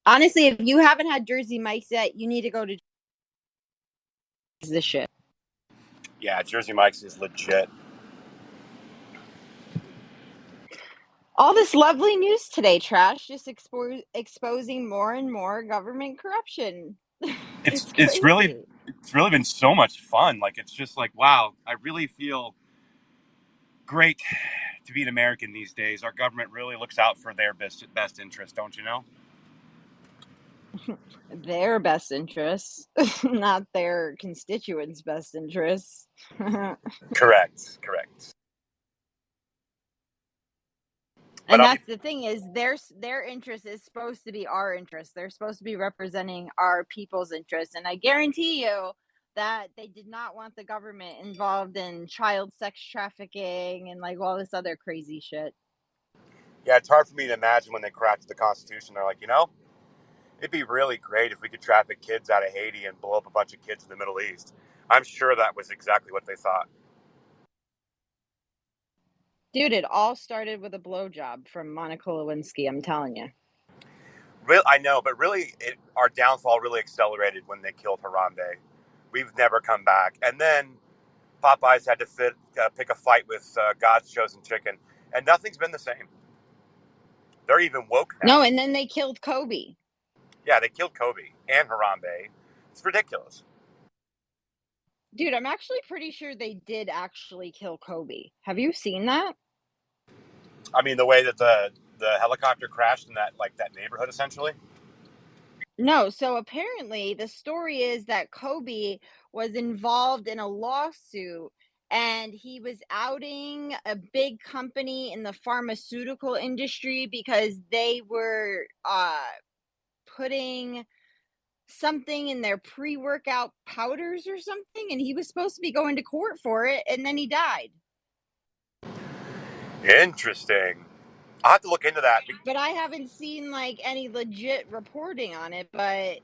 Honestly, if you haven't had Jersey Mike's yet, you need to go to this shit. Yeah, Jersey Mike's is legit. All this lovely news today, Trash, just exposing more and more government corruption. It's It's it's really crazy. it's really been so much fun. Like it's just like wow, I really feel great to be an American these days. Our government really looks out for their best interest, don't you know? Their best interests, not their constituents' best interests. Correct, correct. But And I'll be that's the thing is their interest is supposed to be our interest. They're supposed to be representing our people's interests. And I guarantee you that they did not want the government involved in child sex trafficking and like all this other crazy shit. yeah. It's hard for me to imagine when they crafted the Constitution. They're like, it'd be really great if we could traffic kids out of Haiti and blow up a bunch of kids in the Middle East. I'm sure that was exactly what they thought. Dude, it all started with a blowjob from Monica Lewinsky, I'm telling you. Real, I know, but really, our downfall really accelerated when they killed Harambe. We've never come back. And then Popeyes had to pick a fight with God's chosen chicken, and nothing's been the same. They're even woke No, now. and then they killed Kobe. Yeah, they killed Kobe and Harambe. It's ridiculous. Dude, I'm actually pretty sure they did actually kill Kobe. Have you seen that? I mean, the way that the helicopter crashed in that neighborhood, essentially. No, so apparently the story is that Kobe was involved in a lawsuit and he was outing a big company in the pharmaceutical industry because they were putting something in their pre-workout powders or something, and he was supposed to be going to court for it, and then he died. Interesting. I'll have to look into that. But I haven't seen like any legit reporting on it, but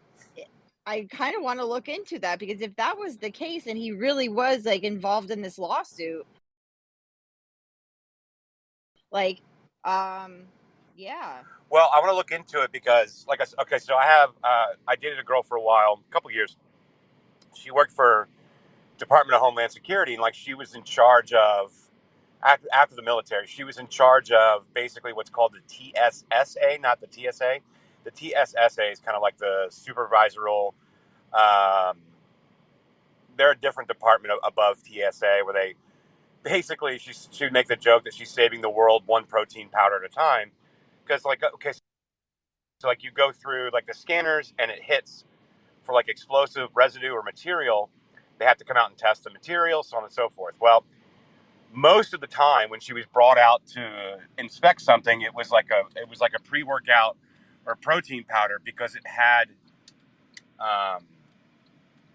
I kind of want to look into that because if that was the case and he really was like involved in this lawsuit, like yeah. Well, I want to look into it because, like I said, okay, so I dated a girl for a while, a couple years. She worked for Department of Homeland Security, and like she was in charge of after the military, she was in charge of basically what's called the TSSA, not the TSA. The TSSA is kind of like the supervisory. Um, they're a different department above TSA where they basically she would make the joke that she's saving the world one protein powder at a time because like okay, so like you go through like the scanners and it hits for like explosive residue or material. They have to come out and test the material, so on and so forth. Well, most of the time when she was brought out to inspect something, it was like a pre-workout or protein powder because it had um,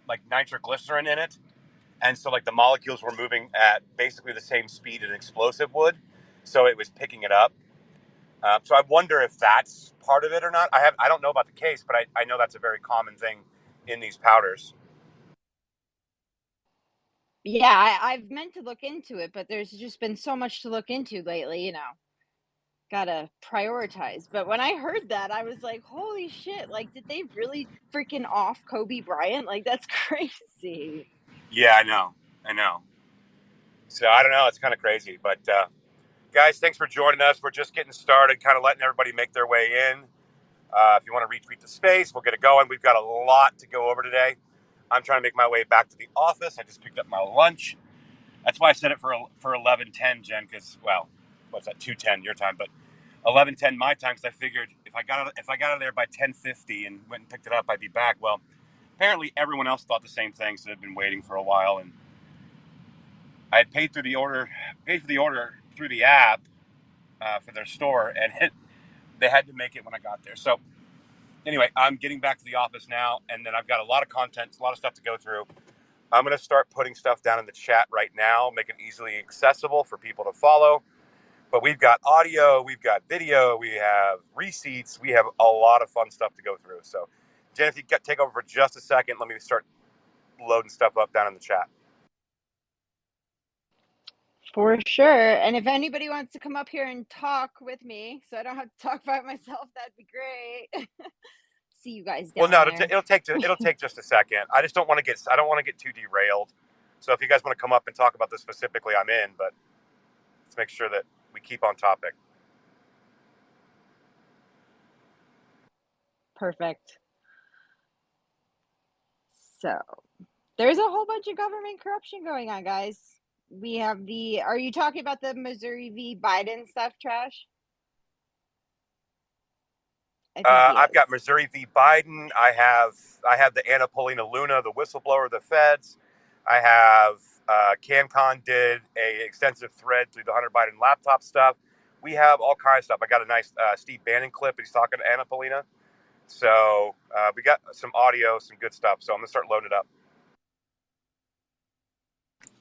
like nitroglycerin in it, and so like the molecules were moving at basically the same speed an explosive would, so it was picking it up. So I wonder if that's part of it or not. I don't know about the case, but I know that's a very common thing in these powders. Yeah, I've meant to look into it, but there's just been so much to look into lately, gotta prioritize. But when I heard that, I was like, holy shit, like, did they really freaking off Kobe Bryant? Like, that's crazy. Yeah, I know. So I don't know. It's kind of crazy, but guys, thanks for joining us. We're just getting started, kind of letting everybody make their way in. If you want to retweet the space, we'll get it going. We've got a lot to go over today. I'm trying to make my way back to the office. I just picked up my lunch. That's why I said it for 11:10, Jen. Because well, what's that? 2:10 your time, but 11:10 my time. Because I figured if I got out of there by 10:50 and went and picked it up, I'd be back. Well, apparently everyone else thought the same thing, so they've been waiting for a while. And I had paid for the order through the app for their store, and they had to make it when I got there. So anyway, I'm getting back to the office now, and then I've got a lot of content, a lot of stuff to go through. I'm going to start putting stuff down in the chat right now, make it easily accessible for people to follow. But we've got audio, we've got video, we have receipts, we have a lot of fun stuff to go through. So, Jen, if you take over for just a second, let me start loading stuff up down in the chat. For sure. And if anybody wants to come up here and talk with me, so I don't have to talk by myself, that'd be great. see you guys Well, down no, there. it'll take just a second. I don't want to get too derailed. So if you guys want to come up and talk about this specifically, I'm in. But let's make sure that we keep on topic. Perfect. So there's a whole bunch of government corruption going on, guys. We have are you talking about the Missouri v. Biden stuff, Trash? I think he I've is. got Missouri v. Biden. I have the Anna Paulina Luna, the whistleblower of the feds. I have CanCon did a extensive thread through the Hunter Biden laptop stuff. We have all kinds of stuff. I got a nice Steve Bannon clip. He's talking to Anna Paulina. So we got some audio, some good stuff. So I'm gonna start loading it up.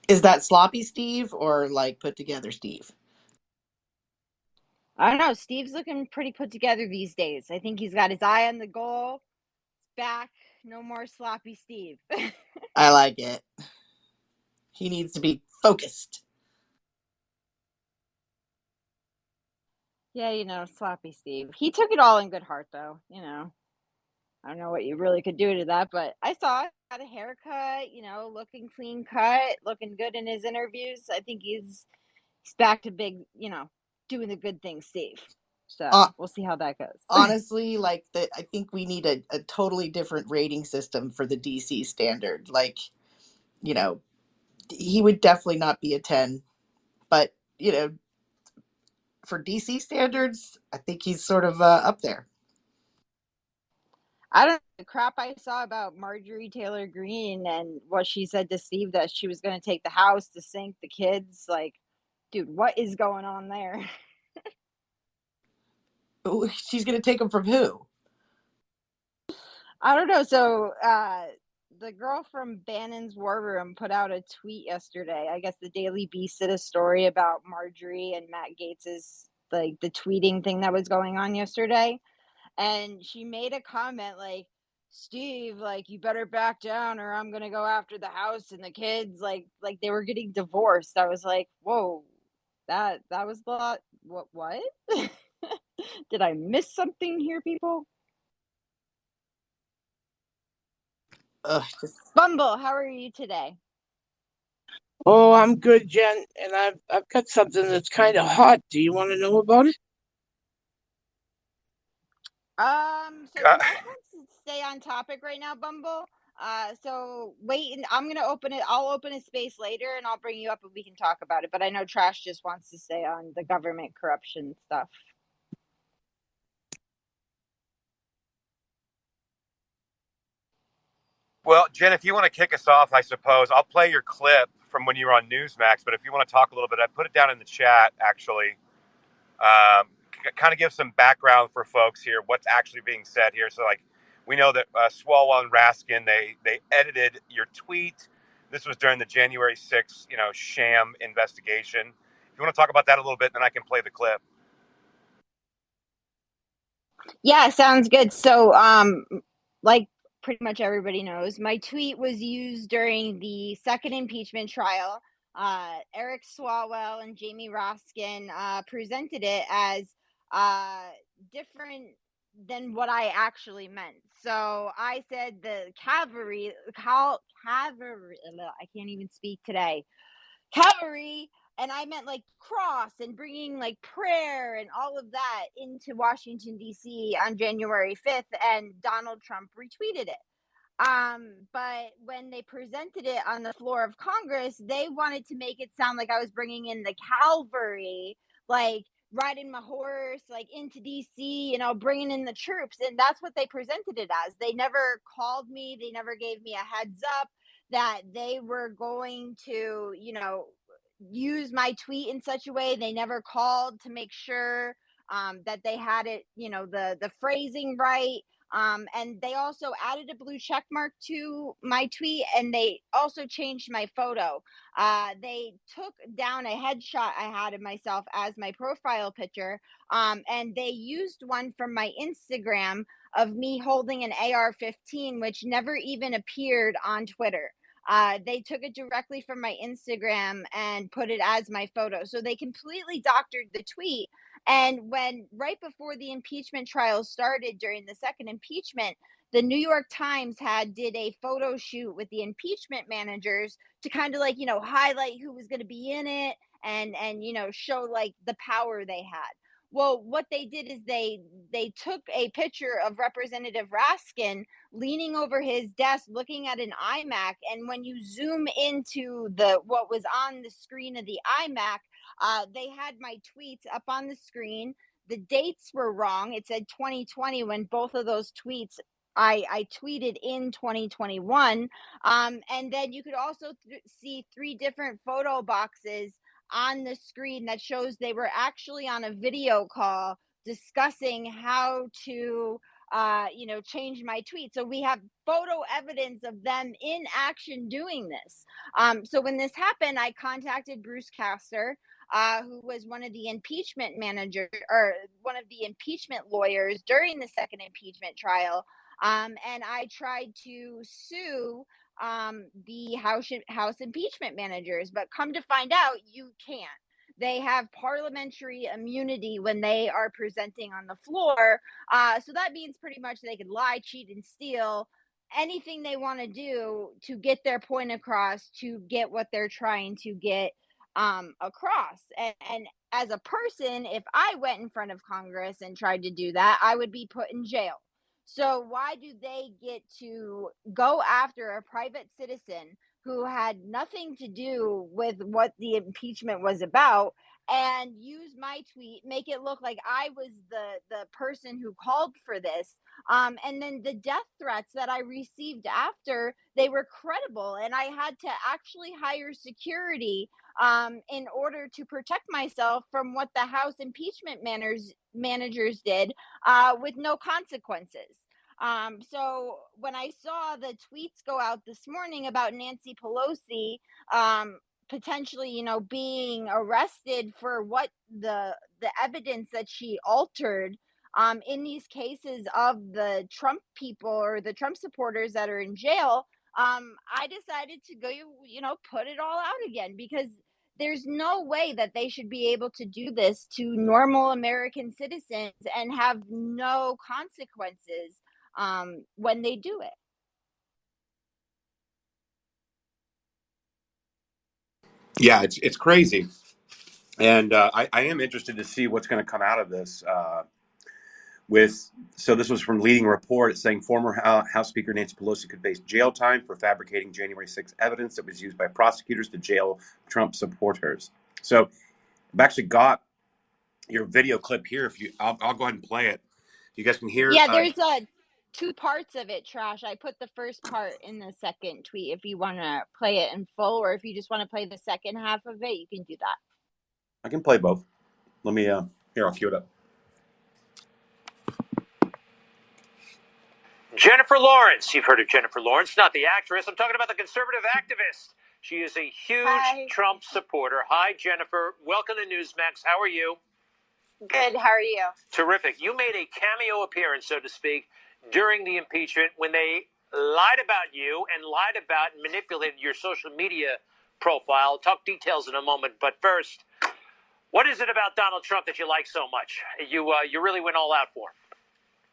Is that sloppy Steve or like put together Steve? I don't know. Steve's looking pretty put together these days. I think he's got his eye on the goal. Back. No more sloppy Steve. I like it. He needs to be focused. Yeah, sloppy Steve. He took it all in good heart, though. I don't know what you really could do to that, but I saw it. Got a haircut, looking clean cut, looking good in his interviews. I think he's back to big, doing the good thing, Steve. So we'll see how that goes. Honestly, I think we need a totally different rating system for the DC standard. Like, he would definitely not be a 10, but for DC standards, I think he's sort of up there. I don't know the crap I saw about Marjorie Taylor Greene and what she said to Steve that she was going to take the house to sink the kids. Like, dude, what is going on there? She's going to take him from who? I don't know. So, the girl from Bannon's War Room put out a tweet yesterday. I guess the Daily Beast did a story about Marjorie and Matt Gates's like the tweeting thing that was going on yesterday. And she made a comment like, Steve, like, you better back down or I'm gonna go after the house and the kids, like they were getting divorced. I was like, whoa, that was a lot. What? Did I miss something here, people? Bumble, how are you today? Oh, I'm good, Jen, and I've got something that's kind of hot. Do you want to know about it? So Trash wants to stay on topic right now, Bumble. So wait, and I'm gonna open it. I'll open a space later, and I'll bring you up, and we can talk about it. But I know Trash just wants to stay on the government corruption stuff. Well, Jen, if you want to kick us off, I suppose I'll play your clip from when you were on Newsmax. But if you want to talk a little bit, I put it down in the chat actually. Kind of give some background for folks here, what's actually being said here. So, like, we know that Swalwell and Raskin they edited your tweet. This was during the January 6th, sham investigation. If you want to talk about that a little bit, then I can play the clip. Yeah, sounds good. So, like pretty much everybody knows, my tweet was used during the second impeachment trial. Eric Swalwell and Jamie Raskin presented it as different than what I actually meant. So I said the cavalry, cavalry. I can't even speak today. Cavalry, and I meant like cross and bringing like prayer and all of that into Washington D.C. on January 5th, and Donald Trump retweeted it. But when they presented it on the floor of Congress, they wanted to make it sound like I was bringing in the cavalry, like riding my horse, like into DC, bringing in the troops. And that's what they presented it as. They never called me, they never gave me a heads up that they were going to, use my tweet in such a way. They never called to make sure that they had it, the phrasing right. And they also added a blue check mark to my tweet, and they also changed my photo. They took down a headshot I had of myself as my profile picture, and they used one from my Instagram of me holding an AR-15, which never even appeared on Twitter. They took it directly from my Instagram and put it as my photo. So they completely doctored the tweet. And when right before the impeachment trial started during the second impeachment, the New York Times did a photo shoot with the impeachment managers to kind of like, highlight who was going to be in it and show like the power they had. Well, what they did is they took a picture of Representative Raskin leaning over his desk looking at an iMac, and when you zoom into the what was on the screen of the iMac, they had my tweets up on the screen. The dates were wrong. It said 2020 when both of those tweets I tweeted in 2021. And then you could also see three different photo boxes on the screen that shows they were actually on a video call discussing how to change my tweet. So we have photo evidence of them in action doing this. So when this happened, I contacted Bruce Castor, who was one of the impeachment managers or one of the impeachment lawyers during the second impeachment trial. And I tried to sue the House impeachment managers, but come to find out, you can't. They have parliamentary immunity when they are presenting on the floor. So that means pretty much they could lie, cheat, and steal anything they want to do to get their point across, to get what they're trying to get across. And as a person, if I went in front of Congress and tried to do that, I would be put in jail. So why do they get to go after a private citizen who had nothing to do with what the impeachment was about and use my tweet, make it look like I was the person who called for this? And then the death threats that I received after, they were credible, and I had to actually hire security in order to protect myself from what the House impeachment managers did with no consequences. So when I saw the tweets go out this morning about Nancy Pelosi potentially, being arrested for what the evidence that she altered in these cases of the Trump people or the Trump supporters that are in jail, I decided to go, put it all out again, because there's no way that they should be able to do this to normal American citizens and have no consequences when they do it. Yeah, it's crazy, and I am interested to see what's going to come out of this. So this was from Leading Report. It's saying former House Speaker Nancy Pelosi could face jail time for fabricating January 6th evidence that was used by prosecutors to jail Trump supporters. So I've actually got your video clip here. I'll go ahead and play it. You guys can hear. Yeah, there's two parts of it, Trash. I put the first part in the second tweet if you want to play it in full, or if you just want to play the second half of it, you can do that. I can play both. Let me here, I'll cue it up. Jennifer Lawrence. You've heard of Jennifer Lawrence, not the actress. I'm talking about the conservative activist. She is a huge Trump supporter. Hi, Jennifer. Welcome to Newsmax. How are you? Good. How are you? Terrific. You made a cameo appearance, so to speak, during the impeachment when they lied about you and lied about and manipulated your social media profile. I'll talk details in a moment. But first, what is it about Donald Trump that you like so much? You really went all out for him.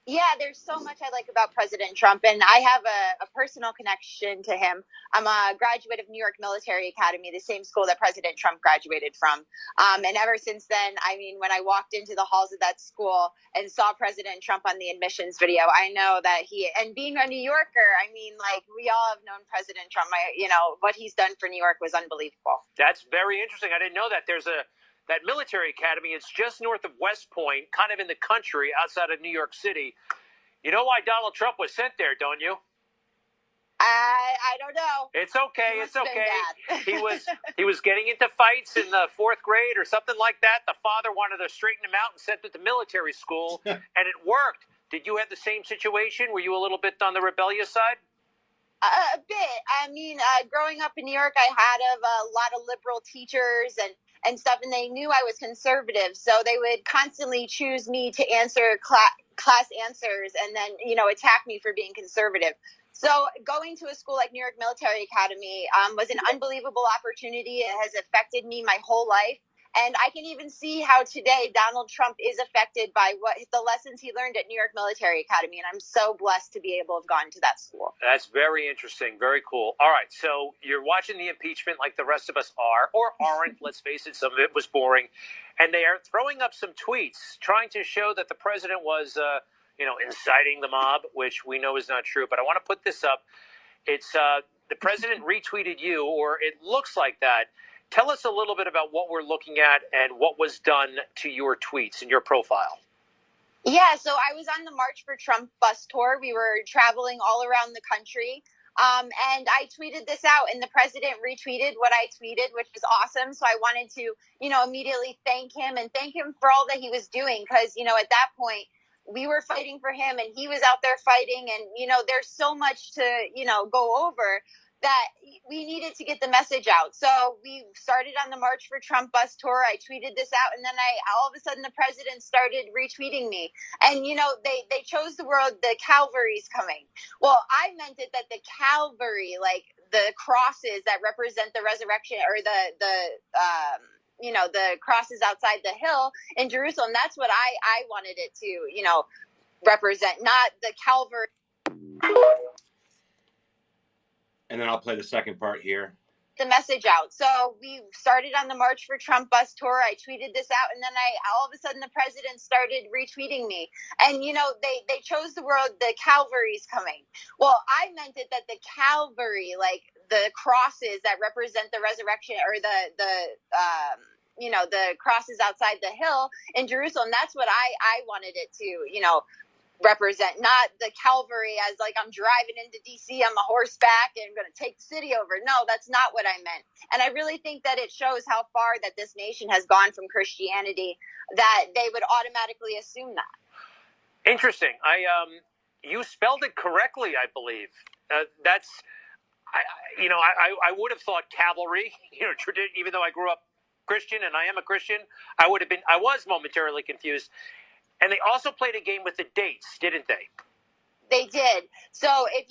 Yeah, there's so much I like about President Trump, and I have a personal connection to him. I'm a graduate of New York Military Academy, the same school that President Trump graduated from. And ever since then, I mean, when I walked into the halls of that school and saw President Trump on the admissions video, I know that and being a New Yorker, I mean, like, we all have known President Trump. What he's done for New York was unbelievable. That's very interesting. I didn't know that. That military academy is just north of West Point, kind of in the country outside of New York City. You know why Donald Trump was sent there, don't you? I don't know. It's okay. It's okay. He was getting into fights in the fourth grade or something like that. The father wanted to straighten him out and sent him to military school, and it worked. Did you have the same situation? Were you a little bit on the rebellious side? A bit. I mean, growing up in New York, I had a lot of liberal teachers and stuff, and they knew I was conservative, so they would constantly choose me to answer class answers and then, attack me for being conservative. So going to a school like New York Military Academy was an unbelievable opportunity. It has affected me my whole life. And I can even see how today Donald Trump is affected by what the lessons he learned at New York Military Academy. And I'm so blessed to be able to have gone to that school. That's very interesting. Very cool. All right. So you're watching the impeachment like the rest of us are, or aren't. Let's face it, some of it was boring. And they are throwing up some tweets trying to show that the president was, inciting the mob, which we know is not true. But I want to put this up. It's the president retweeted you, or it looks like that. Tell us a little bit about what we're looking at and what was done to your tweets and your profile. Yeah, so I was on the March for Trump bus tour. We were traveling all around the country. And I tweeted this out, and the president retweeted what I tweeted, which was awesome. So I wanted to, immediately thank him and thank him for all that he was doing. Because, at that point, we were fighting for him and he was out there fighting. And, there's so much to, go over that we needed to get the message out. So we started on the March for Trump bus tour. I tweeted this out, and then all of a sudden the president started retweeting me. And, they chose the word, the cavalry's coming. Well, I meant it that the Calvary, like the crosses that represent the resurrection, or the crosses outside the hill in Jerusalem. That's what I wanted it to, represent, not the Calvary. And then I'll play the second part here. The message out. So we started on the March for Trump bus tour. I tweeted this out, and then all of a sudden the president started retweeting me. And they chose the word, the cavalry's coming. Well, I meant it that the Calvary, like the crosses that represent the resurrection, or the crosses outside the hill in Jerusalem. That's what I wanted it to, represent, not the Calvary as like I'm driving into DC on my horseback and I'm going to take the city over. No, that's not what I meant. And I really think that it shows how far that this nation has gone from Christianity, that they would automatically assume that. Interesting. You spelled it correctly, I believe. I would have thought cavalry, even though I grew up Christian and I am a Christian, I was momentarily confused. And they also played a game with the dates, didn't they? They did. So if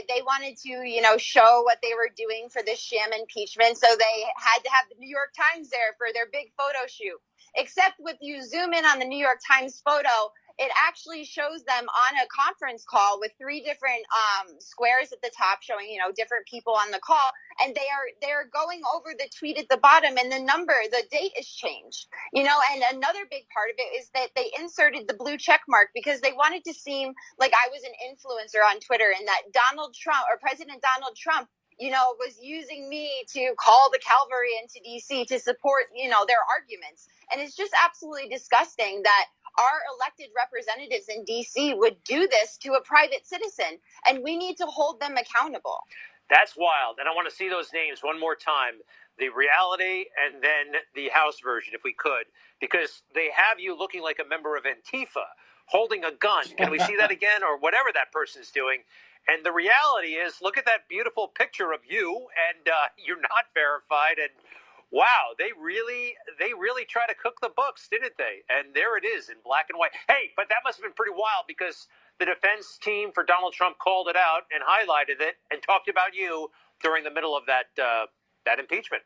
they wanted to, show what they were doing for this sham impeachment. So they had to have the New York Times there for their big photo shoot. Except with you zoom in on the New York Times photo, it actually shows them on a conference call with three different squares at the top showing, different people on the call. And they're going over the tweet at the bottom, and the date is changed, and another big part of it is that they inserted the blue check mark because they wanted to seem like I was an influencer on Twitter, and that President Donald Trump, was using me to call the cavalry into DC to support, their arguments. And it's just absolutely disgusting that our elected representatives in DC would do this to a private citizen, and we need to hold them accountable. That's wild. And I want to see those names one more time. The reality and then the House version, if we could, because they have you looking like a member of Antifa holding a gun. Can we see that again, or whatever that person's doing? And the reality is, look at that beautiful picture of you, and you're not verified. And wow, they really try to cook the books, didn't they? And there it is in black and white. Hey, but that must have been pretty wild because the defense team for Donald Trump called it out and highlighted it and talked about you during the middle of that impeachment.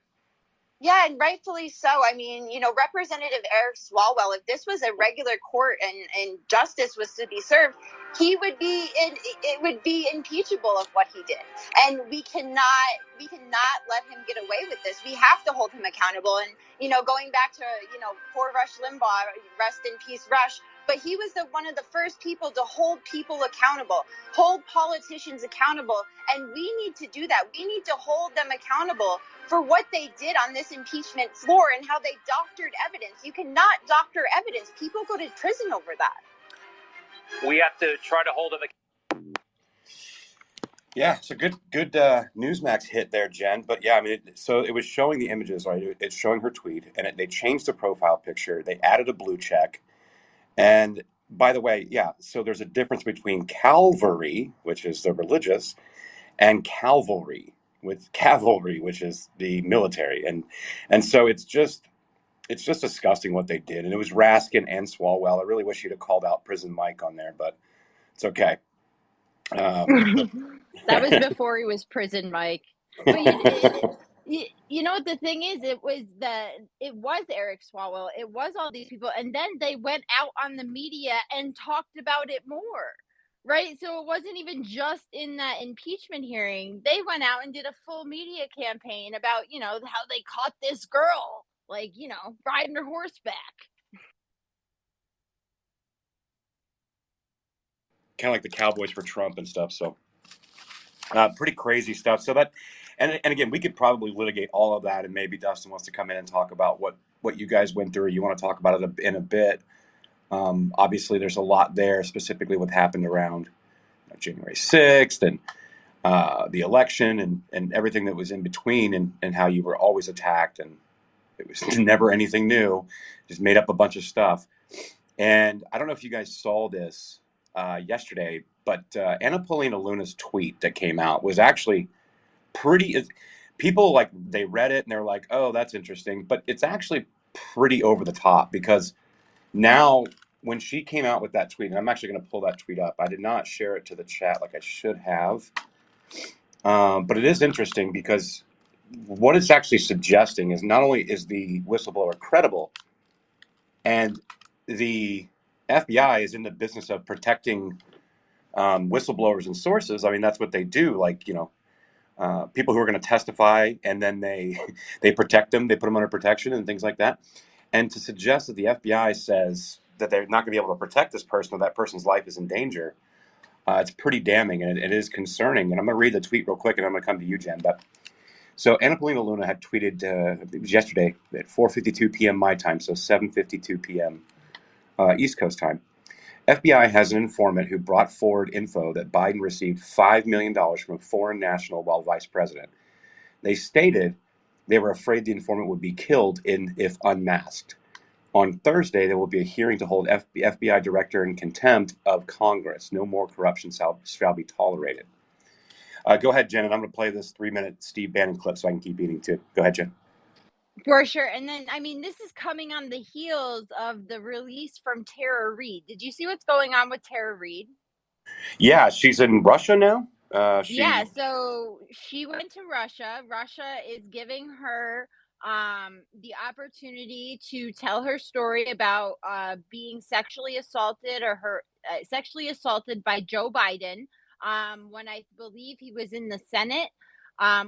Yeah, and rightfully so. I mean, Representative Eric Swalwell, if this was a regular court and justice was to be served, it would be impeachable of what he did. And we cannot let him get away with this. We have to hold him accountable. And, going back to, poor Rush Limbaugh, rest in peace, Rush, but he was one of the first people to hold people accountable, hold politicians accountable. And we need to do that. We need to hold them accountable for what they did on this impeachment floor and how they doctored evidence. You cannot doctor evidence. People go to prison over that. We have to try to hold them accountable. Yeah, it's a good Newsmax hit there, Jen. But yeah, I mean, so it was showing the images, right? It's showing her tweet, and they changed the profile picture. They added a blue check. And by the way, yeah, so there's a difference between Calvary, which is the religious, and cavalry, which is the military. And so it's just disgusting what they did. And it was Raskin and Swalwell. I really wish you'd have called out Prison Mike on there, but it's okay. That was before he was Prison Mike. But You know what the thing is? It was Eric Swalwell. It was all these people, and then they went out on the media and talked about it more, right? So it wasn't even just in that impeachment hearing. They went out and did a full media campaign about how they caught this girl, like riding her horseback. Kind of like the Cowboys for Trump and stuff. So pretty crazy stuff. So that, and again, we could probably litigate all of that, and maybe Dustin wants to come in and talk about what you guys went through. Or you want to talk about it in a bit. Obviously, there's a lot there, specifically what happened around January 6th and the election and everything that was in between, and how you were always attacked, and it was never anything new, just made up a bunch of stuff. And I don't know if you guys saw this yesterday, but Anna Paulina Luna's tweet that came out was actually pretty. People like they read it and they're like, "Oh, that's interesting," but it's actually pretty over the top because now when she came out with that tweet, and I'm actually going to pull that tweet up. I did not share it to the chat like I should have, but it is interesting because what it's actually suggesting is not only is the whistleblower credible, and the FBI is in the business of protecting whistleblowers and sources. I mean, that's what they do. Like, people who are going to testify, and then they they protect them, they put them under protection and things like that. And to suggest that the FBI says that they're not going to be able to protect this person or that person's life is in danger, it's pretty damning, and it is concerning. And I'm going to read the tweet real quick, and I'm going to come to you, Jen. But so Anna Paulina Luna had tweeted it was yesterday at 4:52 p.m. my time, so 7:52 p.m. East Coast time. FBI has an informant who brought forward info that Biden received $5 million from a foreign national while vice president. They stated they were afraid the informant would be killed if unmasked. On Thursday, there will be a hearing to hold FBI director in contempt of Congress. No more corruption shall be tolerated. Go ahead, Jen, and I'm going to play this 3-minute Steve Bannon clip so I can keep eating too. Go ahead, Jen. For sure. And then, I mean, this is coming on the heels of the release from Tara Reid. Did you see what's going on with Tara Reid? Yeah, she's in Russia now. Yeah, so she went to Russia. Russia is giving her the opportunity to tell her story about being sexually assaulted sexually assaulted by Joe Biden when I believe he was in the Senate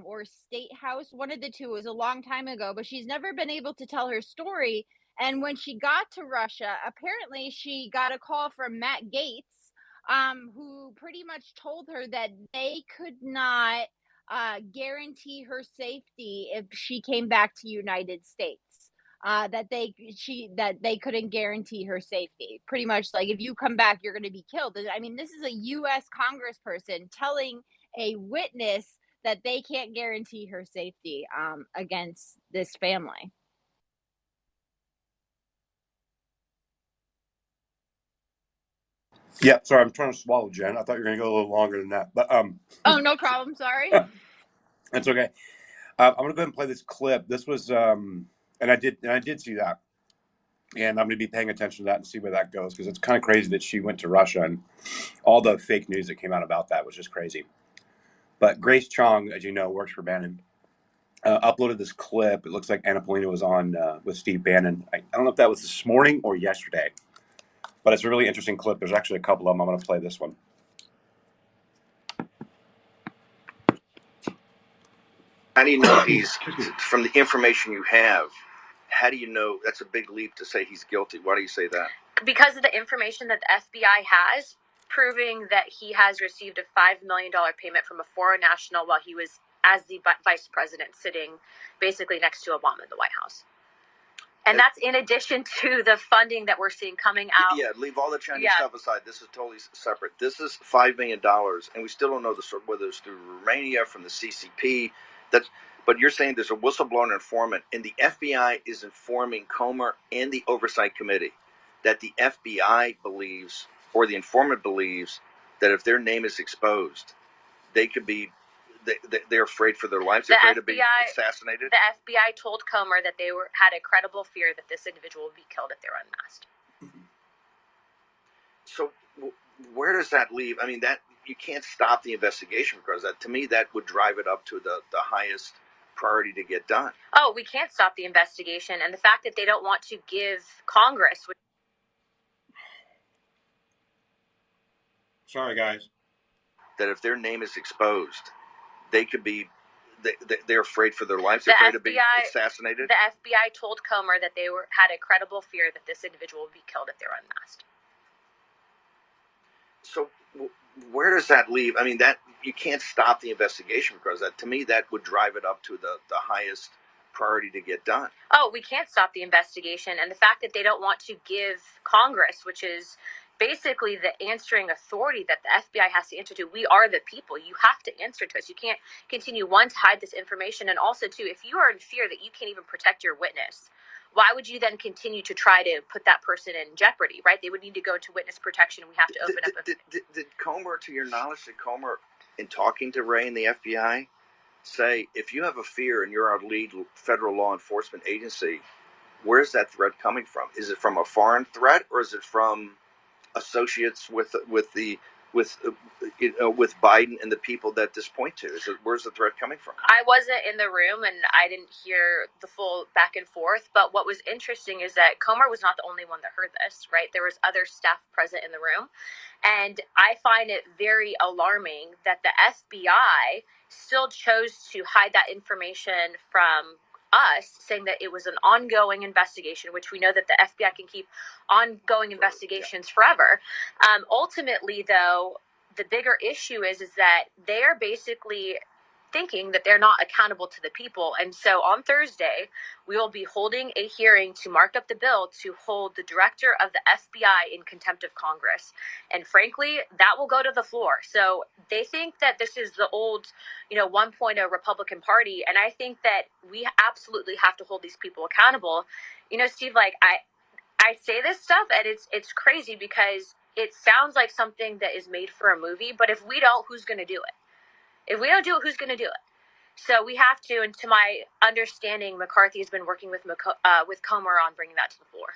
or State House, one of the two. It was a long time ago, but she's never been able to tell her story. And when she got to Russia, apparently she got a call from Matt Gaetz, who pretty much told her that they could not guarantee her safety if she came back to United States. That they couldn't guarantee her safety. Pretty much like, if you come back, you're going to be killed. I mean, this is a U.S. Congressperson telling a witness that they can't guarantee her safety against this family. Yeah, sorry, I'm trying to swallow, Jen. I thought you were going to go a little longer than that, but Oh, no problem. Sorry. that's okay. I'm going to go ahead and play this clip. This was, and I did see that, and I'm going to be paying attention to that and see where that goes because it's kind of crazy that she went to Russia and all the fake news that came out about that was just crazy. But Grace Chong, as you know, works for Bannon. Uploaded this clip. It looks like Anna Paulina was on with Steve Bannon. I don't know if that was this morning or yesterday, but it's a really interesting clip. There's actually a couple of them. I'm going to play this one. How do you know he's, from the information you have, how do you know that's a big leap to say he's guilty? Why do you say that? Because of the information that the FBI has, proving that he has received a $5 million payment from a foreign national while he was as the vice president sitting basically next to Obama in the White House. And that's in addition to the funding that we're seeing coming out. Yeah, leave all the Chinese stuff aside. This is totally separate. This is $5 million, and we still don't know whether it's through Romania, from the CCP. But you're saying there's a whistleblower and informant, and the FBI is informing Comer and the Oversight Committee that the FBI believes, or the informant believes, that if their name is exposed, they could be, they're afraid for their lives. They're afraid of being assassinated. The FBI told Comer that they had a credible fear that this individual would be killed if they were unmasked. So where does that leave? I mean, that you can't stop the investigation because that, to me, that would drive it up to the highest priority to get done. Oh, we can't stop the investigation. And the fact that they don't want to give Congress. Sorry, guys. That if their name is exposed, they could be, they're afraid for their lives. They're afraid of being assassinated. The FBI told Comer that they had a credible fear that this individual would be killed if they were unmasked. So where does that leave? I mean, that you can't stop the investigation because that, to me, that would drive it up to the highest priority to get done. Oh, we can't stop the investigation. And the fact that they don't want to give Congress, which is basically the answering authority that the FBI has to answer to. We are the people. You have to answer to us. You can't continue, one, to hide this information, and also, two, if you are in fear that you can't even protect your witness, why would you then continue to try to put that person in jeopardy, right? They would need to go to witness protection. We have to open up. Did Comer, to your knowledge, in talking to Ray and the FBI, say, if you have a fear and you're our lead federal law enforcement agency, where's that threat coming from? Is it from a foreign threat, or is it from associates with Biden and the people that this point to? Where's the threat coming from? I wasn't in the room and I didn't hear the full back and forth, but what was interesting is that Comer was not the only one that heard this, right? There was other staff present in the room, and I find it very alarming that the FBI still chose to hide that information from us, saying that it was an ongoing investigation, which we know that the FBI can keep ongoing investigations forever. Ultimately, though, the bigger issue is that they're basically thinking that they're not accountable to the people. And so on Thursday, we will be holding a hearing to mark up the bill to hold the director of the FBI in contempt of Congress. And frankly, that will go to the floor. So they think that this is the old, 1.0 Republican Party. And I think that we absolutely have to hold these people accountable. Steve, I say this stuff and it's crazy because it sounds like something that is made for a movie, but if we don't, who's going to do it? If we don't do it, who's going to do it? So we have to, and to my understanding, McCarthy has been working with Comer on bringing that to the floor.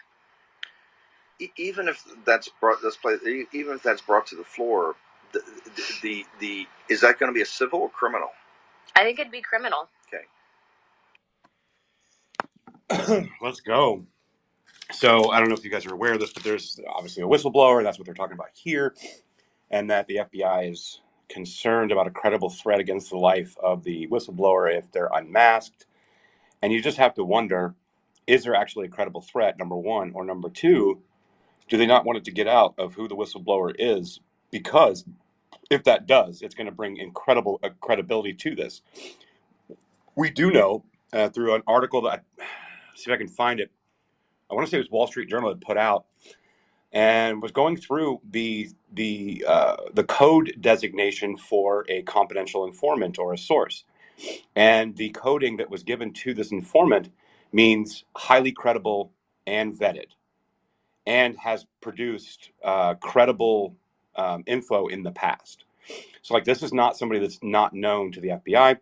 Even if that's brought to the floor, is that going to be a civil or criminal? I think it'd be criminal. Okay. Let's go. So I don't know if you guys are aware of this, but there's obviously a whistleblower. That's what they're talking about here. And that the FBI is concerned about a credible threat against the life of the whistleblower if they're unmasked. And you just have to wonder, is there actually a credible threat, number one? Or number two, do they not want it to get out of who the whistleblower is? Because if that does, it's going to bring incredible credibility to this. We do know through an article that, see if I can find it, I want to say it was Wall Street Journal that put out, and was going through the code designation for a confidential informant or a source. And the coding that was given to this informant means highly credible and vetted, and has produced credible info in the past. So this is not somebody that's not known to the FBI.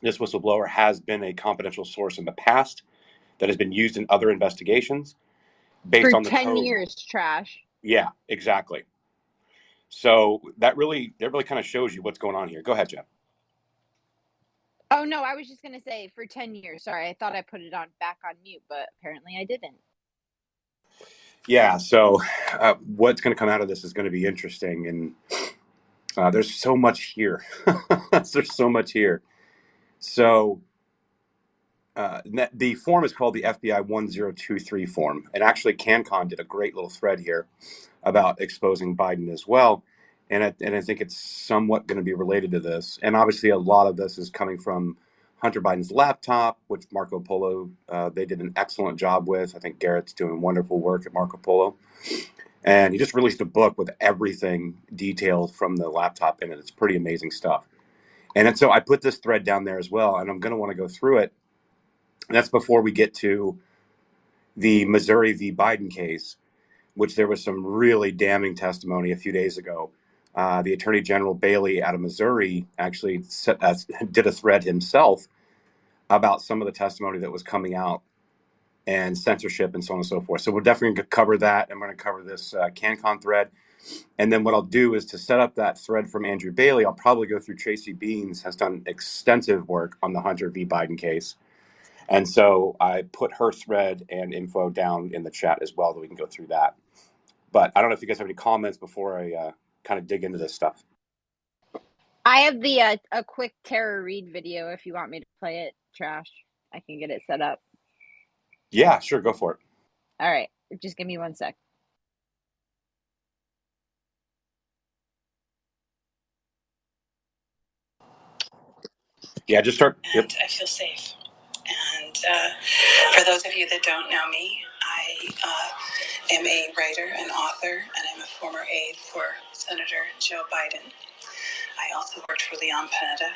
This whistleblower has been a confidential source in the past that has been used in other investigations based on the 10 code. years, trash. Yeah, exactly. So that really kind of shows you what's going on here. Go ahead, Jeff. Oh, no, I was just going to say for 10 years. Sorry, I thought I put it back on mute, but apparently I didn't. Yeah, so what's going to come out of this is going to be interesting. And there's so much here. There's so much here. So the form is called the FBI 1023 form. And actually, CanCon did a great little thread here about exposing Biden as well. And I think it's somewhat going to be related to this. And obviously, a lot of this is coming from Hunter Biden's laptop, which Marco Polo, they did an excellent job with. I think Garrett's doing wonderful work at Marco Polo. And he just released a book with everything detailed from the laptop in it. It's pretty amazing stuff. And so I put this thread down there as well, and I'm going to want to go through it. And that's before we get to the Missouri v. Biden case, which there was some really damning testimony a few days ago. The Attorney General Bailey out of Missouri actually did a thread himself about some of the testimony that was coming out and censorship and so on and so forth. So we're definitely going to cover that. I'm going to cover this CanCon thread. And then what I'll do is to set up that thread from Andrew Bailey, I'll probably go through Tracy Beans, has done extensive work on the Hunter v. Biden case. And so I put her thread and info down in the chat as well, that we can go through that. But I don't know if you guys have any comments before I kind of dig into this stuff. I have the a quick Tara Reid video if you want me to play it, Trash. I can get it set up. Yeah, sure, go for it. All right, just give me 1 sec. Yeah, just start. And yep. I feel safe. And for those of you that don't know me, I am a writer and author, and I'm a former aide for Senator Joe Biden. I also worked for Leon Panetta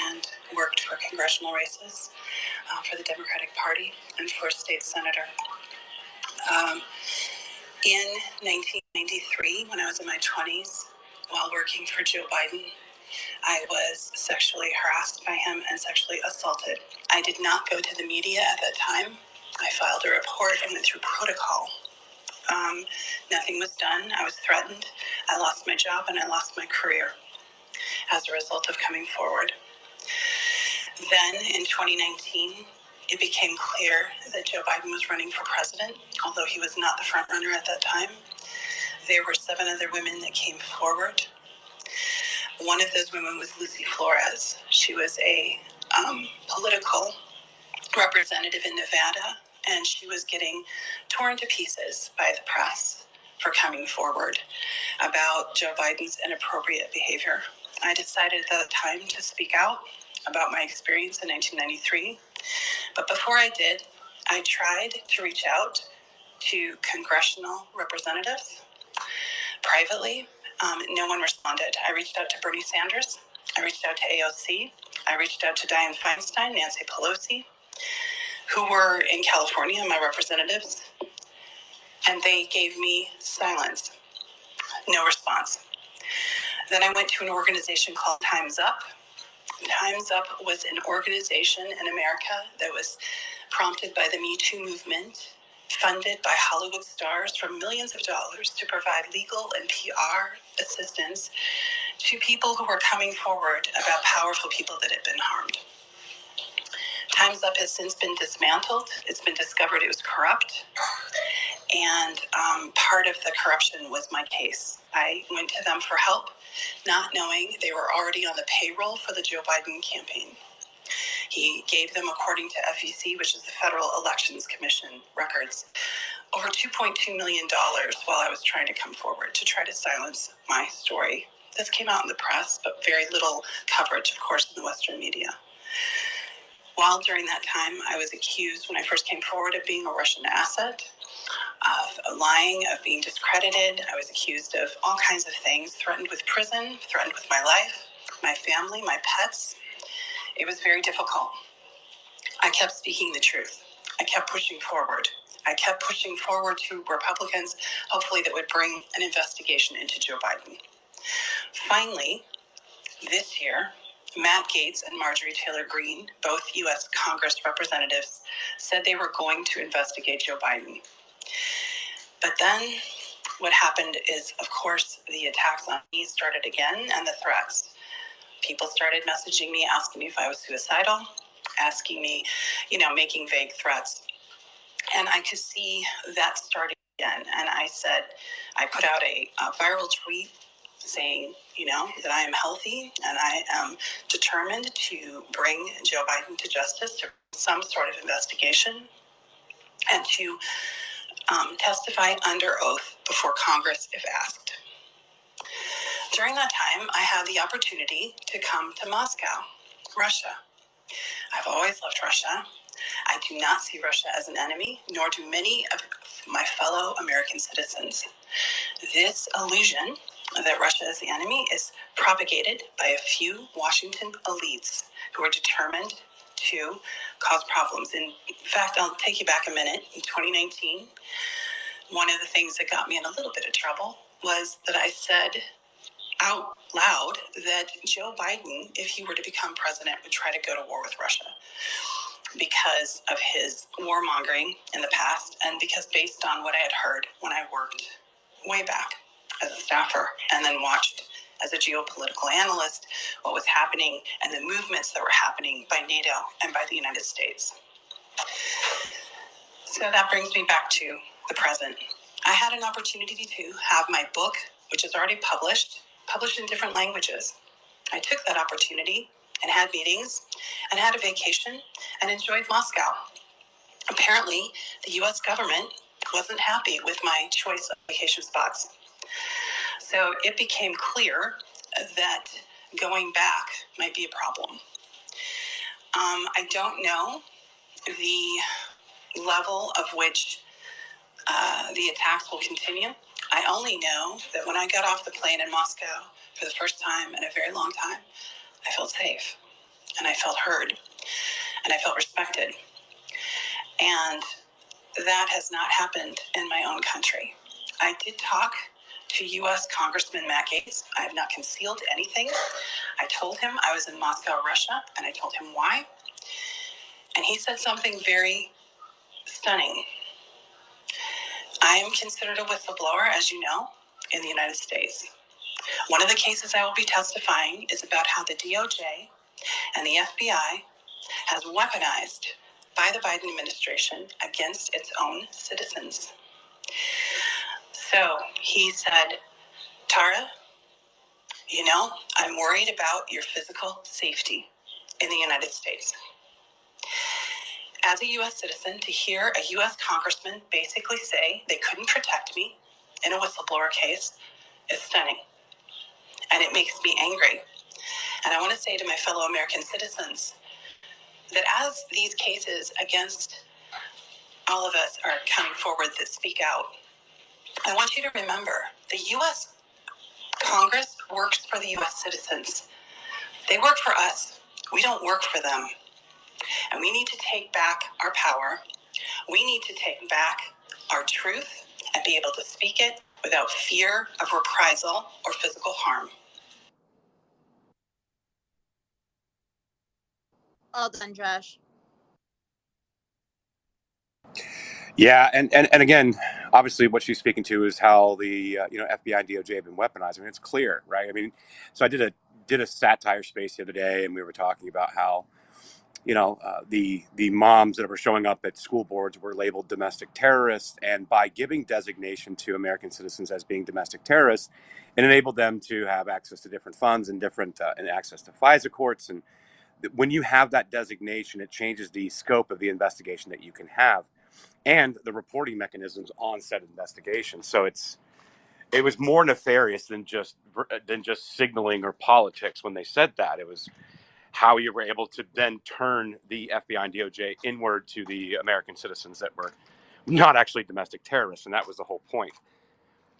and worked for congressional races for the Democratic Party and for state senator. In 1993, when I was in my 20s, while working for Joe Biden, I was sexually harassed by him and sexually assaulted. I did not go to the media at that time. I filed a report and went through protocol. Nothing was done. I was threatened. I lost my job and I lost my career as a result of coming forward. Then in 2019, it became clear that Joe Biden was running for president, although he was not the front runner at that time. There were 7 other women that came forward. One of those women was Lucy Flores. She was a political representative in Nevada, and she was getting torn to pieces by the press for coming forward about Joe Biden's inappropriate behavior. I decided at the time to speak out about my experience in 1993, but before I did, I tried to reach out to congressional representatives privately. No one responded. I reached out to Bernie Sanders. I reached out to AOC. I reached out to Dianne Feinstein, Nancy Pelosi, who were in California, my representatives, and they gave me silence, no response. Then I went to an organization called Time's Up. Time's Up was an organization in America that was prompted by the Me Too movement, funded by Hollywood stars for millions of dollars to provide legal and PR assistance to people who were coming forward about powerful people that had been harmed. Time's Up has since been dismantled. It's been discovered it was corrupt. And part of the corruption was my case. I went to them for help, not knowing they were already on the payroll for the Joe Biden campaign. He gave them, according to FEC, which is the Federal Elections Commission records, over $2.2 million while I was trying to come forward to try to silence my story. This came out in the press, but very little coverage, of course, in the Western media. While during that time, I was accused, when I first came forward, of being a Russian asset, of lying, of being discredited. I was accused of all kinds of things, threatened with prison, threatened with my life, my family, my pets. It was very difficult. I kept speaking the truth. I kept pushing forward. I kept pushing forward to Republicans, hopefully that would bring an investigation into Joe Biden. Finally, this year, Matt Gaetz and Marjorie Taylor Greene, both U.S. Congress representatives, said they were going to investigate Joe Biden. But then what happened is, of course, the attacks on me started again, and the threats. People started messaging me, asking me if I was suicidal, asking me, making vague threats. And I could see that starting again. And I said, I put out a viral tweet saying, that I am healthy and I am determined to bring Joe Biden to justice, to some sort of investigation, and to testify under oath before Congress if asked. During that time, I had the opportunity to come to Moscow, Russia. I've always loved Russia. I do not see Russia as an enemy, nor do many of my fellow American citizens. This illusion that Russia is the enemy is propagated by a few Washington elites who are determined to cause problems. In fact, I'll take you back a minute. In 2019, one of the things that got me in a little bit of trouble was that I said out loud that Joe Biden, if he were to become president, would try to go to war with Russia because of his warmongering in the past and because based on what I had heard when I worked way back as a staffer, and then watched as a geopolitical analyst what was happening and the movements that were happening by NATO and by the United States. So that brings me back to the present. I had an opportunity to have my book, which is already published in different languages. I took that opportunity and had meetings and had a vacation and enjoyed Moscow. Apparently, the US government wasn't happy with my choice of vacation spots. So it became clear that going back might be a problem. I don't know the level of which the attacks will continue. I only know that when I got off the plane in Moscow for the first time in a very long time, I felt safe and I felt heard and I felt respected. And that has not happened in my own country. I did talk to U.S. Congressman Matt Gaetz. I have not concealed anything. I told him I was in Moscow, Russia, and I told him why. And he said something very stunning. I am considered a whistleblower, as you know, in the United States. One of the cases I will be testifying is about how the DOJ and the FBI has weaponized by the Biden administration against its own citizens. So he said, Tara, you know, I'm worried about your physical safety in the United States. As a U.S. citizen, to hear a U.S. congressman basically say they couldn't protect me in a whistleblower case is stunning. And it makes me angry. And I want to say to my fellow American citizens that as these cases against all of us are coming forward that speak out, I want you to remember the U.S. Congress works for the U.S. citizens. They work for us. We don't work for them. And we need to take back our power. We need to take back our truth and be able to speak it without fear of reprisal or physical harm. All done, Josh. Yeah, and again, obviously, what she's speaking to is how the FBI and DOJ have been weaponized. I mean, it's clear, right? I mean, so I did a satire space the other day, and we were talking about how the moms that were showing up at school boards were labeled domestic terrorists, and by giving designation to American citizens as being domestic terrorists, it enabled them to have access to different funds and different and access to FISA courts. And when you have that designation, it changes the scope of the investigation that you can have and the reporting mechanisms on said investigation. So it was more nefarious than just signaling or politics when they said that. It was how you were able to then turn the FBI and DOJ inward to the American citizens that were not actually domestic terrorists, and that was the whole point.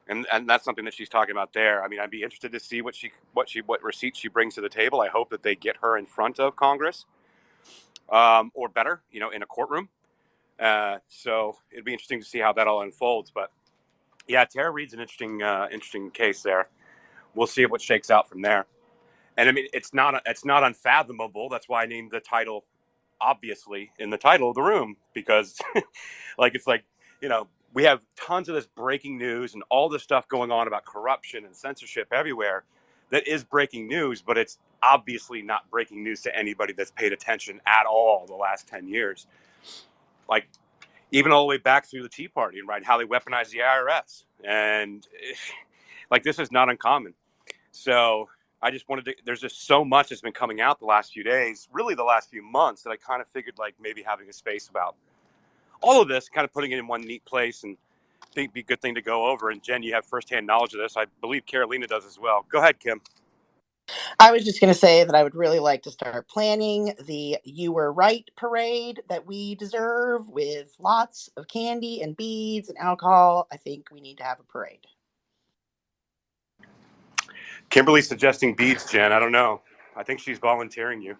And that's something that she's talking about there. I mean, I'd be interested to see what receipts she brings to the table. I hope that they get her in front of Congress, or better, in a courtroom. So it'd be interesting to see how that all unfolds. But yeah, Tara Reid's an interesting case there. We'll see what shakes out from there. And I mean, it's not unfathomable. That's why I named the title, obviously, in the title of the room, because we have tons of this breaking news and all this stuff going on about corruption and censorship everywhere that is breaking news, but it's obviously not breaking news to anybody that's paid attention at all the last 10 years. Like, even all the way back through the Tea Party, right? How they weaponized the IRS. And this is not uncommon. So I just there's just so much that's been coming out the last few days, really the last few months, that I kind of figured maybe having a space about all of this, kind of putting it in one neat place, and think it'd be a good thing to go over. And Jen, you have firsthand knowledge of this. I believe Carolina does as well. Go ahead, Kim. I was just going to say that I would really like to start planning the You Were Right parade that we deserve with lots of candy and beads and alcohol. I think we need to have a parade. Kimberly's suggesting beads, Jen. I don't know. I think she's volunteering you.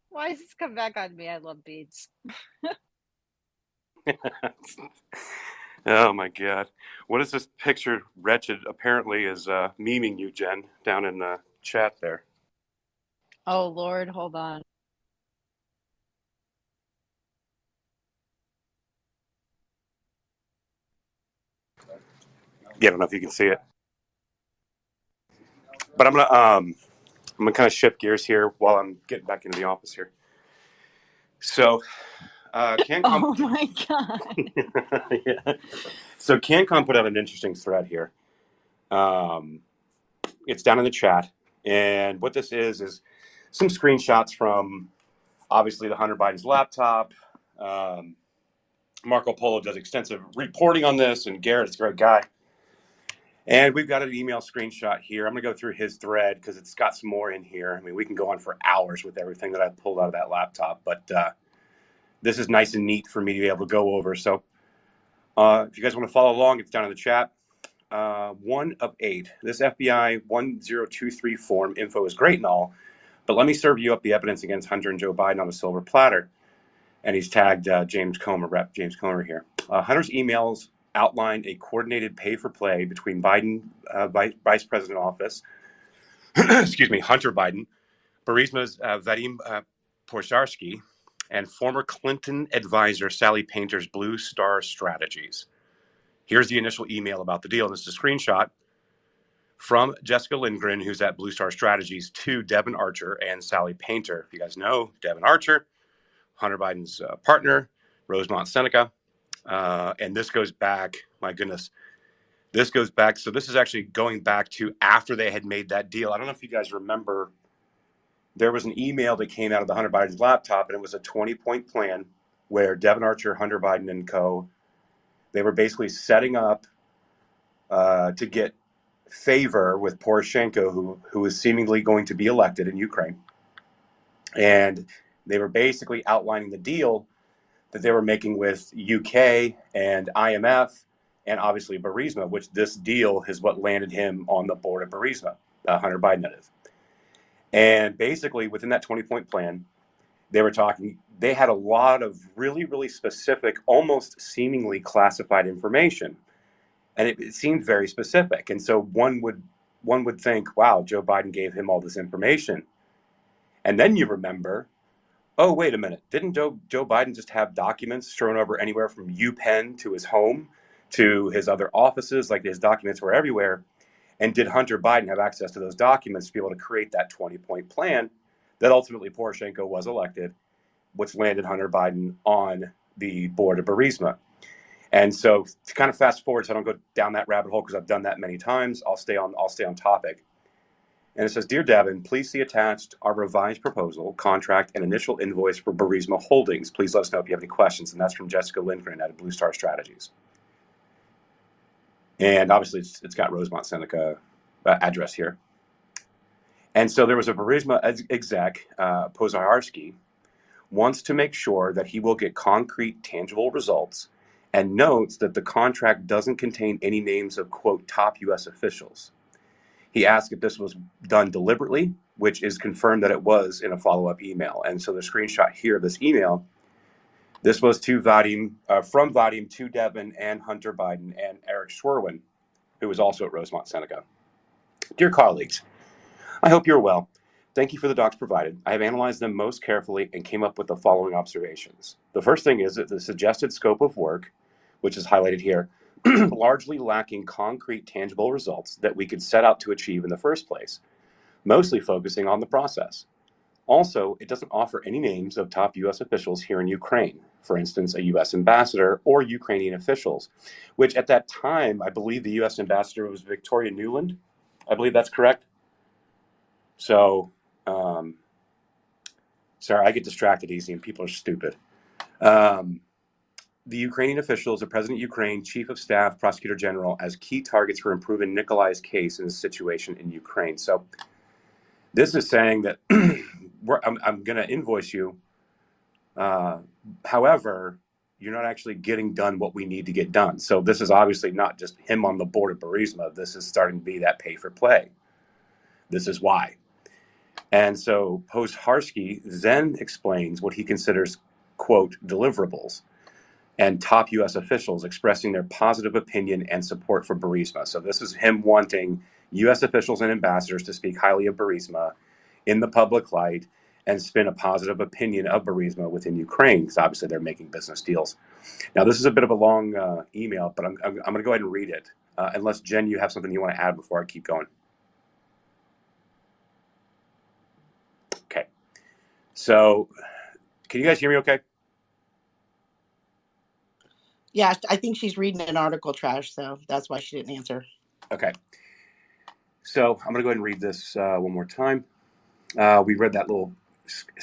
Why does this come back on me? I love beads. Oh my God. What is this picture? Wretched apparently is memeing you, Jen, down in the chat there. Oh Lord, hold on. Yeah, I don't know if you can see it, but I'm gonna kind of shift gears here while I'm getting back into the office here. So, CanCom. Oh my God. Yeah. So CanCom put out an interesting thread here. It's down in the chat, and what this is some screenshots from obviously the Hunter Biden's laptop. Marco Polo does extensive reporting on this, and Garrett's a great guy. And we've got an email screenshot here. I'm going to go through his thread because it's got some more in here. I mean, we can go on for hours with everything that I pulled out of that laptop, but this is nice and neat for me to be able to go over. So if you guys want to follow along, it's down in the chat. 1 of 8. This FBI 1023 form info is great and all, but let me serve you up the evidence against Hunter and Joe Biden on a silver platter. And he's tagged James Comer, Rep. James Comer here. Hunter's emails outline a coordinated pay-for-play between Biden, Vice President office, excuse me, Hunter Biden, Burisma's Vadim Pozharsky, and former Clinton advisor Sally Painter's Blue Star Strategies. Here's the initial email about the deal, and this is a screenshot from Jessica Lindgren, who's at Blue Star Strategies, to Devin Archer and Sally Painter. If you guys know Devin Archer, Hunter Biden's partner, Rosemont Seneca. And this goes back, my goodness, this goes back. So this is actually going back to after they had made that deal. I don't know if you guys remember, there was an email that came out of the Hunter Biden's laptop, and it was a 20-point plan where Devin Archer, Hunter Biden, and co., they were basically setting up to get favor with Poroshenko, who is seemingly going to be elected in Ukraine. And they were basically outlining the deal that they were making with UK and IMF and obviously Burisma, which this deal is what landed him on the board of Burisma, Hunter Biden is. And basically within that 20-point plan, they were talking, they had a lot of really, really specific, almost seemingly classified information. And it seemed very specific. And so one would think, wow, Joe Biden gave him all this information. And then you remember, oh, wait a minute. Didn't Joe Biden just have documents thrown over anywhere from UPenn to his home to his other offices? Like his documents were everywhere. And did Hunter Biden have access to those documents to be able to create that 20-point plan that ultimately Poroshenko was elected, which landed Hunter Biden on the board of Burisma? And so to kind of fast forward, so I don't go down that rabbit hole because I've done that many times, I'll stay on topic. And it says, Dear Devin, please see attached our revised proposal, contract, and initial invoice for Burisma Holdings. Please let us know if you have any questions. And that's from Jessica Lindgren at Blue Star Strategies. And obviously it's got Rosemont Seneca address here. And so there was a Burisma exec, Pozharsky, wants to make sure that he will get concrete, tangible results, and notes that the contract doesn't contain any names of, quote, top U.S. officials. He asked if this was done deliberately, which is confirmed that it was in a follow-up email. And so the screenshot here of this email, this was to Vadim, from Vadim to Devin and Hunter Biden and Eric Schwerwin, who was also at Rosemont Seneca. Dear colleagues, I hope you're well. Thank you for the docs provided. I have analyzed them most carefully and came up with the following observations. The first thing is that the suggested scope of work, which is highlighted here, largely lacking concrete, tangible results that we could set out to achieve in the first place, mostly focusing on the process. Also, it doesn't offer any names of top U.S. officials here in Ukraine, for instance, a U.S. ambassador or Ukrainian officials, which at that time, I believe the U.S. ambassador was Victoria Nuland. I believe that's correct. So, sorry, I get distracted easy and people are stupid. The Ukrainian officials, the President of Ukraine, Chief of Staff, Prosecutor General, as key targets for improving Nikolai's case in the situation in Ukraine. So this is saying that I'm going to invoice you. However, you're not actually getting done what we need to get done. So this is obviously not just him on the board of Burisma. This is starting to be that pay for play. This is why. And so Pozharsky then explains what he considers, quote, deliverables and top U.S. officials expressing their positive opinion and support for Burisma. So this is him wanting U.S. officials and ambassadors to speak highly of Burisma in the public light and spin a positive opinion of Burisma within Ukraine, because obviously they're making business deals. Now, this is a bit of a long email, but I'm going to go ahead and read it. unless, Jen, you have something you want to add before I keep going. Okay. So can you guys hear me okay? Yeah, I think she's reading an article, Trash, so that's why she didn't answer. Okay. So I'm going to go ahead and read this one more time. We read that little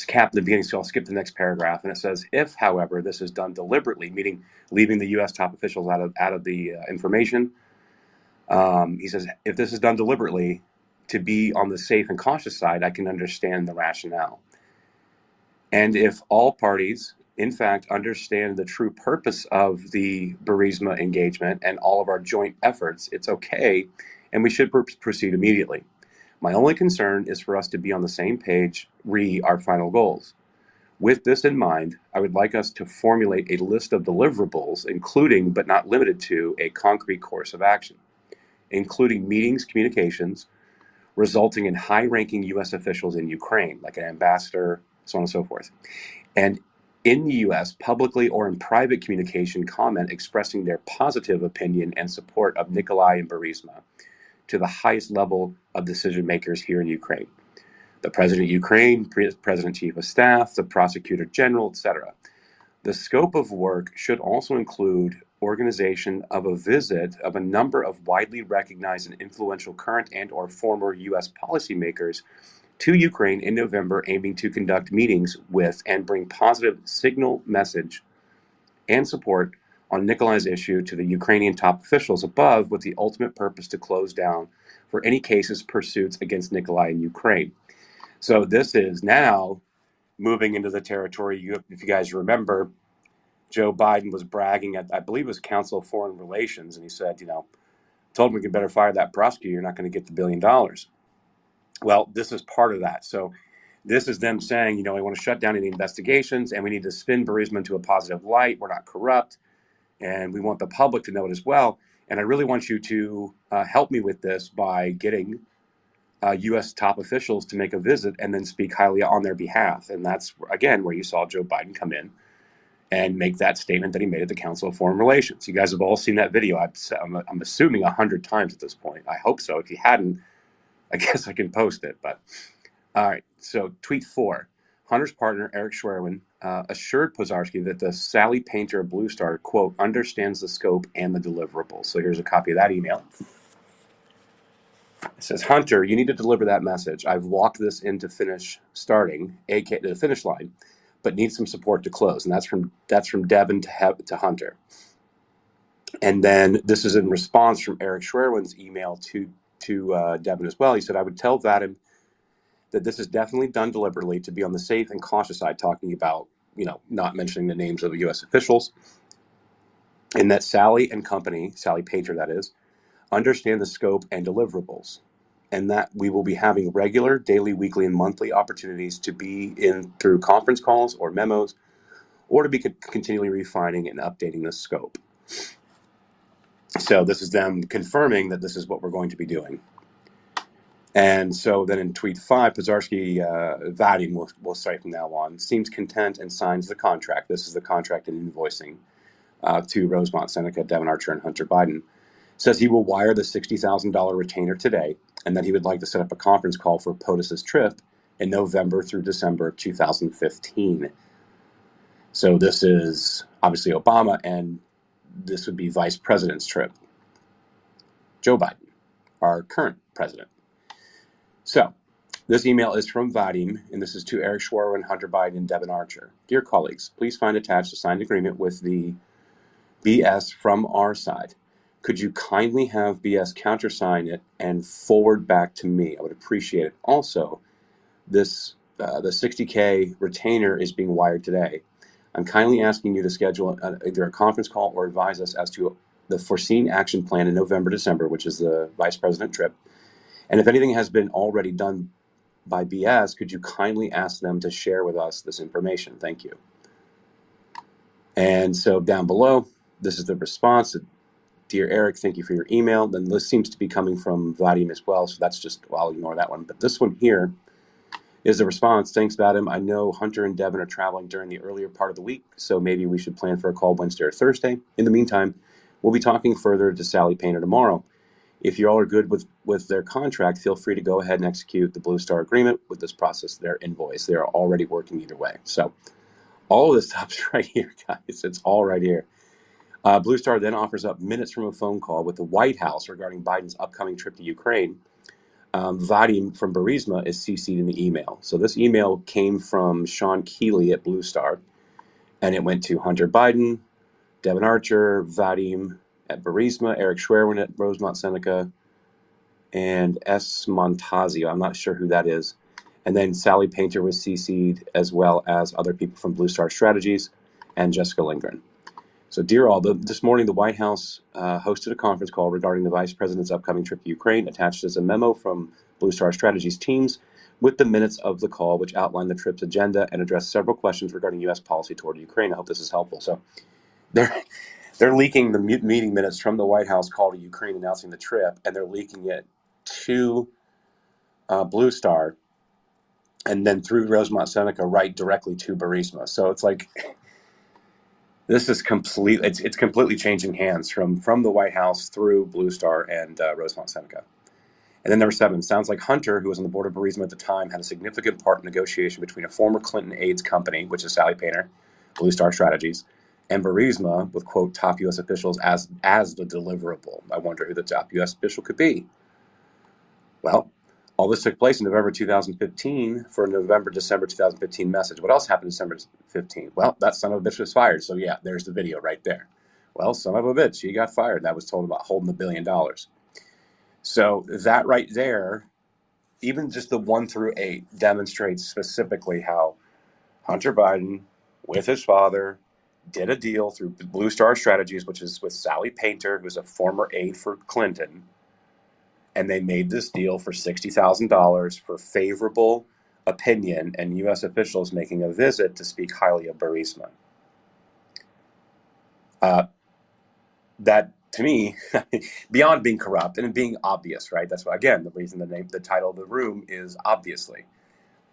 cap in the beginning, so I'll skip the next paragraph. And it says, if, however, this is done deliberately, meaning leaving the U.S. top officials out of the information, he says, if this is done deliberately to be on the safe and cautious side, I can understand the rationale. And if all parties, in fact, understand the true purpose of the Burisma engagement and all of our joint efforts, it's okay, and we should proceed immediately. My only concern is for us to be on the same page re our final goals. With this in mind, I would like us to formulate a list of deliverables, including but not limited to a concrete course of action, including meetings, communications, resulting in high-ranking U.S. officials in Ukraine, like an ambassador, so on and so forth. And in the U.S., publicly or in private communication, comment expressing their positive opinion and support of Nikolai and Burisma to the highest level of decision makers here in Ukraine. The President of Ukraine, President Chief of Staff, the Prosecutor General, etc. The scope of work should also include organization of a visit of a number of widely recognized and influential current and or former U.S. policymakers to Ukraine in November, aiming to conduct meetings with and bring positive signal message and support on Nikolai's issue to the Ukrainian top officials above, with the ultimate purpose to close down for any cases pursuits against Nikolai in Ukraine. So this is now moving into the territory, if you guys remember, Joe Biden was bragging at, I believe it was Council of Foreign Relations, and he said, told him we could better fire that prosecutor, you're not going to get the $1 billion. Well, this is part of that. So this is them saying, we want to shut down any investigations, and we need to spin Burisma into a positive light. We're not corrupt, and we want the public to know it as well. And I really want you to help me with this by getting U.S. top officials to make a visit and then speak highly on their behalf. And that's, again, where you saw Joe Biden come in and make that statement that he made at the Council of Foreign Relations. You guys have all seen that video. I'm assuming 100 times at this point. I hope so. If you hadn't, I guess I can post it. But all right. So tweet 4. Hunter's partner, Eric Schwerin, assured Pozarski that the Sally Painter of Blue Star, quote, understands the scope and the deliverables. So here's a copy of that email. It says, Hunter, you need to deliver that message. I've walked this into starting, aka the finish line, but need some support to close. And that's from Devin to Hunter. And then this is in response from Eric Schwerin's email to Devin as well. He said, I would tell Vadim that this is definitely done deliberately to be on the safe and cautious side, talking about, not mentioning the names of the U.S. officials, and that Sally and company, Sally Painter that is, understand the scope and deliverables, and that we will be having regular daily, weekly, and monthly opportunities to be in through conference calls or memos, or to be continually refining and updating the scope. So this is them confirming that this is what we're going to be doing. And so then in tweet 5, Pozarski, Vadim, we'll say from now on, seems content and signs the contract. This is the contract and invoicing to Rosemont, Seneca, Devin Archer, and Hunter Biden. Says he will wire the $60,000 retainer today, and that he would like to set up a conference call for POTUS's trip in November through December 2015. So this is obviously Obama, and this would be Vice President's trip. Joe Biden, our current president. So this email is from Vadim, and this is to Eric Schwerin, Hunter Biden, and Devin Archer. Dear colleagues, please find attached a signed agreement with the BS from our side. Could you kindly have BS countersign it and forward back to me? I would appreciate it. Also, this the $60K retainer is being wired today. I'm kindly asking you to schedule either a conference call or advise us as to the foreseen action plan in November, December, which is the vice president trip. And if anything has been already done by BS, could you kindly ask them to share with us this information? Thank you. And so down below, this is the response. Dear Eric, thank you for your email. Then this seems to be coming from Vadim as well, so that's just, well, I'll ignore that one. But this one here is the response. Thanks, Vadim. I know Hunter and Devin are traveling during the earlier part of the week, so maybe we should plan for a call Wednesday or Thursday. In the meantime, We'll be talking further to Sally Painter tomorrow. If you all are good with their contract, feel free to go ahead and execute the Blue Star agreement with this process, their invoice. They are already working either way. So all of this stuff's right here, guys. It's all right here. Blue Star then offers up minutes from a phone call with the White House regarding Biden's upcoming trip to Ukraine. Vadim from Burisma is CC'd in the email. So this email came from Sean Keeley at Blue Star, and it went to Hunter Biden, Devin Archer, Vadim at Burisma, Eric Schwerin at Rosemont Seneca, and S. Montazio. I'm not sure who that is. And then Sally Painter was CC'd, as well as other people from Blue Star Strategies and Jessica Lindgren. So, dear all, this morning the White House hosted a conference call regarding the Vice President's upcoming trip to Ukraine. Attached is a memo from Blue Star Strategies teams with the minutes of the call, which outlined the trip's agenda and addressed several questions regarding U.S. policy toward Ukraine. I hope this is helpful. So, they're leaking the meeting minutes from the White House call to Ukraine announcing the trip, and they're leaking it to Blue Star, and then through Rosemont Seneca right directly to Burisma. So it's like this is it's completely changing hands from the White House through Blue Star and Rosemont Seneca. And then number 7, sounds like Hunter, who was on the board of Burisma at the time, had a significant part in negotiation between a former Clinton aides company, which is Sally Painter, Blue Star Strategies, and Burisma with, quote, top U.S. officials as the deliverable. I wonder who the top U.S. official could be. Well, all this took place in November 2015 for a November-December 2015 message. What else happened December 15? Well, that son of a bitch was fired. So, yeah, there's the video right there. Well, son of a bitch, he got fired. That was told about holding $1 billion. So that right there, even just the 1 through 8, demonstrates specifically how Hunter Biden, with his father, did a deal through Blue Star Strategies, which is with Sally Painter, who's a former aide for Clinton. And they made this deal for $60,000 for favorable opinion and U.S. officials making a visit to speak highly of Burisma. That, to me, beyond being corrupt and being obvious, right? That's why, again, the reason the title of the room is obviously.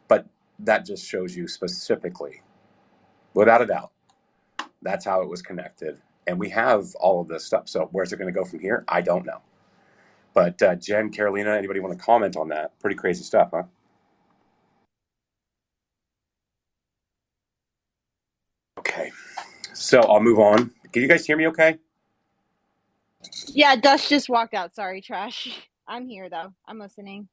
But that just shows you specifically, without a doubt, that's how it was connected. And we have all of this stuff. So where's it going to go from here? I don't know. But Jen, Carolina, anybody want to comment on that? Pretty crazy stuff, huh? Okay. So I'll move on. Can you guys hear me okay? Yeah, Dust just walked out. Sorry, Trash. I'm here, though. I'm listening.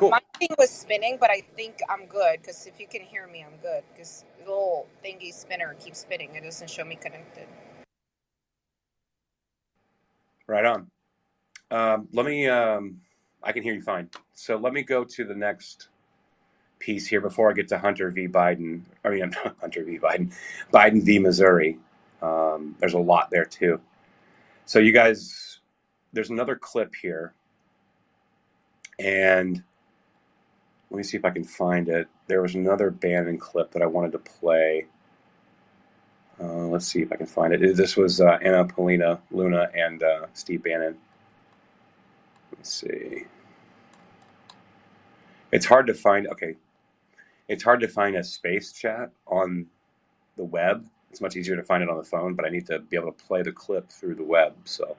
Cool. My thing was spinning, but I think I'm good, because if you can hear me, I'm good, because the little thingy spinner keeps spinning. It doesn't show me connected. Right on. I can hear you fine. So let me go to the next piece here before I get to Hunter v. Biden. I mean, Hunter v. Biden. Biden v. Missouri. There's a lot there, too. So you guys, there's another clip here. And let me see if I can find it. There was another Bannon clip that I wanted to play. Let's see if I can find it. This was Anna Paulina Luna and Steve Bannon. Let's see. It's hard to find. Okay. It's hard to find a space chat on the web. It's much easier to find it on the phone, but I need to be able to play the clip through the web. So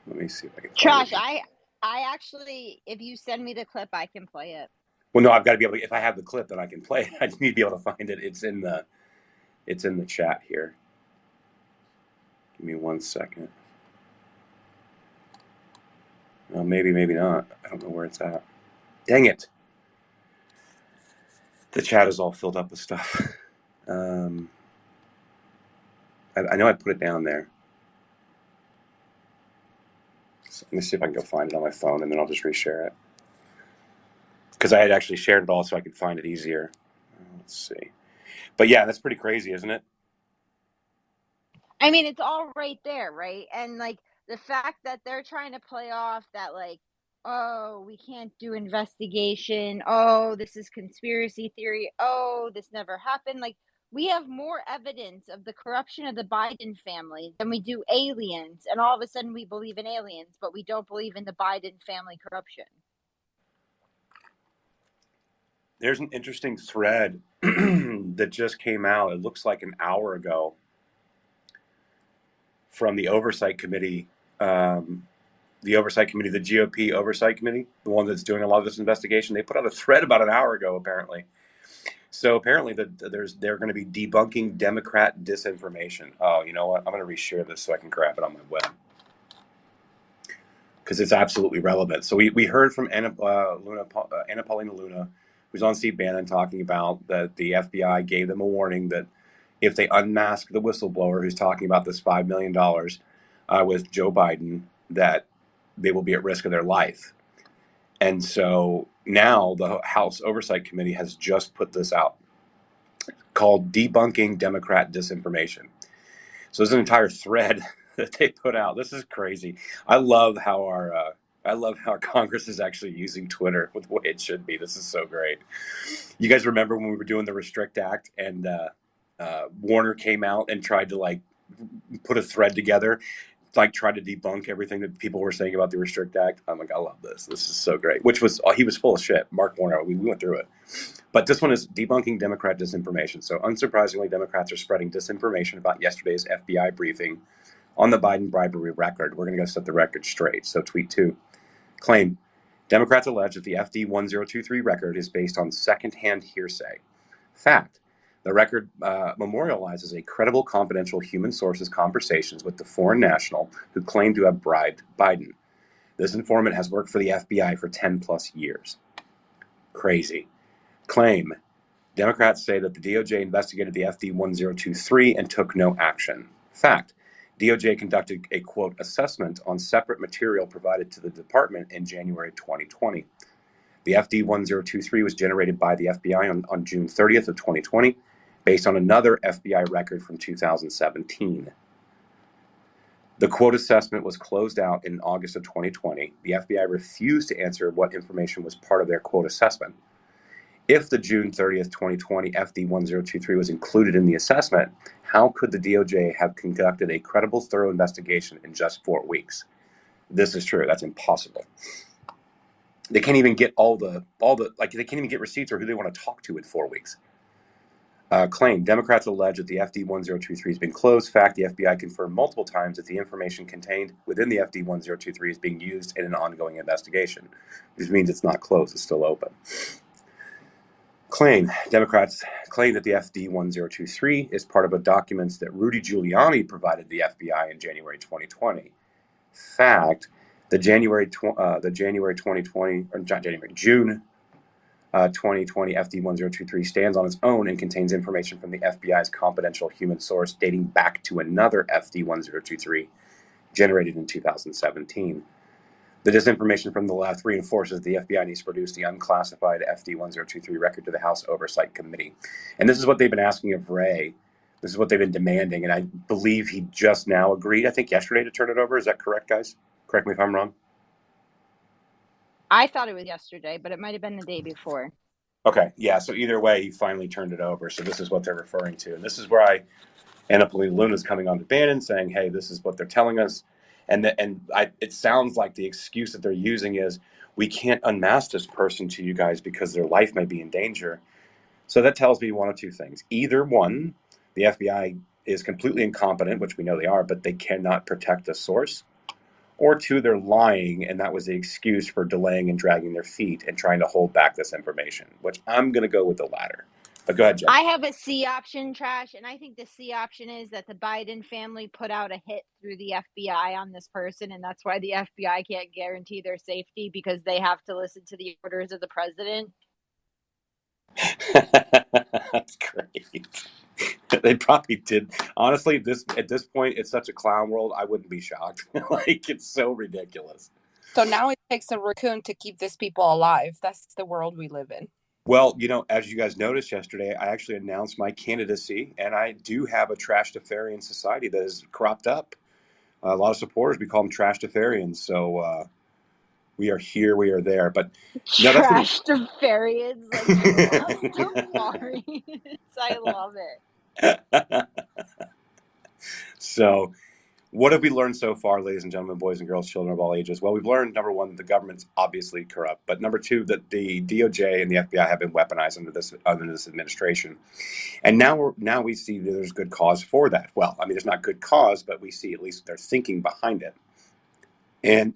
let me see if I can find Trash, it. I actually, if you send me the clip, I can play it. Well, no, I've got to be able to, if I have the clip, then I can play it. I just need to be able to find it. It's in the chat here. Give me 1 second. Well, maybe not. I don't know where it's at. Dang it. The chat is all filled up with stuff. I know I put it down there. So let me see if I can go find it on my phone, and then I'll just reshare it. Because I had actually shared it all so I could find it easier. Let's see. But yeah, that's pretty crazy, isn't it? I mean, it's all right there, right? And like the fact that they're trying to play off that, like, oh, we can't do investigation. Oh, this is conspiracy theory. Oh, this never happened. Like, we have more evidence of the corruption of the Biden family than we do aliens. And all of a sudden we believe in aliens, but we don't believe in the Biden family corruption. There's an interesting thread that just came out. It looks like an hour ago from the oversight committee, the GOP oversight committee, the one that's doing a lot of this investigation. They put out a thread about an hour ago, apparently. So apparently they're going to be debunking Democrat disinformation. Oh, you know what? I'm going to reshare this so I can grab it on my web, because it's absolutely relevant. So we heard from Anna Paulina Luna, who's on Steve Bannon, talking about that the FBI gave them a warning that if they unmask the whistleblower who's talking about this $5 million with Joe Biden, that they will be at risk of their life. And so now the House Oversight Committee has just put this out, called Debunking Democrat Disinformation. So there's an entire thread that they put out. This is crazy. I love how our Congress is actually using Twitter with the way it should be. This is so great. You guys remember when we were doing the Restrict Act and Warner came out and tried to put a thread together, tried to debunk everything that people were saying about the Restrict Act. I'm like, I love this. This is so great. He was full of shit. Mark Warner. We went through it. But this one is debunking Democrat disinformation. So unsurprisingly, Democrats are spreading disinformation about yesterday's FBI briefing on the Biden bribery record. We're going to go set the record straight. So tweet 2. Claim. Democrats allege that the FD 1023 record is based on secondhand hearsay. Fact. The record memorializes a credible, confidential human sources conversations with the foreign national who claimed to have bribed Biden. This informant has worked for the FBI for 10 plus years. Crazy. Claim. Democrats say that the DOJ investigated the FD 1023 and took no action. Fact. DOJ conducted a, quote, assessment on separate material provided to the department in January 2020. The FD 1023 was generated by the FBI on June 30th of 2020, based on another FBI record from 2017. The quote assessment was closed out in August of 2020. The FBI refused to answer what information was part of their quote assessment. If the June 30th, 2020 FD 1023 was included in the assessment, how could the DOJ have conducted a credible, thorough investigation in just 4 weeks? This is true. That's impossible. They can't even get they can't even get receipts or who they want to talk to in 4 weeks. Claim. Democrats allege that the FD 1023 has been closed. Fact. The FBI confirmed multiple times that the information contained within the FD 1023 is being used in an ongoing investigation. This means it's not closed. It's still open. Claim. Democrats claim that the FD 1023 is part of a documents that Rudy Giuliani provided the FBI in January 2020. Fact. The June 2020 FD 1023 stands on its own and contains information from the FBI's confidential human source dating back to another FD 1023 generated in 2017. The disinformation from the left reinforces the FBI needs to produce the unclassified FD 1023 record to the House Oversight Committee. And this is what they've been asking of Wray. This is what they've been demanding. And I believe he just now agreed, I think yesterday, to turn it over. Is that correct, guys? Correct me if I'm wrong. I thought it was yesterday, but it might have been the day before. Okay, yeah, so either way, he finally turned it over. So this is what they're referring to. And this is where Anna Paulina Luna is coming on to Bannon saying, hey, this is what they're telling us. It sounds like the excuse that they're using is, we can't unmask this person to you guys because their life may be in danger. So that tells me one of two things. Either one, the FBI is completely incompetent, which we know they are, but they cannot protect the source. Or two, they're lying, and that was the excuse for delaying and dragging their feet and trying to hold back this information, which I'm going to go with the latter. But go ahead, Jen. I have a C option, Trash, and I think the C option is that the Biden family put out a hit through the FBI on this person, and that's why the FBI can't guarantee their safety, because they have to listen to the orders of the president. That's great. They probably did. Honestly, at this point, it's such a clown world, I wouldn't be shocked. It's so ridiculous. So now it takes a raccoon to keep these people alive. That's the world we live in. Well, as you guys noticed yesterday, I actually announced my candidacy, and I do have a Trash-Tafarian society that has cropped up. A lot of supporters, we call them Trash-Tafarians. So we are here, we are there. But no, Trash-Tafarians, I love it. So What have we learned so far, ladies and gentlemen, boys and girls, children of all ages? Well, we've learned, number one, that the government's obviously corrupt, but number two, that the DOJ and the FBI have been weaponized under this administration. And now we see that there's good cause for that. Well, I mean, there's not good cause, but we see at least their thinking behind it. And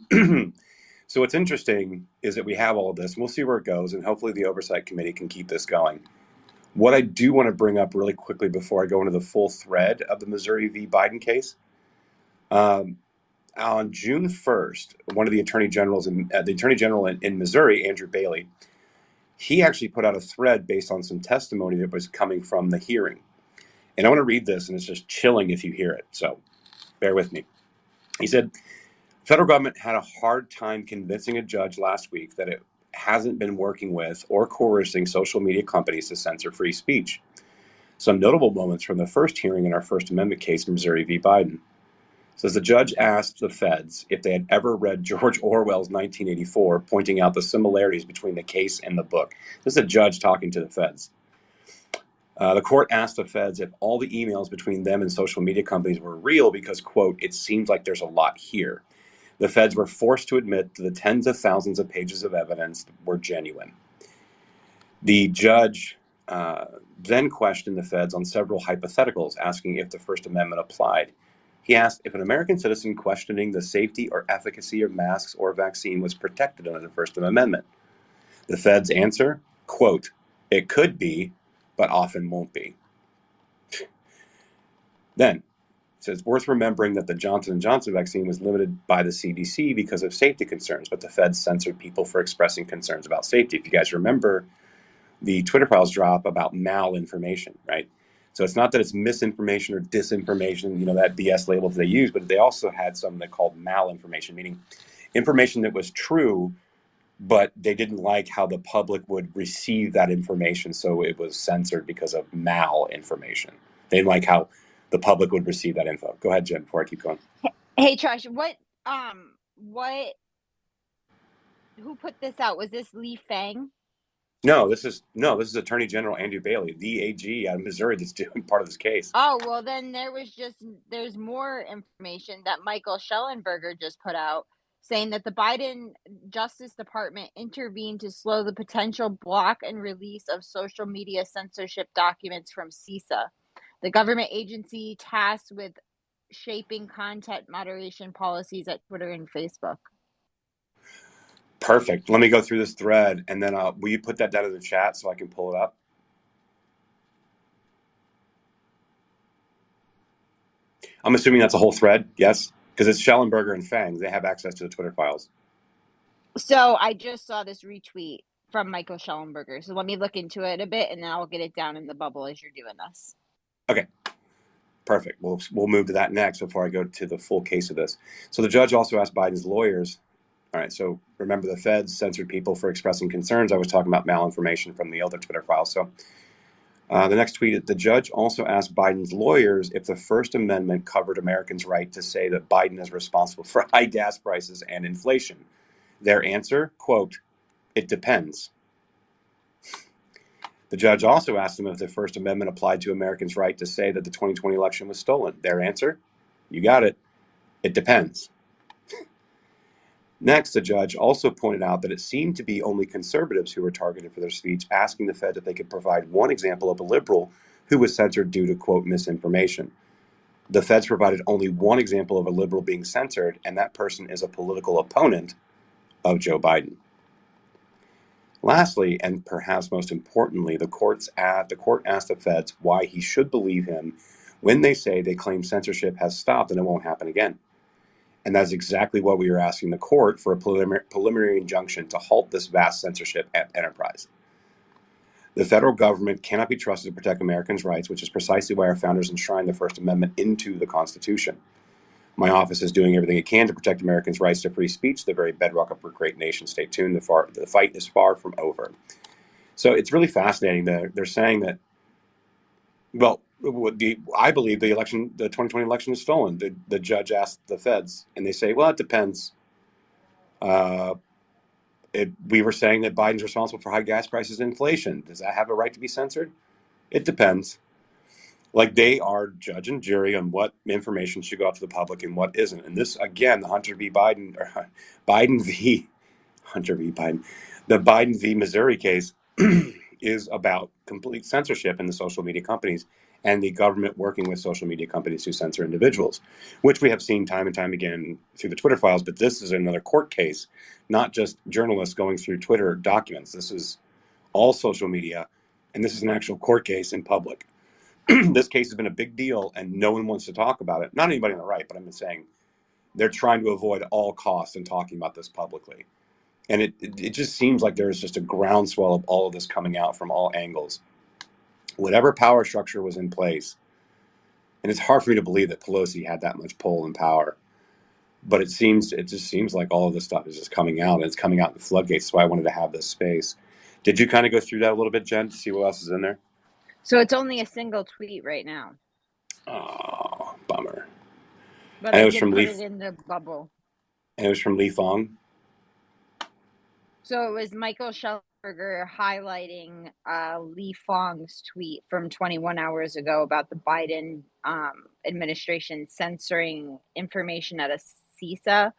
so what's interesting is that we have all of this, and we'll see where it goes, and hopefully the Oversight Committee can keep this going. What I do want to bring up really quickly before I go into the full thread of the Missouri v. Biden case, on June 1st, one of the attorney generals, the attorney general in Missouri, Andrew Bailey, he actually put out a thread based on some testimony that was coming from the hearing. And I want to read this, and it's just chilling if you hear it, so bear with me. He said, federal government had a hard time convincing a judge last week that it hasn't been working with or coercing social media companies to censor free speech. Some notable moments from the first hearing in our First Amendment case in Missouri v. Biden. Says the judge asked the feds if they had ever read George Orwell's 1984, pointing out the similarities between the case and the book. This is a judge talking to the feds. The court asked the feds if all the emails between them and social media companies were real because, quote, it seems like there's a lot here. The feds were forced to admit that the tens of thousands of pages of evidence were genuine. The judge then questioned the feds on several hypotheticals, asking if the First Amendment applied. He asked if an American citizen questioning the safety or efficacy of masks or vaccine was protected under the First Amendment. The feds answer, quote, it could be, but often won't be. Then, it says, it's worth remembering that the Johnson & Johnson vaccine was limited by the CDC because of safety concerns, but the feds censored people for expressing concerns about safety. If you guys remember the Twitter files drop about malinformation, right? So it's not that it's misinformation or disinformation, that BS label that they use, but they also had something they called malinformation, meaning information that was true, but they didn't like how the public would receive that information, so it was censored because of malinformation. They didn't like how the public would receive that info. Go ahead, Jen, before I keep going. Hey, Trash, who put this out? Was this Lee Fang? No, this is Attorney General Andrew Bailey, the AG out of Missouri that's doing part of this case. Oh, well, then there's more information that Michael Schellenberger just put out saying that the Biden Justice Department intervened to slow the potential block and release of social media censorship documents from CISA, the government agency tasked with shaping content moderation policies at Twitter and Facebook. Perfect. Let me go through this thread, and then will you put that down in the chat so I can pull it up? I'm assuming that's a whole thread, yes? Because it's Schellenberger and Fang. They have access to the Twitter files. So I just saw this retweet from Michael Schellenberger. So let me look into it a bit, and then I'll get it down in the bubble as you're doing this. Okay. Perfect. We'll move to that next before I go to the full case of this. So the judge also asked Biden's lawyers. All right, so remember the feds censored people for expressing concerns. I was talking about malinformation from the other Twitter files. So the next tweet, the judge also asked Biden's lawyers if the First Amendment covered Americans' right to say that Biden is responsible for high gas prices and inflation. Their answer, quote, it depends. The judge also asked them if the First Amendment applied to Americans' right to say that the 2020 election was stolen. Their answer, you got it, it depends. Next, the judge also pointed out that it seemed to be only conservatives who were targeted for their speech, asking the Fed if they could provide one example of a liberal who was censored due to, quote, misinformation. The Feds provided only one example of a liberal being censored, and that person is a political opponent of Joe Biden. Lastly, and perhaps most importantly, the court asked the Feds why he should believe him when they say they claim censorship has stopped and it won't happen again. And that's exactly what we are asking the court for, a preliminary injunction to halt this vast censorship enterprise. The federal government cannot be trusted to protect Americans' rights, which is precisely why our founders enshrined the First Amendment into the Constitution. My office is doing everything it can to protect Americans' rights to free speech, the very bedrock of our great nation. Stay tuned. The fight is far from over. So it's really fascinating that they're saying that, well, I believe the 2020 election is stolen. The judge asked the feds, and they say, well, it depends. We were saying that Biden's responsible for high gas prices and inflation. Does that have a right to be censored? It depends. Like, they are judge and jury on what information should go out to the public and what isn't. And this, again, the Hunter v. Biden, or Biden v. Hunter v. Biden, the Biden v. Missouri case is about complete censorship in the social media companies and the government working with social media companies to censor individuals, which we have seen time and time again through the Twitter files. But this is another court case, not just journalists going through Twitter documents. This is all social media, and this is an actual court case in public. This case has been a big deal, and no one wants to talk about it. Not anybody on the right, but I'm just saying they're trying to avoid all costs in talking about this publicly. And it just seems like there's just a groundswell of all of this coming out from all angles. Whatever power structure was in place, and it's hard for me to believe that Pelosi had that much pull and power, but it just seems like all of this stuff is just coming out, and it's coming out in the floodgates. That's why I wanted to have this space. Did you kind of go through that a little bit, Jen, to see what else is in there? So it's only a single tweet right now. Oh, bummer. But And I it was did from put Lee. it in the bubble. And it was from Lee Fong. So it was Michael Schellenberger highlighting Lee Fong's tweet from 21 hours ago about the Biden administration censoring information at a CISA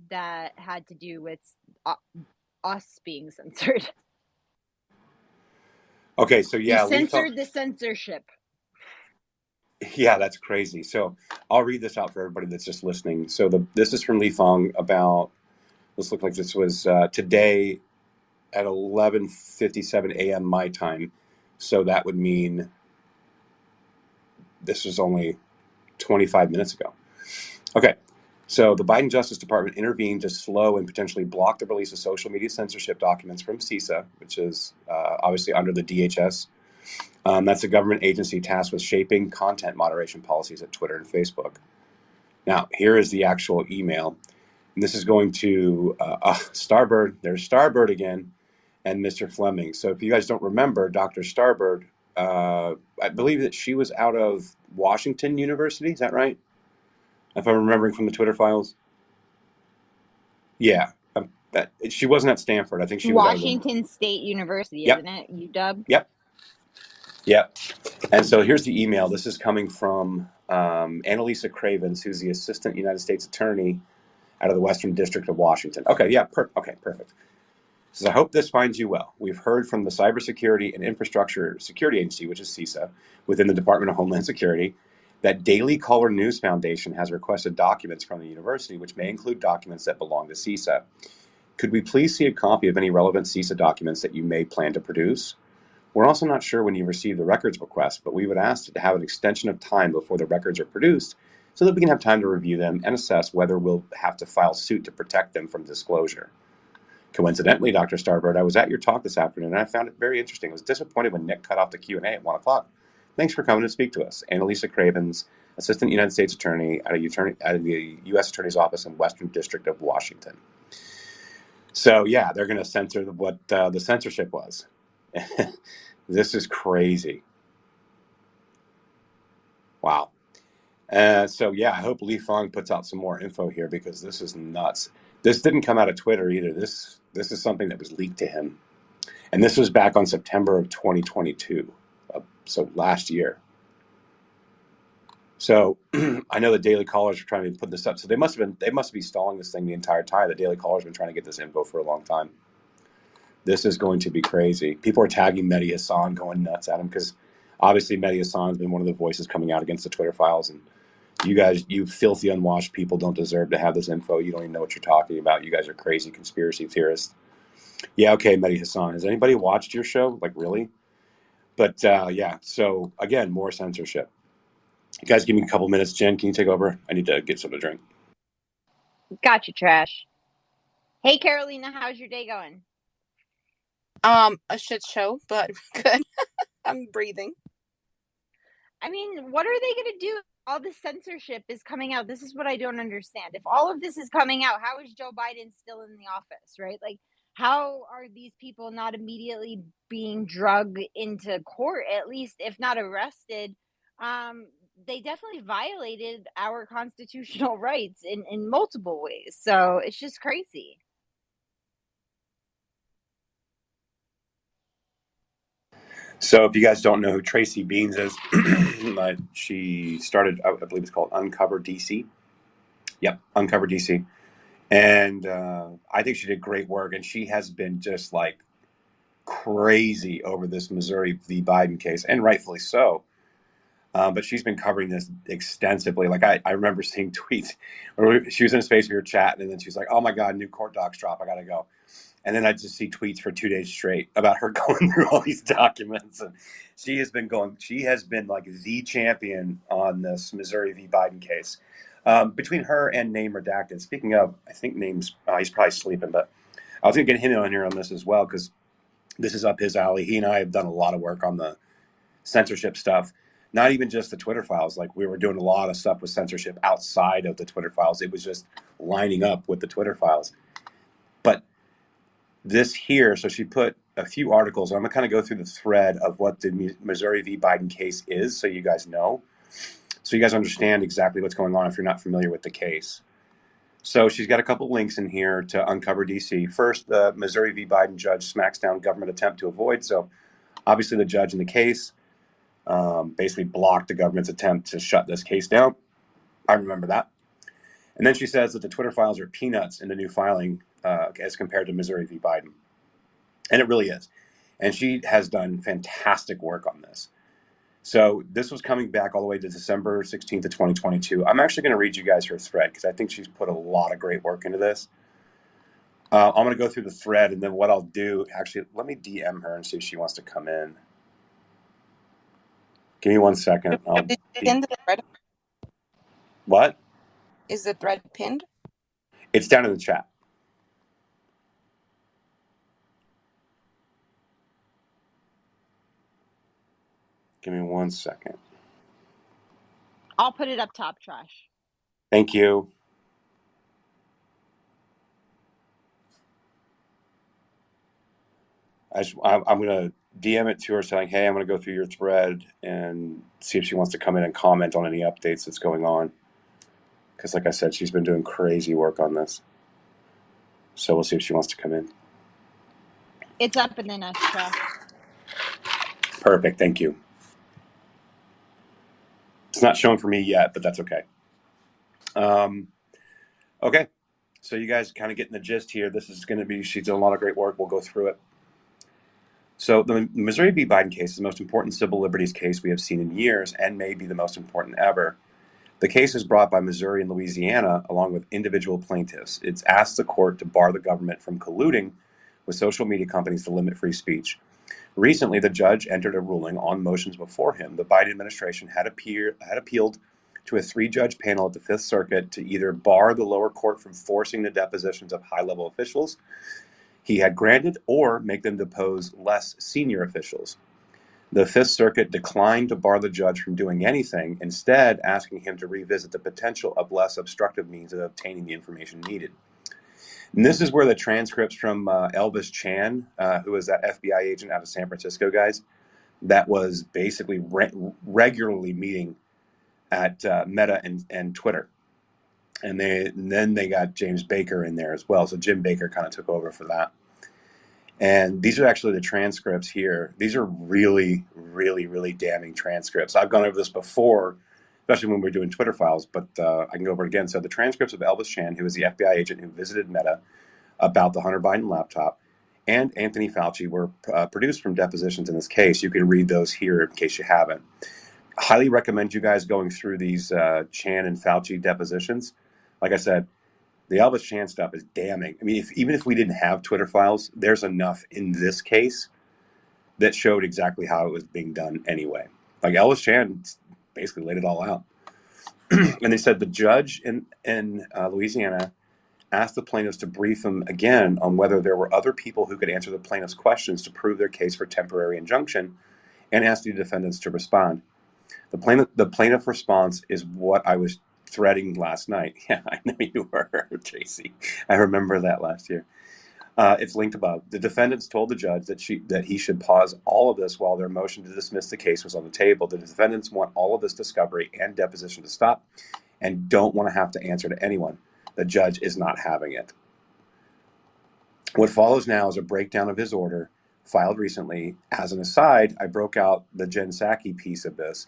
that had to do with us being censored. Okay, so yeah, he censored the censorship. Yeah, that's crazy. So I'll read this out for everybody that's just listening. So this is from Lee Fong about, this looked like this was today at 11:57 a.m. my time. So that would mean this was only 25 minutes ago. Okay, so the Biden Justice Department intervened to slow and potentially block the release of social media censorship documents from CISA, which is obviously under the DHS. That's a government agency tasked with shaping content moderation policies at Twitter and Facebook. Now, here is the actual email. And this is going to Starbird. There's Starbird again, and Mr. Fleming. So if you guys don't remember, Dr. Starbird, I believe that she was out of Washington University. Is that right? If I'm remembering from the Twitter files. Yeah. She wasn't at Stanford. I think she was Washington State University, Yep. Isn't it? UW? Yep. And so here's the email. This is coming from Annalisa Cravens, who's the Assistant United States Attorney out of the Western District of Washington. Okay, yeah, okay, perfect. Says, I hope this finds you well. We've heard from the Cybersecurity and Infrastructure Security Agency, which is CISA, within the Department of Homeland Security, that Daily Caller News Foundation has requested documents from the university, which may include documents that belong to CISA. Could we please see a copy of any relevant CISA documents that you may plan to produce? We're also not sure when you receive the records request, but we would ask to have an extension of time before the records are produced so that we can have time to review them and assess whether we'll have to file suit to protect them from disclosure. Coincidentally, Dr. Starbird, I was at your talk this afternoon and I found it very interesting. I was disappointed when Nick cut off the Q&A at 1 o'clock. Thanks for coming to speak to us. Annalisa Cravens, Assistant United States Attorney out of the U.S. Attorney's Office in Western District of Washington. So, yeah, they're going to censor what the censorship was. This is crazy. Wow. So, yeah, I hope Lee Fong puts out some more info here because this is nuts. This didn't come out of Twitter either. This is something that was leaked to him. And this was back on September of 2022, so last year. So I know the Daily Callers are trying to put this up. So they must be stalling this thing the entire time. The Daily Callers have been trying to get this info for a long time. This is going to be crazy. People are tagging Mehdi Hassan, going nuts at him because obviously Mehdi Hassan has been one of the voices coming out against the Twitter files. And you guys, you filthy, unwashed people don't deserve to have this info. You don't even know what you're talking about. You guys are crazy conspiracy theorists. Yeah, okay, Mehdi Hassan. Has anybody watched your show? Like, really? But, yeah, so, again, more censorship. You guys give me a couple minutes. Jen, can you take over? I need to get something to drink. Gotcha, trash. Hey, Carolina, how's your day going? A shit show, but good. I'm breathing. I mean, what are they going to do? All this censorship is coming out. This is what I don't understand. If all of this is coming out, how is Joe Biden still in the office, right? Like, how are these people not immediately being drugged into court, at least if not arrested? They definitely violated our constitutional rights in multiple ways. So it's just crazy. So if you guys don't know who Tracy Beans is, she started, I believe it's called Uncover DC. Yep, Uncover DC. And I think she did great work. And she has been just like crazy over this Missouri v. Biden case, and rightfully so. But she's been covering this extensively. Like I remember seeing tweets where she was in a space we were chatting, and then she's like, "Oh my God, new court docs drop. I gotta go." And then I just see tweets for 2 days straight about her going through all these documents. And she has been like the champion on this Missouri v. Biden case. Between her and Name Redacted. Speaking of, I think Name's, he's probably sleeping, but I was going to get him on here on this as well, because this is up his alley. He and I have done a lot of work on the censorship stuff, not even just the Twitter files. Like we were doing a lot of stuff with censorship outside of the Twitter files. It was just lining up with the Twitter files. But this here, so she put a few articles. I'm going to kind of go through the thread of what the Missouri v. Biden case is, so you guys know, so you guys understand exactly what's going on if you're not familiar with the case. So she's got a couple links in here to Uncover DC. First, the Missouri v. Biden judge smacks down government attempt to avoid. So obviously the judge in the case basically blocked the government's attempt to shut this case down. I remember that. And then she says that the Twitter files are peanuts in the new filing as compared to Missouri v. Biden. And it really is. And she has done fantastic work on this. So this was coming back all the way to December 16th of 2022. I'm actually going to read you guys her thread because I think she's put a lot of great work into this. I'm going to go through the thread, and then what I'll do, actually, let me DM her and see if she wants to come in. Give me 1 second. Did you pin the thread? What? Is the thread pinned? It's down in the chat. Give me 1 second. I'll put it up top, Trash. Thank you. I'm going to DM it to her saying, hey, I'm going to go through your thread and see if she wants to come in and comment on any updates that's going on. Because like I said, she's been doing crazy work on this. So we'll see if she wants to come in. It's up in the nest, Trash. Perfect. Thank you. It's not showing for me yet, but that's okay. Okay. So you guys kind of getting the gist here. This is going to be, she's done a lot of great work. We'll go through it. So the Missouri v. Biden case is the most important civil liberties case we have seen in years and may be the most important ever. The case is brought by Missouri and Louisiana along with individual plaintiffs. It's asked the court to bar the government from colluding with social media companies to limit free speech. Recently, the judge entered a ruling on motions before him. The Biden administration had appealed to a 3-judge panel at the Fifth Circuit to either bar the lower court from forcing the depositions of high-level officials he had granted or make them depose less senior officials. The Fifth Circuit declined to bar the judge from doing anything, instead asking him to revisit the potential of less obstructive means of obtaining the information needed. And this is where the transcripts from Elvis Chan, who was that FBI agent out of San Francisco, guys, that was basically regularly meeting at Meta and Twitter. And then they got James Baker in there as well. So Jim Baker kind of took over for that. And these are actually the transcripts here. These are really, really, really damning transcripts. I've gone over this before, especially when we were doing Twitter files, but I can go over it again. So the transcripts of Elvis Chan, who was the FBI agent who visited Meta about the Hunter Biden laptop, and Anthony Fauci were produced from depositions in this case. You can read those here in case you haven't. Highly recommend you guys going through these Chan and Fauci depositions. Like I said, the Elvis Chan stuff is damning. I mean, even if we didn't have Twitter files, there's enough in this case that showed exactly how it was being done anyway. Like Elvis Chan basically laid it all out. And they said the judge in Louisiana asked the plaintiffs to brief him again on whether there were other people who could answer the plaintiffs' questions to prove their case for temporary injunction, and asked the defendants to respond. The plaintiff response is what I was threading last night. Yeah, I know you were, Tracy. I remember that last year. It's linked above. The defendants told the judge that he should pause all of this while their motion to dismiss the case was on the table. The defendants want all of this discovery and deposition to stop and don't want to have to answer to anyone. The judge is not having it. What follows now is a breakdown of his order filed recently. As an aside, I broke out the Jen Psaki piece of this,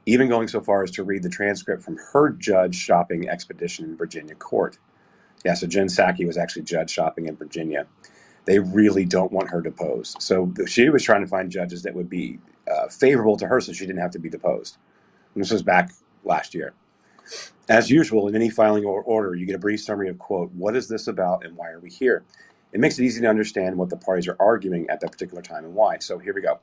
even going so far as to read the transcript from her judge shopping expedition in Virginia court. Yeah, so Jen Psaki was actually judge shopping in Virginia. They really don't want her deposed. So she was trying to find judges that would be favorable to her so she didn't have to be deposed. And this was back last year. As usual, in any filing or order, you get a brief summary of, quote, what is this about and why are we here? It makes it easy to understand what the parties are arguing at that particular time and why. So here we go.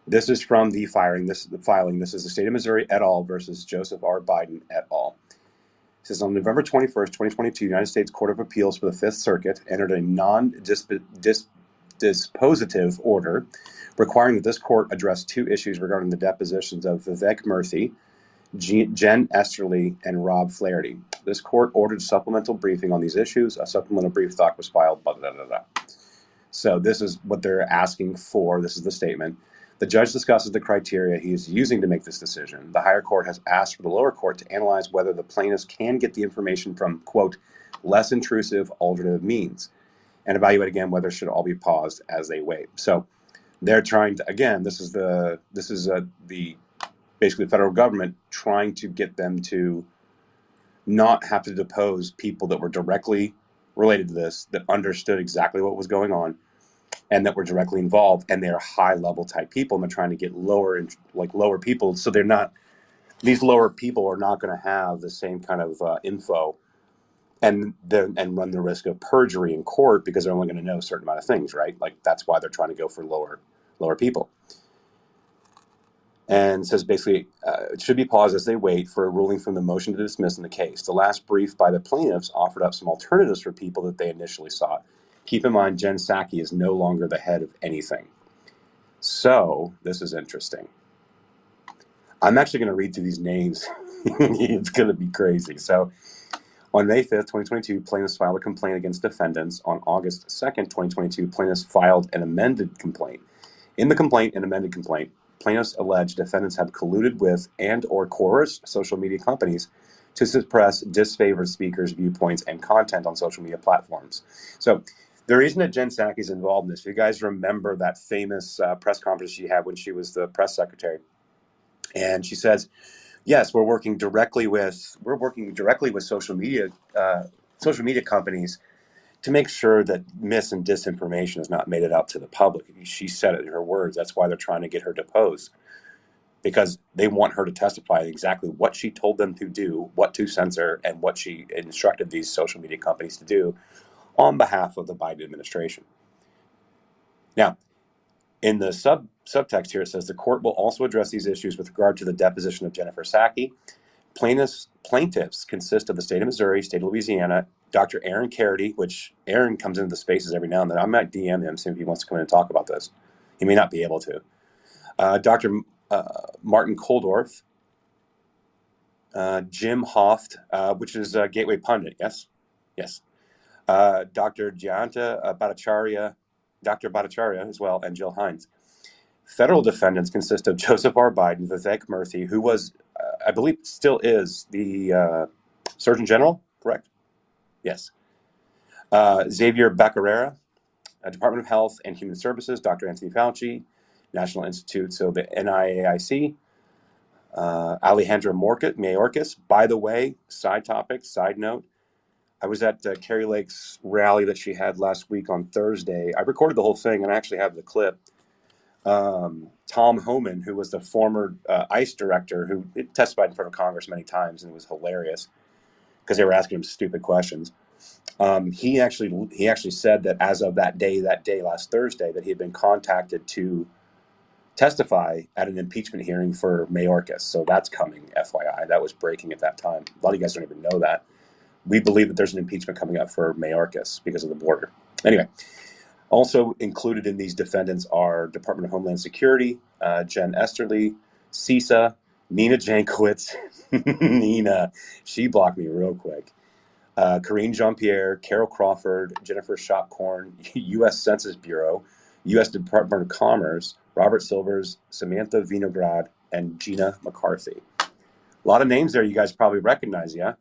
This is from the filing. This is the state of Missouri et al. Versus Joseph R. Biden et al. It says on November 21st, 2022, United States Court of Appeals for the Fifth Circuit entered a non-dispositive order requiring that this court address two issues regarding the depositions of Vivek Murthy, Jen Esterly, and Rob Flaherty. This court ordered supplemental briefing on these issues. A supplemental brief doc was filed. Blah, blah, blah, blah. So this is what they're asking for. This is the statement. The judge discusses the criteria he is using to make this decision. The higher court has asked for the lower court to analyze whether the plaintiffs can get the information from, quote, less intrusive alternative means, and evaluate again whether it should all be paused as they wait. So they're trying to, again, this is the basically the federal government trying to get them to not have to depose people that were directly related to this, that understood exactly what was going on, and that were directly involved, and they're high-level type people, and they're trying to get lower people, so they're not. These lower people are not going to have the same kind of info, and run the risk of perjury in court because they're only going to know a certain amount of things, right? Like that's why they're trying to go for lower people. And says basically it should be paused as they wait for a ruling from the motion to dismiss in the case. The last brief by the plaintiffs offered up some alternatives for people that they initially sought. Keep in mind, Jen Psaki is no longer the head of anything. So this is interesting. I'm actually going to read through these names. It's going to be crazy. So on May 5th, 2022, plaintiffs filed a complaint against defendants. On August 2nd, 2022, plaintiffs filed an amended complaint. In the complaint and amended complaint, plaintiffs allege defendants have colluded with and or coerced social media companies to suppress disfavored speakers' viewpoints and content on social media platforms. So the reason that Jen Psaki is involved in this, if you guys remember that famous press conference she had when she was the press secretary, and she says, yes, we're working directly with social media companies to make sure that mis and disinformation has not made it out to the public. She said it in her words. That's why they're trying to get her deposed, because they want her to testify exactly what she told them to do, what to censor, and what she instructed these social media companies to do on behalf of the Biden administration. Now, in the subtext here, it says the court will also address these issues with regard to the deposition of Jennifer Psaki. Plaintiffs consist of the state of Missouri, state of Louisiana, Dr. Aaron Carity, which Aaron comes into the spaces every now and then. I might DM him, see if he wants to come in and talk about this. He may not be able to. Dr. Martin Koldorf, Jim Hoft, which is Gateway Pundit, yes? Yes. Dr. Jayanta Bhattacharya as well, and Jill Hines. Federal defendants consist of Joseph R. Biden, Vivek Murthy, who was, I believe, still is the Surgeon General, correct? Yes. Xavier Becerra, Department of Health and Human Services, Dr. Anthony Fauci, National Institute, so the NIAIC, Alejandra Mayorkas. By the way, side note, I was at Kari Lake's rally that she had last week on Thursday. I recorded the whole thing, and I actually have the clip. Tom Homan, who was the former ICE director, who testified in front of Congress many times, and it was hilarious because they were asking him stupid questions. He actually said that as of that day, last Thursday, that he had been contacted to testify at an impeachment hearing for Mayorkas. So that's coming, FYI. That was breaking at that time. A lot of you guys don't even know that. We believe that there's an impeachment coming up for Mayorkas because of the border. Anyway. Also included in these defendants are Department of Homeland Security, Jen Esterly, CISA, Nina Jankowicz. Nina, she blocked me real quick. Karine Jean-Pierre, Carol Crawford, Jennifer Shopcorn, U.S. Census Bureau, U.S. Department of Commerce, Robert Silvers, Samantha Vinograd, and Gina McCarthy. A lot of names there you guys probably recognize, yeah?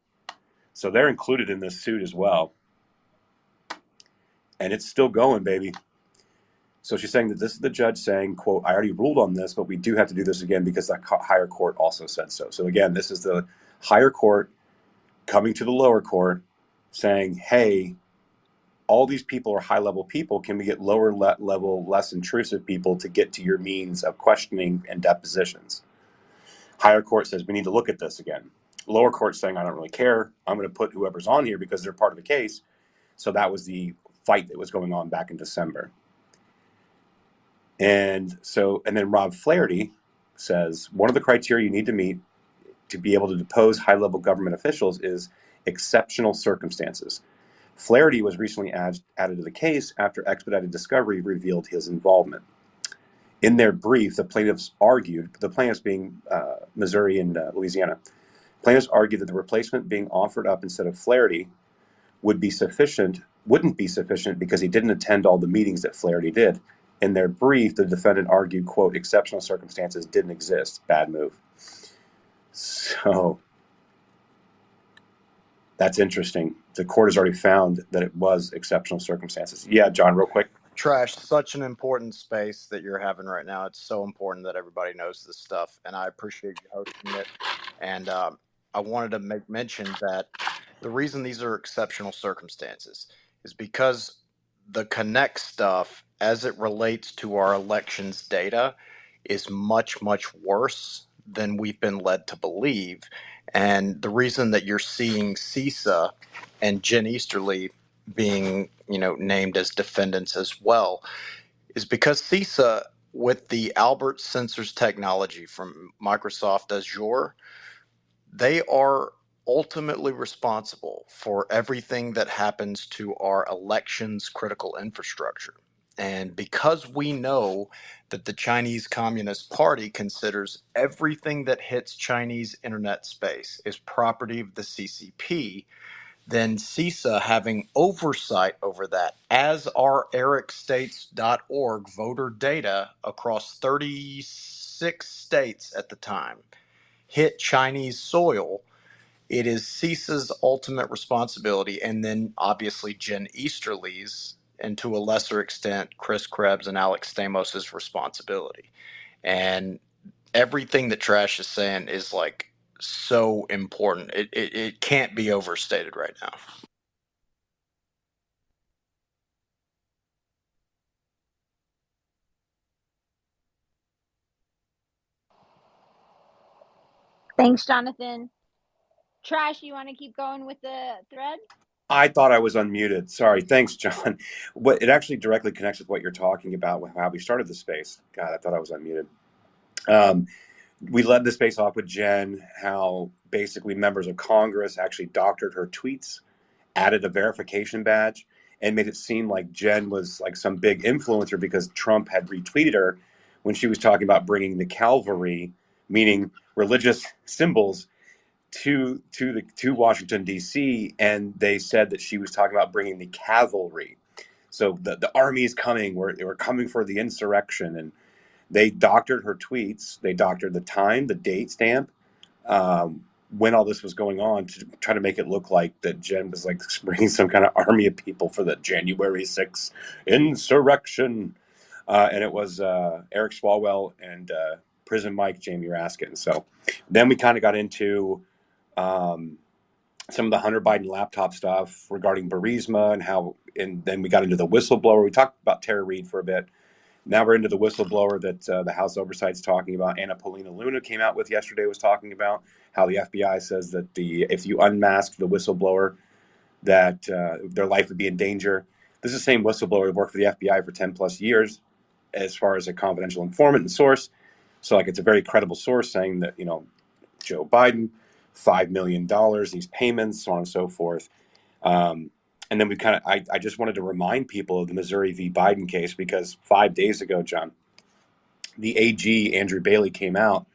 So they're included in this suit as well. And it's still going, baby. So she's saying that this is the judge saying, quote, I already ruled on this, but we do have to do this again because the higher court also said so. So again, this is the higher court coming to the lower court saying, hey, all these people are high-level people. Can we get lower level, less intrusive people to get to your means of questioning and depositions? Higher court says we need to look at this again. Lower court saying, I don't really care. I'm going to put whoever's on here because they're part of the case. So that was the fight that was going on back in December. And then Rob Flaherty says, one of the criteria you need to meet to be able to depose high-level government officials is exceptional circumstances. Flaherty was recently added to the case after expedited discovery revealed his involvement. In their brief, the plaintiffs being Missouri and Louisiana, plaintiffs argued that the replacement being offered up instead of Flaherty wouldn't be sufficient because he didn't attend all the meetings that Flaherty did. In their brief, the defendant argued, quote, exceptional circumstances didn't exist. Bad move. So that's interesting. The court has already found that it was exceptional circumstances. Yeah, John, real quick. Trash, such an important space that you're having right now. It's so important that everybody knows this stuff, and I appreciate you hosting it. And I wanted to make mention that the reason these are exceptional circumstances is because the Connect stuff, as it relates to our elections data, is much, much worse than we've been led to believe. And the reason that you're seeing CISA and Jen Easterly being, named as defendants as well is because CISA, with the Albert Sensors technology from Microsoft Azure, they are ultimately responsible for everything that happens to our elections critical infrastructure. And because we know that the Chinese Communist Party considers everything that hits Chinese internet space is property of the CCP, then CISA having oversight over that, as are ericstates.org voter data across 36 states at the time, hit Chinese soil, it is CISA's ultimate responsibility, and then obviously Jen Easterly's, and to a lesser extent, Chris Krebs and Alex Stamos' responsibility. And everything that Trash is saying is like so important. It can't be overstated right now. Thanks, Jonathan. Trash, you want to keep going with the thread? I thought I was unmuted. Sorry. Thanks, John. It actually directly connects with what you're talking about with how we started the space. God, I thought I was unmuted. We led the space off with Jen, how basically members of Congress actually doctored her tweets, added a verification badge, and made it seem like Jen was like some big influencer because Trump had retweeted her when she was talking about bringing the cavalry, meaning religious symbols, to Washington, D.C., and they said that she was talking about bringing the cavalry. So the army is coming. We're coming for the insurrection. And they doctored her tweets. They doctored the time, the date stamp, when all this was going on to try to make it look like that Jen was like bringing some kind of army of people for the January 6th insurrection. And it was Eric Swalwell and Prison Mike, Jamie Raskin. So then we kind of got into some of the Hunter Biden laptop stuff regarding Burisma and then we got into the whistleblower. We talked about Tara Reid for a bit. Now we're into the whistleblower that the House Oversight's talking about. Anna Paulina Luna came out with yesterday, was talking about how the FBI says that if you unmask the whistleblower, that their life would be in danger. This is the same whistleblower who worked for the FBI for 10 plus years as far as a confidential informant and source. So it's a very credible source saying that, Joe Biden, $5 million, these payments, so on and so forth. And then I just wanted to remind people of the Missouri v. Biden case because 5 days ago, John, the AG, Andrew Bailey, came out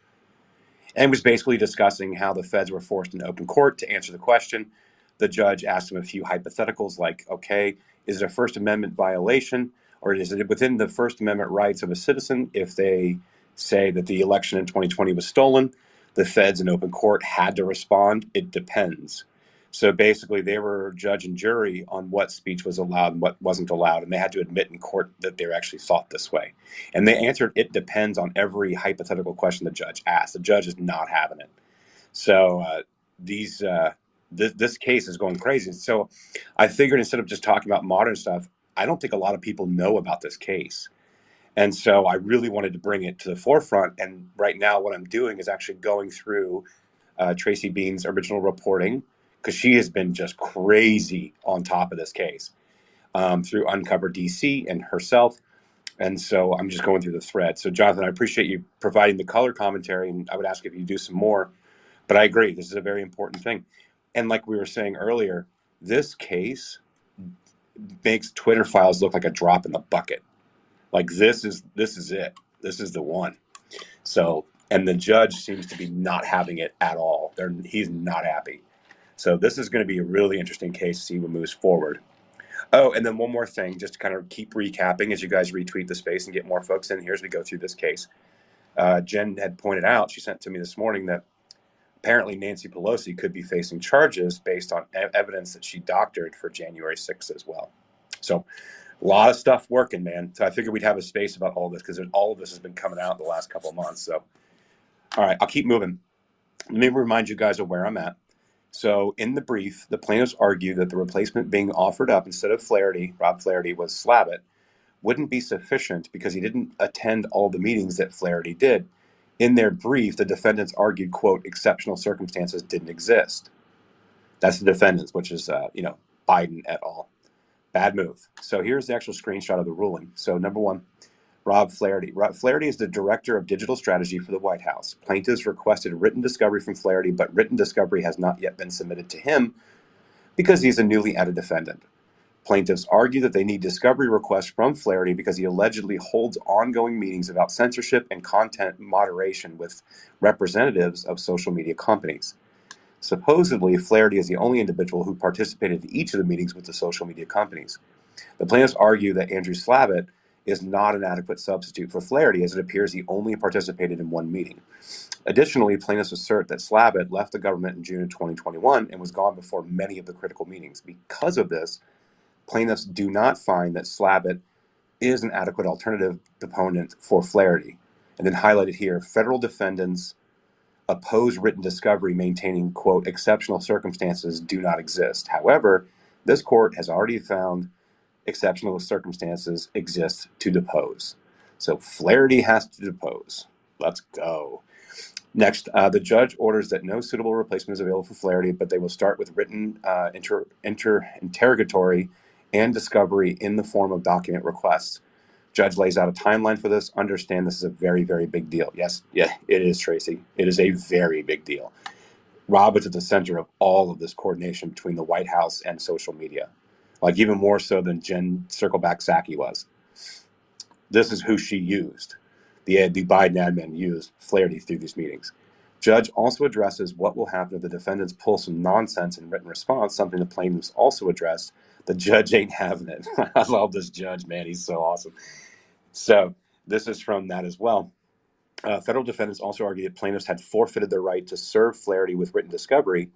and was basically discussing how the feds were forced into open court to answer the question. The judge asked him a few hypotheticals like, okay, is it a First Amendment violation or is it within the First Amendment rights of a citizen if they say that the election in 2020 was stolen? The feds in open court had to respond, it depends. So basically, they were judge and jury on what speech was allowed and what wasn't allowed, and they had to admit in court that they actually thought this way. And they answered, it depends on every hypothetical question the judge asked. The judge is not having it. So this case is going crazy. So I figured instead of just talking about modern stuff, I don't think a lot of people know about this case. And so I really wanted to bring it to the forefront. And right now, what I'm doing is actually going through Tracy Bean's original reporting, because she has been just crazy on top of this case through Uncover DC and herself. And so I'm just going through the thread. So, Jonathan, I appreciate you providing the color commentary, and I would ask if you do some more. But I agree, this is a very important thing. And like we were saying earlier, this case makes Twitter files look like a drop in the bucket. Like this is it. This is the one. So, and the judge seems to be not having it at all. He's not happy. So this is going to be a really interesting case to see what moves forward. Oh, and then one more thing, just to kind of keep recapping as you guys retweet the space and get more folks in here as we go through this case. Jen had pointed out, she sent to me this morning, that apparently Nancy Pelosi could be facing charges based on evidence that she doctored for January 6th as well. So a lot of stuff working, man. So I figured we'd have a space about all this because all of this has been coming out the last couple of months. So, all right, I'll keep moving. Let me remind you guys of where I'm at. So in the brief, the plaintiffs argue that the replacement being offered up instead of Rob Flaherty, was Slavitt, wouldn't be sufficient because he didn't attend all the meetings that Flaherty did. In their brief, the defendants argued, quote, exceptional circumstances didn't exist. That's the defendants, which is, Biden et al. Bad move. So here's the actual screenshot of the ruling. So number one, Rob Flaherty. Rob Flaherty is the director of digital strategy for the White House. Plaintiffs requested written discovery from Flaherty, but written discovery has not yet been submitted to him because he's a newly added defendant. Plaintiffs argue that they need discovery requests from Flaherty because he allegedly holds ongoing meetings about censorship and content moderation with representatives of social media companies. Supposedly, Flaherty is the only individual who participated in each of the meetings with the social media companies. The plaintiffs argue that Andrew Slavitt is not an adequate substitute for Flaherty, as it appears he only participated in one meeting. Additionally, plaintiffs assert that Slavitt left the government in June of 2021 and was gone before many of the critical meetings. Because of this, plaintiffs do not find that Slavitt is an adequate alternative deponent for Flaherty. And then highlighted here, federal defendants oppose written discovery, maintaining, quote, exceptional circumstances do not exist. However, this court has already found exceptional circumstances exist to depose. So Flaherty has to depose. Let's go. Next, the judge orders that no suitable replacement is available for Flaherty, but they will start with written interrogatory and discovery in the form of document requests. Judge lays out a timeline for this. Understand this is a very, very big deal. Yes, yeah, it is, Tracy. It is a very big deal. Rob is at the center of all of this coordination between the White House and social media, like even more so than Jen Circleback Psaki was. This is who she used. The Biden admin used Flaherty through these meetings. Judge also addresses what will happen if the defendants pull some nonsense in written response, something the plaintiffs also addressed. The judge ain't having it. I love this judge, man. He's so awesome. So this is from that as well. Federal defendants also argue that plaintiffs had forfeited their right to serve Flaherty with written discovery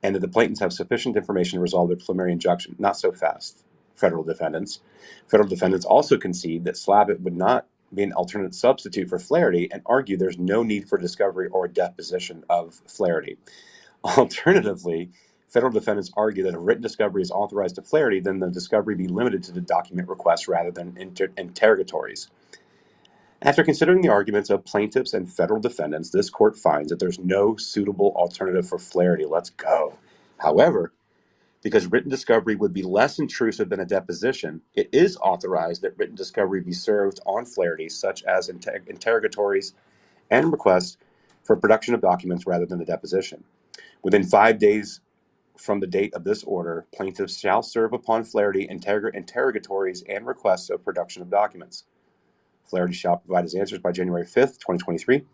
and that the plaintiffs have sufficient information to resolve their preliminary injunction. Not so fast, federal defendants. Federal defendants also concede that Slavitt would not be an alternate substitute for Flaherty and argue there's no need for discovery or deposition of Flaherty. Alternatively, federal defendants argue that if written discovery is authorized to Flaherty, then the discovery be limited to the document requests rather than interrogatories. After considering the arguments of plaintiffs and federal defendants, this court finds that there's no suitable alternative for Flaherty. Let's go. However, because written discovery would be less intrusive than a deposition, it is authorized that written discovery be served on Flaherty, such as interrogatories and requests for production of documents rather than a deposition. Within 5 days from the date of this order, plaintiffs shall serve upon Flaherty interrogatories and requests of production of documents. Flaherty shall provide his answers by January 5th, 2023.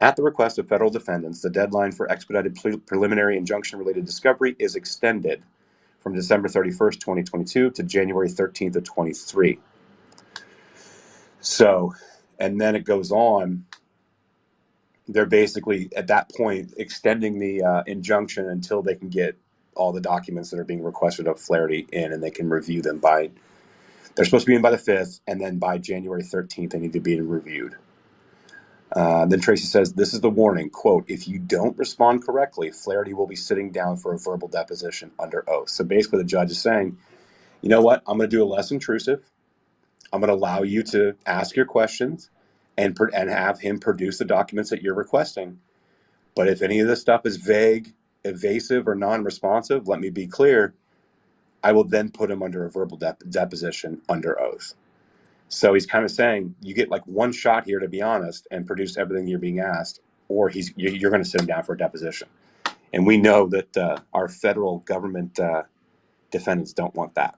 At the request of federal defendants, the deadline for expedited preliminary injunction-related discovery is extended from December 31st, 2022 to January 13th of 23. So, and then it goes on. They're basically, at that point, extending the injunction until they can get all the documents that are being requested of Flaherty in, and they can review them by. They're supposed to be in by the 5th, and then by January 13th, they need to be reviewed. Then Tracy says, this is the warning, quote, if you don't respond correctly, Flaherty will be sitting down for a verbal deposition under oath. So basically the judge is saying, you know what, I'm going to do it less intrusive. I'm going to allow you to ask your questions and have him produce the documents that you're requesting. But if any of this stuff is vague, evasive, or non-responsive, let me be clear, I will then put him under a verbal deposition under oath. So he's kind of saying, you get like one shot here, to be honest, and produce everything you're being asked, or you're going to sit him down for a deposition. And we know that our federal government defendants don't want that.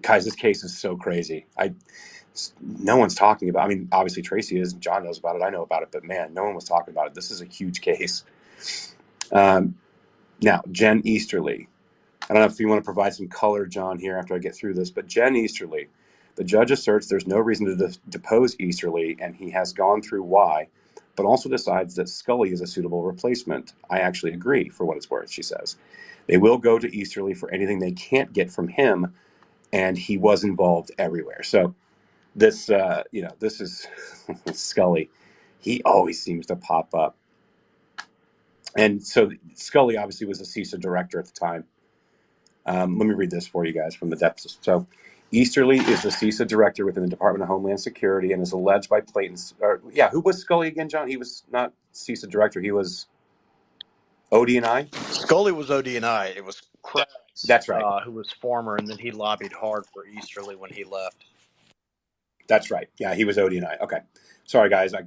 Guys, this case is so crazy. No one's talking about. I mean, obviously Tracy is, John knows about it, I know about it, but man, no one was talking about it. This is a huge case. Now, Jen Easterly. I don't know if you want to provide some color, John, here after I get through this, but Jen Easterly. The judge asserts there's no reason to depose Easterly, and he has gone through why, but also decides that Scully is a suitable replacement. I actually agree, for what it's worth, she says. They will go to Easterly for anything they can't get from him, and he was involved everywhere. So this, this is Scully. He always seems to pop up. And so Scully obviously was the CISA director at the time. Let me read this for you guys from the depths. So Easterly is the CISA director within the Department of Homeland Security and is alleged by Plaintiffs. Who was Scully again, John? He was not CISA director. He was OD&I? Scully was OD&I. It was Krebs. That's right. Who was former, and then he lobbied hard for Easterly when he left. That's right. Yeah, he was OD&I. Okay. Sorry, guys. I've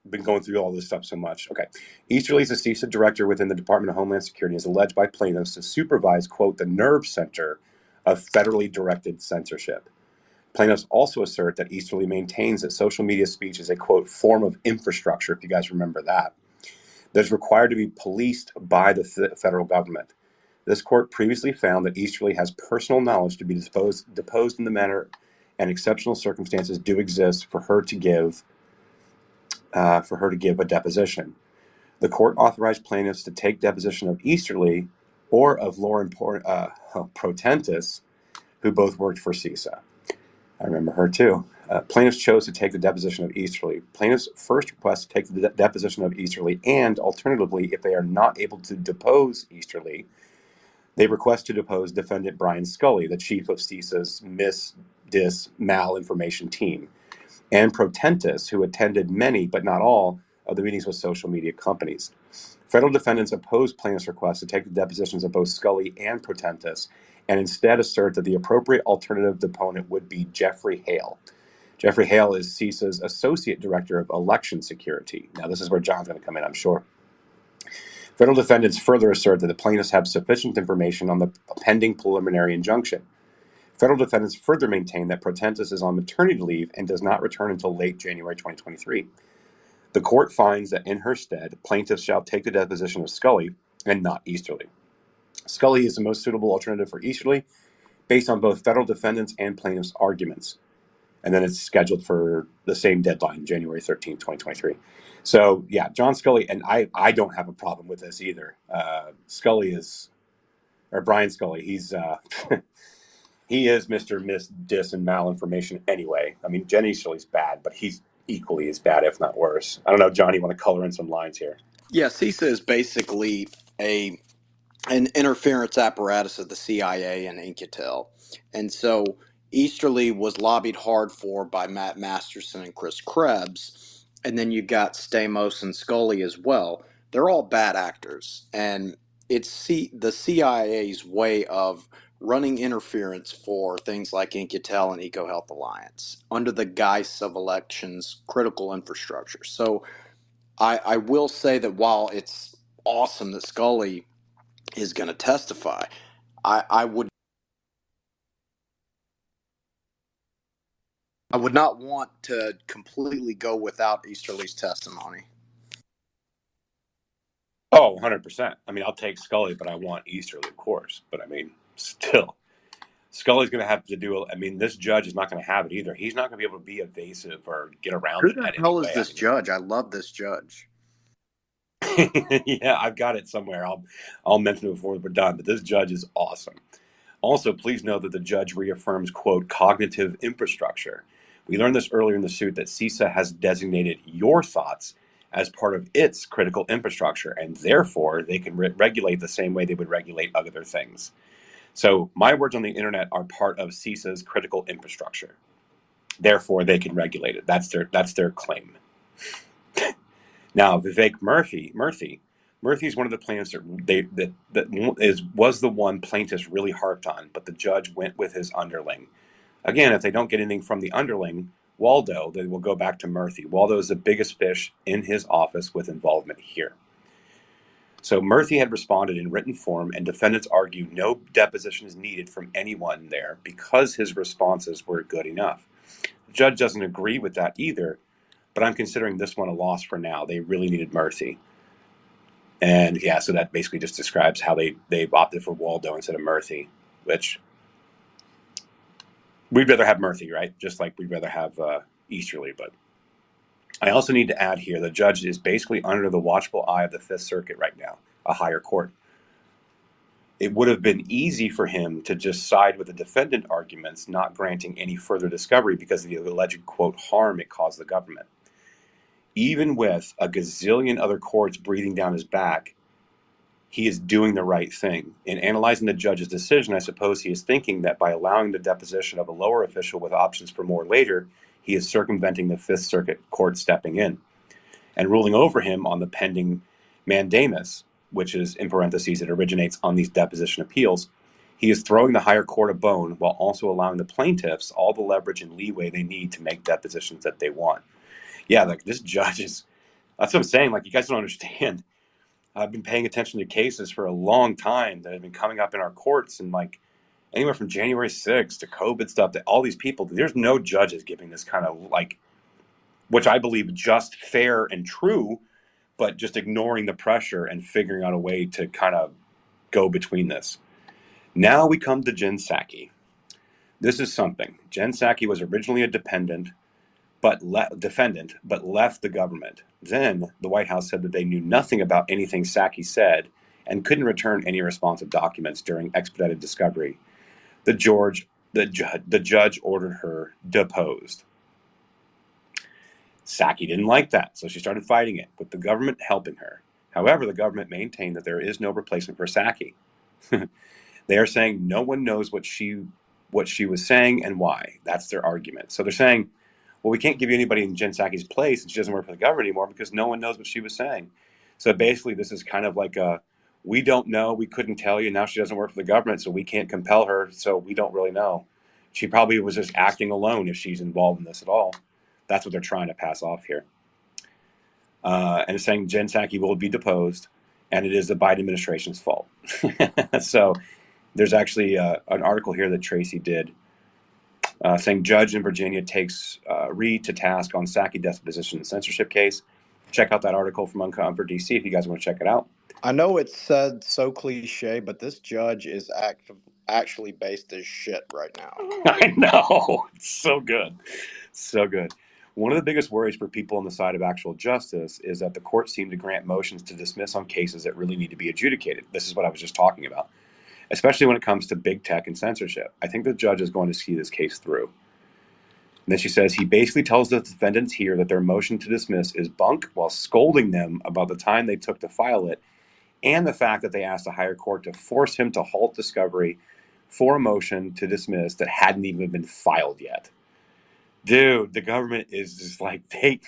been going through all this stuff so much. Okay. Easterly is a CISA director within the Department of Homeland Security and is alleged by plaintiffs to supervise, quote, the nerve center of federally directed censorship. Plaintiffs also assert that Easterly maintains that social media speech is a, quote, form of infrastructure, if you guys remember that is required to be policed by the federal government. This court previously found that Easterly has personal knowledge to be deposed in the manner and exceptional circumstances do exist for her to give a deposition. The court authorized plaintiffs to take deposition of Easterly or of Lauren Protentis, who both worked for CISA. I remember her too. Plaintiffs chose to take the deposition of Easterly. Plaintiffs first request to take the deposition of Easterly, and alternatively, if they are not able to depose Easterly, they request to depose defendant Brian Scully, the chief of CISA's malinformation team, and Protentis, who attended many, but not all, of the meetings with social media companies. Federal defendants opposed plaintiffs' request to take the depositions of both Scully and Protentis, and instead assert that the appropriate alternative deponent would be Jeffrey Hale. Jeffrey Hale is CISA's Associate Director of Election Security. Now, this is where John's going to come in, I'm sure. Federal defendants further assert that the plaintiffs have sufficient information on the pending preliminary injunction. Federal defendants further maintain that Protentis is on maternity leave and does not return until late January 2023. The court finds that in her stead, plaintiffs shall take the deposition of Scully and not Easterly. Scully is the most suitable alternative for Easterly based on both federal defendants and plaintiffs' arguments. And then it's scheduled for the same deadline, January 13, 2023. So, yeah, John Scully, and I don't have a problem with this either. Brian Scully, he's he is Mr. Miss Dis and malinformation anyway. I mean, Jen Easterly's bad, but he's equally as bad, if not worse. I don't know, John, you want to color in some lines here? Yeah, CISA is basically an interference apparatus of the CIA and Incotel. And so Easterly was lobbied hard for by Matt Masterson and Chris Krebs. And then you got Stamos and Scully as well. They're all bad actors. And it's the CIA's way of running interference for things like Incotel and EcoHealth Alliance under the guise of elections critical infrastructure. So I will say that while it's awesome that Scully is going to testify, I would not want to completely go without Easterly's testimony. Oh, 100%. I mean, I'll take Scully, but I want Easterly, of course. But I mean, still, Scully's going to have to do. I mean, this judge is not going to have it either. He's not going to be able to be evasive or get around it. Who the hell is this judge? I love this judge. Yeah, I've got it somewhere. I'll mention it before we're done. But this judge is awesome. Also, please note that the judge reaffirms, quote, cognitive infrastructure. We learned this earlier in the suit that CISA has designated your thoughts as part of its critical infrastructure, and therefore they can regulate the same way they would regulate other things. So my words on the internet are part of CISA's critical infrastructure. Therefore, they can regulate it. That's their claim. Now, Vivek Murthy's one of the plaintiffs was the one plaintiffs really harped on, but the judge went with his underling. Again, if they don't get anything from the underling, Waldo, they will go back to Murthy. Waldo is the biggest fish in his office with involvement here. So Murthy had responded in written form, and defendants argue no deposition is needed from anyone there because his responses were good enough. The judge doesn't agree with that either, but I'm considering this one a loss for now. They really needed Murthy. And yeah, so that basically just describes how they opted for Waldo instead of Murthy, which we'd rather have Murthy, right? Just like we'd rather have Easterly. But I also need to add here, the judge is basically under the watchful eye of the Fifth Circuit right now, a higher court. It would have been easy for him to just side with the defendant arguments, not granting any further discovery because of the alleged, quote, harm it caused the government. Even with a gazillion other courts breathing down his back, he is doing the right thing. In analyzing the judge's decision, I suppose he is thinking that by allowing the deposition of a lower official with options for more later, he is circumventing the Fifth Circuit Court stepping in and ruling over him on the pending mandamus, which is, in parentheses, it originates on these deposition appeals. He is throwing the higher court a bone while also allowing the plaintiffs all the leverage and leeway they need to make depositions that they want. Yeah, like this judge is, that's what I'm saying. Like, you guys don't understand. I've been paying attention to cases for a long time that have been coming up in our courts, and like anywhere from January 6th to COVID stuff, to all these people, there's no judges giving this kind of like, which I believe just fair and true, but just ignoring the pressure and figuring out a way to kind of go between this. Now we come to Jen Psaki. This is something. Jen Psaki was originally a defendant, but left the government. Then the White House said that they knew nothing about anything Psaki said and couldn't return any responsive documents during expedited discovery. The judge ordered her deposed. Psaki didn't like that, so she started fighting it, with the government helping her. However, the government maintained that there is no replacement for Psaki. They are saying no one knows what she was saying and why. That's their argument. So they're saying, well, we can't give you anybody in Jen Psaki's place, and she doesn't work for the government anymore because no one knows what she was saying. So basically, this is kind of like we don't know, we couldn't tell you, now she doesn't work for the government, so we can't compel her, so we don't really know. She probably was just acting alone if she's involved in this at all. That's what they're trying to pass off here. And it's saying Jen Psaki will be deposed, and it is the Biden administration's fault. So there's actually an article here that Tracy did saying judge in Virginia takes Reed to task on Psaki deposition and censorship case. Check out that article from Uncomfort DC if you guys want to check it out. I know it's said so cliche, but this judge is actually based as shit right now. I know. It's so good. So good. One of the biggest worries for people on the side of actual justice is that the courts seem to grant motions to dismiss on cases that really need to be adjudicated. This is what I was just talking about, especially when it comes to big tech and censorship. I think the judge is going to see this case through. And then she says he basically tells the defendants here that their motion to dismiss is bunk while scolding them about the time they took to file it and the fact that they asked the higher court to force him to halt discovery for a motion to dismiss that hadn't even been filed yet. Dude, the government is just like I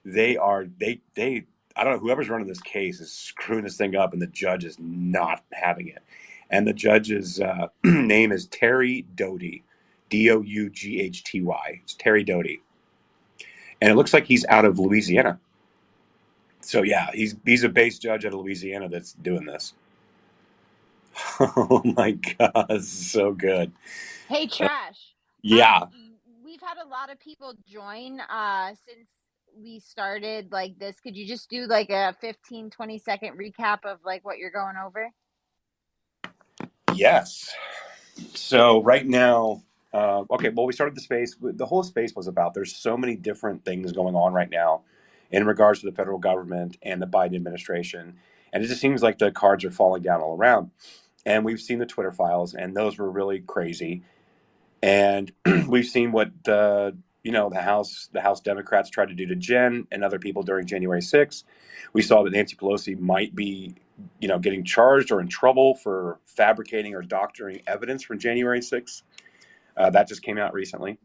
don't know, whoever's running this case is screwing this thing up, and the judge is not having it. And the judge's name is Terry Doty, Doughty. It's Terry Doty, and it looks like he's out of Louisiana. So yeah, he's a base judge out of Louisiana that's doing this. Oh my God, this is so good. Hey, Trash. Yeah. We've had a lot of people join since we started like this. Could you just do like a 15-20 second recap of like what you're going over? Yes. So right now, okay, well, we started the space. The whole space was about, there's so many different things going on right now in regards to the federal government and the Biden administration. And it just seems like the cards are falling down all around. And we've seen the Twitter files, and those were really crazy. And we've seen what the House Democrats tried to do to Jen and other people during January 6th. We saw that Nancy Pelosi might be, getting charged or in trouble for fabricating or doctoring evidence from January 6th. That just came out recently.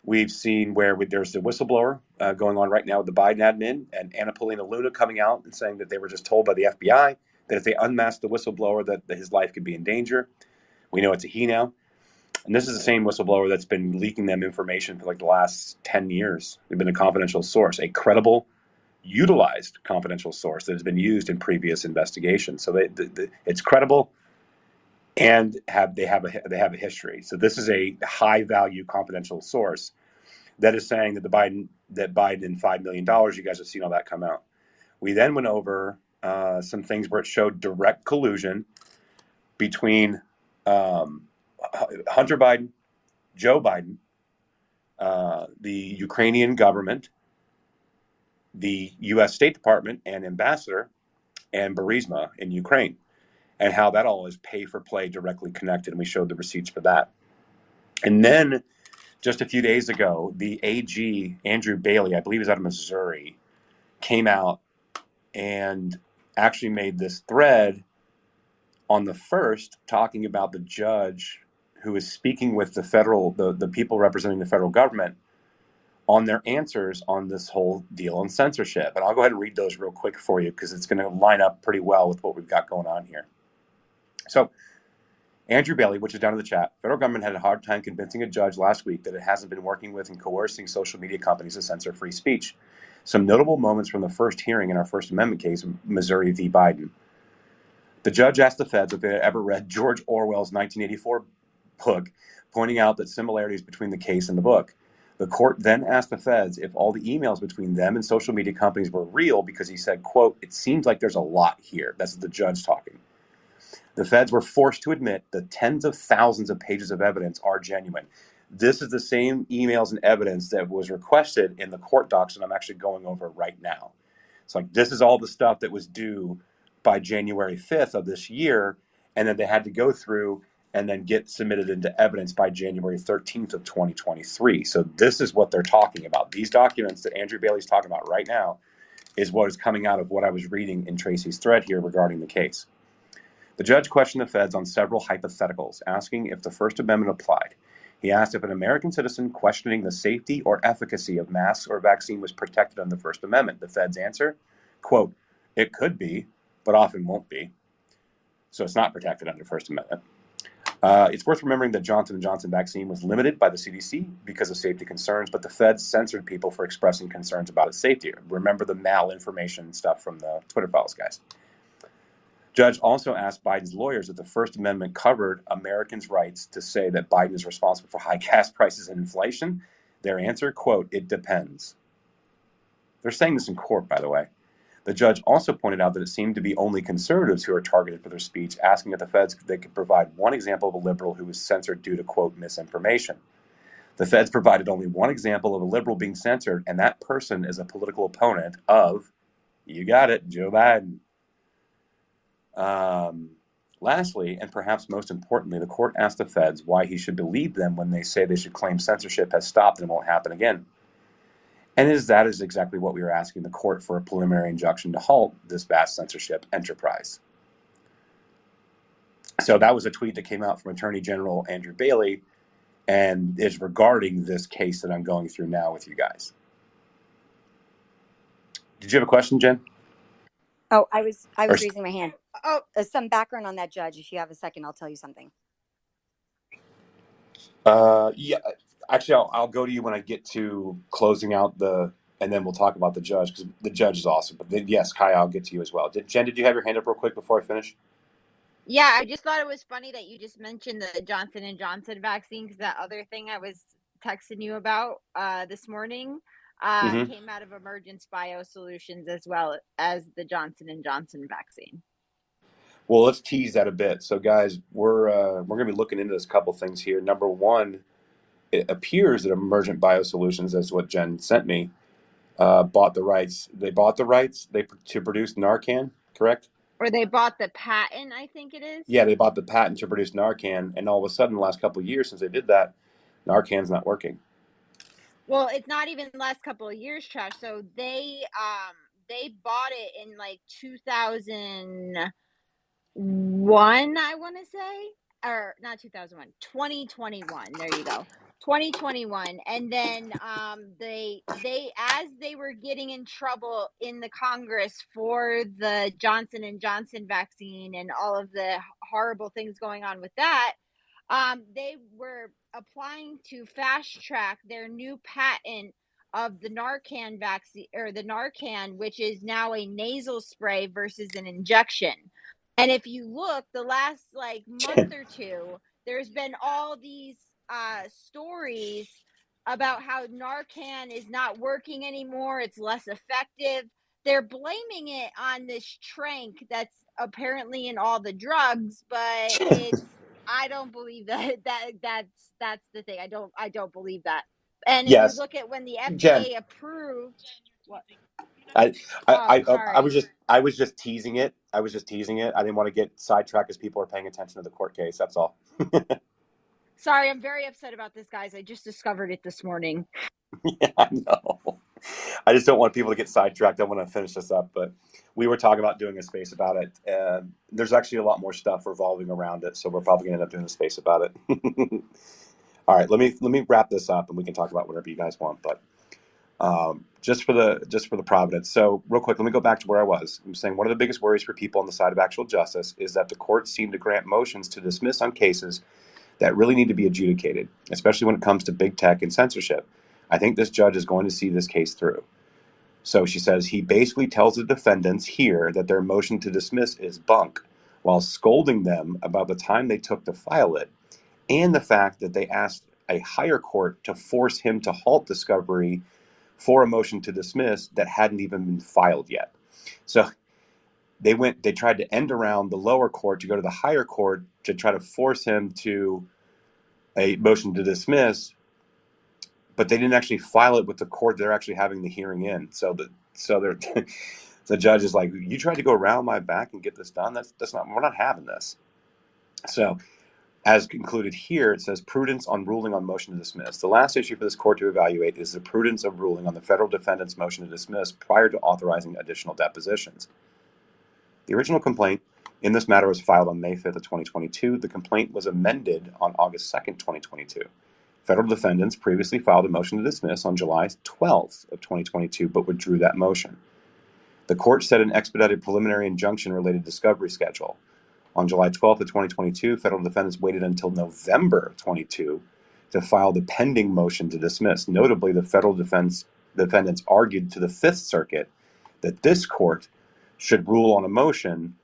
We've seen where there's the whistleblower going on right now with the Biden admin, and Anna Paulina Luna coming out and saying that they were just told by the FBI that if they unmask the whistleblower, that his life could be in danger. We know it's a he now. And this is the same whistleblower that's been leaking them information for like the last 10 years. They've been a confidential source, a credible, utilized confidential source that has been used in previous investigations. So it's credible, and they have a history. So this is a high value confidential source that is saying that Biden and $5 million. You guys have seen all that come out. We then went over some things where it showed direct collusion between Hunter Biden, Joe Biden, the Ukrainian government, the U.S. State Department and ambassador, and Burisma in Ukraine, and how that all is pay-for-play directly connected. And we showed the receipts for that. And then just a few days ago, the AG, Andrew Bailey, I believe he's out of Missouri, came out and actually made this thread on the 1st talking about the judge who is speaking with the people representing the federal government on their answers on this whole deal on censorship. And I'll go ahead and read those real quick for you because it's going to line up pretty well with what we've got going on here. So Andrew Bailey, which is down in the chat, federal government had a hard time convincing a judge last week that it hasn't been working with and coercing social media companies to censor free speech. Some notable moments from the first hearing in our First Amendment case, Missouri v. Biden. The judge asked the feds if they had ever read George Orwell's 1984 book, pointing out that similarities between the case and the book. The court then asked the feds if all the emails between them and social media companies were real because he said, quote, "It seems like there's a lot here." That's the judge talking. The feds were forced to admit that tens of thousands of pages of evidence are genuine. This is the same emails and evidence that was requested in the court docs that I'm actually going over right now. It's like this is all the stuff that was due by January 5th of this year, and then they had to go through and then get submitted into evidence by January 13th of 2023. So this is what they're talking about. These documents that Andrew Bailey's talking about right now is what is coming out of what I was reading in Tracy's thread here regarding the case. The judge questioned the feds on several hypotheticals, asking if the First Amendment applied. He asked if an American citizen questioning the safety or efficacy of masks or vaccine was protected under the First Amendment. The feds answer, quote, "It could be, but often won't be." So it's not protected under First Amendment. It's worth remembering that Johnson & Johnson vaccine was limited by the CDC because of safety concerns, but the feds censored people for expressing concerns about its safety. Remember the malinformation stuff from the Twitter files, guys. Judge also asked Biden's lawyers if the First Amendment covered Americans' rights to say that Biden is responsible for high gas prices and inflation. Their answer, quote, "It depends." They're saying this in court, by the way. The judge also pointed out that it seemed to be only conservatives who are targeted for their speech, asking if the feds they could provide one example of a liberal who was censored due to, quote, misinformation. The feds provided only one example of a liberal being censored, and that person is a political opponent of, you got it, Joe Biden. Lastly, and perhaps most importantly, the court asked the feds why he should believe them when they say they should claim censorship has stopped and won't happen again. And that is exactly what we are asking the court for, a preliminary injunction to halt this vast censorship enterprise. So that was a tweet that came out from Attorney General Andrew Bailey and is regarding this case that I'm going through now with you guys. Did you have a question, Jen? Oh, I was raising my hand. Oh, Some background on that judge. If you have a second, I'll tell you something. Yeah. Actually, I'll go to you when I get to closing out and then we'll talk about the judge because the judge is awesome. But then, yes, Kai, I'll get to you as well. Jen, did you have your hand up real quick before I finish? yeah, I just thought it was funny that you just mentioned the Johnson & Johnson vaccine because that other thing I was texting you about this morning came out of Emergence Biosolutions as well as the Johnson & Johnson vaccine. Well, let's tease that a bit. So, guys, we're going to be looking into this couple things here. Number one, it appears that Emergent Biosolutions, that's what Jen sent me, bought the rights. They bought the rights to produce Narcan, correct? Or they bought the patent, I think it is. Yeah, they bought the patent to produce Narcan, and all of a sudden, the last couple of years since they did that, Narcan's not working. Well, it's not even the last couple of years, Trash. So they bought it in like 2001, I want to say, or not 2001, 2021. There you go. 2021. And then they as they were getting in trouble in the Congress for the Johnson and Johnson vaccine and all of the horrible things going on with that, they were applying to fast track their new patent of the Narcan vaccine, or the Narcan, which is now a nasal spray versus an injection. And if you look, the last like month or two, there's been all these stories about how Narcan is not working anymore. It's less effective. They're blaming it on this trank that's apparently in all the drugs, but it's I don't believe that's the thing. I don't believe that. And if you Yes, look at when the Jen. FDA approved what I, oh I sorry. was just teasing it. I was just teasing it. I didn't want to get sidetracked as people are paying attention to the court case. That's all. Sorry, I'm very upset about this, guys. I just discovered it this morning. Yeah, I know. I just don't want people to get sidetracked. I want to finish this up, but we were talking about doing a space about it. And there's actually a lot more stuff revolving around it, so we're probably going to end up doing a space about it. All right, let me wrap this up, and we can talk about whatever you guys want. But just for the Providence. So real quick, let me go back to where I was. I'm saying one of the biggest worries for people on the side of actual justice is that the courts seem to grant motions to dismiss on cases that really need to be adjudicated, especially when it comes to big tech and censorship. I think this judge is going to see this case through. So she says he basically tells the defendants here that their motion to dismiss is bunk, while scolding them about the time they took to file it and the fact that they asked a higher court to force him to halt discovery for a motion to dismiss that hadn't even been filed yet. So they tried to end around the lower court to go to the higher court to try to force him to a motion to dismiss, but they didn't actually file it with the court they're actually having the hearing in. So the judge is like, you tried to go around my back and get this done. That's not, we're not having this. So as concluded here, it says prudence on ruling on motion to dismiss. The last issue for this court to evaluate is the prudence of ruling on the federal defendant's motion to dismiss prior to authorizing additional depositions. The original complaint in this matter was filed on May 5th of 2022. The complaint was amended on August 2nd, 2022. Federal defendants previously filed a motion to dismiss on July 12th of 2022, but withdrew that motion. The court set an expedited preliminary injunction-related discovery schedule. On July 12th of 2022, federal defendants waited until November of 22 to file the pending motion to dismiss. Notably, the federal defendants argued to the Fifth Circuit that this court should rule on a motion.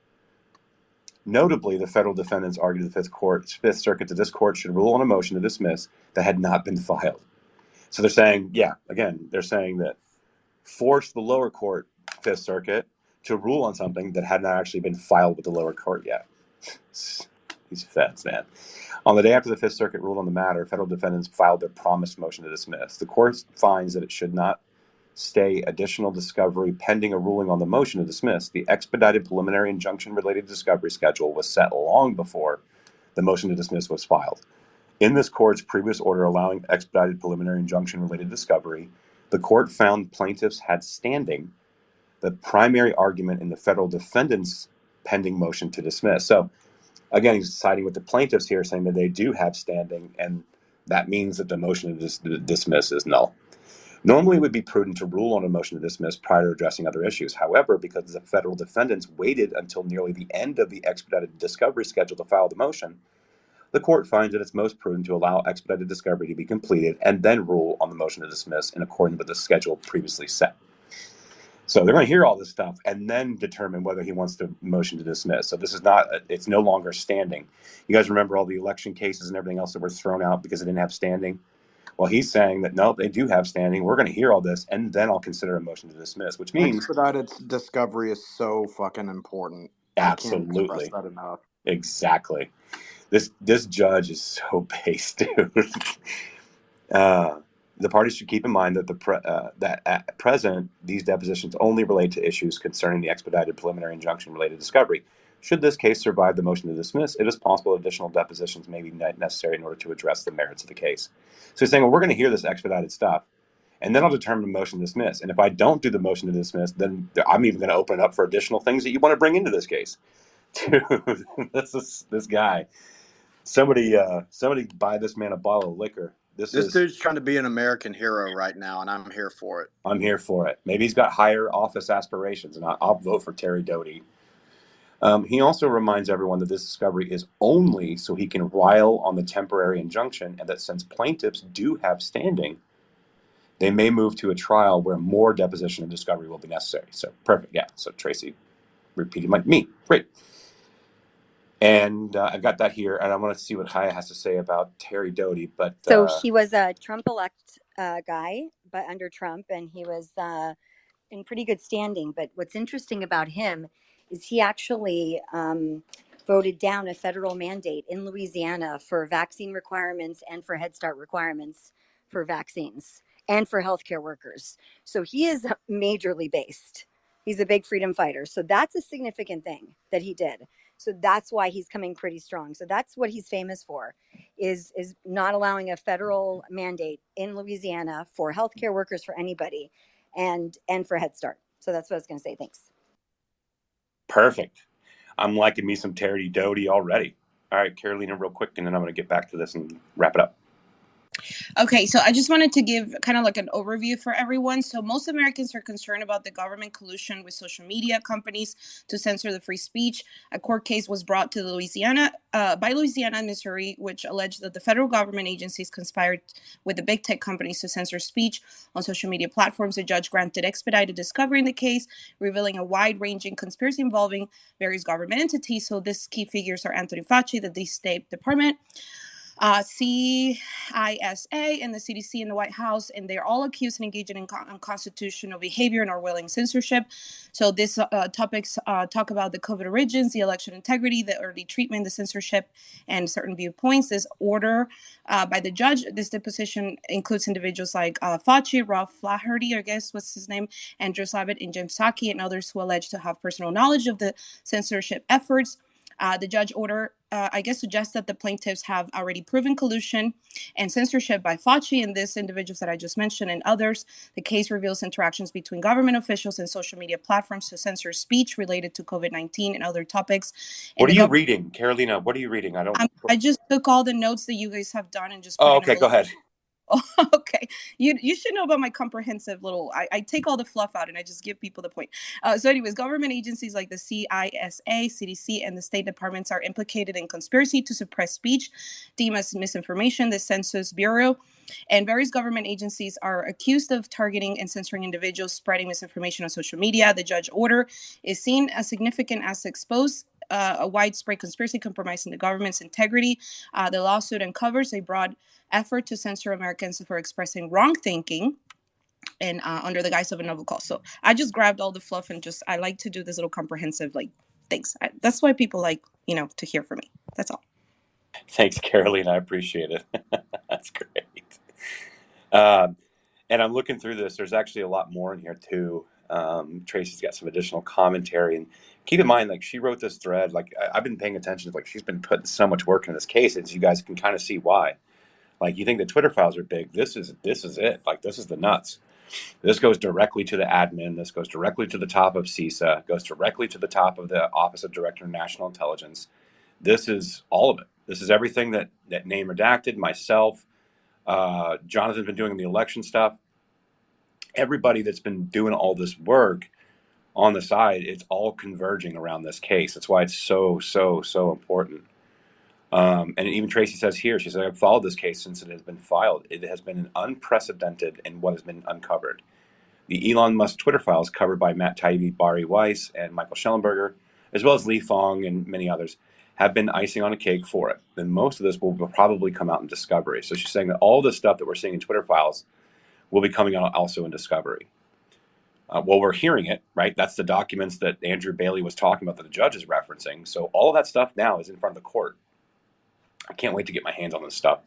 Notably, the federal defendants argued to the Fifth Circuit that this court should rule on a motion to dismiss that had not been filed. So they're saying, they're saying that force the lower court, Fifth Circuit, to rule on something that had not actually been filed with the lower court yet. These feds, man. On the day after the Fifth Circuit ruled on the matter, federal defendants filed their promised motion to dismiss. The court finds that it should not stay additional discovery pending a ruling on the motion to dismiss. The expedited preliminary injunction-related discovery schedule was set long before the motion to dismiss was filed. In this court's previous order allowing expedited preliminary injunction-related discovery, the court found plaintiffs had standing, the primary argument in the federal defendants' pending motion to dismiss. So, again, he's siding with the plaintiffs here, saying that they do have standing, and that means that the motion to dismiss is null. Normally, it would be prudent to rule on a motion to dismiss prior to addressing other issues. However, because the federal defendants waited until nearly the end of the expedited discovery schedule to file the motion, the court finds that it's most prudent to allow expedited discovery to be completed and then rule on the motion to dismiss in accordance with the schedule previously set. So they're going to hear all this stuff and then determine whether he wants the motion to dismiss. So this is not, it's no longer standing. You guys remember all the election cases and everything else that were thrown out because they didn't have standing? Well, he's saying that, no, they do have standing. We're going to hear all this, and then I'll consider a motion to dismiss, which means... Expedited discovery is so fucking important. Absolutely. I can't express that enough. Exactly. This judge is so based, dude. The parties should keep in mind that that at present, these depositions only relate to issues concerning the expedited preliminary injunction-related discovery. Should this case survive the motion to dismiss, it is possible additional depositions may be necessary in order to address the merits of the case. So he's saying, well, we're going to hear this expedited stuff, and then I'll determine the motion to dismiss. And if I don't do the motion to dismiss, then I'm even going to open it up for additional things that you want to bring into this case. Dude, this guy. Somebody buy this man a bottle of liquor. This dude's trying to be an American hero right now, and I'm here for it. I'm here for it. Maybe he's got higher office aspirations, and I'll vote for Terry Doty. He also reminds everyone that this discovery is only so he can rile on the temporary injunction, and that since plaintiffs do have standing, they may move to a trial where more deposition and discovery will be necessary. So perfect, yeah. So Tracy repeated me. Great. And I've got that here, and I want to see what Haya has to say about Terry Doty. But so he was a Trump-elect guy, but under Trump, and he was in pretty good standing. But what's interesting about him is he actually voted down a federal mandate in Louisiana for vaccine requirements and for Head Start requirements for vaccines and for healthcare workers. So he is majorly based. He's a big freedom fighter. So that's a significant thing that he did. So that's why he's coming pretty strong. So that's what he's famous for, is not allowing a federal mandate in Louisiana for healthcare workers, for anybody, and for Head Start. So that's what I was going to say. Thanks. Perfect. I'm liking me some Terry Doty already. All right, Carolina, real quick, and then I'm going to get back to this and wrap it up. Okay, so I just wanted to give kind of like an overview for everyone. So most Americans are concerned about the government collusion with social media companies to censor the free speech. A court case was brought to by Louisiana and Missouri, which alleged that the federal government agencies conspired with the big tech companies to censor speech on social media platforms. The judge granted expedited discovery in the case, revealing a wide-ranging conspiracy involving various government entities. So these key figures are Anthony Fauci, the State Department, CISA, and the CDC in the White House, and they're all accused and engaging in unconstitutional behavior and are willing censorship. So these topics talk about the COVID origins, the election integrity, the early treatment, the censorship, and certain viewpoints. This order by the judge, this deposition includes individuals like Fauci, Ralph Flaherty, I guess was his name, Andrew Slavitt, and Jim Psaki, and others who allege to have personal knowledge of the censorship efforts. The judge order, suggests that the plaintiffs have already proven collusion and censorship by Fauci and these individuals that I just mentioned and others. The case reveals interactions between government officials and social media platforms to censor speech related to COVID-19 and other topics. What are you reading, Carolina? What are you reading? I just took all the notes that you guys have done and just put okay, go ahead. Oh, okay. You should know about my comprehensive little, I take all the fluff out and I just give people the point. So anyways, government agencies like the CISA, CDC, and the State Departments are implicated in conspiracy to suppress speech, deemed as misinformation, the Census Bureau, and various government agencies are accused of targeting and censoring individuals spreading misinformation on social media. The judge order is seen as significant as expose a widespread conspiracy compromising the government's integrity. The lawsuit uncovers a broad effort to censor Americans for expressing wrong thinking and under the guise of a novel cause. So I just grabbed all the fluff and I like to do this little comprehensive things. That's why people like, to hear from me. That's all. Thanks, Caroline. I appreciate it. That's great. And I'm looking through this. There's actually a lot more in here too. Tracy's got some additional commentary, and keep in mind, she wrote this thread. I've been paying attention. She's been putting so much work in this case, as you guys can kind of see why. You think the Twitter files are big. This is it. This is the nuts. This goes directly to the admin. This goes directly to the top of CISA. Goes directly to the top of the Office of Director of National Intelligence. This is all of it. This is everything that name redacted, myself, Jonathan's been doing the election stuff. Everybody that's been doing all this work on the side, it's all converging around this case. That's why it's so, so, so important. And even Tracy says here, she said, I've followed this case since it has been filed. It has been unprecedented in what has been uncovered. The Elon Musk Twitter files covered by Matt Taibbi, Bari Weiss, and Michael Schellenberger, as well as Lee Fong and many others, have been icing on a cake for it. Then most of this will probably come out in discovery. So she's saying that all the stuff that we're seeing in Twitter files will be coming out also in discovery. Well, we're hearing it, right? That's the documents that Andrew Bailey was talking about that the judge is referencing. So all of that stuff now is in front of the court. I can't wait to get my hands on this stuff.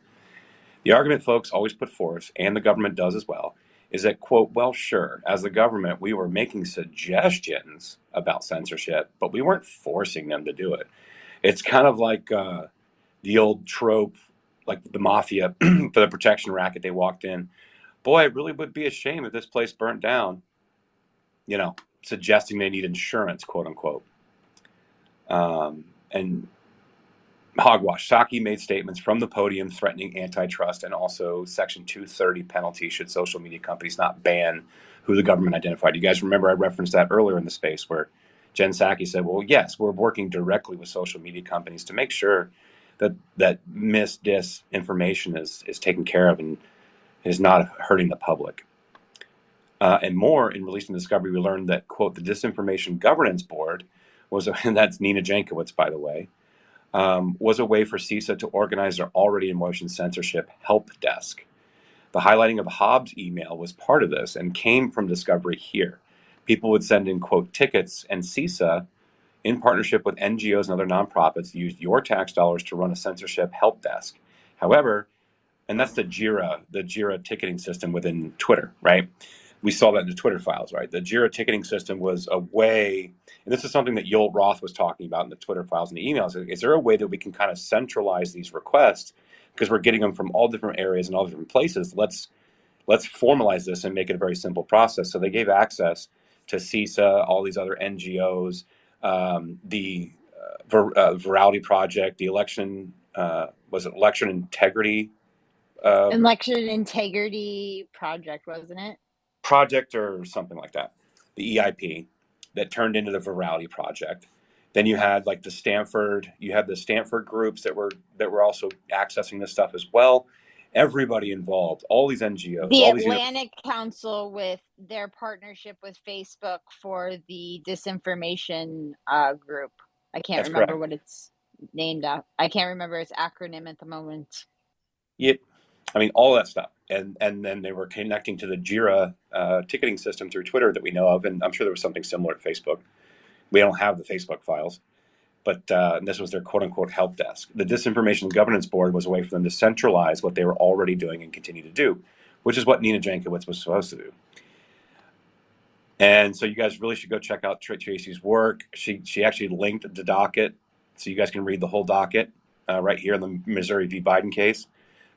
The argument folks always put forth, and the government does as well, is that, quote, well, sure, as the government, we were making suggestions about censorship, but we weren't forcing them to do it. It's kind of like the old trope, like the mafia for the protection racket. They walked in, boy, it really would be a shame if this place burnt down, suggesting they need insurance, quote unquote. And hogwash. Psaki made statements from the podium threatening antitrust and also Section 230 penalty should social media companies not ban who the government identified. You guys remember I referenced that earlier in the space where Jen Psaki said, well, yes, we're working directly with social media companies to make sure that disinformation is taken care of and is not hurting the public. And more, in releasing Discovery, we learned that, quote, the Disinformation Governance Board and that's Nina Jankowicz, by the way, was a way for CISA to organize their already in motion censorship help desk. The highlighting of Hobbs' email was part of this and came from Discovery here. People would send in, quote, tickets, and CISA, in partnership with NGOs and other nonprofits, used your tax dollars to run a censorship help desk. However, and that's the JIRA ticketing system within Twitter, right? We saw that in the Twitter files, right? The JIRA ticketing system was a way, and this is something that Yoel Roth was talking about in the Twitter files and the emails. Is there a way that we can kind of centralize these requests because we're getting them from all different areas and all different places? Let's formalize this and make it a very simple process. So they gave access to CISA, all these other NGOs, the Virality Project, the election integrity Election Integrity Project, wasn't it? project or something like that, the EIP that turned into the Virality Project. Then you had like the Stanford groups that were also accessing this stuff as well. Everybody involved, all these NGOs, The all these. Atlantic Council with their partnership with Facebook for the disinformation group. I can't That's remember correct. what it's named after. I can't remember its acronym at the moment. Yep. I mean, all that stuff. And then they were connecting to the JIRA ticketing system through Twitter that we know of. And I'm sure there was something similar to Facebook. We don't have the Facebook files. But this was their quote-unquote help desk. The Disinformation Governance Board was a way for them to centralize what they were already doing and continue to do, which is what Nina Jankowicz was supposed to do. And so you guys really should go check out Tracy's work. She actually linked the docket, so you guys can read the whole docket right here in the Missouri v. Biden case.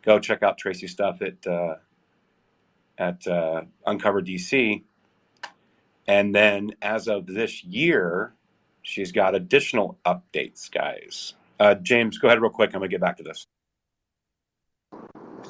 Go check out Tracy's stuff at Uncover DC. And then as of this year, she's got additional updates, guys. James, go ahead real quick. I'm going to get back to this.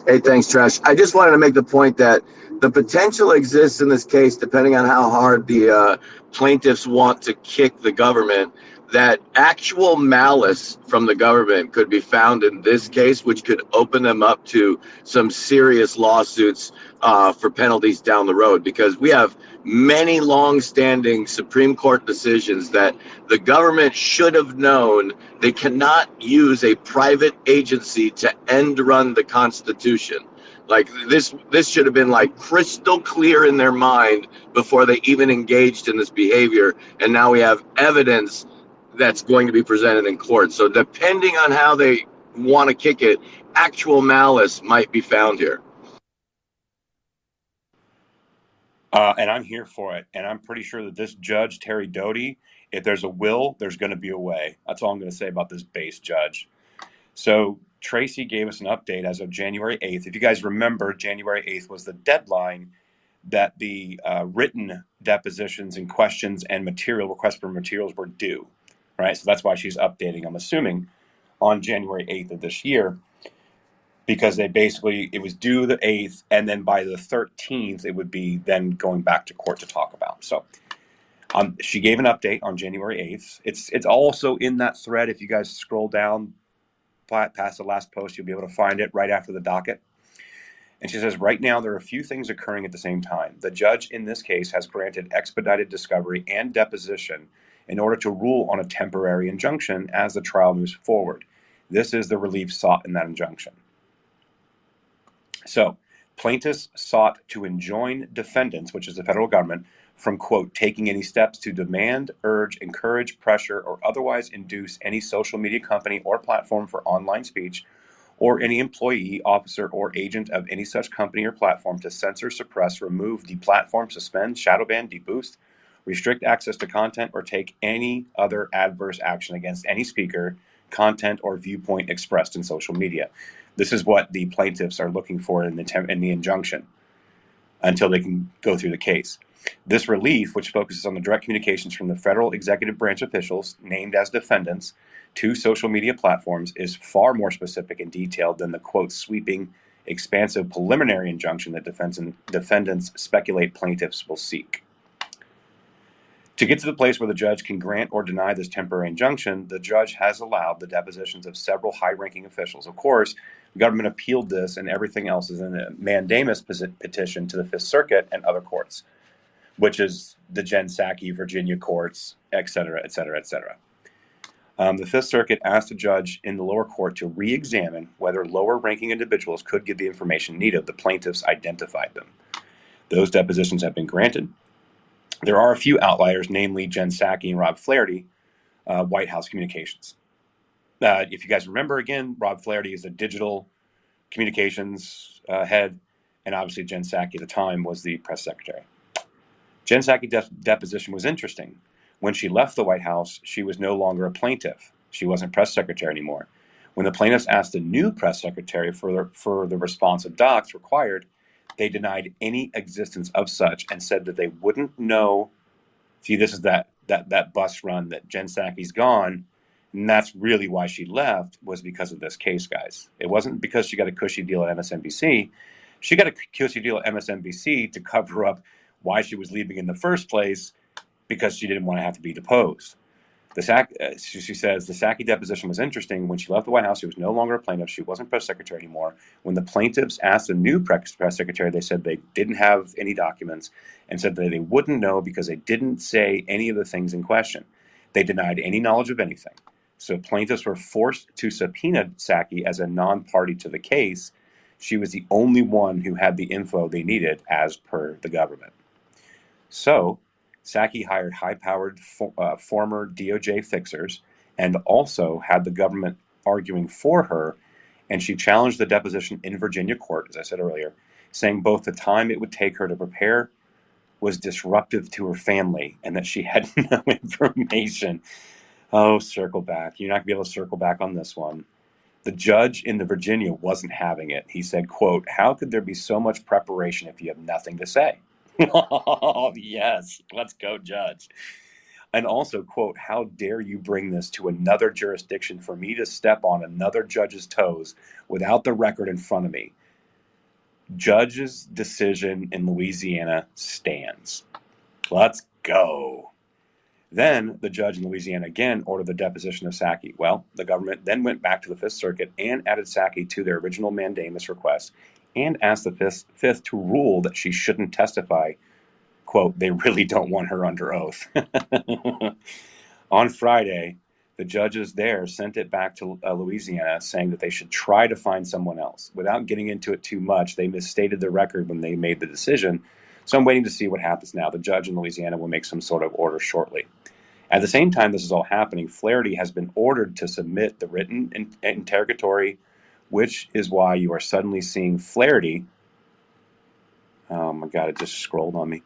Hey, thanks, Trash. I just wanted to make the point that the potential exists in this case, depending on how hard the plaintiffs want to kick the government, that actual malice from the government could be found in this case, which could open them up to some serious lawsuits for penalties down the road, because we have many long-standing Supreme Court decisions that the government should have known they cannot use a private agency to end run the Constitution. Like this should have been like crystal clear in their mind before they even engaged in this behavior. And now we have evidence that's going to be presented in court. So depending on how they want to kick it, actual malice might be found here. And I'm here for it. And I'm pretty sure that this judge, Terry Doty, if there's a will, there's going to be a way. That's all I'm going to say about this base judge. So Tracy gave us an update as of January 8th. If you guys remember, January 8th was the deadline that the written depositions and questions and requests for materials were due, right? So that's why she's updating, I'm assuming, on January 8th of this year, because it was due the 8th, and then by the 13th, it would be then going back to court to talk about. So she gave an update on January 8th. It's also in that thread. If you guys scroll down past the last post, you'll be able to find it right after the docket. And she says, right now, there are a few things occurring at the same time. The judge in this case has granted expedited discovery and deposition in order to rule on a temporary injunction as the trial moves forward. This is the relief sought in that injunction. So plaintiffs sought to enjoin defendants, which is the federal government, from, quote, taking any steps to demand, urge, encourage, pressure, or otherwise induce any social media company or platform for online speech or any employee, officer, or agent of any such company or platform to censor, suppress, remove, deplatform, suspend, shadow ban, deboost, restrict access to content, or take any other adverse action against any speaker, content, or viewpoint expressed in social media. This is what the plaintiffs are looking for in the injunction until they can go through the case. This relief, which focuses on the direct communications from the federal executive branch officials named as defendants to social media platforms, is far more specific and detailed than the, quote, sweeping, expansive preliminary injunction that defendants speculate plaintiffs will seek. To get to the place where the judge can grant or deny this temporary injunction, the judge has allowed the depositions of several high-ranking officials. Of course, the government appealed this, and everything else is in a mandamus petition to the Fifth Circuit and other courts, which is the Jen Psaki, Virginia courts, et cetera, et cetera, et cetera. The Fifth Circuit asked the judge in the lower court to re-examine whether lower-ranking individuals could give the information needed. The plaintiffs identified them. Those depositions have been granted. There are a few outliers, namely Jen Psaki and Rob Flaherty, White House Communications. If you guys remember, again, Rob Flaherty is a digital communications head, and obviously Jen Psaki at the time was the press secretary. Jen Psaki's deposition was interesting. When she left the White House, she was no longer a plaintiff. She wasn't press secretary anymore. When the plaintiffs asked the new press secretary for the responsive docs required, they denied any existence of such and said that they wouldn't know. See, this is that bus run that Jen Psaki's gone, and that's really why she left, was because of this case, guys. It wasn't because she got a cushy deal at MSNBC. She got a cushy deal at MSNBC to cover up why she was leaving in the first place, because she didn't want to have to be deposed. She says the Psaki deposition was interesting. When she left the White House, she was no longer a plaintiff. She wasn't press secretary anymore. When the plaintiffs asked the new press secretary, they said they didn't have any documents and said that they wouldn't know because they didn't say any of the things in question. They denied any knowledge of anything. So plaintiffs were forced to subpoena Psaki as a non-party to the case. She was the only one who had the info they needed as per the government. So Psaki hired high-powered former DOJ fixers and also had the government arguing for her, and she challenged the deposition in Virginia court, as I said earlier, saying both the time it would take her to prepare was disruptive to her family and that she had no information. Oh, circle back. You're not going to be able to circle back on this one. The judge in the Virginia wasn't having it. He said, quote, "How could there be so much preparation if you have nothing to say?" Oh, yes. Let's go, judge. And also, quote, "How dare you bring this to another jurisdiction for me to step on another judge's toes without the record in front of me?" Judge's decision in Louisiana stands. Let's go. Then the judge in Louisiana again ordered the deposition of Psaki. Well, the government then went back to the Fifth Circuit and added Psaki to their original mandamus request and asked the Fifth to rule that she shouldn't testify. Quote, "They really don't want her under oath." On Friday, the judges there sent it back to Louisiana, saying that they should try to find someone else. Without getting into it too much, they misstated the record when they made the decision. So I'm waiting to see what happens now. The judge in Louisiana will make some sort of order shortly. At the same time this is all happening, Flaherty has been ordered to submit the written interrogatory, which is why you are suddenly seeing Flaherty, oh my God, it just scrolled on me,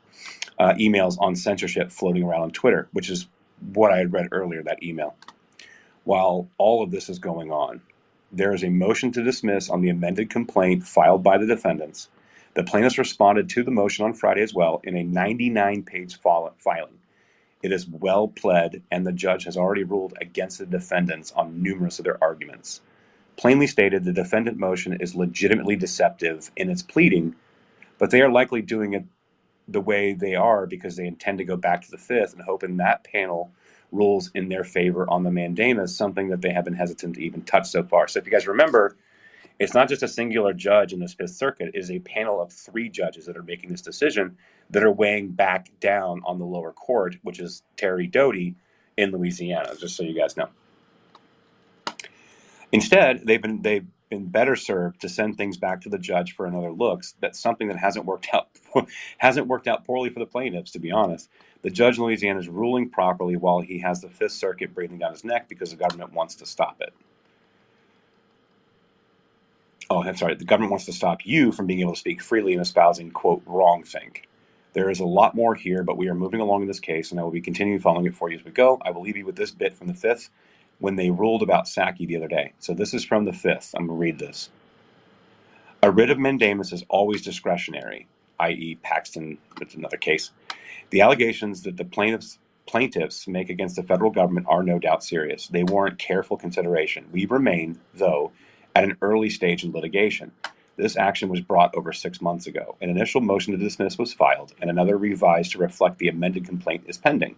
emails on censorship floating around on Twitter, which is what I had read earlier, that email. While all of this is going on, there is a motion to dismiss on the amended complaint filed by the defendants. The plaintiffs responded to the motion on Friday as well in a 99-page filing. It is well pled, and the judge has already ruled against the defendants on numerous of their arguments. Plainly stated, the defendant motion is legitimately deceptive in its pleading, but they are likely doing it the way they are because they intend to go back to the Fifth and hoping that panel rules in their favor on the mandamus, something that they have been hesitant to even touch so far. So if you guys remember, it's not just a singular judge in this Fifth Circuit. It is a panel of 3 judges that are making this decision that are weighing back down on the lower court, which is Terry Doty in Louisiana, just so you guys know. Instead, they've been better served to send things back to the judge for another look. That's something that hasn't worked out poorly for the plaintiffs, to be honest. The judge in Louisiana is ruling properly while he has the Fifth Circuit breathing down his neck because the government wants to stop it. Oh, I'm sorry. The government wants to stop you from being able to speak freely and espousing, quote, wrongthink. There is a lot more here, but we are moving along in this case, and I will be continuing following it for you as we go. I will leave you with this bit from the 5th when they ruled about Psaki the other day. So this is from the 5th. I'm going to read this. A writ of mandamus is always discretionary, i.e. Paxton, it's another case. The allegations that the plaintiffs make against the federal government are no doubt serious. They warrant careful consideration. We remain, though, at an early stage in litigation. This action was brought over 6 months ago. An initial motion to dismiss was filed, and another revised to reflect the amended complaint is pending.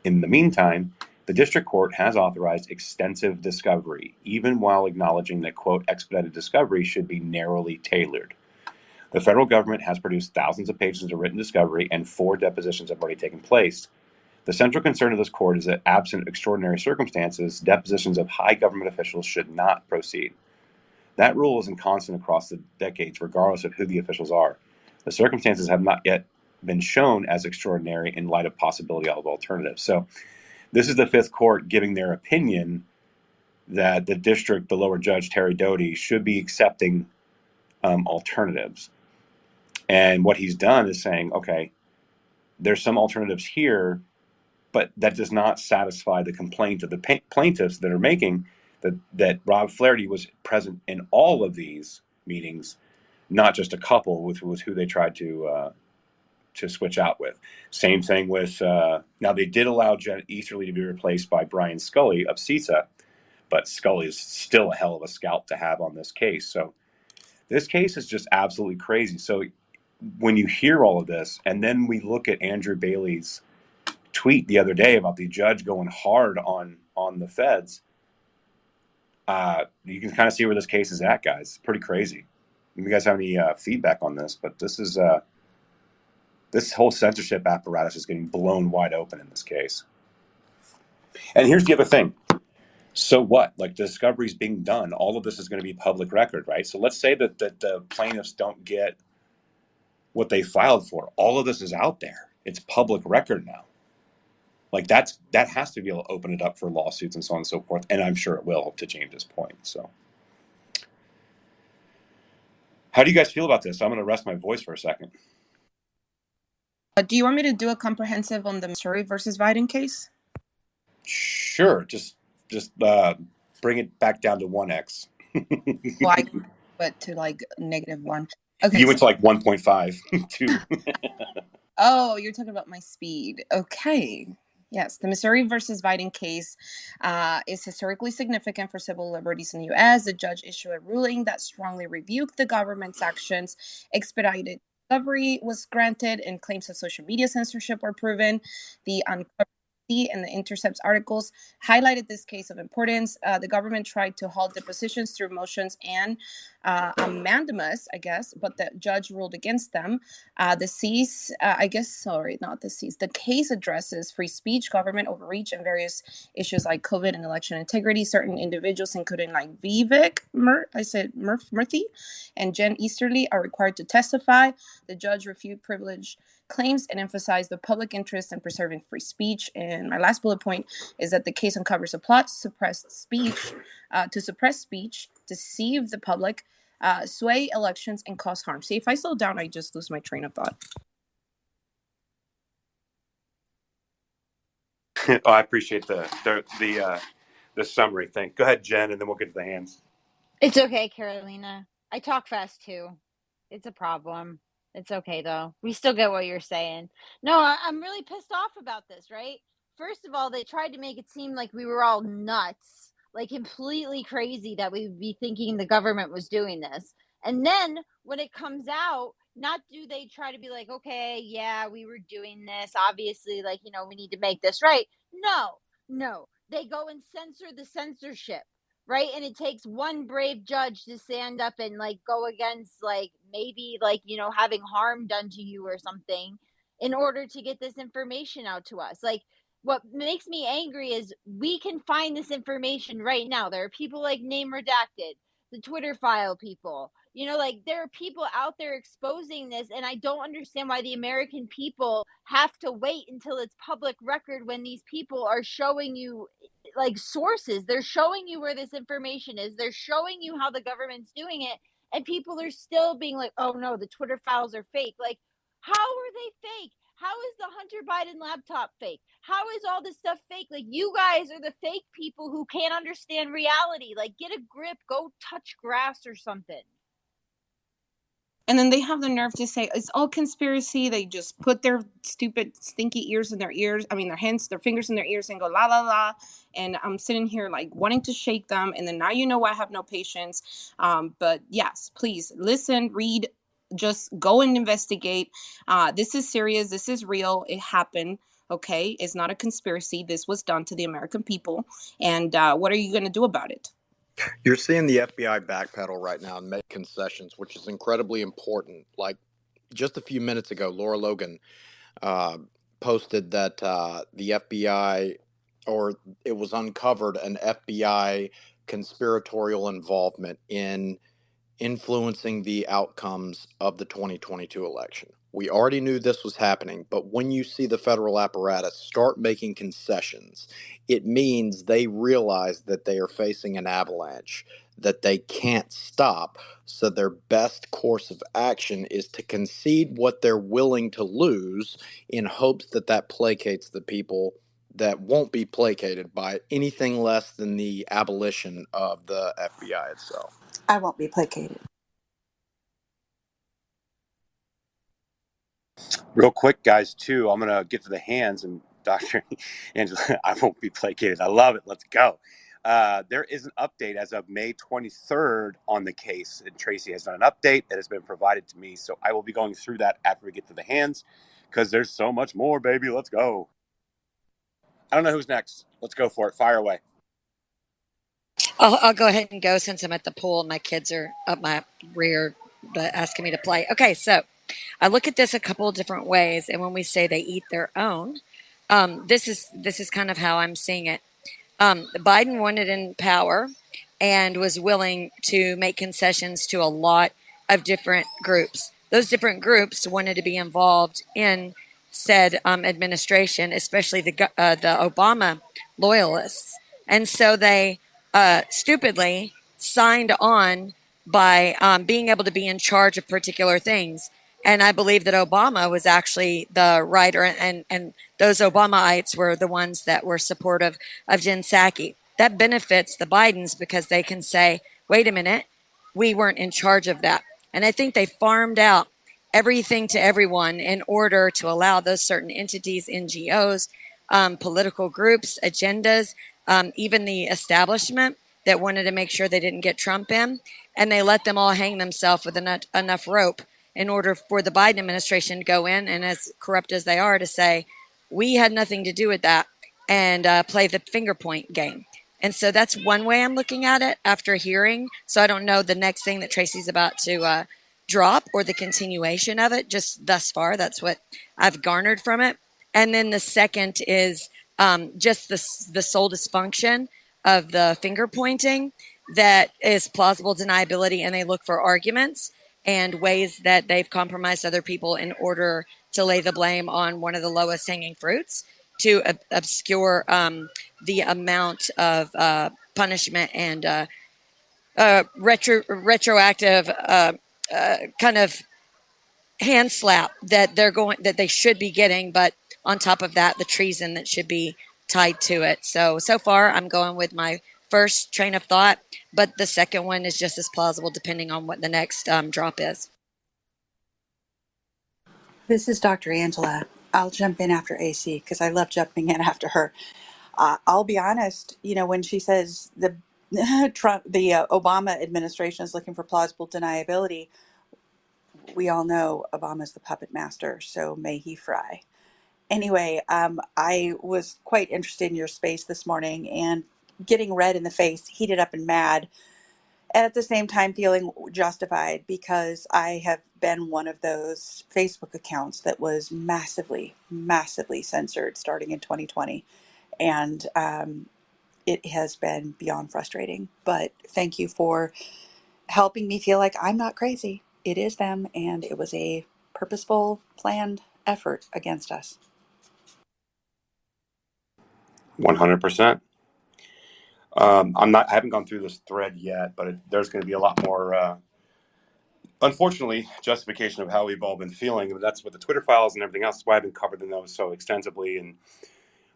In the meantime, the district court has authorized extensive discovery, even while acknowledging that, quote, expedited discovery should be narrowly tailored. The federal government has produced thousands of pages of written discovery, and 4 depositions have already taken place. The central concern of this court is that, absent extraordinary circumstances, depositions of high government officials should not proceed. That rule is constant across the decades, regardless of who the officials are. The circumstances have not yet been shown as extraordinary in light of possibility of alternatives. So this is the 5th court giving their opinion that the lower judge, Terry Doty, should be accepting alternatives. And what he's done is saying, okay, there's some alternatives here, but that does not satisfy the complaint of the plaintiffs that are making that Rob Flaherty was present in all of these meetings, not just a couple with who they tried to switch out with. Same thing with, now they did allow Jen Easterly to be replaced by Brian Scully of CISA, but Scully is still a hell of a scalp to have on this case. So this case is just absolutely crazy. So when you hear all of this, and then we look at Andrew Bailey's tweet the other day about the judge going hard on the feds, you can kind of see where this case is at, guys. It's pretty crazy. If you guys have any feedback on this, but this is this whole censorship apparatus is getting blown wide open in this case. And here's the other thing. So what? Like, the discovery's being done. All of this is going to be public record, right? So let's say that the plaintiffs don't get what they filed for. All of this is out there. It's public record now. Like, that has to be able to open it up for lawsuits and so on and so forth. And I'm sure it will, to James's point. So how do you guys feel about this? I'm going to rest my voice for a second. Do you want me to do a comprehensive on the Missouri versus Biden case? Sure. Just bring it back down to 1x. Well, I went to like -1. Okay. You went to like 1.5, 2. Oh, you're talking about my speed. Okay. Yes, the Missouri versus Biden case is historically significant for civil liberties in the U.S. The judge issued a ruling that strongly rebuked the government's actions. Expedited discovery was granted, and claims of social media censorship were proven. The Uncovered and the Intercepts articles highlighted this case of importance. The government tried to halt depositions through motions and mandamus, I guess, but the judge ruled against them. The case addresses free speech, government overreach, and various issues like COVID and election integrity. Certain individuals, including like Vivek Murthy and Jen Easterly, are required to testify. The judge refuted privilege claims and emphasized the public interest in preserving free speech. And my last bullet point is that the case uncovers a plot to suppress speech, deceive the public, sway elections, and cause harm. See, if I slow down, I just lose my train of thought. Oh, I appreciate the summary. Go ahead, Jen, and then we'll get to the hands. It's okay, Carolina. I talk fast too. It's a problem. It's okay though. We still get what you're saying. No, I'm really pissed off about this, right? First of all, they tried to make it seem like we were all nuts, like completely crazy that we would be thinking the government was doing this. And then when it comes out, not do they try to be like, okay, yeah, we were doing this. Obviously, like, we need to make this right. No. They go and censor the censorship. Right. And it takes one brave judge to stand up and like go against like maybe like, having harm done to you or something in order to get this information out to us. Like, what makes me angry is we can find this information right now. There are people like Name Redacted, the Twitter file people, like there are people out there exposing this. And I don't understand why the American people have to wait until it's public record when these people are showing you like sources. They're showing you where this information is. They're showing you how the government's doing it, and people are still being like, "Oh no, the Twitter files are fake." Like, how are they fake? How is the Hunter Biden laptop fake? How is all this stuff fake? Like, you guys are the fake people who can't understand reality. Like, get a grip, go touch grass or something. And then they have the nerve to say it's all conspiracy. They just put their stupid, stinky ears in their ears. I mean, their fingers in their ears and go la la la. And I'm sitting here like wanting to shake them. And then now you know I have no patience. But yes, please listen, read, just go and investigate. This is serious. This is real. It happened. Okay, it's not a conspiracy. This was done to the American people. And what are you going to do about it? You're seeing the FBI backpedal right now and make concessions, which is incredibly important. Like just a few minutes ago, Laura Logan uh, posted that the FBI, or it was uncovered an FBI conspiratorial involvement in influencing the outcomes of the 2022 election. We already knew this was happening, but when you see the federal apparatus start making concessions, it means they realize that they are facing an avalanche that they can't stop. So their best course of action is to concede what they're willing to lose in hopes that that placates the people that won't be placated by anything less than the abolition of the FBI itself. I won't be placated. Real quick, guys, too, I'm going to get to the hands, and Dr. Angela, I won't be placated. I love it. Let's go. There is an update as of May 23rd on the case, and Tracy has done an update that has been provided to me. So I will be going through that after we get to the hands, because there's so much more, baby. Let's go. I don't know who's next. Let's go for it. Fire away. I'll go ahead and go since I'm at the pool and my kids are up my rear asking me to play. Okay, so I look at this a couple of different ways, and when we say they eat their own, this is kind of how I'm seeing it. Biden wanted in power and was willing to make concessions to a lot of different groups. Those different groups wanted to be involved in said administration, especially the Obama loyalists, and so they stupidly signed on by being able to be in charge of particular things. And I believe that Obama was actually the writer, and those Obamaites were the ones that were supportive of Jen Psaki. That benefits the Bidens because they can say, wait a minute, we weren't in charge of that. And I think they farmed out everything to everyone in order to allow those certain entities, NGOs, political groups, agendas, even the establishment that wanted to make sure they didn't get Trump in, and they let them all hang themselves with enough rope in order for the Biden administration to go in and, as corrupt as they are, to say, we had nothing to do with that and play the finger point game. And so that's one way I'm looking at it after hearing. So I don't know the next thing that Tracy's about to drop or the continuation of it. Just thus far, that's what I've garnered from it. And then the second is just the sole dysfunction of the finger pointing that is plausible deniability, and they look for arguments and ways that they've compromised other people in order to lay the blame on one of the lowest hanging fruits to obscure the amount of punishment and retroactive kind of hand slap that they should be getting, but on top of that, the treason that should be tied to it. So far, I'm going with my first train of thought, but the second one is just as plausible depending on what the next drop is. This is Dr. Angela. I'll jump in after AC because I love jumping in after her. I'll be honest, when she says the Obama administration is looking for plausible deniability, we all know Obama's the puppet master, so may he fry. Anyway, I was quite interested in your space this morning and getting red in the face, heated up and mad, and at the same time feeling justified because I have been one of those Facebook accounts that was massively, massively censored starting in 2020. And it has been beyond frustrating. But thank you for helping me feel like I'm not crazy. It is them, and it was a purposeful, planned effort against us. 100%. I haven't gone through this thread yet, but there's going to be a lot more, unfortunately, justification of how we've all been feeling. That's what the Twitter files and everything else. That's why I've been covering those so extensively and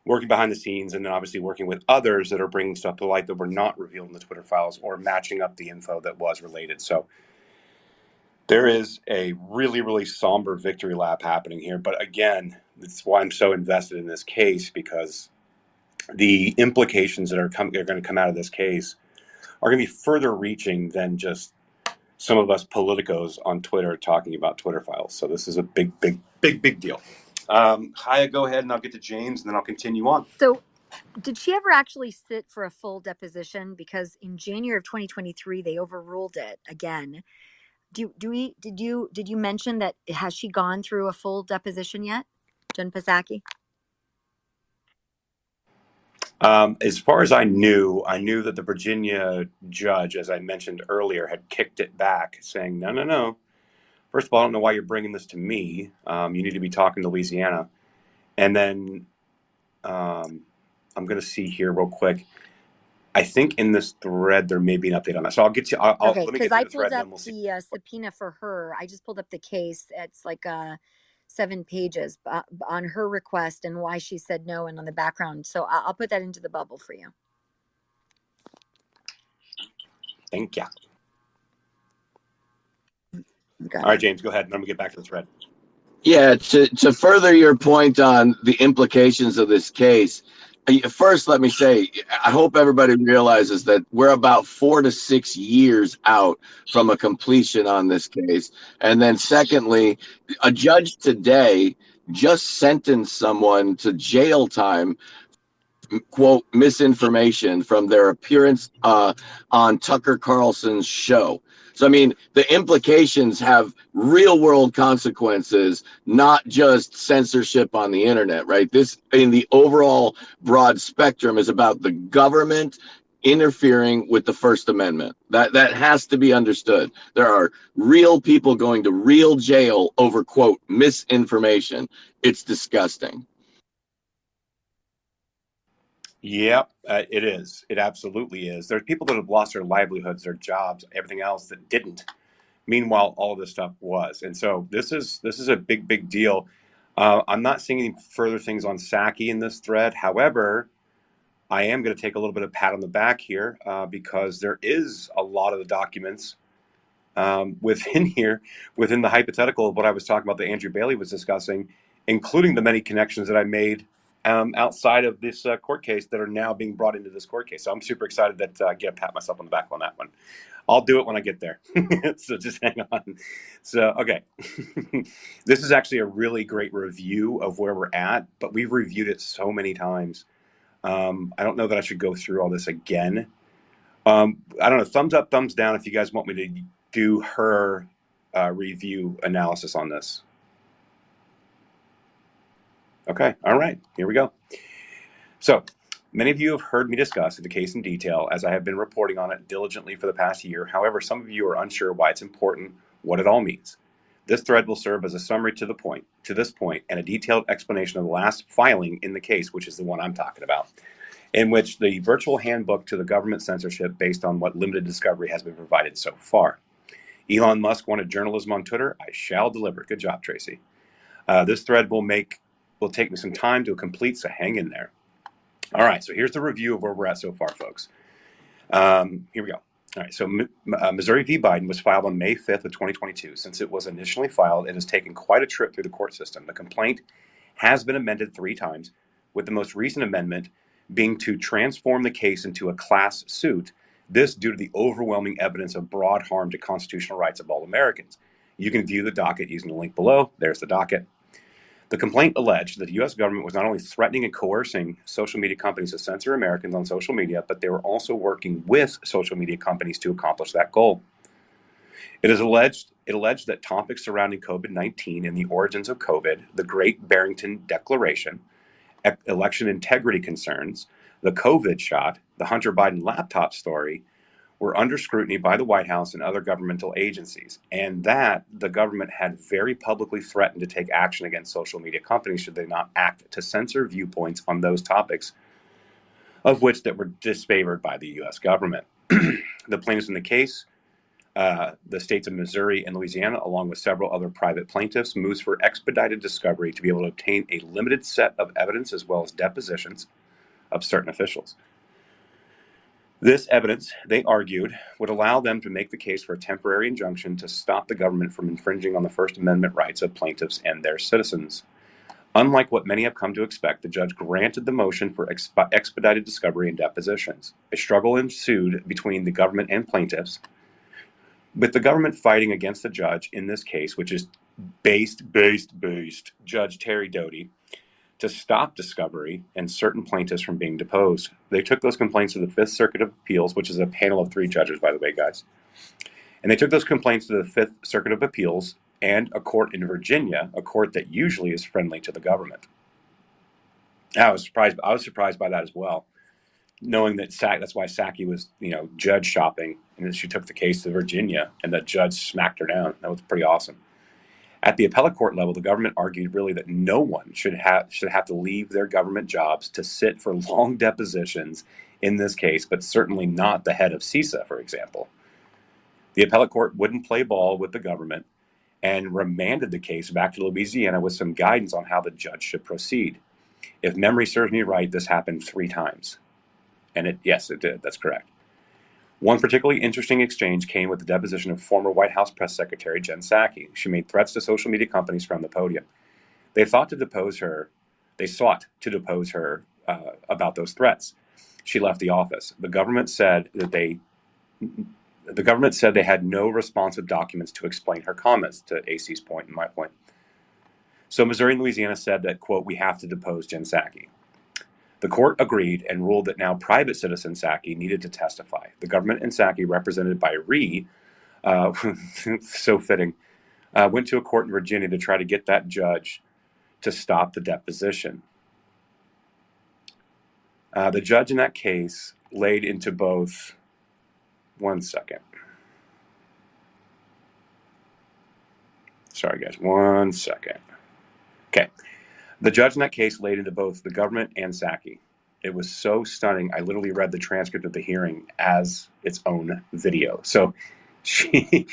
working behind the scenes, and then obviously working with others that are bringing stuff to light that were not revealed in the Twitter files or matching up the info that was related. So there is a really, really somber victory lap happening here. But again, that's why I'm so invested in this case, because the implications that are going to come out of this case are going to be further reaching than just some of us politicos on Twitter talking about Twitter files. So this is a big, big, big, big deal. Haya, go ahead and I'll get to James and then I'll continue on. So did she ever actually sit for a full deposition? Because in January of 2023, they overruled it again. Did you mention that? Has she gone through a full deposition yet, Jen Psaki? As far as I knew that the Virginia judge, as I mentioned earlier, had kicked it back, saying, no, no, no. First of all, I don't know why you're bringing this to me. You need to be talking to Louisiana. And then I'm going to see here real quick. I think in this thread, there may be an update on that. So I'll get to, Okay, let me get because to I the thread pulled and up then we'll see. the subpoena for her. I just pulled up the case. It's like 7 pages on her request and why she said no and on the background. So I'll put that into the bubble for you. Thank you. Got All right, it. James, go ahead. And then we get back to the thread. Yeah, to further your point on the implications of this case, first let me say, I hope everybody realizes that we're about 4 to 6 years out from a completion on this case. And then secondly, a judge today just sentenced someone to jail time, quote, misinformation from their appearance on Tucker Carlson's show. So, I mean, the implications have real world consequences, not just censorship on the internet, right? This, in the overall broad spectrum, is about the government interfering with the First Amendment. That has to be understood. There are real people going to real jail over, quote, misinformation. It's disgusting. Yep, it is. It absolutely is. There's people that have lost their livelihoods, their jobs, everything else that didn't. Meanwhile, all of this stuff was. And so this is a big, big deal. I'm not seeing any further things on Psaki in this thread. However, I am going to take a little bit of pat on the back here because there is a lot of the documents within here, within the hypothetical of what I was talking about that Andrew Bailey was discussing, including the many connections that I made outside of this court case that are now being brought into this court case. So I'm super excited that I get to pat myself on the back on that one. I'll do it when I get there. So just hang on. So, okay. This is actually a really great review of where we're at, but we've reviewed it so many times. I don't know that I should go through all this again. I don't know. Thumbs up, thumbs down if you guys want me to do her review analysis on this. Okay. All right. Here we go. So, many of you have heard me discuss the case in detail as I have been reporting on it diligently for the past year. However, some of you are unsure why it's important, what it all means. This thread will serve as a summary to this point, and a detailed explanation of the last filing in the case, which is the one I'm talking about, in which the virtual handbook to the government censorship based on what limited discovery has been provided so far. Elon Musk wanted journalism on Twitter. I shall deliver. Good job, Tracy. This thread will take me some time to complete, so hang in there. All right, so here's the review of where we're at so far, folks. Here we go. All right, so Missouri v. Biden was filed on May 5th of 2022. Since it was initially filed, it has taken quite a trip through the court system. The complaint has been amended 3 times, with the most recent amendment being to transform the case into a class suit, this due to the overwhelming evidence of broad harm to constitutional rights of all Americans. You can view the docket using the link below. There's the docket. The complaint alleged that the U.S. government was not only threatening and coercing social media companies to censor Americans on social media, but they were also working with social media companies to accomplish that goal. It alleged that topics surrounding COVID-19 and the origins of COVID, the Great Barrington Declaration, election integrity concerns, the COVID shot, the Hunter Biden laptop story, were under scrutiny by the White House and other governmental agencies, and that the government had very publicly threatened to take action against social media companies should they not act to censor viewpoints on those topics, of which that were disfavored by the U.S. government. The plaintiffs in the case, the states of Missouri and Louisiana, along with several other private plaintiffs, moves for expedited discovery to be able to obtain a limited set of evidence as well as depositions of certain officials. This evidence, they argued, would allow them to make the case for a temporary injunction to stop the government from infringing on the First Amendment rights of plaintiffs and their citizens. Unlike what many have come to expect, the judge granted the motion for expedited discovery and depositions. A struggle ensued between the government and plaintiffs, with the government fighting against the judge in this case, which is based Judge Terry Doty, to stop discovery and certain plaintiffs from being deposed. They took those complaints to the Fifth Circuit of Appeals, which is a panel of 3 judges, by the way, guys. And they took those complaints to the Fifth Circuit of Appeals and a court in Virginia, a court that usually is friendly to the government. I was surprised by that as well, knowing that that's why Psaki was, judge shopping, and then she took the case to Virginia, and the judge smacked her down. That was pretty awesome. At the appellate court level, the government argued really that no one should have to leave their government jobs to sit for long depositions in this case, but certainly not the head of CISA, for example. The appellate court wouldn't play ball with the government and remanded the case back to Louisiana with some guidance on how the judge should proceed. If memory serves me right, this happened 3 times. And yes, it did. That's correct. One particularly interesting exchange came with the deposition of former White House Press Secretary Jen Psaki. She made threats to social media companies from the podium. They sought to depose her about those threats. She left the office. The government said they had no responsive documents to explain her comments, to AC's point and my point. So Missouri and Louisiana said that, quote, we have to depose Jen Psaki. The court agreed and ruled that now private citizen Psaki needed to testify. The government and Psaki, represented by Rhee, so fitting, went to a court in Virginia to try to get that judge to stop the deposition. The judge in that case laid into both. One second. Sorry, guys. 1 second. Okay. The judge in that case laid into both the government and Psaki. It was so stunning. I literally read the transcript of the hearing as its own video. So it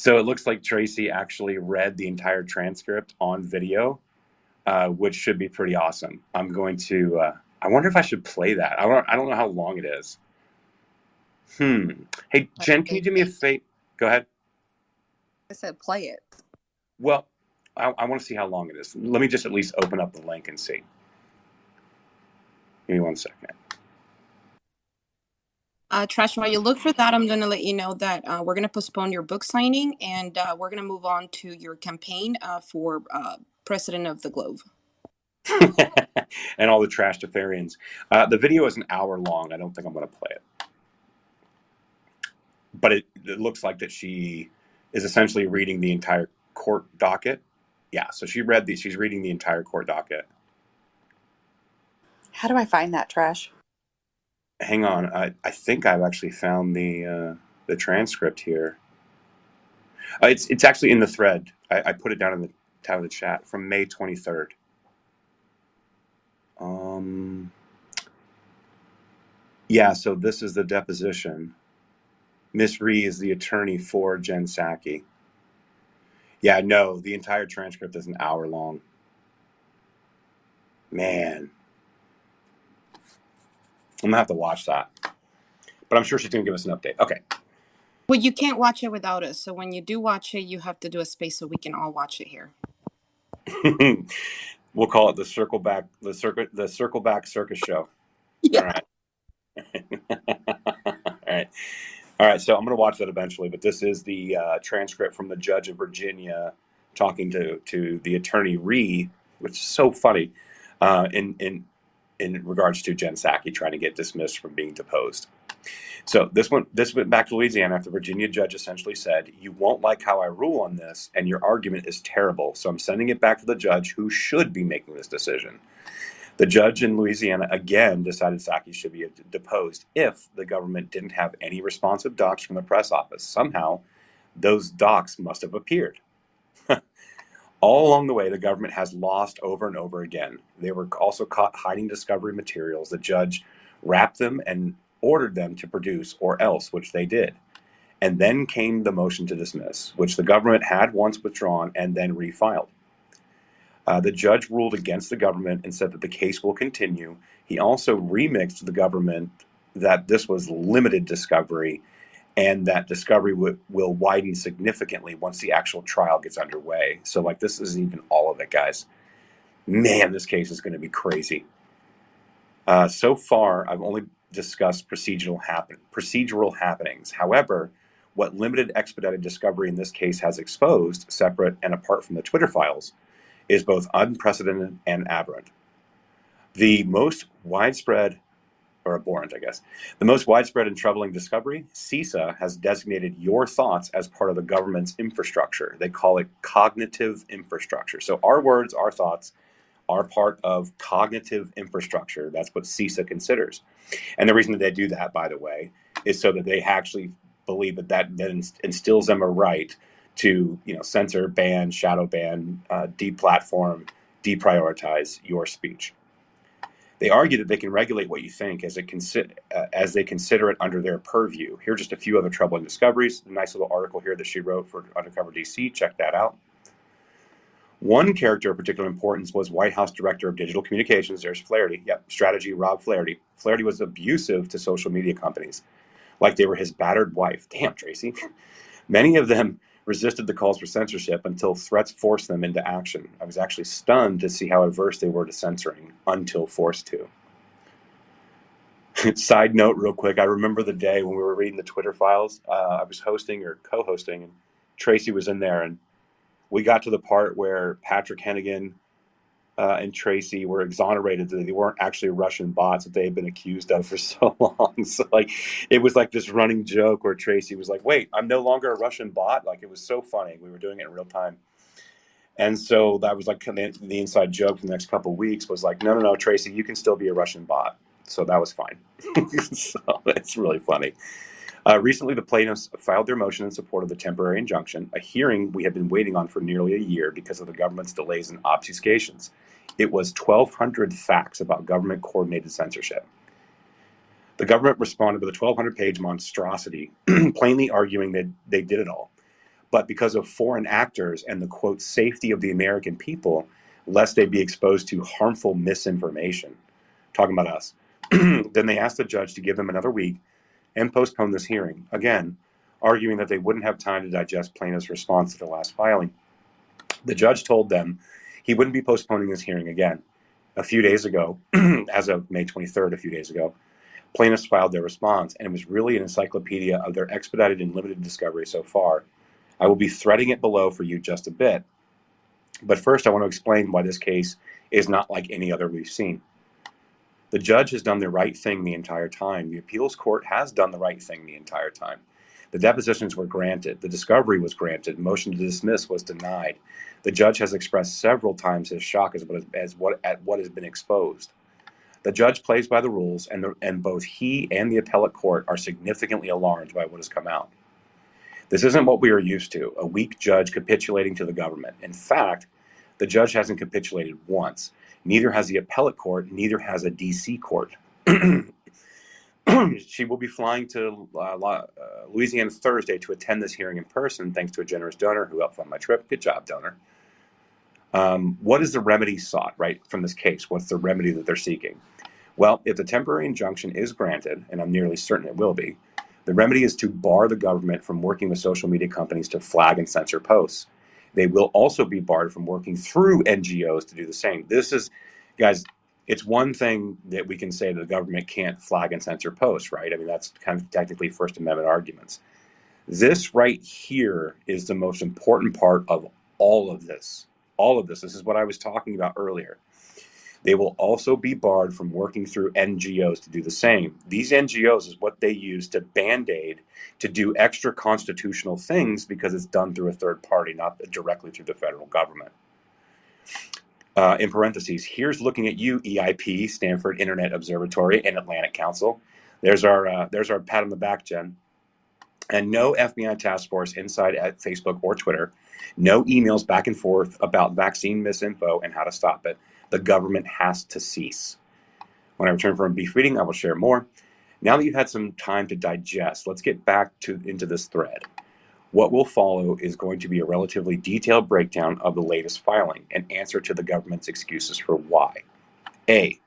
looks like Tracy actually read the entire transcript on video, which should be pretty awesome. I'm going to, I wonder if I should play that. I don't know how long it is. Hey, Jen, can you do me a favor? Go ahead. I said play it. Well, I want to see how long it is. Let me just at least open up the link and see. Give me 1 second. Trash, while you look for that, I'm going to let you know that we're going to postpone your book signing, and we're going to move on to your campaign for President of the Globe. And all the trash Defarians. The video is an hour long. I don't think I'm going to play it. But it looks like that she is essentially reading the entire court docket. Yeah, so she's reading the entire court docket. How do I find that, Trash? Hang on, I think I've actually found the transcript here. It's actually in the thread. I put it down in the tab of the chat from May 23rd. Yeah, so this is the deposition. Miss Rhee is the attorney for Jen Psaki. Yeah, no, the entire transcript is an hour long. Man. I'm going to have to watch that. But I'm sure she's going to give us an update. Okay. Well, you can't watch it without us. So when you do watch it, you have to do a space so we can all watch it here. We'll call it the circle back circus show. Yeah. All right. So I'm going to watch that eventually, but this is the transcript from the judge of Virginia talking to the attorney Rhee, which is so funny, in regards to Jen Psaki trying to get dismissed from being deposed. So this went back to Louisiana after the Virginia judge essentially said, you won't like how I rule on this, and your argument is terrible. So I'm sending it back to the judge who should be making this decision. The judge in Louisiana again decided Psaki should be deposed if the government didn't have any responsive docs from the press office. Somehow, those docs must have appeared. All along the way, the government has lost over and over again. They were also caught hiding discovery materials. The judge wrapped them, and ordered them to produce, or else, which they did. And then came the motion to dismiss, which the government had once withdrawn and then refiled. The judge ruled against the government and said that the case will continue. He also remixed the government that this was limited discovery and that discovery will widen significantly once the actual trial gets underway. So, like, this isn't even all of it, guys. Man, this case is going to be crazy. So far, I've only discussed procedural happenings. However, what limited expedited discovery in this case has exposed, separate and apart from the Twitter files, is both unprecedented and aberrant. The most widespread, or abhorrent, I guess, the most widespread and troubling discovery, CISA has designated your thoughts as part of the government's infrastructure. They call it cognitive infrastructure. So our words, our thoughts, are part of cognitive infrastructure. That's what CISA considers. And the reason that they do that, by the way, is so that they actually believe that instills them a right to, censor, ban, shadow ban, deplatform, deprioritize your speech. They argue that they can regulate what you think as they consider it under their purview. Here are just a few other troubling discoveries. A nice little article here that she wrote for Undercover DC. Check that out. One character of particular importance was White House Director of Digital Communications. There's Flaherty. Yep, strategy, Rob Flaherty. Flaherty was abusive to social media companies, like they were his battered wife. Damn, Tracy. Many of them resisted the calls for censorship until threats forced them into action. I was actually stunned to see how averse they were to censoring until forced to. Side note, real quick, I remember the day when we were reading the Twitter files. I was hosting or co-hosting, and Tracy was in there, and we got to the part where Patrick Hennigan and Tracy were exonerated that they weren't actually Russian bots that they had been accused of for so long. So, like, it was like this running joke where Tracy was like, wait, I'm no longer a Russian bot. Like, it was so funny. We were doing it in real time. And so that was like the inside joke for the next couple of weeks was like, no, Tracy, you can still be a Russian bot. So that was fine. So it's really funny. Recently, the plaintiffs filed their motion in support of the temporary injunction, a hearing we have been waiting on for nearly a year because of the government's delays and obfuscations. It was 1,200 facts about government-coordinated censorship. The government responded with a 1,200-page monstrosity, plainly arguing that they did it all. But because of foreign actors and the, quote, safety of the American people, lest they be exposed to harmful misinformation, talking about us, then they asked the judge to give them another week and postpone this hearing, again, arguing that they wouldn't have time to digest plaintiff's response to the last filing. The judge told them he wouldn't be postponing this hearing again. A few days ago, as of May 23rd, a few days ago, plaintiffs filed their response, and it was really an encyclopedia of their expedited and limited discovery so far. I will be threading it below for you just a bit. But first, I want to explain why this case is not like any other we've seen. The judge has done the right thing the entire time. The appeals court has done the right thing the entire time. The depositions were granted. The discovery was granted. Motion to dismiss was denied. The judge has expressed several times his shock at what has been exposed. The judge plays by the rules, and both he and the appellate court are significantly alarmed by what has come out. This isn't what we are used to, a weak judge capitulating to the government. In fact, the judge hasn't capitulated once. Neither has the appellate court, neither has a DC court. She will be flying to Louisiana Thursday to attend this hearing in person, thanks to a generous donor who helped fund my trip. Good job, donor. What is the remedy sought, right, from this case? What's the remedy that they're seeking? Well, if the temporary injunction is granted, and I'm nearly certain it will be, the remedy is to bar the government from working with social media companies to flag and censor posts. They will also be barred from working through NGOs to do the same. This is, guys, it's one thing that we can say that the government can't flag and censor posts, right? I mean, that's kind of technically First Amendment arguments. This right here is the most important part of all of this. All of this. This is what I was talking about earlier. They will also be barred from working through NGOs to do the same. These NGOs is what they use to band-aid, to do extra constitutional things because it's done through a third party, not directly through the federal government. In parentheses, here's looking at you, EIP, Stanford Internet Observatory, and Atlantic Council. There's our pat on the back, Jen. And no FBI task force inside at Facebook or Twitter. No emails back and forth about vaccine misinfo and how to stop it. The government has to cease. When I return from a brief reading, I will share more. Now that you've had some time to digest, let's get back into this thread. What will follow is going to be a relatively detailed breakdown of the latest filing and answer to the government's excuses for why. A,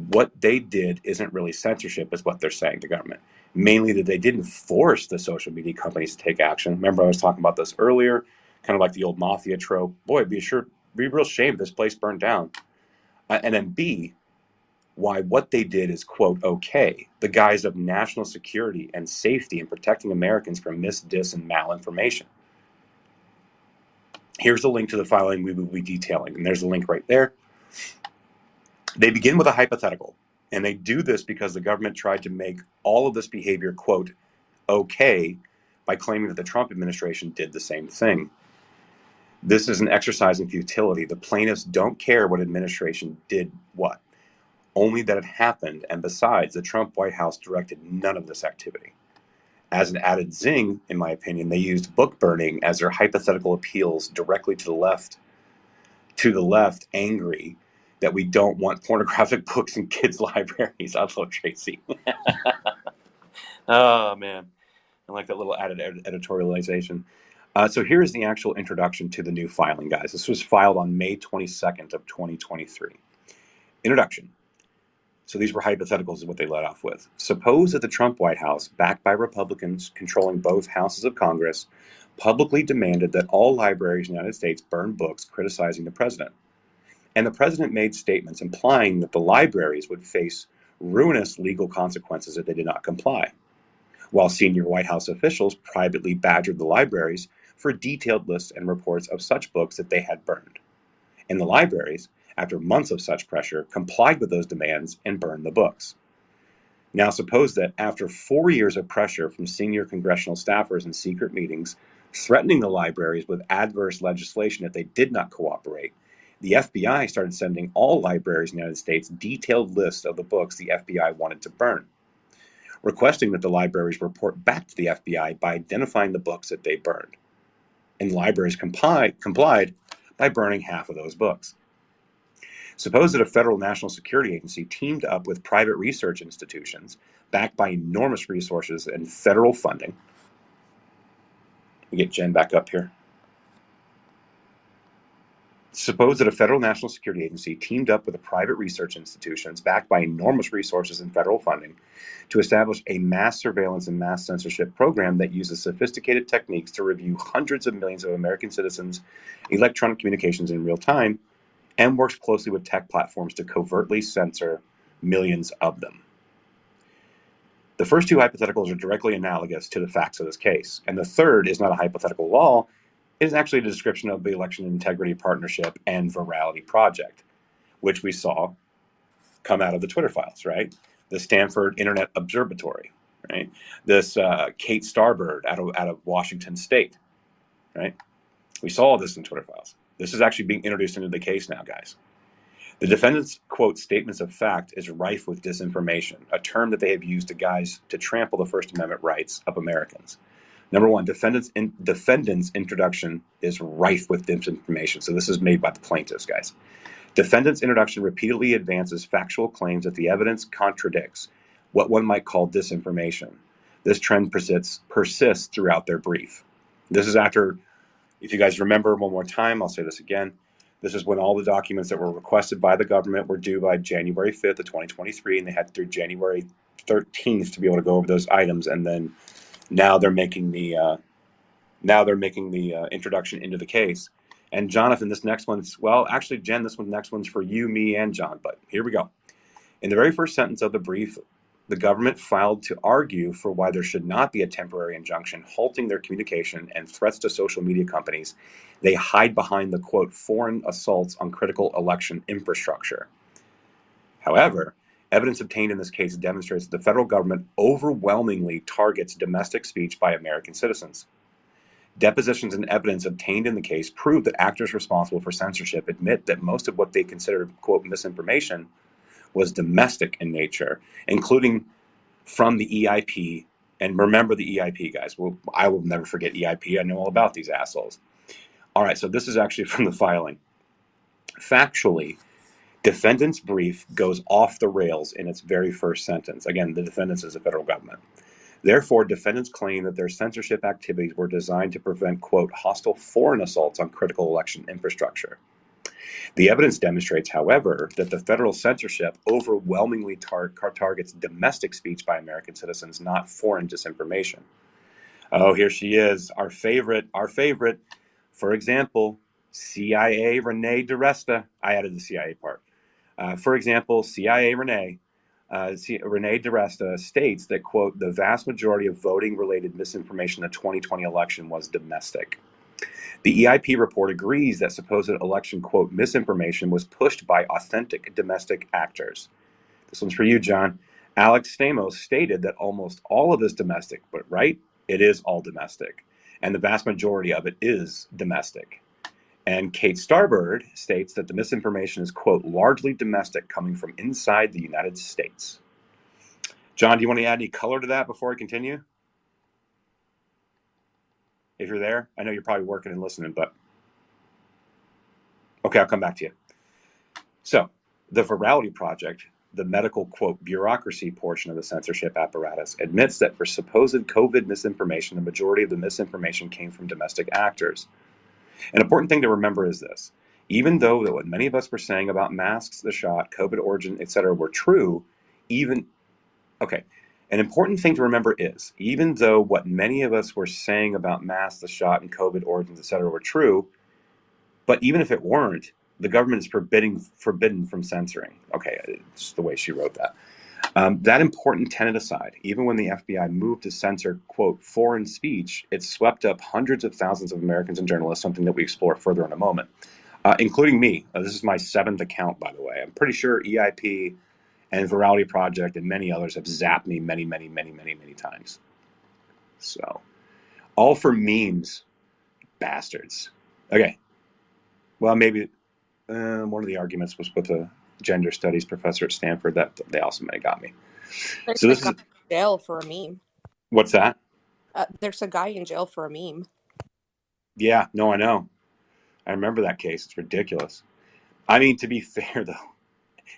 what they did isn't really censorship, is what they're saying to government. Mainly that they didn't force the social media companies to take action. Remember, I was talking about this earlier, kind of like the old mafia trope. Boy, it'd be a real shame if this place burned down. And then B, why what they did is, quote, okay, the guise of national security and safety and protecting Americans from dis, and malinformation. Here's a link to the filing we will be detailing, and there's a link right there. They begin with a hypothetical, and they do this because the government tried to make all of this behavior, quote, okay, by claiming that the Trump administration did the same thing. This is an exercise in futility. The plaintiffs don't care what administration did what, only that it happened, and besides, the Trump White House directed none of this activity. As an added zing, in my opinion, they used book burning as their hypothetical appeals directly to the left, angry that we don't want pornographic books in kids' libraries. I love Tracy. Oh, man. I like that little added editorialization. So here's the actual introduction to the new filing, guys. This was filed on May 22nd of 2023. Introduction. So these were hypotheticals is what they led off with. Suppose that the Trump White House, backed by Republicans controlling both houses of Congress, publicly demanded that all libraries in the United States burn books criticizing the president. And the president made statements implying that the libraries would face ruinous legal consequences if they did not comply, while senior White House officials privately badgered the libraries for detailed lists and reports of such books that they had burned. And the libraries, after months of such pressure, complied with those demands and burned the books. Now suppose that after 4 years of pressure from senior congressional staffers in secret meetings, threatening the libraries with adverse legislation if they did not cooperate, the FBI started sending all libraries in the United States detailed lists of the books the FBI wanted to burn, requesting that the libraries report back to the FBI by identifying the books that they burned. And the libraries complied by burning half of those books. Suppose that a federal national security agency teamed up with private research institutions backed by enormous resources and federal funding. We get Jen back up here. Suppose that a federal national security agency teamed up with private research institutions backed by enormous resources and federal funding to establish a mass surveillance and mass censorship program that uses sophisticated techniques to review hundreds of millions of American citizens' electronic communications in real time and works closely with tech platforms to covertly censor millions of them. The first two hypotheticals are directly analogous to the facts of this case, and the third is not a hypothetical law. It is actually a description of the Election Integrity Partnership and Virality Project, which we saw come out of the Twitter files, right? The Stanford Internet Observatory, right? This Kate Starbird out of Washington State, right? We saw all this in Twitter files. This is actually being introduced into the case now, guys. The defendant's, quote, statements of fact is rife with disinformation, a term that they have used to trample the First Amendment rights of Americans. Number one, defendant's introduction is rife with disinformation. So this is made by the plaintiffs, guys. Defendant's introduction repeatedly advances factual claims that the evidence contradicts what one might call disinformation. This trend persists throughout their brief. This is after, if you guys remember one more time, I'll say this again. This is when all the documents that were requested by the government were due by January 5th of 2023, and they had through January 13th to be able to go over those items, and then now they're making the introduction into the case. And Jonathan, this next one's, well, actually, Jen, this next one's for you, me, and John, but here we go. In the very first sentence of the brief, the government filed to argue for why there should not be a temporary injunction halting their communication and threats to social media companies. They hide behind the, quote, foreign assaults on critical election infrastructure. However, evidence obtained in this case demonstrates that the federal government overwhelmingly targets domestic speech by American citizens. Depositions and evidence obtained in the case prove that actors responsible for censorship admit that most of what they considered, quote, misinformation was domestic in nature, including from the EIP. And remember the EIP, guys. Well, I will never forget EIP. I know all about these assholes. All right, so this is actually from the filing. Factually, Defendant's brief goes off the rails in its very first sentence. Again, the defendants is the federal government. Therefore, defendants claim that their censorship activities were designed to prevent, quote, hostile foreign assaults on critical election infrastructure. The evidence demonstrates, however, that the federal censorship overwhelmingly targets domestic speech by American citizens, not foreign disinformation. Oh, here she is, our favorite. For example, CIA Renee DiResta. I added the CIA part. For example, CIA Renee DiResta states that, quote, the vast majority of voting-related misinformation in the 2020 election was domestic. The EIP report agrees that supposed election, quote, misinformation was pushed by authentic domestic actors. This one's for you, John. Alex Stamos stated that almost all of this domestic, but right, it is all domestic, and the vast majority of it is domestic. And Kate Starbird states that the misinformation is, quote, largely domestic, coming from inside the United States. John, do you want to add any color to that before I continue? If you're there, I know you're probably working and listening, but okay, I'll come back to you. So, the Virality Project, the medical, quote, bureaucracy portion of the censorship apparatus, admits that for supposed COVID misinformation, the majority of the misinformation came from domestic actors. An important thing to remember is this. Even though that what many of us were saying about masks, the shot, COVID origin, etc. were true, an important thing to remember is, even though what many of us were saying about masks, the shot, and COVID origins, etc. were true, but even if it weren't, the government is forbidden from censoring. Okay, it's the way she wrote that. That important tenet aside, even when the FBI moved to censor, quote, foreign speech, it swept up hundreds of thousands of Americans and journalists, something that we explore further in a moment, including me. This is my 7th account, by the way. I'm pretty sure EIP and Virality Project and many others have zapped me many, many, many, many, many times. So, all for memes, bastards. Okay, well, maybe one of the arguments was with a gender studies professor at Stanford that they also may have got me. There's So a this guy is, in jail for a meme. what's that? There's a guy in jail for a meme. Yeah, no, I know. I remember that case. It's ridiculous. I mean, to be fair, though,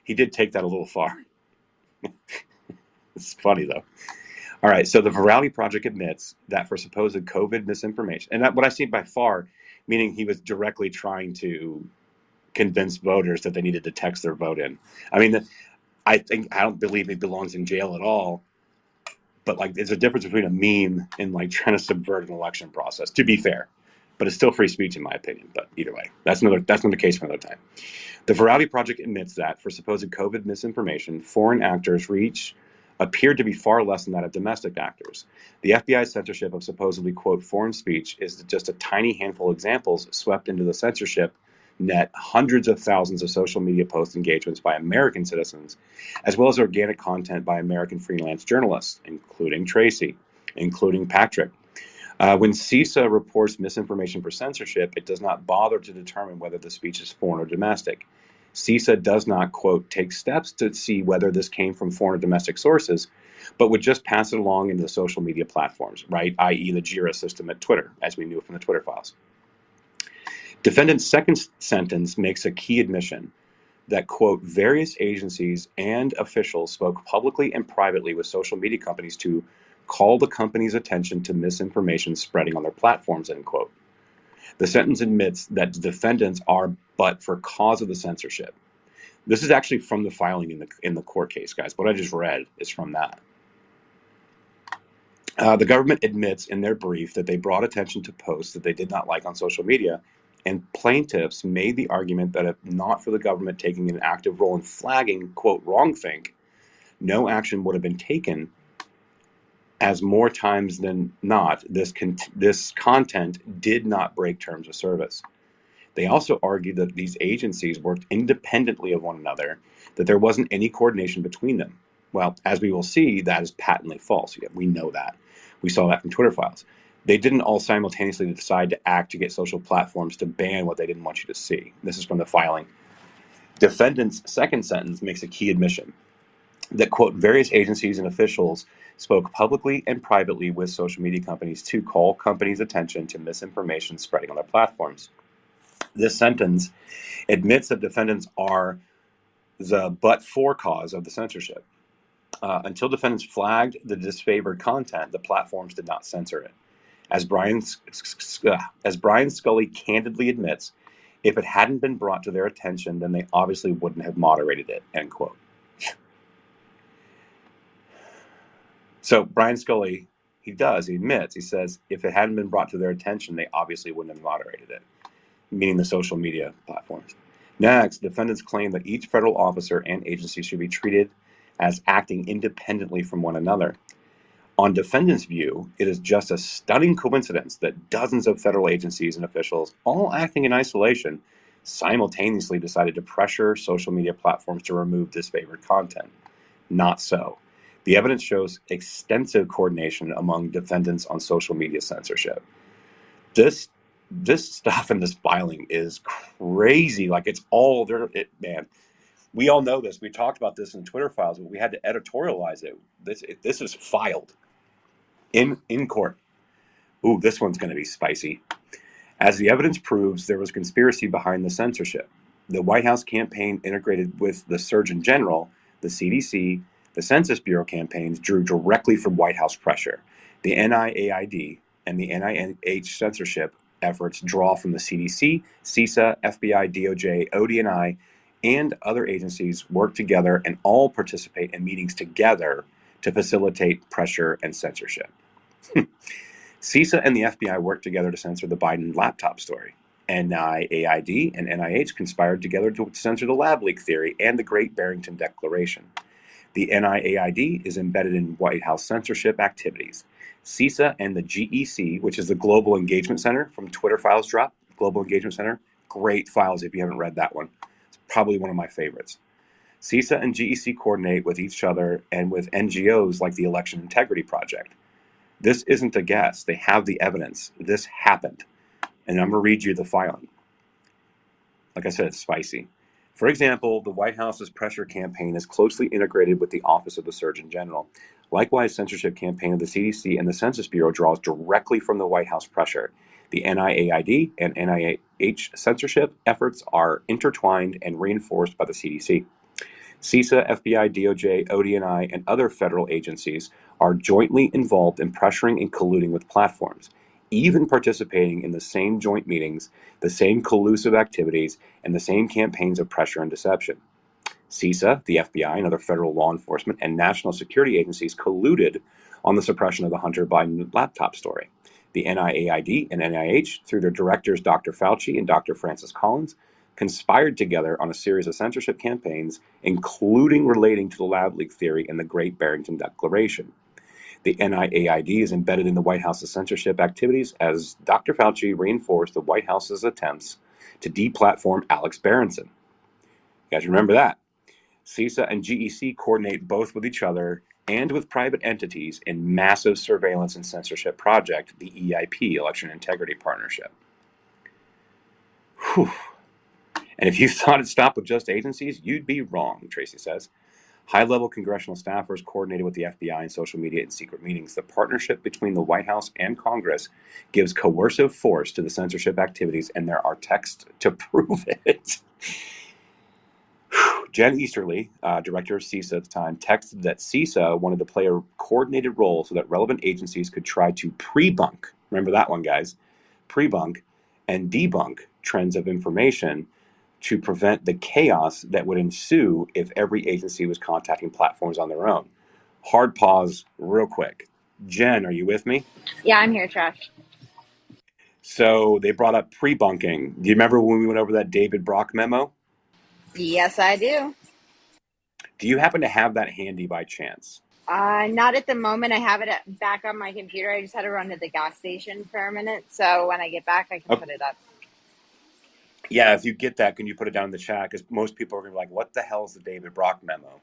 he did take that a little far. It's funny, though. All right, so the Virality Project admits that for supposed COVID misinformation, and what I see by far, meaning he was directly trying to convince voters that they needed to text their vote in. I mean, I don't believe he belongs in jail at all, but like there's a difference between a meme and like trying to subvert an election process, to be fair. But it's still free speech in my opinion. But either way, that's another case for another time. The Virality Project admits that for supposed COVID misinformation, foreign actors' reach appeared to be far less than that of domestic actors. The FBI's censorship of supposedly, quote, foreign speech is just a tiny handful of examples swept into the censorship net hundreds of thousands of social media post engagements by American citizens, as well as organic content by American freelance journalists, including Tracy, including Patrick. When CISA reports misinformation for censorship, it does not bother to determine whether the speech is foreign or domestic. CISA does not, quote, take steps to see whether this came from foreign or domestic sources, but would just pass it along into the social media platforms, right? I.e. the JIRA system at Twitter, as we knew from the Twitter files. Defendant's second sentence makes a key admission that, quote, various agencies and officials spoke publicly and privately with social media companies to call the company's attention to misinformation spreading on their platforms, end quote. The sentence admits that defendants are but for cause of the censorship. This is actually from the filing in the court case, guys. What I just read is from that. The government admits in their brief that they brought attention to posts that they did not like on social media, and plaintiffs made the argument that if not for the government taking an active role in flagging, quote, wrongthink, no action would have been taken, as more times than not, this content did not break terms of service. They also argued that these agencies worked independently of one another, that there wasn't any coordination between them. Well, as we will see, that is patently false. Yeah, we know that. We saw that from Twitter files. They didn't all simultaneously decide to act to get social platforms to ban what they didn't want you to see. This is from the filing. Defendant's second sentence makes a key admission that, quote, various agencies and officials spoke publicly and privately with social media companies to call companies' attention to misinformation spreading on their platforms. This sentence admits that defendants are the but-for cause of the censorship. Until defendants flagged the disfavored content, the platforms did not censor it. As Brian Scully candidly admits, if it hadn't been brought to their attention, then they obviously wouldn't have moderated it, end quote. So Brian Scully, he admits, he says, if it hadn't been brought to their attention, they obviously wouldn't have moderated it, meaning the social media platforms. Next, defendants claim that each federal officer and agency should be treated as acting independently from one another. On defendants' view, it is just a stunning coincidence that dozens of federal agencies and officials, all acting in isolation, simultaneously decided to pressure social media platforms to remove disfavored content. Not so. The evidence shows extensive coordination among defendants on social media censorship. This stuff in this filing is crazy. Like, it's all there. Man, we all know this. We talked about this in Twitter files, but we had to editorialize it. This is filed in court. Ooh, this one's going to be spicy. As the evidence proves, there was conspiracy behind the censorship. The White House campaign integrated with the Surgeon General, the CDC, the Census Bureau campaigns drew directly from White House pressure. The NIAID and the NIH censorship efforts draw from the CDC, CISA, FBI, DOJ, ODNI, and other agencies work together and all participate in meetings together to facilitate pressure and censorship. CISA and the FBI worked together to censor the Biden laptop story. NIAID and NIH conspired together to censor the lab leak theory and the Great Barrington Declaration. The NIAID is embedded in White House censorship activities. CISA and the GEC, which is the Global Engagement Center from Twitter Files Drop, Global Engagement Center, great files if you haven't read that one. It's probably one of my favorites. CISA and GEC coordinate with each other and with NGOs like the Election Integrity Project. This isn't a guess. They have the evidence. This happened. And I'm going to read you the filing. Like I said, it's spicy. For example, the White House's pressure campaign is closely integrated with the Office of the Surgeon General. Likewise, censorship campaign of the CDC and the Census Bureau draws directly from the White House pressure. The NIAID and NIH censorship efforts are intertwined and reinforced by the CDC. CISA, FBI, DOJ, ODNI, and other federal agencies are jointly involved in pressuring and colluding with platforms, even participating in the same joint meetings, the same collusive activities, and the same campaigns of pressure and deception. CISA, the FBI, and other federal law enforcement and national security agencies colluded on the suppression of the Hunter Biden laptop story. The NIAID and NIH, through their directors Dr. Fauci and Dr. Francis Collins, conspired together on a series of censorship campaigns, including relating to the lab leak theory and the Great Barrington Declaration. The NIAID is embedded in the White House's censorship activities as Dr. Fauci reinforced the White House's attempts to deplatform Alex Berenson. You guys remember that? CISA and GEC coordinate both with each other and with private entities in massive surveillance and censorship project, the EIP, Election Integrity Partnership. Whew. And if you thought it'd stop with just agencies, you'd be wrong, Tracy says. High-level congressional staffers coordinated with the FBI and social media in secret meetings. The partnership between the White House and Congress gives coercive force to the censorship activities, and there are texts to prove it. Jen Easterly, director of CISA at the time, texted that CISA wanted to play a coordinated role so that relevant agencies could try to pre-bunk, remember that one, guys, pre-bunk and debunk trends of information to prevent the chaos that would ensue if every agency was contacting platforms on their own. Hard pause real quick. Jen, are you with me? Yeah, I'm here, Trash. So they brought up pre-bunking. Do you remember when we went over that David Brock memo? Yes, I do. Do you happen to have that handy by chance? Not at the moment. I have it back on my computer. I just had to run to the gas station for a minute. So when I get back, I can put it up. Yeah, if you get that, can you put it down in the chat? Because most people are going to be like, what the hell is the David Brock memo?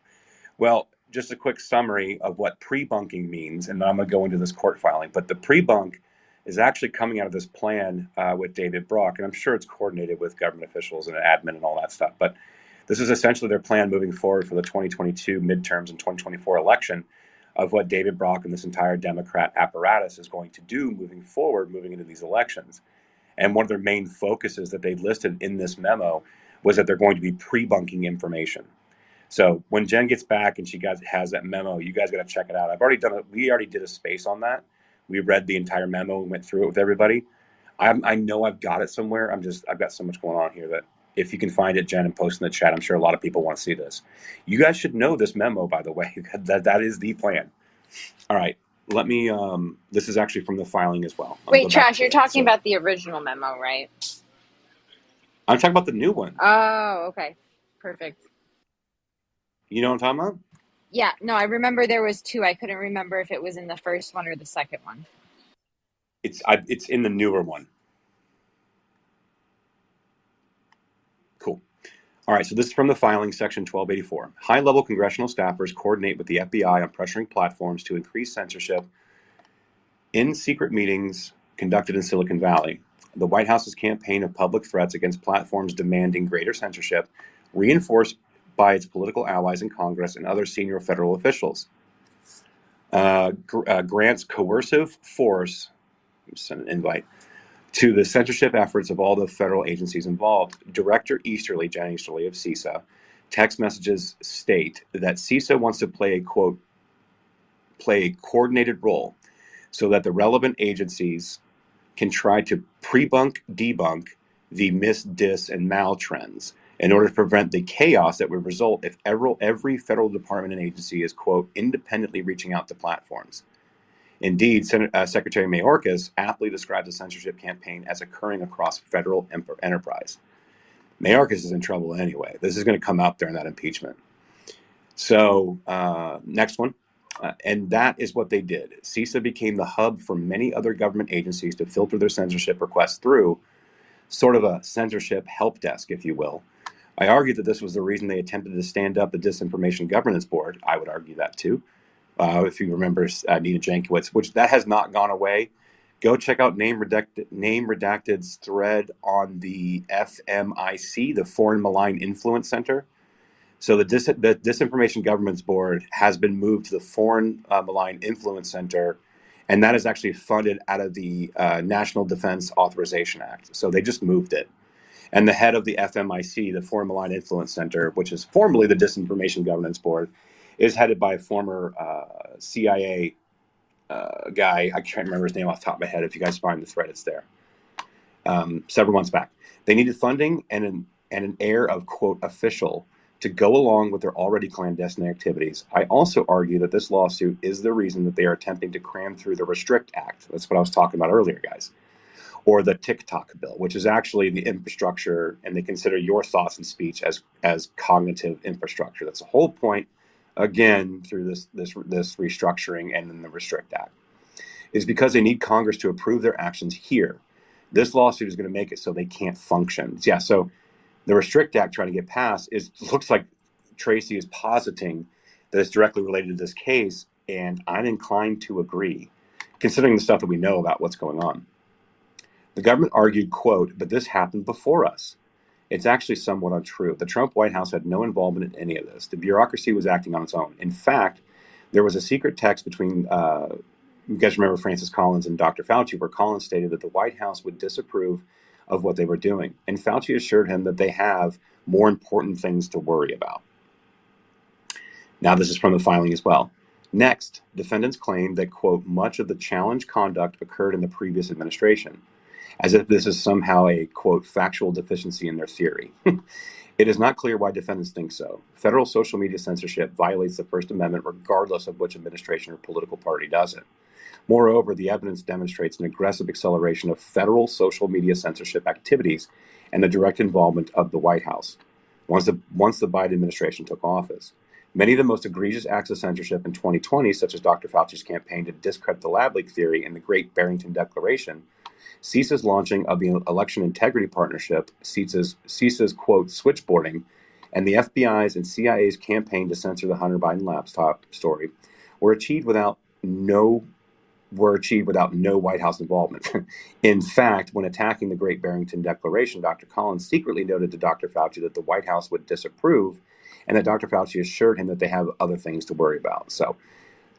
Well, just a quick summary of what pre-bunking means, and then I'm going to go into this court filing. But the pre-bunk is actually coming out of this plan with David Brock, and I'm sure it's coordinated with government officials and admin and all that stuff. But this is essentially their plan moving forward for the 2022 midterms and 2024 election of what David Brock and this entire Democrat apparatus is going to do moving forward, moving into these elections. And one of their main focuses that they listed in this memo was that they're going to be pre-bunking information. So when Jen gets back and has that memo, you guys got to check it out. We already did a space on that. We read the entire memo and went through it with everybody. I know I've got it somewhere. I've got so much going on here that if you can find it, Jen, and post in the chat, I'm sure a lot of people want to see this. You guys should know this memo, by the way. That is the plan. All right. Let me. This is actually from the filing as well. Wait, Trash, you're talking about the original memo, right? I'm talking about the new one. Oh, okay. Perfect. You know what I'm talking about? Yeah, no, I remember there was two. I couldn't remember if it was in the first one or the second one. It's in the newer one. Cool. All right, so this is from the filing, section 1284. High-level congressional staffers coordinate with the FBI on pressuring platforms to increase censorship in secret meetings conducted in Silicon Valley. The White House's campaign of public threats against platforms demanding greater censorship, reinforced by its political allies in Congress and other senior federal officials, grants coercive force, send an invite, to the censorship efforts of all the federal agencies involved. Director Easterly, Jen Easterly of CISA, text messages state that CISA wants to play a coordinated role so that the relevant agencies can try to debunk the mis, dis, and mal trends in order to prevent the chaos that would result if every federal department and agency is, quote, independently reaching out to platforms. Indeed, Secretary Mayorkas aptly describes the censorship campaign as occurring across federal enterprise. Mayorkas is in trouble anyway. This is going to come up during that impeachment. So, next one. And that is what they did. CISA became the hub for many other government agencies to filter their censorship requests through, sort of a censorship help desk, if you will. I argue that this was the reason they attempted to stand up the Disinformation Governance Board. I would argue that too. If you remember Nina Jankowicz, which that has not gone away. Go check out Name Redacted's thread on the FMIC, the Foreign Malign Influence Center. So the Disinformation Governance Board has been moved to the Foreign Malign Influence Center, and that is actually funded out of the National Defense Authorization Act. So they just moved it. And the head of the FMIC, the Foreign Malign Influence Center, which is formerly the Disinformation Governance Board, is headed by a former CIA guy. I can't remember his name off the top of my head. If you guys find the thread, it's there. Several months back. They needed funding and an air of, quote, official to go along with their already clandestine activities. I also argue that this lawsuit is the reason that they are attempting to cram through the Restrict Act. That's what I was talking about earlier, guys. Or the TikTok bill, which is actually the infrastructure, and they consider your thoughts and speech as cognitive infrastructure. That's the whole point, again, through this restructuring and then the Restrict Act, is because they need Congress to approve their actions here. This lawsuit is going to make it so they can't function. Yeah, so the Restrict Act trying to get passed looks like Tracy is positing that it's directly related to this case, and I'm inclined to agree, considering the stuff that we know about what's going on. The government argued, quote, but this happened before us. It's actually somewhat untrue. The Trump White House had no involvement in any of this. The bureaucracy was acting on its own. In fact, there was a secret text between, you guys remember Francis Collins and Dr. Fauci, where Collins stated that the White House would disapprove of what they were doing. And Fauci assured him that they have more important things to worry about. Now, this is from the filing as well. Next, defendants claim that, quote, much of the challenged conduct occurred in the previous administration, as if this is somehow a, quote, factual deficiency in their theory. It is not clear why defendants think so. Federal social media censorship violates the First Amendment regardless of which administration or political party does it. Moreover, the evidence demonstrates an aggressive acceleration of federal social media censorship activities and the direct involvement of the White House once the Biden administration took office. Many of the most egregious acts of censorship in 2020, such as Dr. Fauci's campaign to discredit the lab leak theory and the Great Barrington Declaration, CISA's launching of the Election Integrity Partnership, CISA's, quote, switchboarding, and the FBI's and CIA's campaign to censor the Hunter Biden laptop story were achieved without no White House involvement. In fact, when attacking the Great Barrington Declaration, Dr. Collins secretly noted to Dr. Fauci that the White House would disapprove, and that Dr. Fauci assured him that they have other things to worry about. So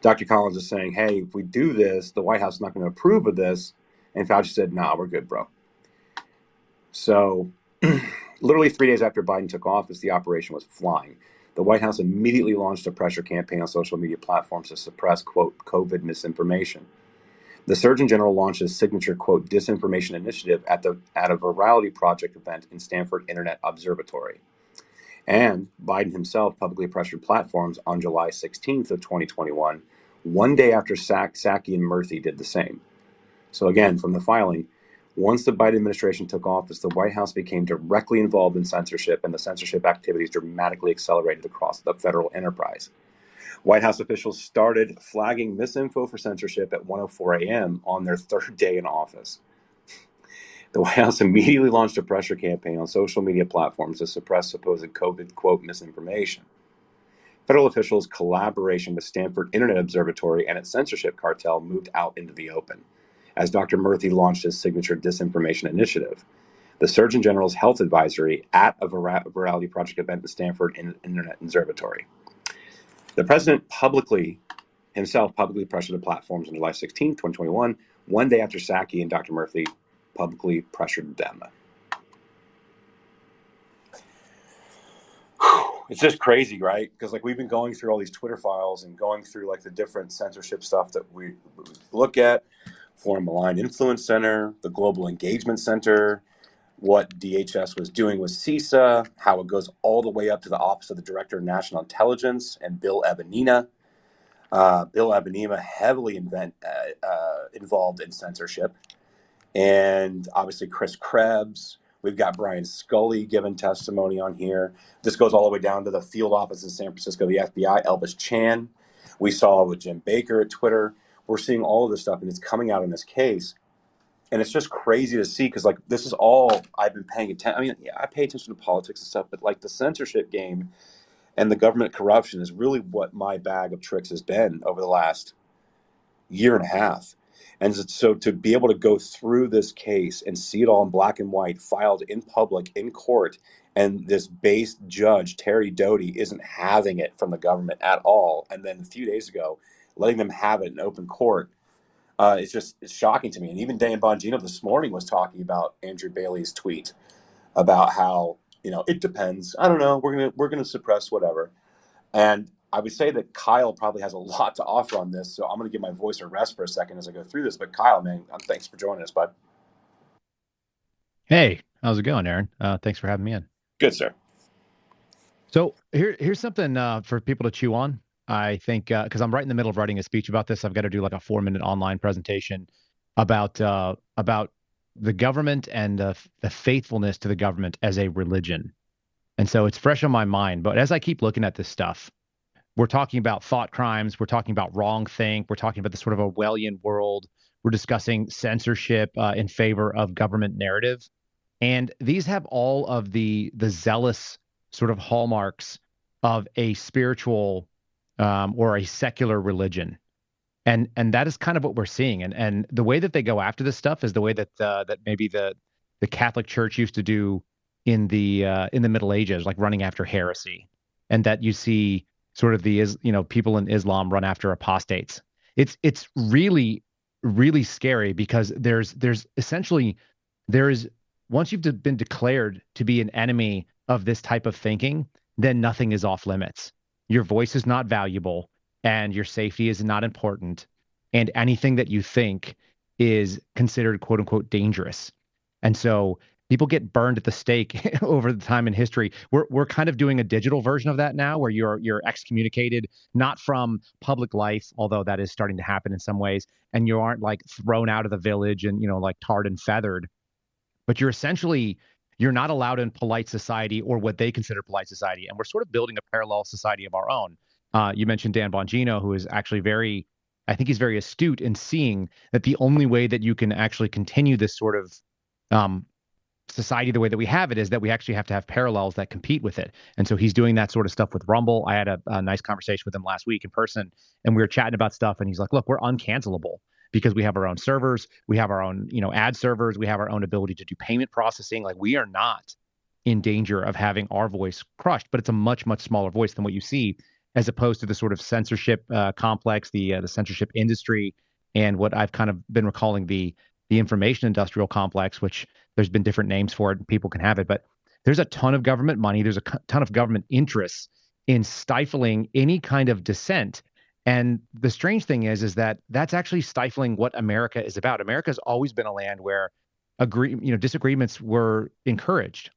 Dr. Collins is saying, hey, if we do this, the White House is not going to approve of this. And Fauci said, nah, we're good, bro. So literally 3 days after Biden took office, the operation was flying. The White House immediately launched a pressure campaign on social media platforms to suppress, quote, COVID misinformation. The Surgeon General launched his signature, quote, disinformation initiative at a Virality Project event in Stanford Internet Observatory. And Biden himself publicly pressured platforms on July 16th of 2021, one day after Psaki and Murthy did the same. So again, from the filing, once the Biden administration took office, the White House became directly involved in censorship, and the censorship activities dramatically accelerated across the federal enterprise. White House officials started flagging misinfo for censorship at 1:04 a.m. on their third day in office. The White House immediately launched a pressure campaign on social media platforms to suppress supposed COVID, quote, misinformation. Federal officials' collaboration with Stanford Internet Observatory and its censorship cartel moved out into the open, as Dr. Murthy launched his signature disinformation initiative. The Surgeon General's health advisory at a Virality Project event at Stanford Internet Observatory. The president himself publicly pressured the platforms on July 16, 2021, one day after Psaki and Dr. Murthy publicly pressured them. It's just crazy, right? Because like we've been going through all these Twitter files and going through like the different censorship stuff that we look at, Foreign Malign Influence Center, the Global Engagement Center, what DHS was doing with CISA, how it goes all the way up to the Office of the Director of National Intelligence and Bill Ebenina. Bill Ebenina heavily involved in censorship. And obviously Chris Krebs. We've got Brian Scully giving testimony on here. This goes all the way down to the field office in San Francisco, the FBI, Elvis Chan. We saw with Jim Baker at Twitter. We're seeing all of this stuff, and it's coming out in this case. And it's just crazy to see because, like, this is all I've been paying attention. I mean, yeah, I pay attention to politics and stuff, but, like, the censorship game and the government corruption is really what my bag of tricks has been over the last year and a half. And so to be able to go through this case and see it all in black and white, filed in public, in court, and this base judge, Terry Doty, isn't having it from the government at all. And then a few days ago, letting them have it in open court, it's shocking to me. And even Dan Bongino this morning was talking about Andrew Bailey's tweet about how, it depends. I don't know. We're gonna suppress whatever. And I would say that Kyle probably has a lot to offer on this, so I'm going to give my voice a rest for a second as I go through this. But Kyle, man, thanks for joining us, bud. Hey, how's it going, Aaron? Thanks for having me in. Good, sir. So here's something for people to chew on. I think because I'm right in the middle of writing a speech about this, I've got to do like a 4-minute online presentation about the government and the faithfulness to the government as a religion. And so it's fresh on my mind. But as I keep looking at this stuff, we're talking about thought crimes. We're talking about wrongthink. We're talking about the sort of Orwellian world. We're discussing censorship in favor of government narrative. And these have all of the zealous sort of hallmarks of a spiritual or a secular religion. And that is kind of what we're seeing. And the way that they go after this stuff is the way that that maybe the Catholic Church used to do in the Middle Ages, like running after heresy. And that you see sort of people in Islam run after apostates. It's really, really scary because there's essentially once you've been declared to be an enemy of this type of thinking, then nothing is off limits. Your voice is not valuable and your safety is not important. And anything that you think is considered quote unquote dangerous. And so people get burned at the stake over the time in history. We're kind of doing a digital version of that now, where you're excommunicated, not from public life, although that is starting to happen in some ways, and you aren't like thrown out of the village and like tarred and feathered, but you're not allowed in polite society or what they consider polite society. And we're sort of building a parallel society of our own. You mentioned Dan Bongino, who is actually I think he's very astute in seeing that the only way that you can actually continue this sort of society the way that we have it is that we actually have to have parallels that compete with it. And so he's doing that sort of stuff with Rumble. I had a nice conversation with him last week in person, and we were chatting about stuff. And he's like, look, we're uncancelable because we have our own servers. We have our own, ad servers. We have our own ability to do payment processing. Like, we are not in danger of having our voice crushed, but it's a much, much smaller voice than what you see, as opposed to the sort of censorship complex, the censorship industry, and what I've kind of been recalling the information industrial complex, which there's been different names for it and people can have it, but there's a ton of government money. There's a ton of government interests in stifling any kind of dissent. And the strange thing is that that's actually stifling what America is about. America's always been a land where disagreements were encouraged,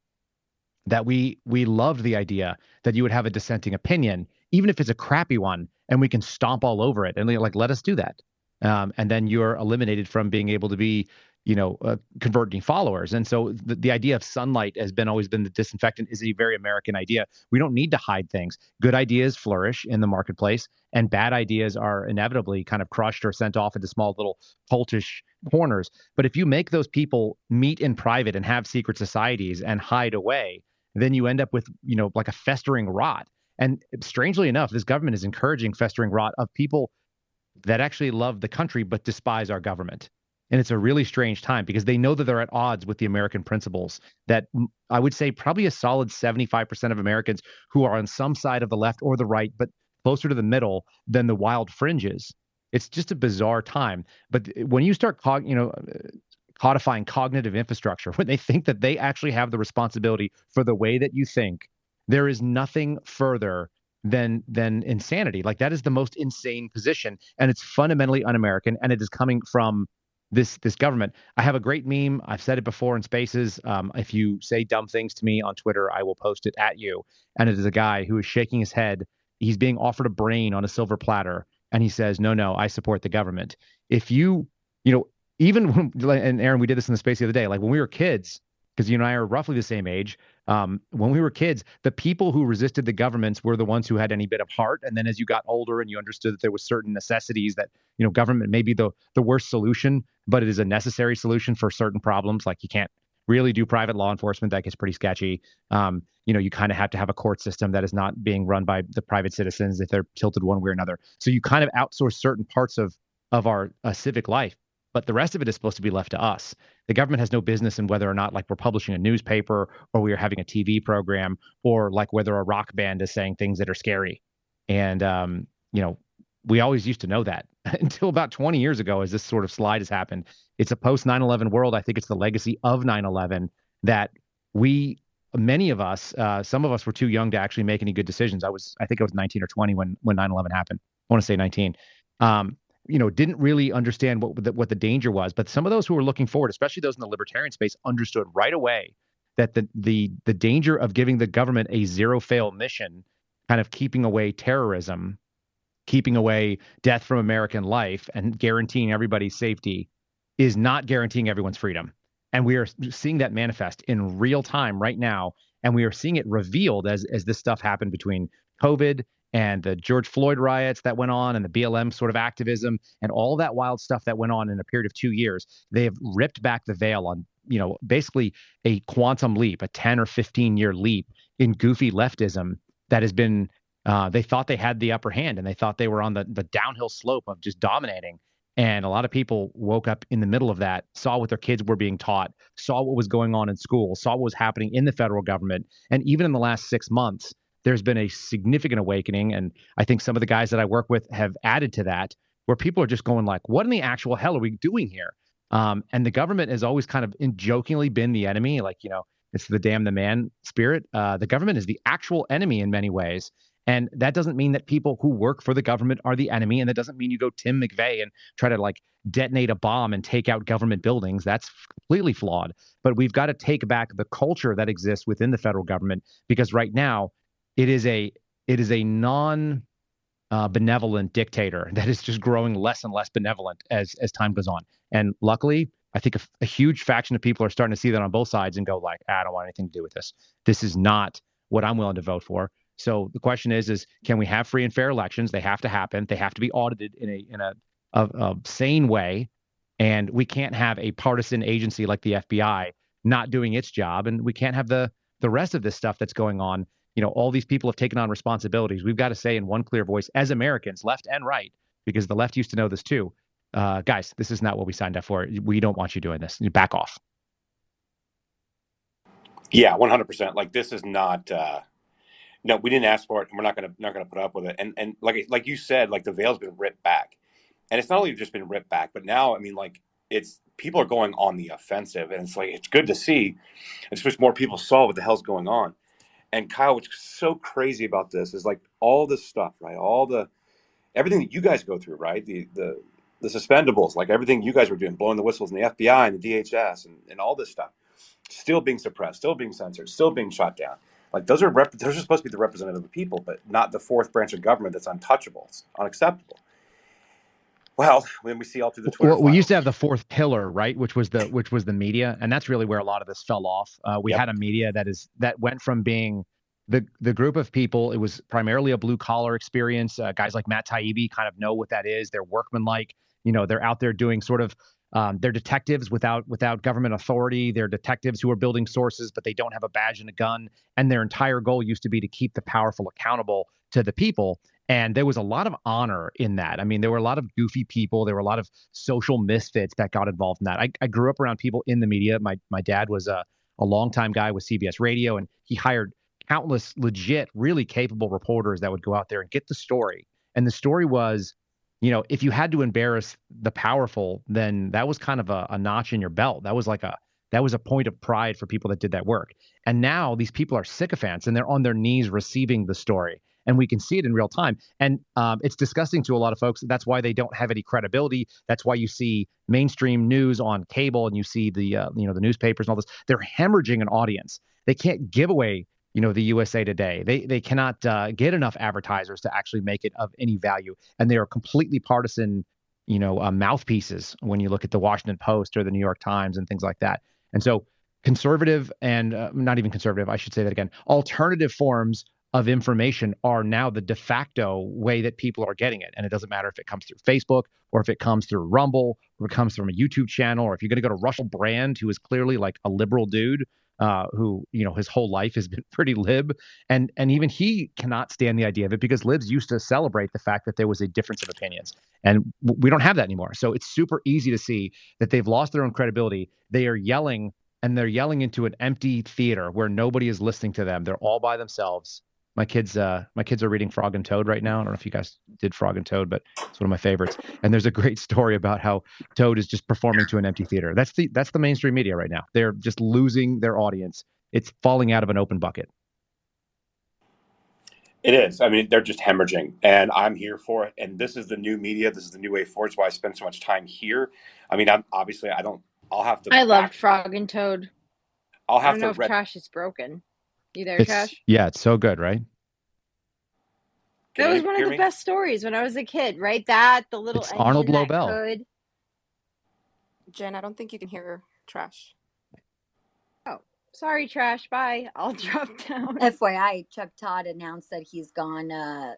that we loved the idea that you would have a dissenting opinion, even if it's a crappy one, and we can stomp all over it and like let us do that. And then you're eliminated from being able to be, converting followers. And so the idea of sunlight has been always been the disinfectant is a very American idea. We don't need to hide things. Good ideas flourish in the marketplace, and bad ideas are inevitably kind of crushed or sent off into small little cultish corners. But if you make those people meet in private and have secret societies and hide away, then you end up with, like a festering rot. And strangely enough, this government is encouraging festering rot of people that actually love the country but despise our government. And it's a really strange time because they know that they're at odds with the American principles that I would say probably a solid 75% of Americans who are on some side of the left or the right, but closer to the middle than the wild fringes. It's just a bizarre time. But when you start, codifying cognitive infrastructure, when they think that they actually have the responsibility for the way that you think, there is nothing further than insanity. Like that is the most insane position, and it's fundamentally un-American, and it is coming from this government. I have a great meme. I've said it before in spaces. If you say dumb things to me on Twitter, I will post it at you. And it is a guy who is shaking his head. He's being offered a brain on a silver platter, and he says, "No, no, I support the government." If you know, even when, and Aaron, we did this in the space the other day, like when we were kids, because you and I are roughly the same age. When we were kids, the people who resisted the governments were the ones who had any bit of heart. And then as you got older and you understood that there was certain necessities that, government may be the worst solution, but it is a necessary solution for certain problems. Like you can't really do private law enforcement. That gets pretty sketchy. You kind of have to have a court system that is not being run by the private citizens if they're tilted one way or another. So you kind of outsource certain parts of our civic life, but the rest of it is supposed to be left to us. The government has no business in whether or not, like, we're publishing a newspaper or we are having a TV program, or like whether a rock band is saying things that are scary. And we always used to know that until about 20 years ago, as this sort of slide has happened. It's a post 9/11 world. I think it's the legacy of 9/11 that many of us, some of us were too young to actually make any good decisions. I think I was 19 or 20 when 9/11 happened. I want to say 19. Didn't really understand what the danger was. But some of those who were looking forward, especially those in the libertarian space, understood right away that the danger of giving the government a zero fail mission, kind of keeping away terrorism, keeping away death from American life, and guaranteeing everybody's safety, is not guaranteeing everyone's freedom. And we are seeing that manifest in real time right now. And we are seeing it revealed as this stuff happened between COVID and the George Floyd riots that went on and the BLM sort of activism and all that wild stuff that went on in a period of 2 years. They have ripped back the veil on, basically a quantum leap, a 10 or 15-year leap in goofy leftism that has been, they thought they had the upper hand and they thought they were on the downhill slope of just dominating. And a lot of people woke up in the middle of that, saw what their kids were being taught, saw what was going on in school, saw what was happening in the federal government. And even in the last 6 months, there's been a significant awakening. And I think some of the guys that I work with have added to that, where people are just going like, what in the actual hell are we doing here? And the government has always kind of jokingly been the enemy. Like, it's the damn the man spirit. The government is the actual enemy in many ways. And that doesn't mean that people who work for the government are the enemy. And that doesn't mean you go Tim McVeigh and try to like detonate a bomb and take out government buildings. That's completely flawed. But we've got to take back the culture that exists within the federal government, because right now it is a non benevolent dictator that is just growing less and less benevolent as time goes on. And luckily, I think a huge faction of people are starting to see that on both sides and go like, I don't want anything to do with this. This is not what I'm willing to vote for. So the question is can we have free and fair elections? They have to happen. They have to be audited in a sane way. And we can't have a partisan agency like the FBI not doing its job. And we can't have the rest of this stuff that's going on. All these people have taken on responsibilities. We've got to say in one clear voice, as Americans, left and right, because the left used to know this too. Guys, this is not what we signed up for. We don't want you doing this. You back off. Yeah, 100%. Like, this is not. No, we didn't ask for it, and we're not gonna put up with it. And like you said, like the veil's been ripped back, and it's not only just been ripped back, but now I mean, like it's people are going on the offensive, and it's like it's good to see. It's just more people saw what the hell's going on, And Kyle, what's so crazy about this is like all this stuff, right? Everything that you guys go through, right? The suspendables, like everything you guys were doing, blowing the whistles in the FBI and the DHS and all this stuff, still being suppressed, still being censored, still being shot down. Like those are supposed to be the representative of the people, but not the fourth branch of government that's untouchable. It's unacceptable. Well, when we see all through the Twitter Well, we used to files. have the fourth pillar, right, which was the media, and that's really where a lot of this fell off. We Yep. had a media that went from being the group of people. It was primarily a blue collar experience. Guys like Matt Taibbi kind of know what that is. They're workmanlike. They're out there doing sort of they're detectives without government authority. They're detectives who are building sources, but they don't have a badge and a gun. And their entire goal used to be to keep the powerful accountable to the people. And there was a lot of honor in that. I mean, there were a lot of goofy people. There were a lot of social misfits that got involved in that. I grew up around people in the media. My dad was a longtime guy with CBS Radio, and he hired countless legit, really capable reporters that would go out there and get the story. And the story was, if you had to embarrass the powerful, then that was kind of a notch in your belt. That was a point of pride for people that did that work. And now these people are sycophants and they're on their knees receiving the story. And we can see it in real time. And it's disgusting to a lot of folks. That's why they don't have any credibility. That's why you see mainstream news on cable and you see the the newspapers and all this. They're hemorrhaging an audience. They can't give away the USA Today. They cannot get enough advertisers to actually make it of any value. And they are completely partisan, mouthpieces when you look at the Washington Post or the New York Times and things like that. And so conservative and not even conservative, I should say that again, alternative forms of information are now the de facto way that people are getting it. And it doesn't matter if it comes through Facebook or if it comes through Rumble or it comes from a YouTube channel, or if you're going to go to Russell Brand, who is clearly like a liberal dude, who, his whole life has been pretty lib. And even he cannot stand the idea of it because libs used to celebrate the fact that there was a difference of opinions. And we don't have that anymore. So it's super easy to see that they've lost their own credibility. They are yelling, and they're yelling into an empty theater where nobody is listening to them. They're all by themselves. My kids are reading Frog and Toad right now. I don't know if you guys did Frog and Toad, but it's one of my favorites. And there's a great story about how Toad is just performing to an empty theater. That's the mainstream media right now. They're just losing their audience. It's falling out of an open bucket. It is. I mean, they're just hemorrhaging, and I'm here for it. And this is the new media. This is the new way forward. It's why I spend so much time here. I mean, I'll have to I loved back. Frog and Toad. I'll I have don't to know if read. Trash is broken. You there, Trash? It's so good, right? Can That was anybody one of hear the me? best stories when I was a kid, right? That, the little It's Arnold engine that Lobel. could. Jen, I don't think you can hear Trash. Oh, sorry, Trash. Bye. I'll drop down. FYI, Chuck Todd announced that he's gone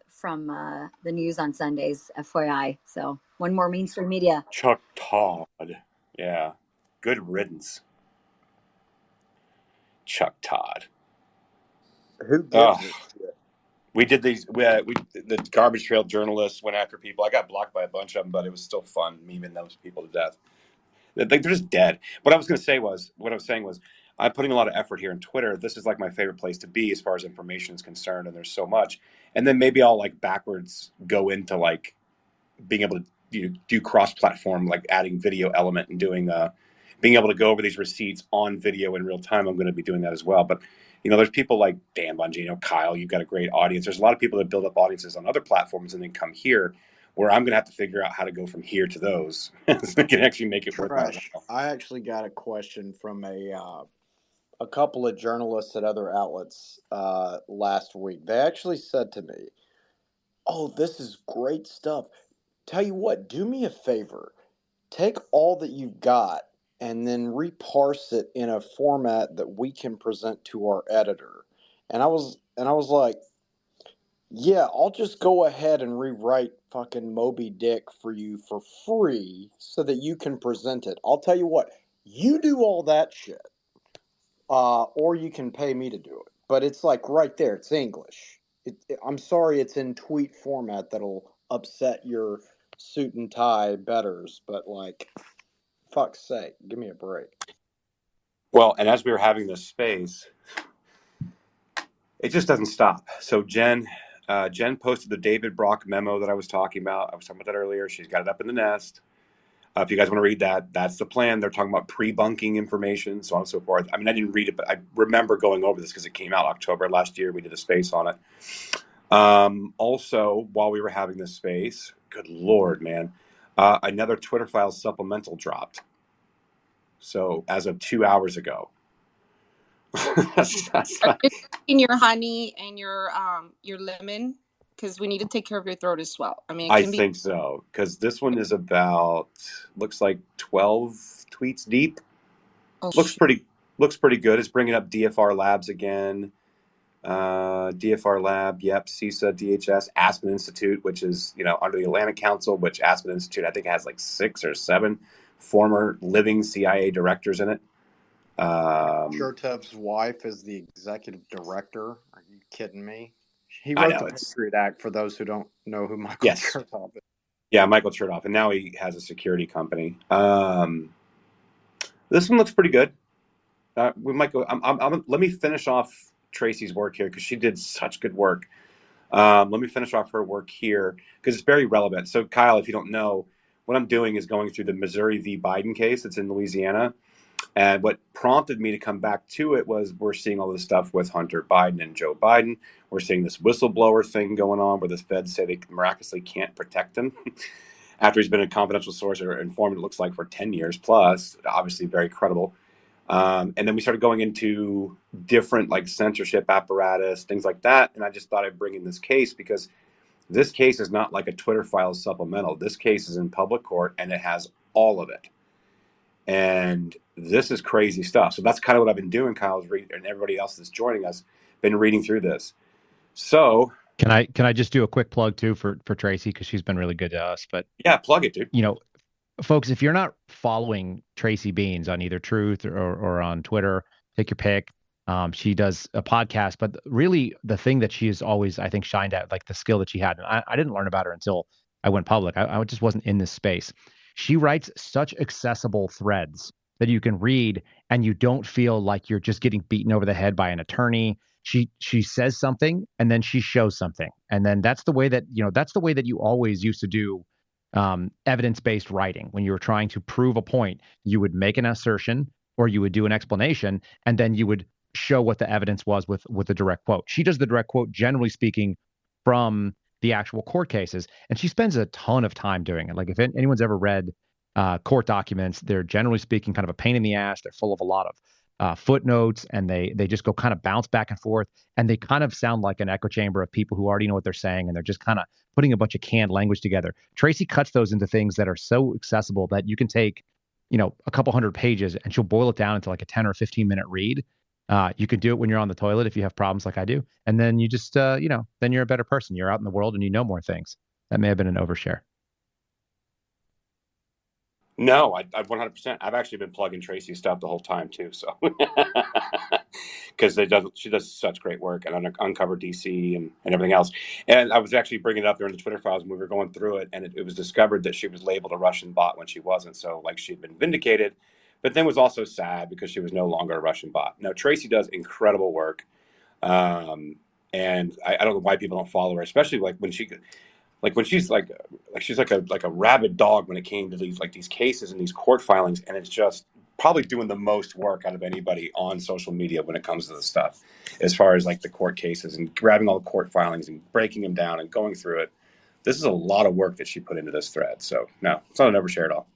from the news on Sundays. FYI, so one more mainstream media. Chuck Todd. Yeah. Good riddance. Chuck Todd. Who gives Oh, a shit? we did these. The garbage trail journalists went after people. I got blocked by a bunch of them, but it was still fun memeing those people to death. They're just dead. What I was saying was, I'm putting a lot of effort here in Twitter. This is like my favorite place to be as far as information is concerned, and there's so much. And then maybe I'll like backwards go into like being able to do cross-platform, like adding video element and doing being able to go over these receipts on video in real time. I'm going to be doing that as well. But there's people like Dan Bongino, Kyle. You've got a great audience. There's a lot of people that build up audiences on other platforms and then come here, where I'm going to have to figure out how to go from here to those so I can actually make it worth my Trash. while. I actually got a question from a couple of journalists at other outlets last week. They actually said to me, "Oh, this is great stuff. Tell you what, do me a favor. Take all that you've got and then reparse it in a format that we can present to our editor." And I was like, "Yeah, I'll just go ahead and rewrite fucking Moby Dick for you for free so that you can present it. I'll tell you what, you do all that shit, or you can pay me to do it. But it's like right there, it's English. I'm sorry it's in tweet format that'll upset your suit and tie betters, but like, fuck's sake, give me a break." Well, and as we were having this space, it just doesn't stop. So Jen posted the David Brock memo that I was talking about. I was talking about that earlier. She's got it up in the nest. If you guys want to read that, that's the plan. They're talking about pre-bunking information, so on and so forth. I mean, I didn't read it, but I remember going over this because it came out October last year. We did a space on it. Also, while we were having this space, good Lord, man, another Twitter Files supplemental dropped. So as of 2 hours ago. Are you taking your honey and your lemon? Because we need to take care of your throat as well. I mean, I think so, because this one is about, looks like 12 tweets deep. Oh, looks pretty good. It's bringing up DFR Labs again. DFR Lab, yep, CISA, DHS, Aspen Institute, which is, under the Atlantic Council, which Aspen Institute, I think, has like 6 or 7 former living CIA directors in it. Chertev's wife is the executive director. Are you kidding me? He wrote the Patriot Act, for those who don't know who Michael Chertoff is. Yeah, Michael Chertoff, and now he has a security company. This one looks pretty good. We might go. Let me finish off Tracy's work here because she did such good work. Let me finish off her work here because it's very relevant. So, Kyle, if you don't know, what I'm doing is going through the Missouri v. Biden case that's in Louisiana. And what prompted me to come back to it was we're seeing all this stuff with Hunter Biden and Joe Biden. We're seeing this whistleblower thing going on where the feds say they miraculously can't protect him after he's been a confidential source or informant, it looks like, for 10 years plus, obviously very credible. And then we started going into different censorship apparatus, things like that. And I just thought I'd bring in this case because this case is not like a Twitter Files supplemental. This case is in public court and it has all of it. And this is crazy stuff. So that's kind of what I've been doing, Kyle's reading, and everybody else that's joining us, been reading through this. So can I just do a quick plug too for Tracy because she's been really good to us. But yeah, plug it, dude. Folks, if you're not following Tracy Beans on either Truth or on Twitter, take your pick. She does a podcast, but really the thing that she has always, I think, shined at, the skill that she had. And I didn't learn about her until I went public. I just wasn't in this space. She writes such accessible threads that you can read and you don't feel like you're just getting beaten over the head by an attorney. She says something and then she shows something. And then that's the way that you always used to do evidence-based writing. When you were trying to prove a point, you would make an assertion or you would do an explanation and then you would show what the evidence was with a direct quote. She does the direct quote, generally speaking, from the actual court cases, and she spends a ton of time doing it. If anyone's ever read court documents, they're generally speaking kind of a pain in the ass. They're full of a lot of footnotes, and they just go kind of bounce back and forth, and they kind of sound like an echo chamber of people who already know what they're saying, and they're just kind of putting a bunch of canned language together. Tracy cuts those into things that are so accessible that you can take, a couple hundred pages, and she'll boil it down into like a 10 or 15-minute read. You can do it when you're on the toilet if you have problems like I do. And then you just, then you're a better person. You're out in the world and you know more things. That may have been an overshare. No, I 100%. I've actually been plugging Tracy's stuff the whole time too. So, because she does such great work and Uncover DC and everything else. And I was actually bringing it up during the Twitter Files when we were going through it, and it was discovered that she was labeled a Russian bot when she wasn't. So she'd been vindicated, but then was also sad because she was no longer a Russian bot. Now Tracy does incredible work, and I don't know why people don't follow her, especially when she's she's like a rabid dog when it came to these cases and these court filings, and it's just probably doing the most work out of anybody on social media when it comes to this stuff, as far as the court cases and grabbing all the court filings and breaking them down and going through it. This is a lot of work that she put into this thread. So no, it's not an overshare at all.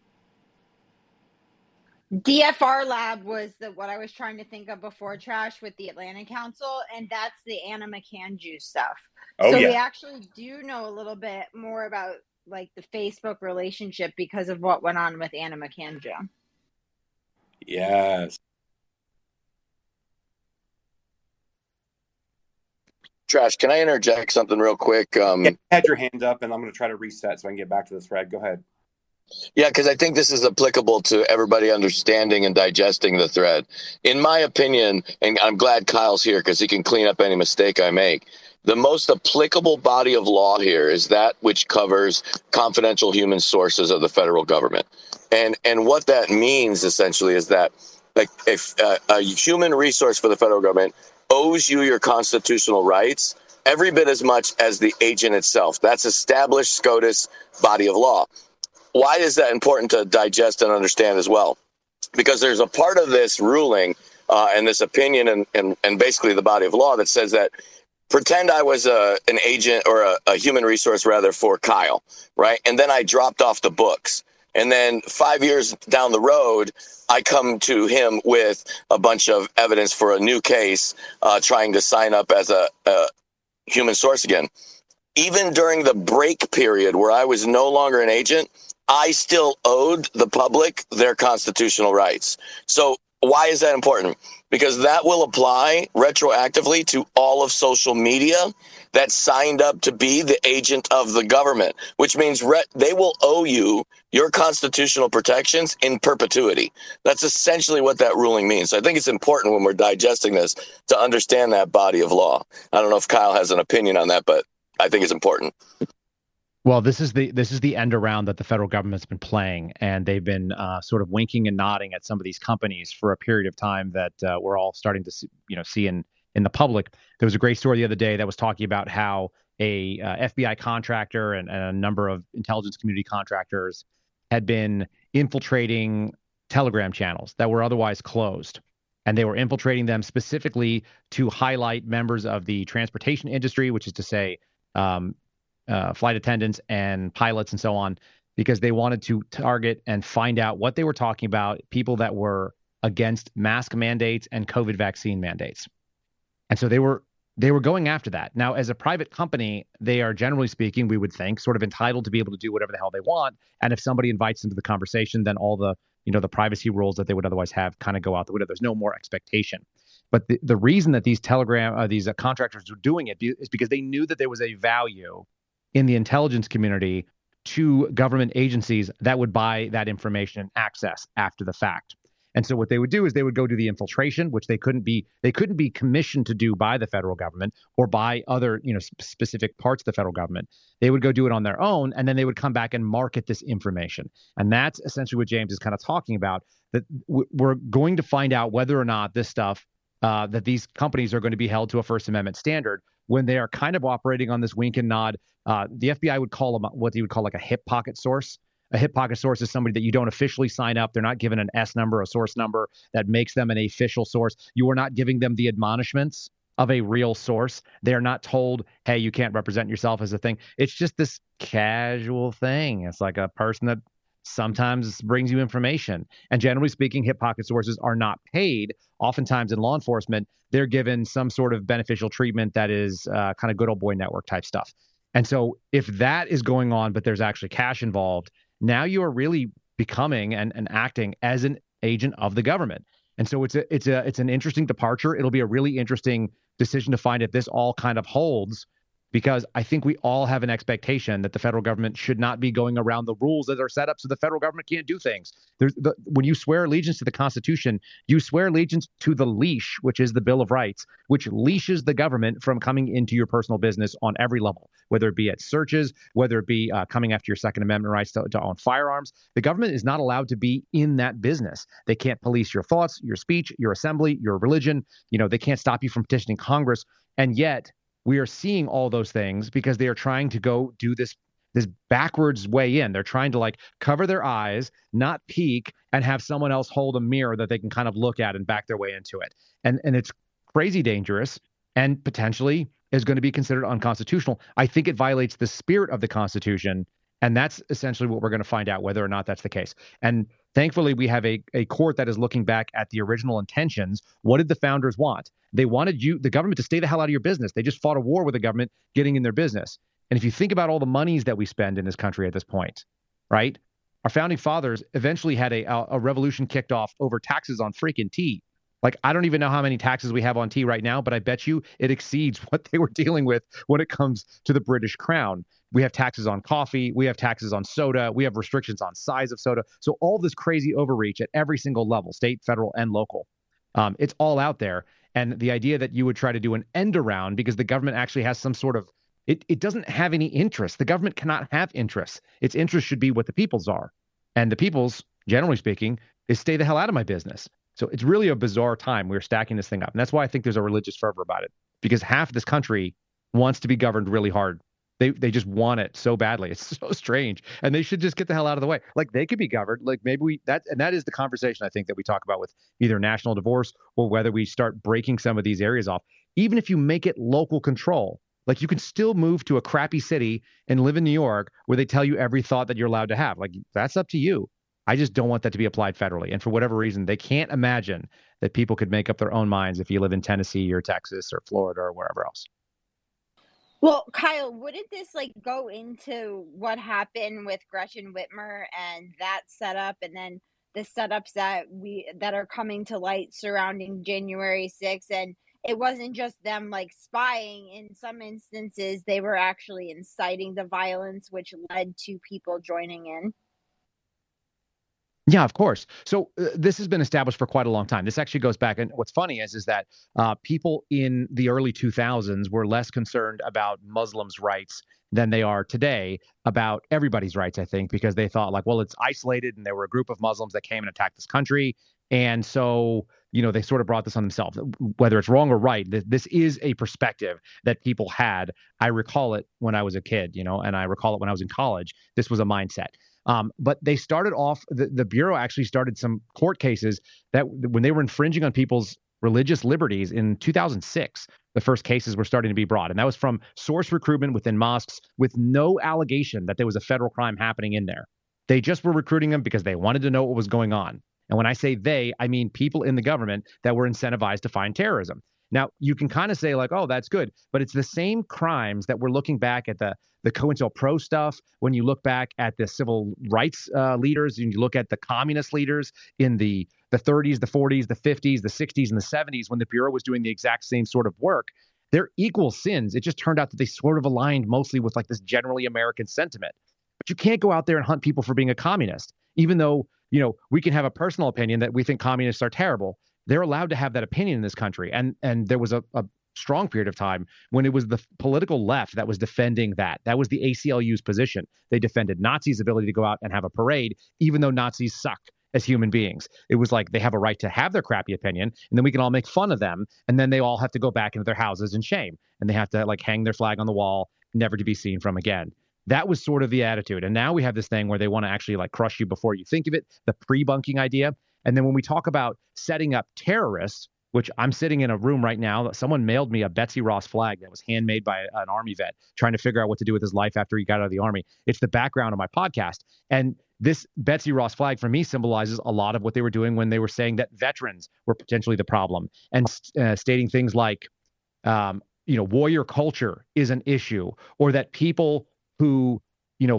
DFR Lab was what I was trying to think of before Trash with the Atlantic Council, and that's the Anna McAndrew stuff. Oh, so yeah. We actually do know a little bit more about the Facebook relationship because of what went on with Anna McAndrew. Yes. Trash, can I interject something real quick? You had your hand up, and I'm going to try to reset so I can get back to the thread. Go ahead. Yeah, because I think this is applicable to everybody understanding and digesting the thread. In my opinion, and I'm glad Kyle's here because he can clean up any mistake I make, the most applicable body of law here is that which covers confidential human sources of the federal government. And what that means essentially is that if a human resource for the federal government owes you your constitutional rights every bit as much as the agent itself, that's established SCOTUS body of law. why is that important to digest and understand as well? Because there's a part of this ruling and this opinion and basically the body of law that says that pretend I was an agent or a human resource rather for Kyle, right? And then I dropped off the books. And then 5 years down the road, I come to him with a bunch of evidence for a new case, trying to sign up as a human source again. Even during the break period where I was no longer an agent, I still owed the public their constitutional rights. So why is that important? Because that will apply retroactively to all of social media that signed up to be the agent of the government, which means they will owe you your constitutional protections in perpetuity. That's essentially what that ruling means. So I think it's important when we're digesting this to understand that body of law. I don't know if Kyle has an opinion on that, but I think it's important. Well, this is the end around that the federal government's been playing, and they've been sort of winking and nodding at some of these companies for a period of time that we're all starting to see in the public. There was a great story the other day that was talking about how a FBI contractor and a number of intelligence community contractors had been infiltrating Telegram channels that were otherwise closed. And they were infiltrating them specifically to highlight members of the transportation industry, which is to say, flight attendants and pilots and so on, because they wanted to target and find out what they were talking about, people that were against mask mandates and COVID vaccine mandates. And so they were going after that. Now, as a private company, they are, generally speaking, we would think, sort of entitled to be able to do whatever the hell they want. And if somebody invites them to the conversation, then all the the privacy rules that they would otherwise have kind of go out the window. There's no more expectation. But the reason that these these contractors were doing it is because they knew that there was a value in the intelligence community to government agencies that would buy that information and access after the fact. And so what they would do is they would go do the infiltration, which they couldn't be commissioned to do by the federal government or by other, specific parts of the federal government. They would go do it on their own, and then they would come back and market this information. And that's essentially what James is kind of talking about, that we're going to find out whether or not this stuff, that these companies are going to be held to a First Amendment standard when they are kind of operating on this wink and nod. The FBI would call them what you would call like a hip pocket source. A hip pocket source is somebody that you don't officially sign up. They're not given an S number, a source number that makes them an official source. You are not giving them the admonishments of a real source. They are not told, hey, you can't represent yourself as a thing. It's just this casual thing. It's like a person that sometimes brings you information. And generally speaking, hip pocket sources are not paid. Oftentimes in law enforcement, they're given some sort of beneficial treatment that is kind of good old boy network type stuff. And so if that is going on, but there's actually cash involved, now you are really becoming and acting as an agent of the government. And so it's an interesting departure. It'll be a really interesting decision to find if this all kind of holds, because I think we all have an expectation that the federal government should not be going around the rules that are set up so the federal government can't do things. When you swear allegiance to the Constitution, you swear allegiance to the leash, which is the Bill of Rights, which leashes the government from coming into your personal business on every level, whether it be at searches, whether it be coming after your Second Amendment rights to own firearms. The government is not allowed to be in that business. They can't police your thoughts, your speech, your assembly, your religion. They can't stop you from petitioning Congress. And yet, we are seeing all those things because they are trying to go do this backwards way in. They're trying to cover their eyes, not peek, and have someone else hold a mirror that they can kind of look at and back their way into it. And it's crazy dangerous and potentially is going to be considered unconstitutional. I think it violates the spirit of the Constitution. And that's essentially what we're going to find out, whether or not that's the case. And thankfully, we have a court that is looking back at the original intentions. What did the founders want? They wanted the government, to stay the hell out of your business. They just fought a war with the government getting in their business. And if you think about all the monies that we spend in this country at this point, right? Our founding fathers eventually had a revolution kicked off over taxes on freaking tea. I don't even know how many taxes we have on tea right now, but I bet you it exceeds what they were dealing with when it comes to the British crown. We have taxes on coffee. We have taxes on soda. We have restrictions on size of soda. So all this crazy overreach at every single level, state, federal, and local. It's all out there. And the idea that you would try to do an end around because the government actually has some sort of, it doesn't have any interest. The government cannot have interests. Its interests should be what the people's are. And the people's, generally speaking, is stay the hell out of my business. So it's really a bizarre time. We're stacking this thing up. And that's why I think there's a religious fervor about it, because half of this country wants to be governed really hard. They just want it so badly. It's so strange. And they should just get the hell out of the way. Like they could be governed. Like maybe that is the conversation I think that we talk about with either national divorce or whether we start breaking some of these areas off. Even if you make it local control, like you can still move to a crappy city and live in New York where they tell you every thought that you're allowed to have. Like that's up to you. I just don't want that to be applied federally. And for whatever reason, they can't imagine that people could make up their own minds if you live in Tennessee or Texas or Florida or wherever else. Well, Kyle, wouldn't this like go into what happened with Gretchen Whitmer and that setup, and then the setups that are coming to light surrounding January 6th? And it wasn't just them like spying. In some instances, they were actually inciting the violence, which led to people joining in. Yeah, of course. So this has been established for quite a long time. This actually goes back, and what's funny is that people in the early 2000s were less concerned about Muslims' rights than they are today about everybody's rights, I think, because they thought like, well, it's isolated and there were a group of Muslims that came and attacked this country. And so, they sort of brought this on themselves. Whether it's wrong or right, this is a perspective that people had. I recall it when I was a kid, and I recall it when I was in college. This was a mindset. But they started off, the Bureau actually started some court cases that when they were infringing on people's religious liberties in 2006, the first cases were starting to be brought. And that was from source recruitment within mosques with no allegation that there was a federal crime happening in there. They just were recruiting them because they wanted to know what was going on. And when I say they, I mean people in the government that were incentivized to find terrorism. Now, you can kind of say like, oh, that's good. But it's the same crimes that we're looking back at the COINTELPRO stuff. When you look back at the civil rights leaders and you look at the communist leaders in the 30s, the 40s, the 50s, the 60s, and the 70s, when the Bureau was doing the exact same sort of work, they're equal sins. It just turned out that they sort of aligned mostly with like this generally American sentiment. But you can't go out there and hunt people for being a communist, even though, we can have a personal opinion that we think communists are terrible. They're allowed to have that opinion in this country. And there was a strong period of time when it was the political left that was defending that. That was the ACLU's position. They defended Nazis' ability to go out and have a parade, even though Nazis suck as human beings. It was like they have a right to have their crappy opinion, and then we can all make fun of them, and then they all have to go back into their houses in shame, and they have to like hang their flag on the wall, never to be seen from again. That was sort of the attitude. And now we have this thing where they want to actually like crush you before you think of it, the pre-bunking idea. And then when we talk about setting up terrorists, which I'm sitting in a room right now, someone mailed me a Betsy Ross flag that was handmade by an Army vet trying to figure out what to do with his life after he got out of the Army. It's the background of my podcast. And this Betsy Ross flag for me symbolizes a lot of what they were doing when they were saying that veterans were potentially the problem and stating things like, warrior culture is an issue, or that people who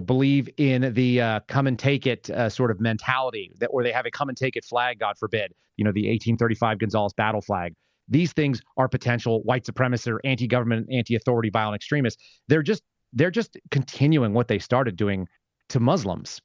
believe in the come and take it sort of mentality, that, or they have a come and take it flag, God forbid, the 1835 Gonzales battle flag. These things are potential white supremacists or anti-government, anti-authority, violent extremists. They're just continuing what they started doing to Muslims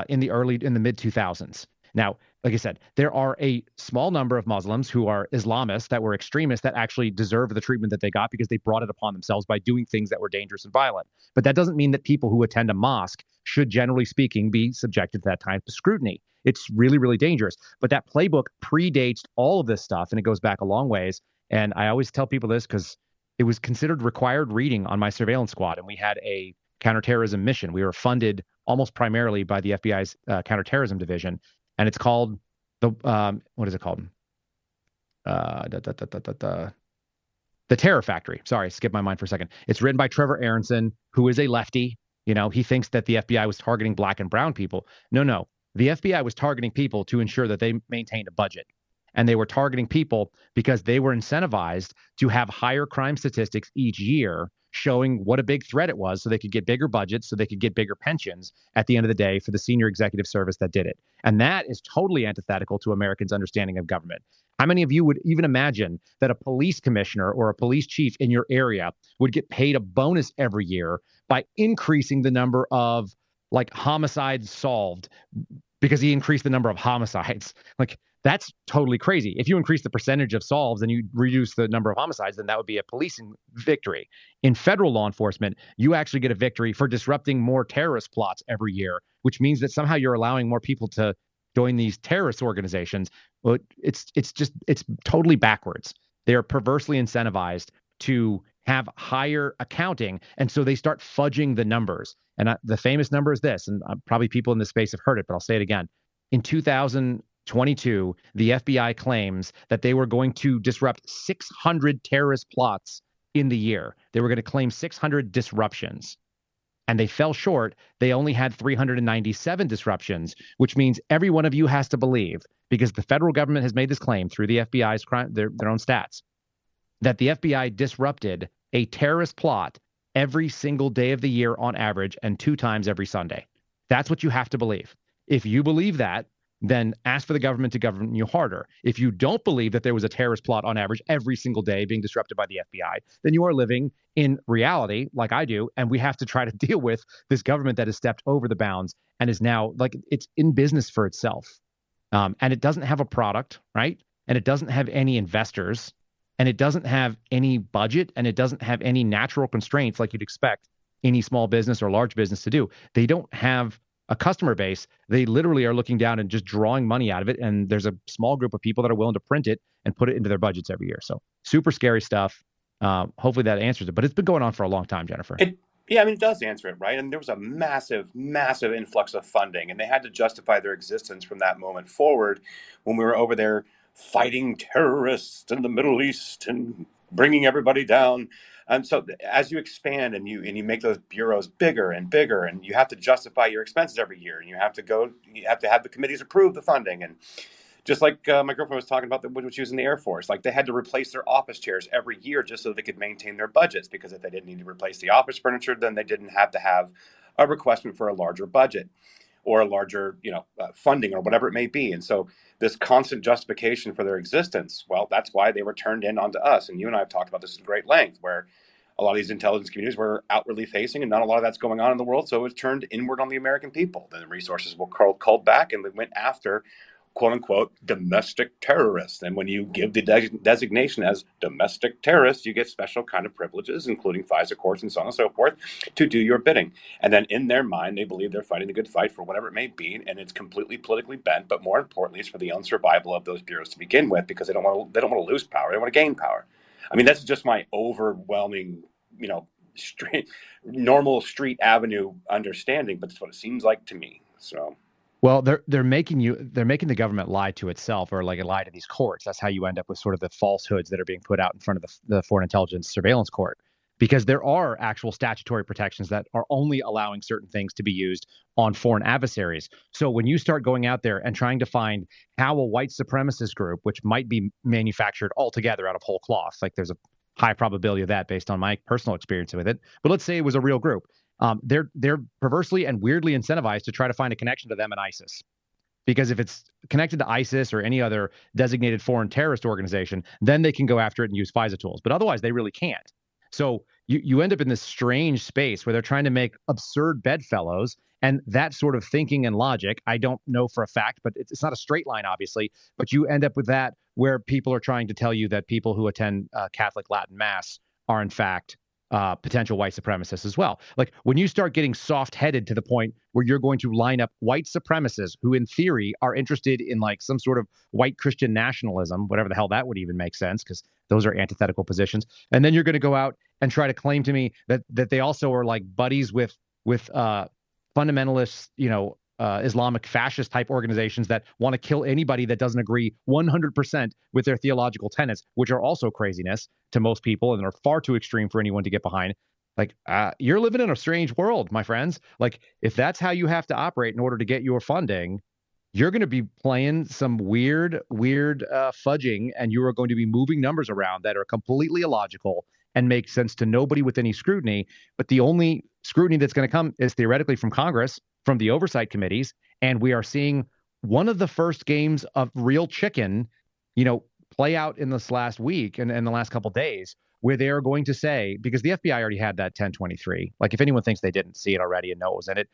in the mid 2000s. Now, like I said, there are a small number of Muslims who are Islamists that were extremists that actually deserve the treatment that they got because they brought it upon themselves by doing things that were dangerous and violent. But that doesn't mean that people who attend a mosque should, generally speaking, be subjected to that type of scrutiny. It's really, really dangerous. But that playbook predates all of this stuff, and it goes back a long ways. And I always tell people this because it was considered required reading on my surveillance squad, and we had a counterterrorism mission. We were funded almost primarily by the FBI's counterterrorism division. And it's called what is it called? The Terror Factory. Sorry, skip my mind for a second. It's written by Trevor Aronson, who is a lefty. He thinks that the FBI was targeting black and brown people. No. The FBI was targeting people to ensure that they maintained a budget. And they were targeting people because they were incentivized to have higher crime statistics each year, showing what a big threat it was so they could get bigger budgets, so they could get bigger pensions at the end of the day for the senior executive service that did it. And that is totally antithetical to Americans' understanding of government. How many of you would even imagine that a police commissioner or a police chief in your area would get paid a bonus every year by increasing the number of like homicides solved because he increased the number of homicides? Like, that's totally crazy. If you increase the percentage of solves and you reduce the number of homicides, then that would be a policing victory. In federal law enforcement, you actually get a victory for disrupting more terrorist plots every year, which means that somehow you're allowing more people to join these terrorist organizations. But it's totally backwards. They are perversely incentivized to have higher accounting. And so they start fudging the numbers. And the famous number is this, and probably people in this space have heard it, but I'll say it again. In 2022, the FBI claims that they were going to disrupt 600 terrorist plots in the year. They were going to claim 600 disruptions. And they fell short. They only had 397 disruptions, which means every one of you has to believe, because the federal government has made this claim through the FBI's their own stats, that the FBI disrupted a terrorist plot every single day of the year on average and 2 times every Sunday. That's what you have to believe. If you believe that, then ask for the government to govern you harder. If you don't believe that there was a terrorist plot on average every single day being disrupted by the FBI, then you are living in reality like I do. And we have to try to deal with this government that has stepped over the bounds and is now like it's in business for itself. And it doesn't have a product, right? And it doesn't have any investors, and it doesn't have any budget, and it doesn't have any natural constraints like you'd expect any small business or large business to do. They don't have a customer base. They literally are looking down and just drawing money out of it. And there's a small group of people that are willing to print it and put it into their budgets every year. So super scary stuff. Hopefully that answers it. But it's been going on for a long time, Jennifer. Yeah, I mean, it does answer it, right? And there was a massive, massive influx of funding, and they had to justify their existence from that moment forward when we were over there fighting terrorists in the Middle East and bringing everybody down. And so as you expand and you make those bureaus bigger and bigger, and you have to justify your expenses every year, and you have to have the committees approve the funding. And just like my girlfriend was talking about when she was in the Air Force, like they had to replace their office chairs every year just so they could maintain their budgets, because if they didn't need to replace the office furniture, then they didn't have to have a request for a larger budget or a larger, funding or whatever it may be. And so this constant justification for their existence, well, that's why they were turned in onto us. And you and I have talked about this at great length, where a lot of these intelligence communities were outwardly facing, and not a lot of that's going on in the world. So it was turned inward on the American people. Then the resources were called back, and they went after quote unquote domestic terrorists. And when you give the designation as domestic terrorists, you get special kind of privileges, including FISA courts and so on and so forth, to do your bidding. And then in their mind, they believe they're fighting the good fight for whatever it may be, and it's completely politically bent. But more importantly, it's for the unsurvival of those bureaus to begin with, because they don't want to lose power; they want to gain power. I mean, that's just my overwhelming, normal street avenue understanding, but that's what it seems like to me. So. Well, they're making the government lie to itself, or like lie to these courts. That's how you end up with sort of the falsehoods that are being put out in front of the Foreign Intelligence Surveillance Court, because there are actual statutory protections that are only allowing certain things to be used on foreign adversaries. So when you start going out there and trying to find how a white supremacist group, which might be manufactured altogether out of whole cloth, like there's a high probability of that based on my personal experience with it, but let's say it was a real group. They're perversely and weirdly incentivized to try to find a connection to them and ISIS. Because if it's connected to ISIS or any other designated foreign terrorist organization, then they can go after it and use FISA tools. But otherwise, they really can't. So you end up in this strange space where they're trying to make absurd bedfellows. And that sort of thinking and logic, I don't know for a fact, but it's not a straight line, obviously. But you end up with that where people are trying to tell you that people who attend Catholic Latin Mass are, in fact, potential white supremacists as well. Like when you start getting soft-headed to the point where you're going to line up white supremacists who in theory are interested in like some sort of white Christian nationalism, whatever the hell that would even make sense, because those are antithetical positions. And then you're going to go out and try to claim to me that they also are like buddies with fundamentalists, Islamic fascist type organizations that want to kill anybody that doesn't agree 100% with their theological tenets, which are also craziness to most people and are far too extreme for anyone to get behind. Like, you're living in a strange world, my friends. Like, if that's how you have to operate in order to get your funding, you're going to be playing some weird fudging, and you are going to be moving numbers around that are completely illogical and make sense to nobody with any scrutiny. But the only scrutiny that's going to come is theoretically from Congress, from the oversight committees. And we are seeing one of the first games of real chicken, play out in this last week and the last couple of days, where they are going to say, because the FBI already had that 1023. Like, if anyone thinks they didn't see it already and know it was in it,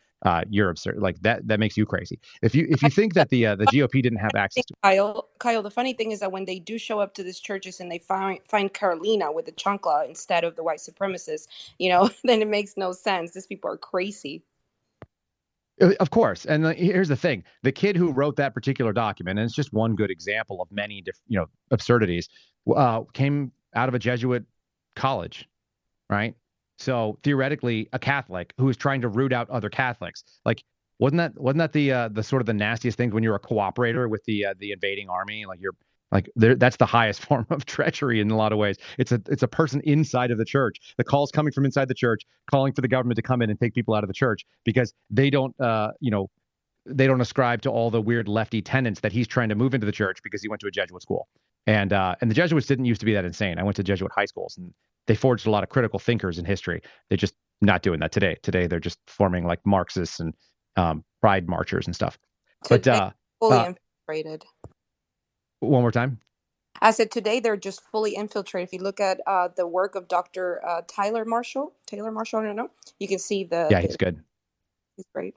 you're absurd. Like that makes you crazy. If you think that the GOP didn't have access to it. Kyle, the funny thing is that when they do show up to these churches and they find Carolina with the chancla instead of the white supremacists, then it makes no sense. These people are crazy. Of course. And here's the thing. The kid who wrote that particular document, and it's just one good example of many absurdities, came out of a Jesuit college, right? So theoretically, a Catholic who is trying to root out other Catholics, like wasn't that the sort of the nastiest thing when you're a cooperator with the invading army? Like you're like there, that's the highest form of treachery in a lot of ways. It's a person inside of the church. The call's coming from inside the church, calling for the government to come in and take people out of the church because they don't they don't ascribe to all the weird lefty tenets that he's trying to move into the church because he went to a Jesuit school. And the Jesuits didn't used to be that insane. I went to Jesuit high schools and they forged a lot of critical thinkers in history. They're just not doing that today. Today they're just forming like Marxists and pride marchers and stuff. But Today, fully infiltrated. one more time. I said today they're just fully infiltrated. If you look at the work of Dr. Taylor Marshall, I don't know, you can see He's good. He's great.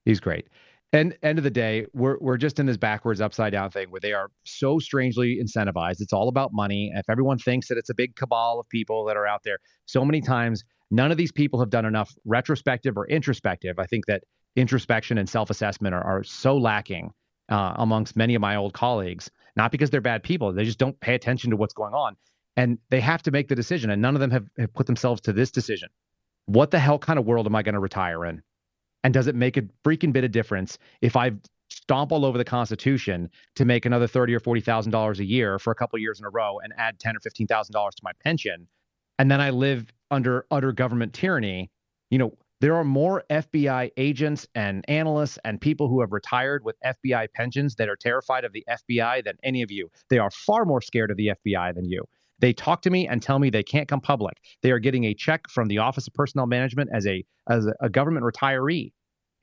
He's great. And end of the day, we're just in this backwards, upside down thing where they are so strangely incentivized. It's all about money. If everyone thinks that it's a big cabal of people that are out there, so many times none of these people have done enough retrospective or introspective. I think that introspection and self-assessment are so lacking amongst many of my old colleagues, not because they're bad people. They just don't pay attention to what's going on. And they have to make the decision. And none of them have put themselves to this decision. What the hell kind of world am I going to retire in? And does it make a freaking bit of difference if I stomp all over the Constitution to make another $30,000 or $40,000 a year for a couple of years in a row and add $10,000 or $15,000 to my pension, and then I live under utter government tyranny? There are more FBI agents and analysts and people who have retired with FBI pensions that are terrified of the FBI than any of you. They are far more scared of the FBI than you. They talk to me and tell me they can't come public. They are getting a check from the Office of Personnel Management as a government retiree.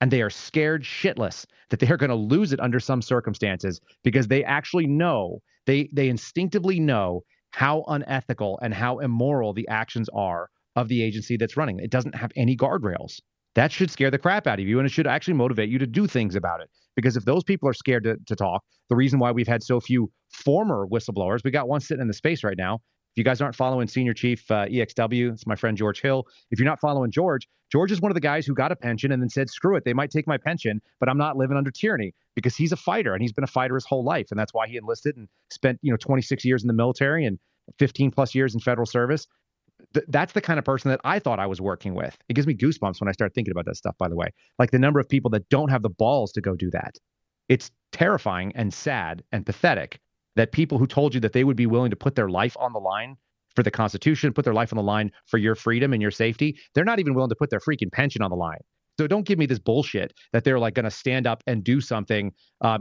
And they are scared shitless that they are going to lose it under some circumstances because they actually know, they instinctively know how unethical and how immoral the actions are of the agency that's running. It doesn't have any guardrails. That should scare the crap out of you, and it should actually motivate you to do things about it. Because if those people are scared to talk, the reason why we've had so few former whistleblowers, we got one sitting in the space right now. If you guys aren't following Senior Chief EXW, it's my friend George Hill. If you're not following George is one of the guys who got a pension and then said, screw it, they might take my pension, but I'm not living under tyranny, because he's a fighter and he's been a fighter his whole life. And that's why he enlisted and spent 26 years in the military and 15 plus years in federal service. That's the kind of person that I thought I was working with. It gives me goosebumps when I start thinking about that stuff, by the way. Like the number of people that don't have the balls to go do that. It's terrifying and sad and pathetic that people who told you that they would be willing to put their life on the line for the Constitution, put their life on the line for your freedom and your safety, they're not even willing to put their freaking pension on the line. So don't give me this bullshit that they're like going to stand up and do something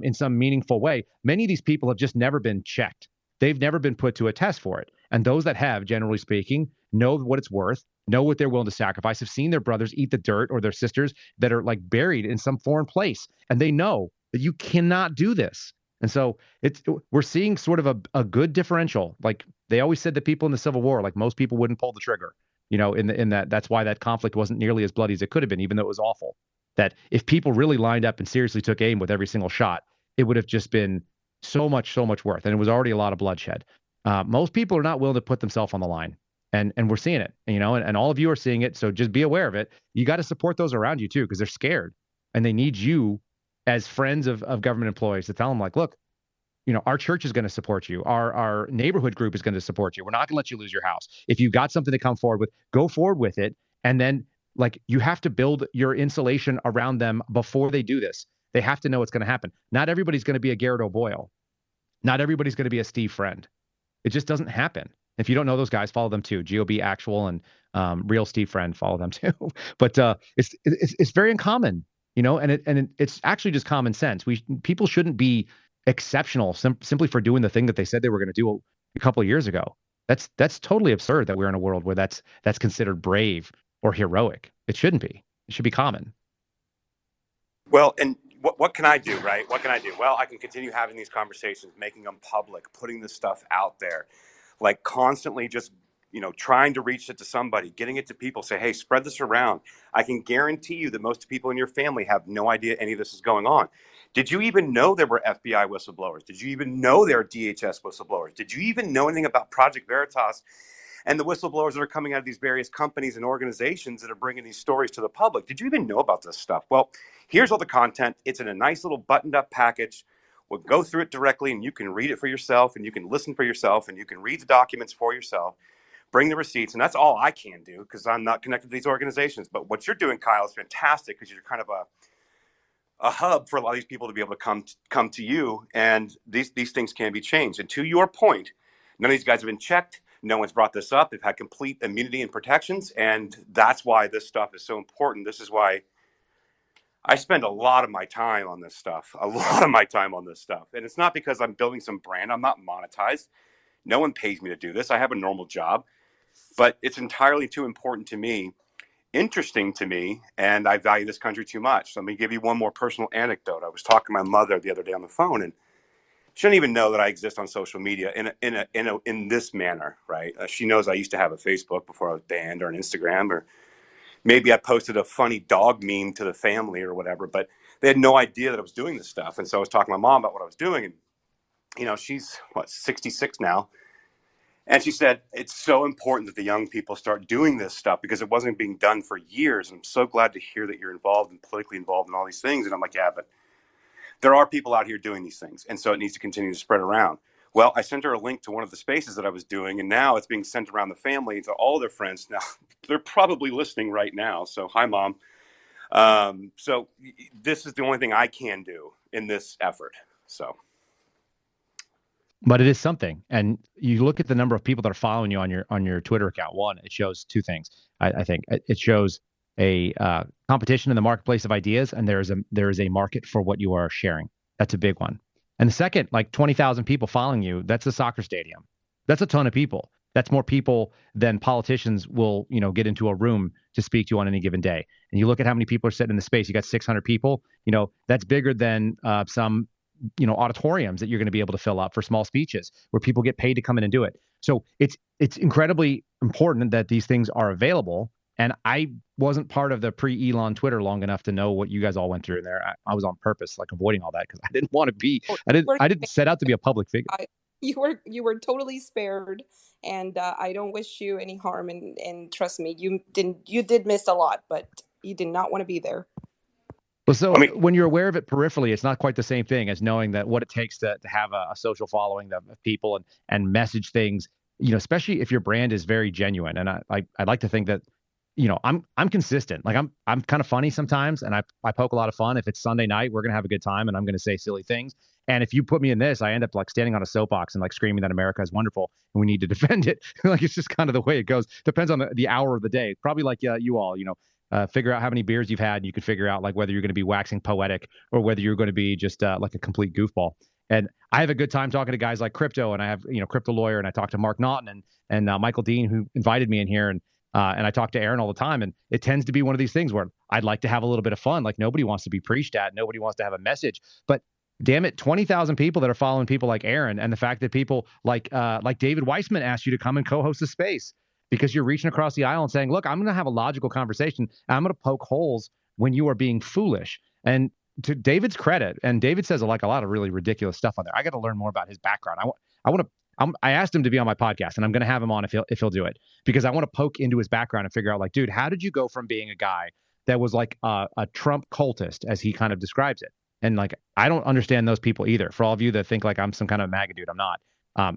in some meaningful way. Many of these people have just never been checked. They've never been put to a test for it. And those that have, generally speaking, know what it's worth, know what they're willing to sacrifice, have seen their brothers eat the dirt or their sisters that are like buried in some foreign place. And they know that you cannot do this. And so we're seeing sort of a good differential. Like they always said that people in the Civil War, like most people wouldn't pull the trigger, that's why that conflict wasn't nearly as bloody as it could have been, even though it was awful. That if people really lined up and seriously took aim with every single shot, it would have just been so much worth. And it was already a lot of bloodshed. Most people are not willing to put themselves on the line. And we're seeing it, and all of you are seeing it. So just be aware of it. You got to support those around you too, because they're scared and they need you as friends of government employees to tell them, like, look, our church is going to support you. Our neighborhood group is going to support you. We're not going to let you lose your house. If you've got something to come forward with, go forward with it. And then like you have to build your insulation around them before they do this. They have to know what's going to happen. Not everybody's going to be a Garrett O'Boyle. Not everybody's going to be a Steve Friend. It just doesn't happen. If you don't know those guys, follow them too. GOB Actual and Real Steve Friend, follow them too. But it's very uncommon, and it's actually just common sense. People shouldn't be exceptional simply for doing the thing that they said they were going to do a couple of years ago. That's totally absurd that we're in a world where that's considered brave or heroic. It shouldn't be. It should be common. Well, and what can I do, right? What can I do? Well, I can continue having these conversations, making them public, putting this stuff out there, like constantly just, trying to reach it to somebody, getting it to people, say, hey, spread this around. I can guarantee you that most people in your family have no idea any of this is going on. Did you even know there were FBI whistleblowers? Did you even know there are DHS whistleblowers? Did you even know anything about Project Veritas and the whistleblowers that are coming out of these various companies and organizations that are bringing these stories to the public? Did you even know about this stuff? Well, here's all the content. It's in a nice little buttoned up package. We'll go through it directly and you can read it for yourself and you can listen for yourself and you can read the documents for yourself. bring the receipts. And that's all I can do because I'm not connected to these organizations. But what you're doing, Kyle, is fantastic because you're kind of a hub for a lot of these people to be able to come to you. And these things can be changed. And to your point, none of these guys have been checked. No one's brought this up. They've had complete immunity and protections. And that's why this stuff is so important. This is why I spend a lot of my time on this stuff, And it's not because I'm building some brand. I'm not monetized. No one pays me to do this. I have a normal job, but it's entirely too important to me, interesting to me, and I value this country too much. So let me give you one more personal anecdote. I was talking to my mother the other day on the phone, and she doesn't even know that I exist on social media in this manner, right? She knows I used to have a Facebook before I was banned, or an Instagram, or maybe I posted a funny dog meme to the family or whatever, but they had no idea that I was doing this stuff. And so I was talking to my mom about what I was doing, and she's 66 now. And she said, it's so important that the young people start doing this stuff because it wasn't being done for years. And I'm so glad to hear that you're involved and politically involved in all these things. And I'm like, yeah, but there are people out here doing these things. And so it needs to continue to spread around. Well, I sent her a link to one of the spaces that I was doing, and now it's being sent around the family to all their friends. Now, they're probably listening right now. So, hi, Mom. So this is the only thing I can do in this effort. So. But it is something, and you look at the number of people that are following you on your Twitter account. One, it shows two things. I think it shows a competition in the marketplace of ideas, and there is a market for what you are sharing. That's a big one. And the second, like 20,000 people following you, that's a soccer stadium. That's a ton of people. That's more people than politicians will, get into a room to speak to on any given day. And you look at how many people are sitting in the space. You got 600 people. That's bigger than some auditoriums that you're going to be able to fill up for small speeches where people get paid to come in and do it. So it's incredibly important that these things are available. And I wasn't part of the pre-Elon Twitter long enough to know what you guys all went through in there. I was on purpose, like avoiding all that because I didn't want to be. I didn't set out to be a public figure. You were totally spared, and I don't wish you any harm. And trust me, you did miss a lot, but you did not want to be there. Well, so when you're aware of it peripherally, it's not quite the same thing as knowing that what it takes to have a social following of people and message things, especially if your brand is very genuine. And I'd like to think that, I'm consistent. Like I'm kind of funny sometimes, and I poke a lot of fun. If it's Sunday night, we're going to have a good time and I'm going to say silly things. And if you put me in this, I end up like standing on a soapbox and like screaming that America is wonderful and we need to defend it. Like it's just kind of the way it goes. Depends on the hour of the day. Probably like you all, figure out how many beers you've had, and you can figure out like whether you're going to be waxing poetic or whether you're going to be just like a complete goofball. And I have a good time talking to guys like Crypto, and I have Crypto Lawyer, and I talk to Mark Naughton and Michael Dean, who invited me in here, and I talk to Aaron all the time. And it tends to be one of these things where I'd like to have a little bit of fun. Like nobody wants to be preached at, nobody wants to have a message, but damn it, 20,000 people that are following people like Aaron, and the fact that people like David Weissman asked you to come and co-host a space. Because you're reaching across the aisle and saying, look, I'm going to have a logical conversation. I'm going to poke holes when you are being foolish. And to David's credit, and David says like a lot of really ridiculous stuff on there. I got to learn more about his background. I asked him to be on my podcast, and I'm going to have him on if he'll do it, because I want to poke into his background and figure out like, dude, how did you go from being a guy that was like a Trump cultist, as he kind of describes it? And like, I don't understand those people either. For all of you that think like I'm some kind of MAGA dude, I'm not.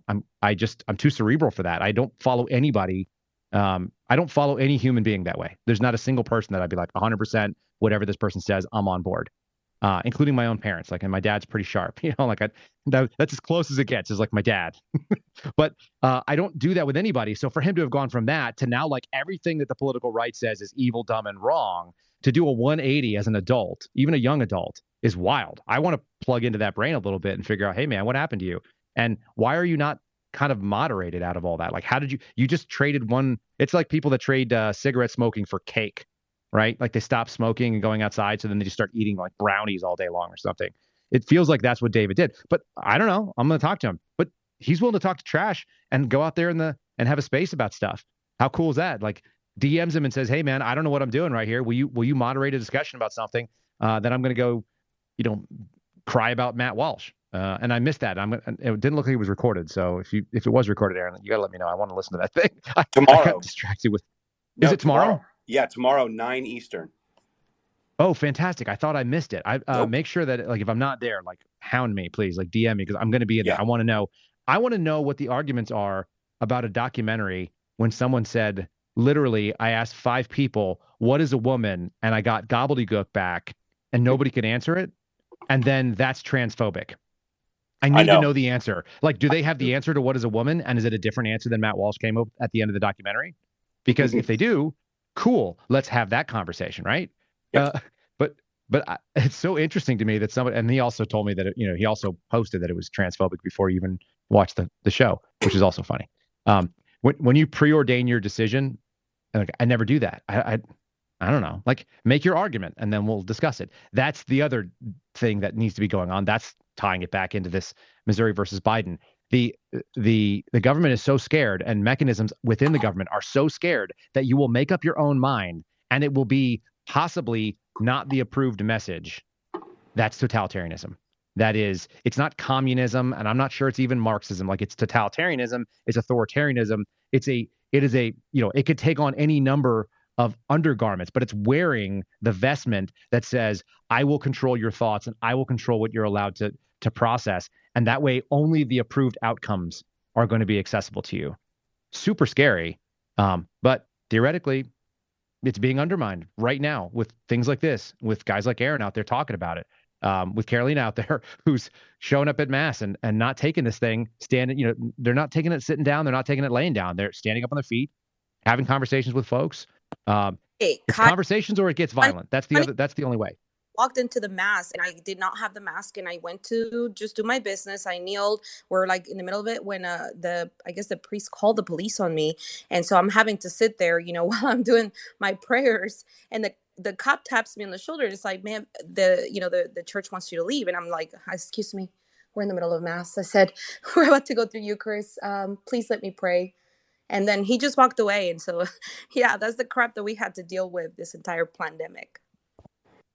I'm too cerebral for that. I don't follow anybody. I don't follow any human being that way. There's not a single person that I'd be like 100% whatever this person says, I'm on board, including my own parents. Like, and my dad's pretty sharp, like that's as close as it gets, is like my dad. But I don't do that with anybody. So for him to have gone from that to now like everything that the political right says is evil, dumb, and wrong, to do a 180 as an adult, even a young adult, is wild. I want to plug into that brain a little bit and figure out, hey man, what happened to you? And why are you not kind of moderated out of all that? Like, how did you just traded one? It's like people that trade cigarette smoking for cake, right? Like they stop smoking and going outside, so then they just start eating like brownies all day long or something. It feels like that's what David did. But I don't know. I'm going to talk to him. But he's willing to talk to trash and go out there and have a space about stuff. How cool is that? Like DMs him and says, hey man, I don't know what I'm doing right here. Will you moderate a discussion about something that I'm going to go, cry about Matt Walsh? And I missed that. It didn't look like it was recorded. So if it was recorded, Aaron, you got to let me know. I want to listen to that thing. Tomorrow. I got distracted with. Is it tomorrow? Yeah, tomorrow, 9 Eastern. Oh, fantastic! I thought I missed it. Nope. Make sure that like if I'm not there, like hound me, please. Like DM me, because I'm going to be in there. I want to know. I want to know what the arguments are about a documentary when someone said, literally, I asked 5 people, what is a woman? And I got gobbledygook back and nobody could answer it. And then that's transphobic. I I need to know. know the answer. Like, do they have the answer to what is a woman? And is it a different answer than Matt Walsh came up at the end of the documentary? Because if they do, cool, let's have that conversation, right? Yep. But it's so interesting to me that somebody, and he also told me that he also posted that it was transphobic before he even watched the show, which is also funny. When you preordain your decision, like, I never do that. I don't know. Like, make your argument and then we'll discuss it. That's the other thing that needs to be going on. That's tying it back into this Missouri versus Biden. The government is so scared, and mechanisms within the government are so scared that you will make up your own mind and it will be possibly not the approved message. That's totalitarianism. That is, it's not communism, and I'm not sure it's even Marxism. Like, it's totalitarianism, it's authoritarianism. It is a, it could take on any number of undergarments, but it's wearing the vestment that says, I will control your thoughts and I will control what you're allowed to process. And that way, only the approved outcomes are going to be accessible to you. Super scary. But theoretically, it's being undermined right now with things like this, with guys like Aaron out there talking about it, with Carolina out there who's showing up at mass and not taking this thing, standing, they're not taking it sitting down, they're not taking it laying down, they're standing up on their feet, having conversations with folks. Hey, It's conversations or it gets violent. That's the only way. Walked into the mass and I did not have the mask, and I went to just do my business. I kneeled. We're like in the middle of it when I guess the priest called the police on me, and so I'm having to sit there, while I'm doing my prayers, and the cop taps me on the shoulder. It's like, man, the church wants you to leave, and I'm like, excuse me, we're in the middle of mass. I said, we're about to go through Eucharist. Please let me pray. And then he just walked away. And so, yeah, that's the crap that we had to deal with this entire pandemic.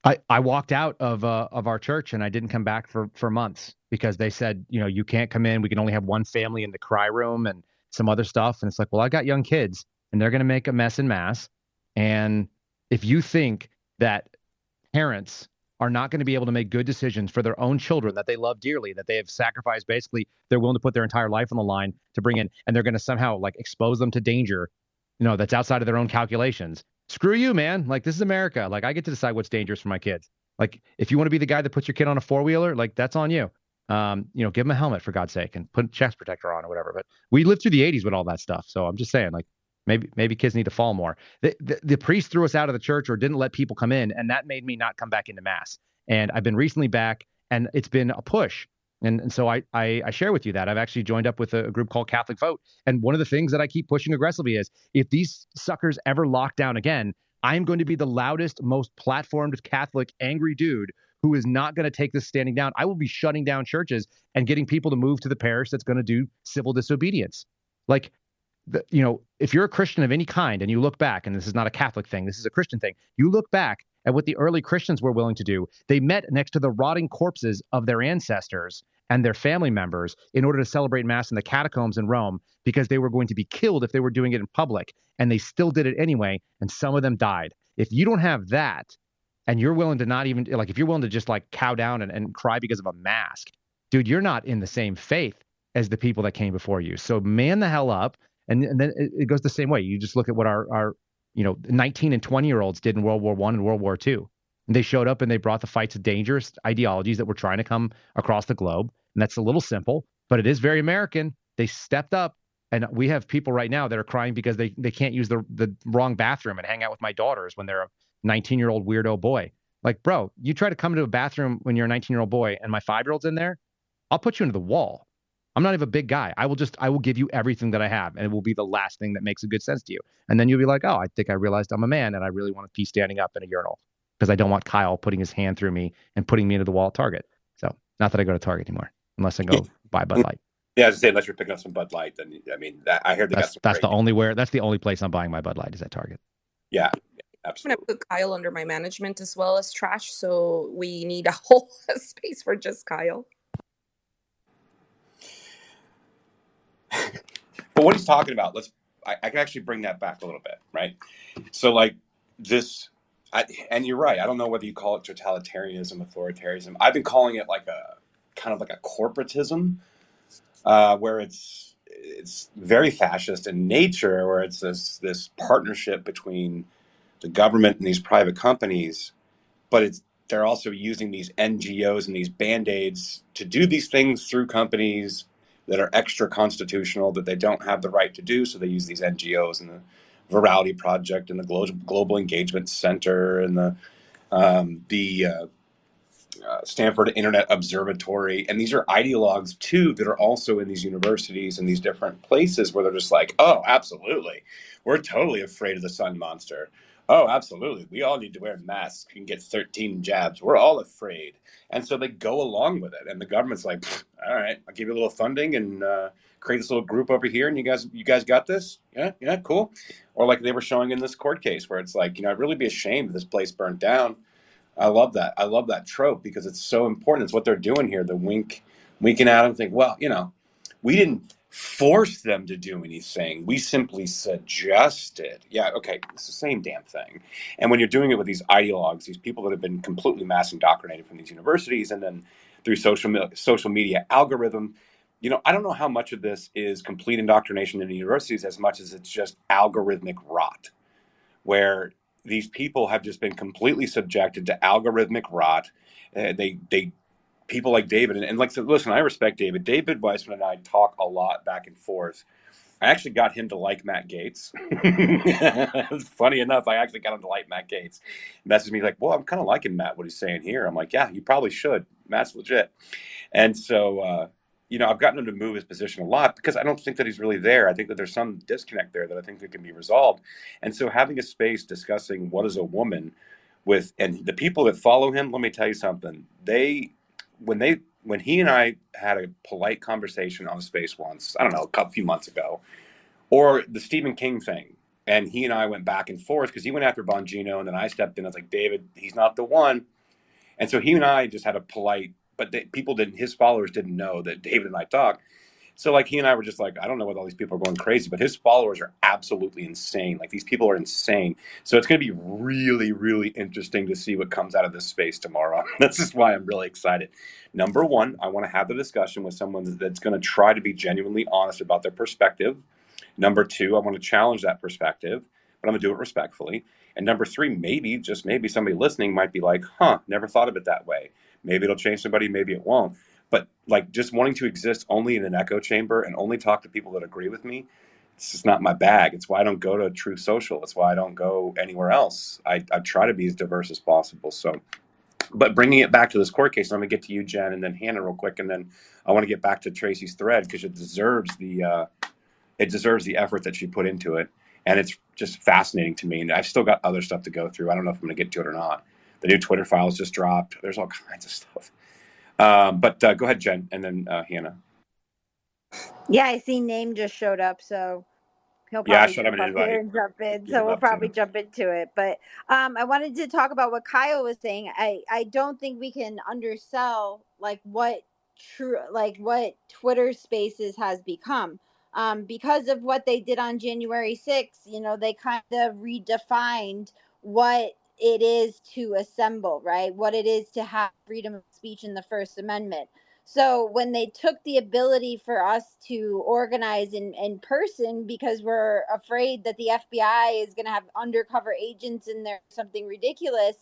I walked out of our church and I didn't come back for months because they said, you can't come in. We can only have one family in the cry room and some other stuff. And it's like, well, I got young kids and they're going to make a mess in mass. And if you think that parents are not going to be able to make good decisions for their own children that they love dearly, that they have sacrificed, basically, they're willing to put their entire life on the line to bring in, and they're going to somehow like expose them to danger, that's outside of their own calculations. Screw you, man. Like, this is America. Like, I get to decide what's dangerous for my kids. Like, if you want to be the guy that puts your kid on a 4-wheeler, like, that's on you. Give them a helmet for God's sake and put a chest protector on or whatever. But we lived through the 80s with all that stuff. So I'm just saying, like, maybe kids need to fall more. The priest threw us out of the church or didn't let people come in, and that made me not come back into mass. And I've been recently back, and it's been a push. And so I share with you that I've actually joined up with a group called Catholic Vote. And one of the things that I keep pushing aggressively is, if these suckers ever lock down again, I'm going to be the loudest, most platformed Catholic angry dude who is not going to take this standing down. I will be shutting down churches and getting people to move to the parish that's going to do civil disobedience. Like, if you're a Christian of any kind and you look back, and this is not a Catholic thing, this is a Christian thing, you look back at what the early Christians were willing to do. They met next to the rotting corpses of their ancestors and their family members in order to celebrate mass in the catacombs in Rome, because they were going to be killed if they were doing it in public. And they still did it anyway. And some of them died. If you don't have that, and you're willing to not even, like, if you're willing to just like cow down and cry because of a mask, dude, you're not in the same faith as the people that came before you. So man the hell up. And then it goes the same way. You just look at what our 19 and 20-year-olds did in World War I and World War II. And they showed up and they brought the fight to dangerous ideologies that were trying to come across the globe. And that's a little simple, but it is very American. They stepped up. And we have people right now that are crying because they can't use the wrong bathroom and hang out with my daughters when they're a 19-year-old weirdo boy. Like, bro, you try to come into a bathroom when you're a 19-year-old boy and my 5-year-old's in there, I'll put you into the wall. I'm not even a big guy. I will give you everything that I have, and it will be the last thing that makes a good sense to you. And then you'll be like, oh, I think I realized I'm a man, and I really want to be standing up in a urinal because I don't want Kyle putting his hand through me and putting me into the wall at Target. So, not that I go to Target anymore, unless I go buy Bud Light. Yeah, I was just saying, unless you're picking up some Bud Light, then I mean, I heard that's the only place I'm buying my Bud Light is at Target. Yeah, I'm absolutely. gonna put Kyle under my management as well as trash, so we need a whole space for just Kyle. But what he's talking about, I can actually bring that back a little bit, right? So like this, and you're right. I don't know whether you call it totalitarianism, authoritarianism. I've been calling it like a kind of like a corporatism, where it's it's very fascist in nature, where it's this partnership between the government and these private companies, but they're also using these NGOs and these band-aids to do these things through companies that are extra constitutional, that they don't have the right to do. So they use these NGOs and the Virality Project and the Global Engagement Center and the Stanford Internet Observatory. And these are ideologues, too, that are also in these universities and these different places where they're just like, oh, absolutely. We're totally afraid of the sun monster. Oh, absolutely. We all need to wear masks and get 13 jabs. We're all afraid. And so they go along with it. And the government's like, all right, I'll give you a little funding and create this little group over here. And you guys got this? Yeah, cool. Or like they were showing in this court case where it's like, I'd really be ashamed if this place burnt down. I love that. I love that trope because it's so important. It's what they're doing here. The winking at them, think, well, we didn't force them to do anything. We simply suggested. Yeah, okay, it's the same damn thing. And when you're doing it with these ideologues, these people that have been completely mass indoctrinated from these universities, and then through social media algorithm, I don't know how much of this is complete indoctrination in the universities as much as it's just algorithmic rot, where these people have just been completely subjected to algorithmic rot. They people like David and like, so listen, I respect David. David Weissman and I talk a lot back and forth. I actually got him to like Matt Gaetz. Funny enough, I actually got him to like Matt Gaetz. Messaged me like, well, I'm kind of liking Matt, what he's saying here. I'm like, yeah, you probably should. Matt's legit. And so, I've gotten him to move his position a lot because I don't think that he's really there. I think that there's some disconnect there that I think that can be resolved. And so having a space discussing what is a woman and the people that follow him, let me tell you something. When he and I had a polite conversation on a space once, I don't know, a few months ago, or the Stephen King thing, and he and I went back and forth because he went after Bongino, and then I stepped in. I was like, David, he's not the one. And so he and I just had a polite, but his followers didn't know that David and I talked. So like he and I were just like, I don't know what all these people are going crazy, but his followers are absolutely insane. Like these people are insane. So it's going to be really, really interesting to see what comes out of this space tomorrow. This is why I'm really excited. Number one, I want to have the discussion with someone that's going to try to be genuinely honest about their perspective. Number two, I want to challenge that perspective, but I'm going to do it respectfully. And number three, maybe, just maybe somebody listening might be like, never thought of it that way. Maybe it'll change somebody, maybe it won't. But like just wanting to exist only in an echo chamber and only talk to people that agree with me, it's just not my bag. It's why I don't go to Truth Social. It's why I don't go anywhere else. I try to be as diverse as possible. So, but bringing it back to this court case, I'm going to get to you, Jen, and then Hannah real quick. And then I want to get back to Tracy's thread because it deserves the effort that she put into it. And it's just fascinating to me. And I've still got other stuff to go through. I don't know if I'm going to get to it or not. The new Twitter files just dropped. There's all kinds of stuff. But go ahead, Jen, and then Hannah. Yeah, I see name just showed up, so he'll Yeah, I probably should have jump an up here invite. and jump in. Yeah, So we'll love to. probably jump into it. But I wanted to talk about what Kyle was saying. I don't think we can undersell what Twitter Spaces has become. Because of what they did on January 6th, they kind of redefined what it is to assemble, right? What it is to have freedom of speech in the First Amendment. So when they took the ability for us to organize in person because we're afraid that the FBI is going to have undercover agents in there, something ridiculous,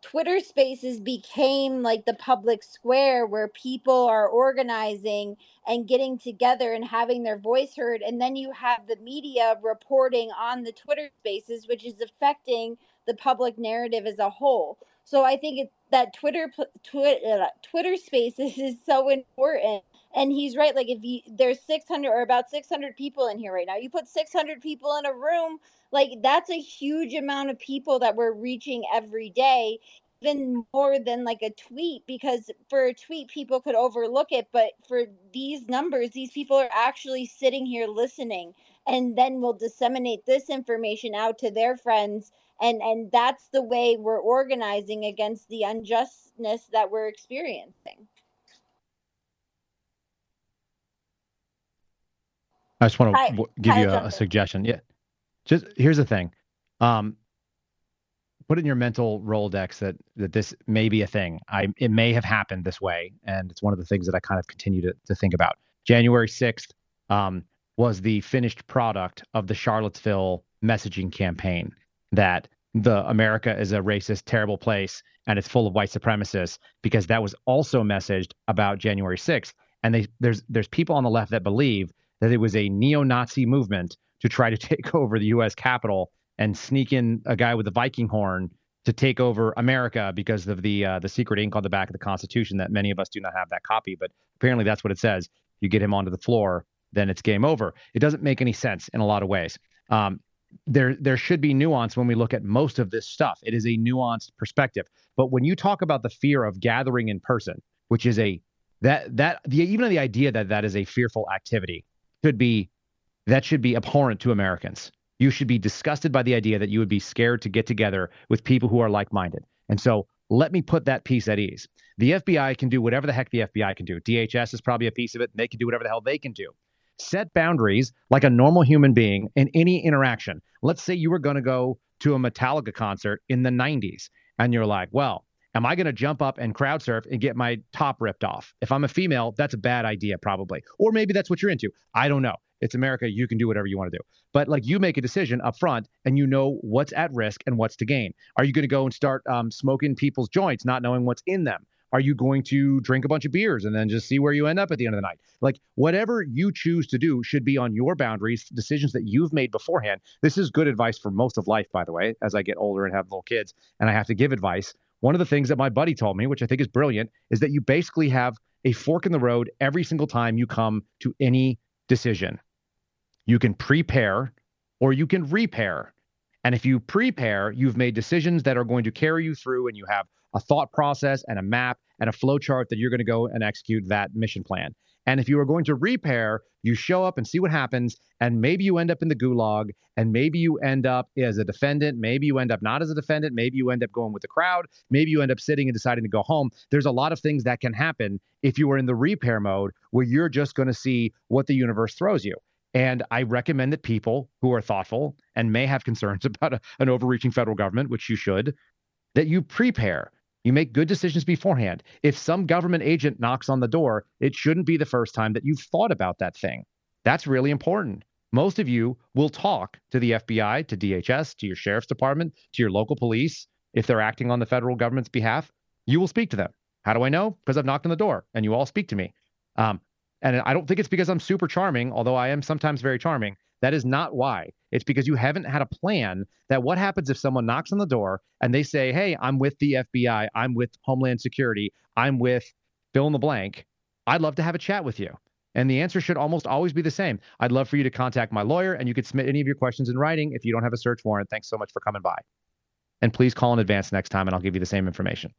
Twitter Spaces became like the public square where people are organizing and getting together and having their voice heard. And then you have the media reporting on the Twitter Spaces, which is affecting the public narrative as a whole. So I think that Twitter Spaces is so important. And he's right. Like there's 600 or about 600 people in here right now. You put 600 people in a room, like that's a huge amount of people that we're reaching every day, even more than like a tweet, because for a tweet people could overlook it, but for these numbers, these people are actually sitting here listening, and then will disseminate this information out to their friends, and that's the way we're organizing against the unjustness that we're experiencing. I just want to give you a suggestion. Yeah, just here's the thing. Put in your mental Rolodex that this may be a thing. It may have happened this way, and it's one of the things that I kind of continue to think about. January 6th, was the finished product of the Charlottesville messaging campaign that the America is a racist, terrible place and it's full of white supremacists, because that was also messaged about January 6th. And there's people on the left that believe that it was a neo-Nazi movement to try to take over the U.S. Capitol and sneak in a guy with a Viking horn to take over America because of the secret ink on the back of the Constitution that many of us do not have that copy. But apparently that's what it says. You get him onto the floor, then it's game over. It doesn't make any sense in a lot of ways. There should be nuance when we look at most of this stuff. It is a nuanced perspective. But when you talk about the fear of gathering in person, which is even the idea that that is a fearful activity should be abhorrent to Americans. You should be disgusted by the idea that you would be scared to get together with people who are like-minded. And so let me put that piece at ease. The FBI can do whatever the heck the FBI can do. DHS is probably a piece of it. And they can do whatever the hell they can do. Set boundaries like a normal human being in any interaction. Let's say you were going to go to a Metallica concert in the 90s and you're like, well, am I going to jump up and crowd surf and get my top ripped off? If I'm a female, that's a bad idea probably. Or maybe that's what you're into. I don't know. It's America. You can do whatever you want to do. But like, you make a decision up front and you know what's at risk and what's to gain. Are you going to go and start smoking people's joints, not knowing what's in them? Are you going to drink a bunch of beers and then just see where you end up at the end of the night? Like, whatever you choose to do should be on your boundaries, decisions that you've made beforehand. This is good advice for most of life, by the way, as I get older and have little kids and I have to give advice. One of the things that my buddy told me, which I think is brilliant, is that you basically have a fork in the road every single time you come to any decision. You can prepare or you can repair. And if you prepare, you've made decisions that are going to carry you through, and you have a thought process and a map and a flow chart that you're going to go and execute that mission plan. And if you are going to repair, you show up and see what happens, and maybe you end up in the gulag, and maybe you end up as a defendant, maybe you end up not as a defendant, maybe you end up going with the crowd, maybe you end up sitting and deciding to go home. There's a lot of things that can happen if you are in the repair mode, where you're just going to see what the universe throws you. And I recommend that people who are thoughtful and may have concerns about an overreaching federal government, which you should, that you prepare. You make good decisions beforehand. If some government agent knocks on the door, it shouldn't be the first time that you've thought about that thing. That's really important. Most of you will talk to the FBI, to DHS, to your sheriff's department, to your local police. If they're acting on the federal government's behalf, you will speak to them. How do I know? Because I've knocked on the door and you all speak to me. And I don't think it's because I'm super charming, although I am sometimes very charming. That is not why. It's because you haven't had a plan that what happens if someone knocks on the door and they say, hey, I'm with the FBI, I'm with Homeland Security, I'm with fill in the blank. I'd love to have a chat with you. And the answer should almost always be the same. I'd love for you to contact my lawyer, and you could submit any of your questions in writing if you don't have a search warrant. Thanks so much for coming by. And please call in advance next time and I'll give you the same information.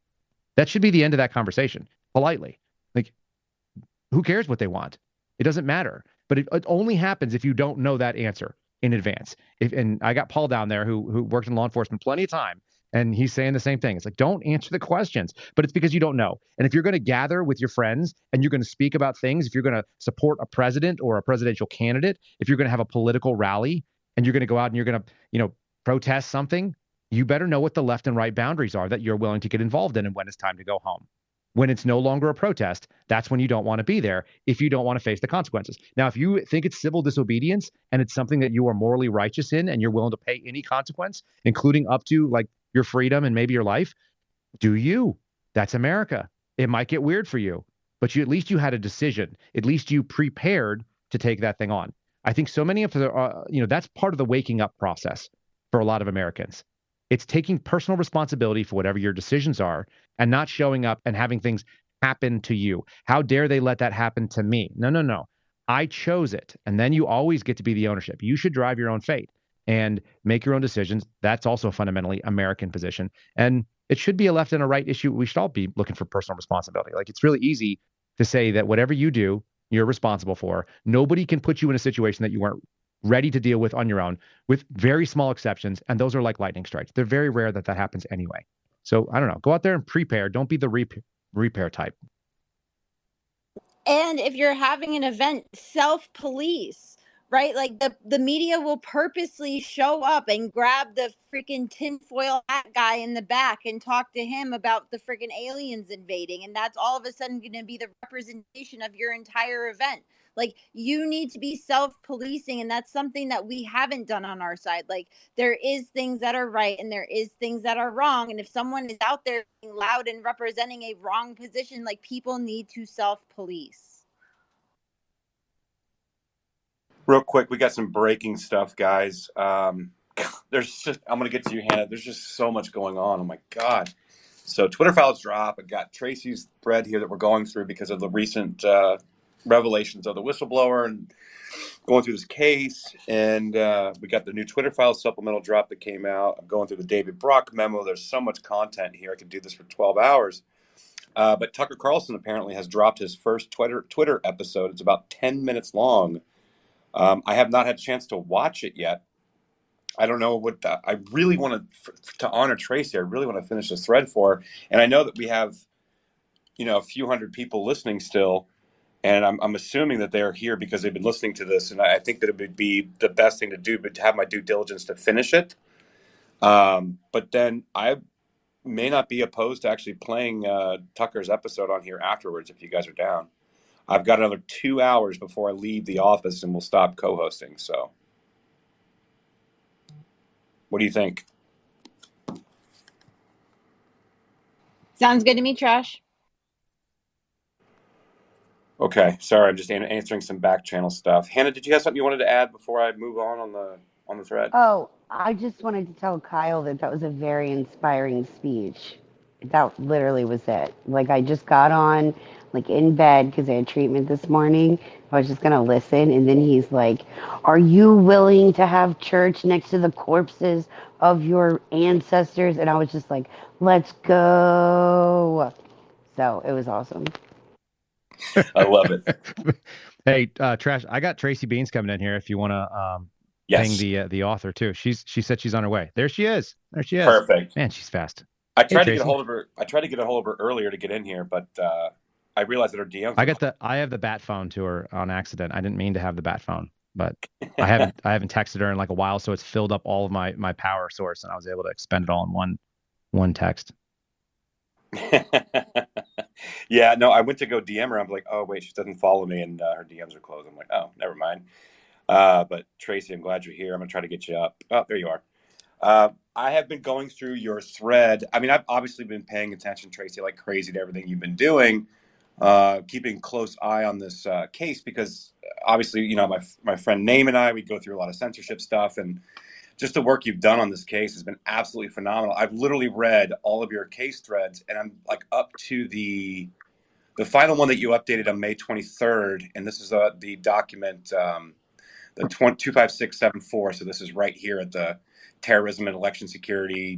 That should be the end of that conversation, politely. Like, who cares what they want? It doesn't matter. But it only happens if you don't know that answer in advance. And I got Paul down there who worked in law enforcement plenty of time, and he's saying the same thing. It's like, don't answer the questions, but it's because you don't know. And if you're going to gather with your friends and you're going to speak about things, if you're going to support a president or a presidential candidate, if you're going to have a political rally and you're going to go out and you're going to, protest something, you better know what the left and right boundaries are that you're willing to get involved in and when it's time to go home. When it's no longer a protest, that's when you don't want to be there if you don't want to face the consequences. Now, if you think it's civil disobedience and it's something that you are morally righteous in and you're willing to pay any consequence, including up to like your freedom and maybe your life, do you? That's America. It might get weird for you, but at least you had a decision. At least you prepared to take that thing on. I think so many of the, that's part of the waking up process for a lot of Americans. It's taking personal responsibility for whatever your decisions are and not showing up and having things happen to you. How dare they let that happen to me? No. I chose it. And then you always get to be the ownership. You should drive your own fate and make your own decisions. That's also a fundamentally American position. And it should be a left and a right issue. We should all be looking for personal responsibility. Like, it's really easy to say that whatever you do, you're responsible for. Nobody can put you in a situation that you weren't ready to deal with on your own, with very small exceptions. And those are like lightning strikes. They're very rare that happens anyway. So I don't know. Go out there and prepare. Don't be the repair type. And if you're having an event, self-police, right? Like the media will purposely show up and grab the freaking tinfoil hat guy in the back and talk to him about the freaking aliens invading. And that's all of a sudden going to be the representation of your entire event. Like, you need to be self-policing, and that's something that we haven't done on our side. Like, there is things that are right and there is things that are wrong, and if someone is out there being loud and representing a wrong position, like, people need to self-police. Real quick, we got some breaking stuff, guys. There's just, I'm going to get to you, Hannah. There's just so much going on. Oh my God. So Twitter files drop. I got Tracy's thread here that we're going through because of the recent revelations of the whistleblower and going through this case. And we got the new Twitter files supplemental drop that came out. I'm going through the David Brock memo. There's so much content here. I could do this for 12 hours. But Tucker Carlson apparently has dropped his first Twitter episode. It's about 10 minutes long. I have not had a chance to watch it yet. I don't know what I really want to honor Tracy. I really want to finish this thread for her. And I know that we have, a few hundred people listening still. And I'm assuming that they're here because they've been listening to this. And I think that it would be the best thing to do, but to have my due diligence to finish it. But then I may not be opposed to actually playing Tucker's episode on here afterwards if you guys are down. I've got another 2 hours before I leave the office and we'll stop co-hosting. So what do you think? Sounds good to me, Trash. Okay, sorry, I'm just answering some back channel stuff. Hannah, did you have something you wanted to add before I move on the thread? Oh, I just wanted to tell Kyle that that was a very inspiring speech. That literally was it. Like, I just got on, like, in bed because I had treatment this morning. I was just going to listen. And then he's like, "Are you willing to have church next to the corpses of your ancestors?" And I was just like, "Let's go." So it was awesome. I love it. Hey, Trash, I got Tracy Beans coming in here if you want to Yes. ping the author too. She said she's on her way. There she is. There she is. Perfect. Man, she's fast. I Hey, tried to get a Tracy. hold of her. I tried to get a hold of her earlier to get in here, but I realized that her DMs were I have the bat phone to her on accident. I didn't mean to have the bat phone, but I haven't texted her in like a while, so it's filled up all of my power source, and I was able to expend it all in one text. Yeah, no, I went to go DM her. I'm like, oh wait, she doesn't follow me, and her DMs are closed. I'm like, oh, never mind. But Tracy, I'm glad you're here. I'm gonna try to get you up. Oh, there you are. I have been going through your thread. I mean, I've obviously been paying attention, Tracy, like crazy to everything you've been doing, keeping close eye on this case because obviously, my friend Name and I, we go through a lot of censorship stuff, and just the work you've done on this case has been absolutely phenomenal. I've literally read all of your case threads, and I'm like up to the final one that you updated on May 23rd, and this is the document, the 25674. So this is right here at the terrorism and election security.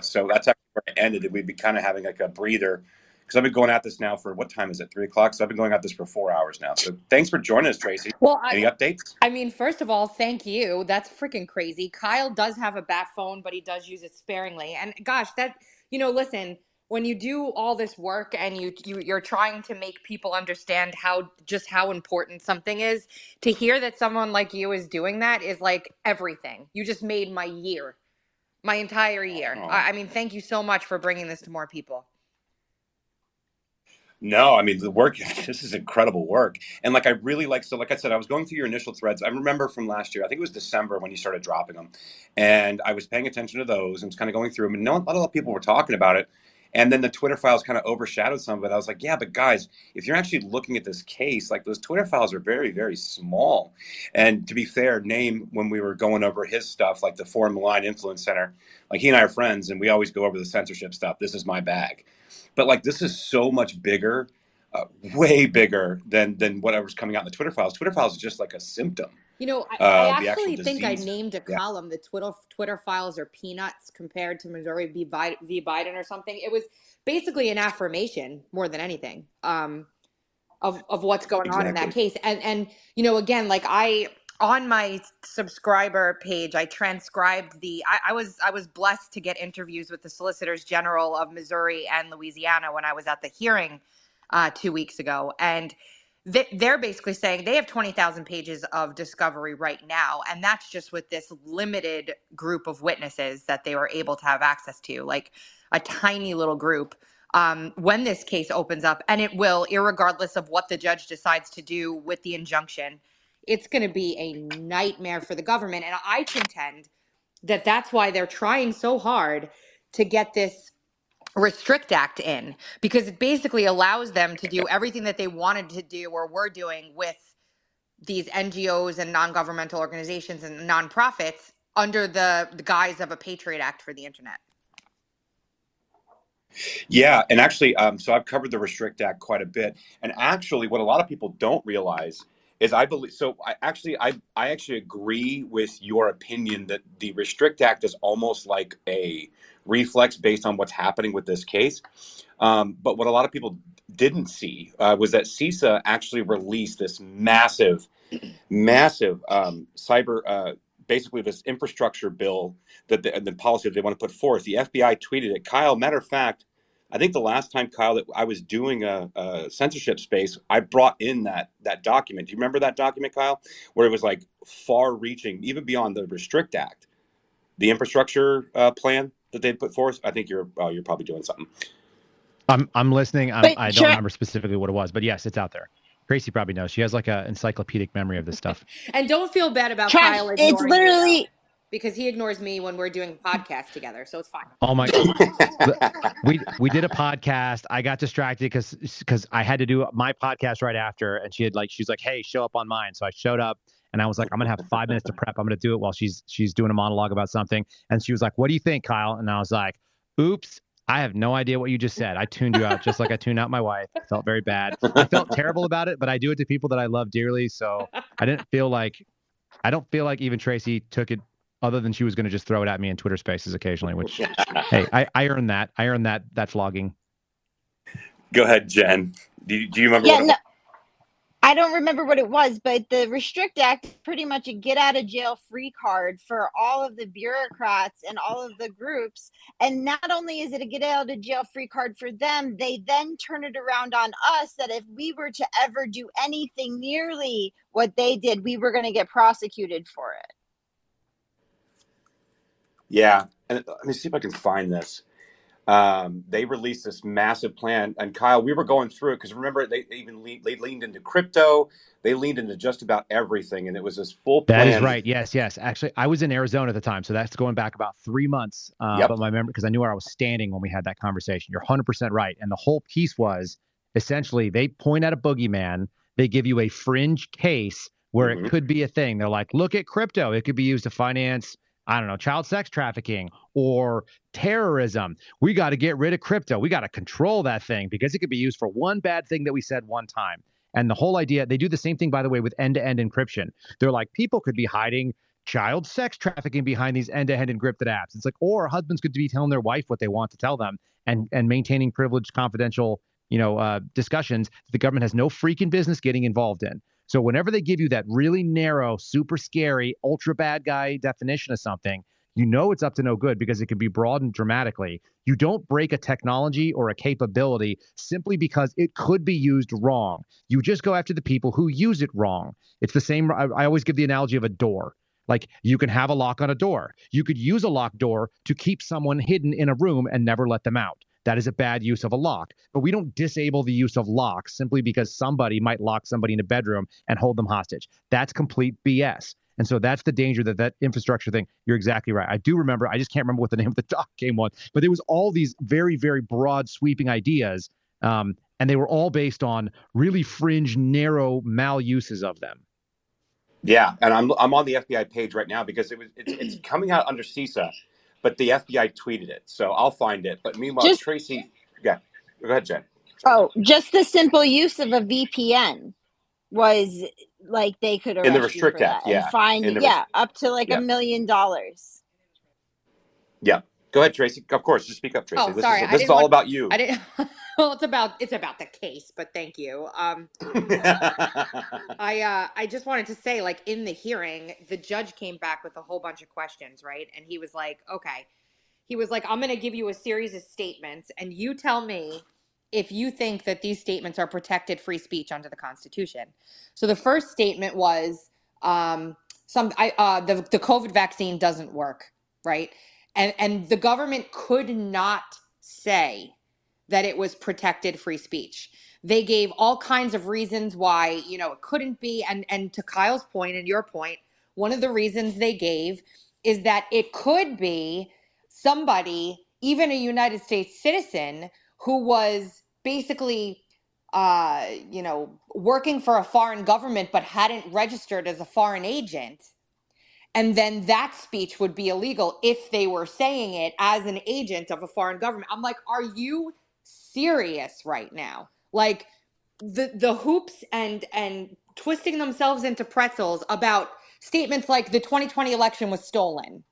So that's actually where it ended. We'd be kind of having like a breather because I've been going at this now for what time is it? 3:00. So I've been going at this for 4 hours now. So thanks for joining us, Tracy. Well, Any updates? I mean, first of all, thank you. That's freaking crazy. Kyle does have a bat phone, but he does use it sparingly. And gosh, listen, when you do all this work and you're trying to make people understand how important something is, to hear that someone like you is doing that is like everything. You just made my year, my entire year. Oh. I mean, thank you so much for bringing this to more people. No, I mean, the work, this is incredible work. And like, I really like I said, I was going through your initial threads. I remember from last year, I think it was December when you started dropping them. And I was paying attention to those and kind of going through them. And not a lot of people were talking about it. And then the Twitter files kind of overshadowed some of it. I was like, yeah, but guys, if you're actually looking at this case, like those Twitter files are very, very small. And to be fair, Name, when we were going over his stuff, like the Foreign Malign Influence Center, like he and I are friends and we always go over the censorship stuff. This is my bag. But like this is so much bigger, way bigger than what was coming out in the Twitter files. Twitter files is just like a symptom. I The actual actually think I disease. named a column, the Twitter files are peanuts compared to Missouri v. Biden or something. It was basically an affirmation more than anything of what's going on in that case. And again, like on my subscriber page, I transcribed I was blessed to get interviews with the Solicitors General of Missouri and Louisiana when I was at the hearing 2 weeks ago. And they're basically saying they have 20,000 pages of discovery right now. And that's just with this limited group of witnesses that they were able to have access to, like a tiny little group. when this case opens up, and it will, irregardless of what the judge decides to do with the injunction. It's going to be a nightmare for the government. And I contend that that's why they're trying so hard to get this Restrict Act in, because it basically allows them to do everything that they wanted to do or were doing with these NGOs and non-governmental organizations and nonprofits under the guise of a Patriot Act for the internet. Yeah, and actually, so I've covered the Restrict Act quite a bit, and actually, what a lot of people don't realize is I believe. So I actually agree with your opinion that the Restrict Act is almost like a reflex based on what's happening with this case. But what a lot of people didn't see was that CISA actually released this massive cyber, basically this infrastructure bill that the policy that they want to put forth. The FBI tweeted it. Kyle, matter of fact, I think the last time, Kyle, that I was doing a censorship space, I brought in that document. Do you remember that document, Kyle, where it was like far-reaching, even beyond the Restrict Act, the infrastructure plan that they put forth? I think you're probably doing something. I'm listening. But I don't remember specifically what it was, but yes, it's out there. Tracy probably knows. She has like an encyclopedic memory of this stuff. And don't feel bad about Trash, Kyle it's ignoring you, though, literally because he ignores me when we're doing a podcast together, so it's fine. Oh my! we did a podcast. I got distracted because I had to do my podcast right after, and she's like, "Hey, show up on mine." So I showed up, and I was like, "I'm gonna have 5 minutes to prep. I'm gonna do it while she's doing a monologue about something." And she was like, "What do you think, Kyle?" And I was like, "Oops, I have no idea what you just said. I tuned you out just like I tuned out my wife. I felt very bad. I felt terrible about it, but I do it to people that I love dearly. So I don't feel like even Tracy took it, other than she was going to just throw it at me in Twitter Spaces occasionally. Which, hey, I earned that. I earned that flogging. Go ahead, Jen. Do you remember yeah. what it No, was? I don't remember what it was, but the Restrict Act is pretty much a get out of jail free card for all of the bureaucrats and all of the groups. And not only is it a get out of jail free card for them, they then turn it around on us that if we were to ever do anything nearly what they did, we were going to get prosecuted for it. Yeah, and let me see if I can find this. They released this massive plan, and Kyle, we were going through it because remember they leaned into crypto, they leaned into just about everything, and it was this full plan. That is right. Yes. Actually, I was in Arizona at the time, so that's going back about 3 months. Yep. But my memory, because I knew where I was standing when we had that conversation. You're 100% right, and the whole piece was essentially they point at a boogeyman, they give you a fringe case where it could be a thing. They're like, look at crypto; it could be used to finance, I don't know, child sex trafficking or terrorism. We got to get rid of crypto. We got to control that thing because it could be used for one bad thing that we said one time. And the whole idea, they do the same thing, by the way, with end-to-end encryption. They're like, people could be hiding child sex trafficking behind these end-to-end encrypted apps. It's like, or husbands could be telling their wife what they want to tell them and maintaining privileged, confidential, discussions that the government has no freaking business getting involved in. So whenever they give you that really narrow, super scary, ultra bad guy definition of something, you know it's up to no good because it can be broadened dramatically. You don't break a technology or a capability simply because it could be used wrong. You just go after the people who use it wrong. It's the same. I always give the analogy of a door. Like you can have a lock on a door. You could use a locked door to keep someone hidden in a room and never let them out. That is a bad use of a lock. But we don't disable the use of locks simply because somebody might lock somebody in a bedroom and hold them hostage. That's complete BS. And so that's the danger that infrastructure thing. You're exactly right. I do remember. I just can't remember what the name of the doc came on. But there was all these very, very broad, sweeping ideas, and they were all based on really fringe, narrow maluses of them. Yeah, and I'm on the FBI page right now because it's coming out under CISA, but the FBI tweeted it, so I'll find it. But meanwhile, Tracy, yeah, go ahead, Jen. Oh, just the simple use of a VPN was like they could arrest in the Restrict you for Act, that and fine you, up to like $1 million. Yeah, go ahead, Tracy. Of course, just speak up, Tracy. Oh, sorry, This is all about you. I didn't. Well, it's about the case, but thank you. I just wanted to say, like in the hearing, the judge came back with a whole bunch of questions, right? And he was like, okay. He was like, I'm going to give you a series of statements, and you tell me if you think that these statements are protected free speech under the Constitution. So the first statement was the COVID vaccine doesn't work, right? And the government could not say that it was protected free speech. They gave all kinds of reasons why, it couldn't be. And to Kyle's point and your point, one of the reasons they gave is that it could be somebody, even a United States citizen, who was basically, working for a foreign government but hadn't registered as a foreign agent. And then that speech would be illegal if they were saying it as an agent of a foreign government. I'm like, are you serious right now? Like the hoops and twisting themselves into pretzels about statements like the 2020 election was stolen.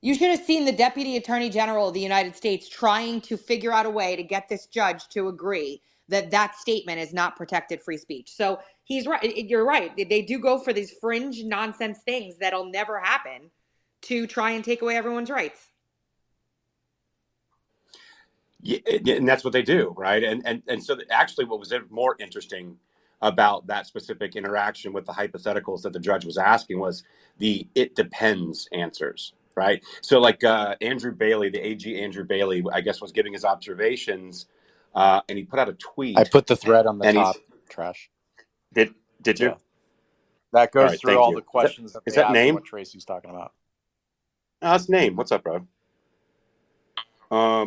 You should have seen the Deputy Attorney General of the United States trying to figure out a way to get this judge to agree that that statement is not protected free speech. So he's right. You're right. They do go for these fringe nonsense things that'll never happen to try and take away everyone's rights. Yeah, and that's what they do, right? And so actually, what was more interesting about that specific interaction with the hypotheticals that the judge was asking was the "it depends" answers, right? So, like Andrew Bailey, the AG Andrew Bailey, I guess, was giving his observations, and he put out a tweet. I put the thread on the and top, Trash. Did you? Yeah. That All goes right, through thank all you. the questions that Is they that ask and name? what Tracy's talking about. No, that's name. What's up, bro?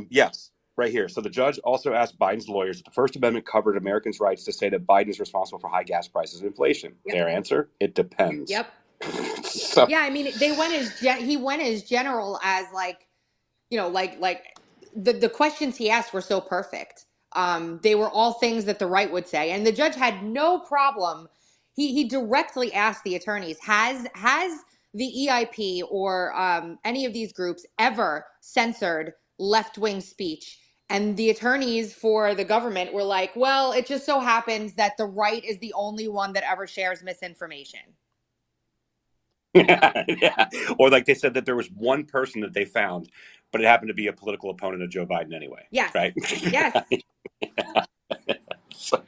Yes, right here. So the judge also asked Biden's lawyers if the First Amendment covered Americans' rights to say that Biden is responsible for high gas prices and inflation. Yep. Their answer: it depends. Yep. So, Yeah, I mean, he went as general as like the questions he asked were so perfect. They were all things that the right would say, and the judge had no problem. He directly asked the attorneys, has the EIP or any of these groups ever censored left-wing speech? And the attorneys for the government were like, well, it just so happens that the right is the only one that ever shares misinformation. yeah. Or like they said that there was one person that they found, but it happened to be a political opponent of Joe Biden anyway. Yes. Right? Yes. So,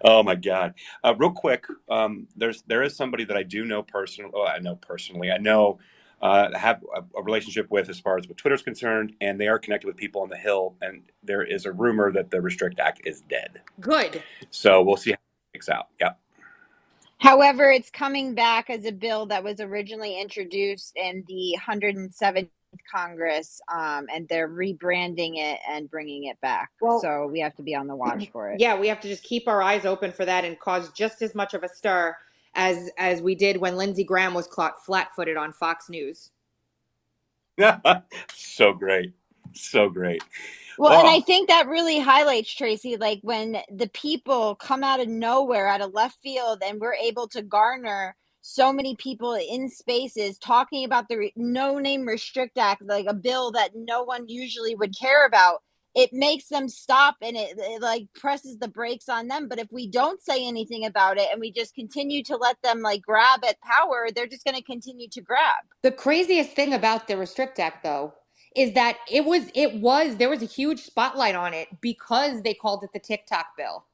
oh my God! Real quick, there is somebody that I do know personally. Well, I know personally. I know have a relationship with as far as what Twitter's concerned, and they are connected with people on the Hill. And there is a rumor that the Restrict Act is dead. Good. So we'll see how it works out. Yep. However, it's coming back as a bill that was originally introduced in the 107th Congress, and they're rebranding it and bringing it back. Well, so we have to be on the watch for it. Yeah, we have to just keep our eyes open for that and cause just as much of a stir as we did when Lindsey Graham was caught flat-footed on Fox News. So great. So great. Well, and I think that really highlights, Tracy, like when the people come out of nowhere, out of left field, and we're able to garner so many people in spaces talking about the no-name Restrict Act, like a bill that no one usually would care about. It makes them stop, and it like presses the brakes on them. But if we don't say anything about it and we just continue to let them like grab at power, they're just going to continue to grab. The craziest thing about the Restrict Act, though, is that there was a huge spotlight on it because they called it the TikTok bill.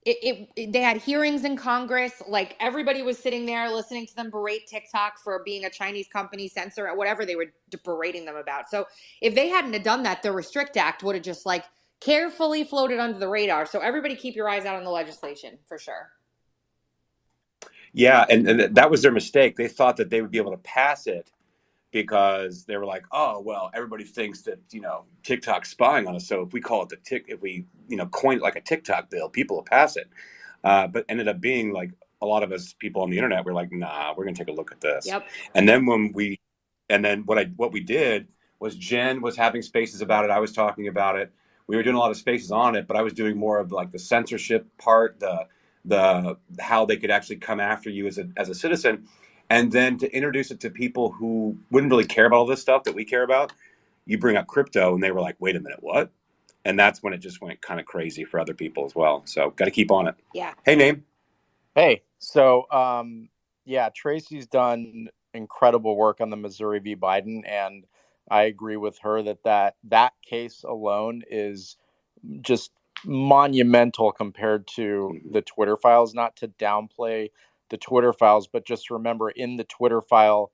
They had hearings in Congress, like everybody was sitting there listening to them berate TikTok for being a Chinese company, censor or whatever they were berating them about. So if they hadn't have done that, the Restrict Act would have just like carefully floated under the radar. So everybody keep your eyes out on the legislation for sure. Yeah, and that was their mistake. They thought that they would be able to pass it because they were like, oh, well, everybody thinks that, TikTok's spying on us. So if we call it if we, coin it like a TikTok bill, people will pass it. But ended up being like a lot of us people on the internet were like, nah, we're going to take a look at this. Yep. And then what we did was Jen was having spaces about it. I was talking about it. We were doing a lot of spaces on it, but I was doing more of like the censorship part, the how they could actually come after you as a citizen. And then to introduce it to people who wouldn't really care about all this stuff that we care about, you bring up crypto and they were like, wait a minute, what? And that's when it just went kind of crazy for other people as well. So got to keep on it. Yeah. Hey, Name. Hey, so Tracy's done incredible work on the Missouri v. Biden, and I agree with her that case alone is just monumental compared to the Twitter files. Not to downplay the Twitter files, but just remember in the Twitter file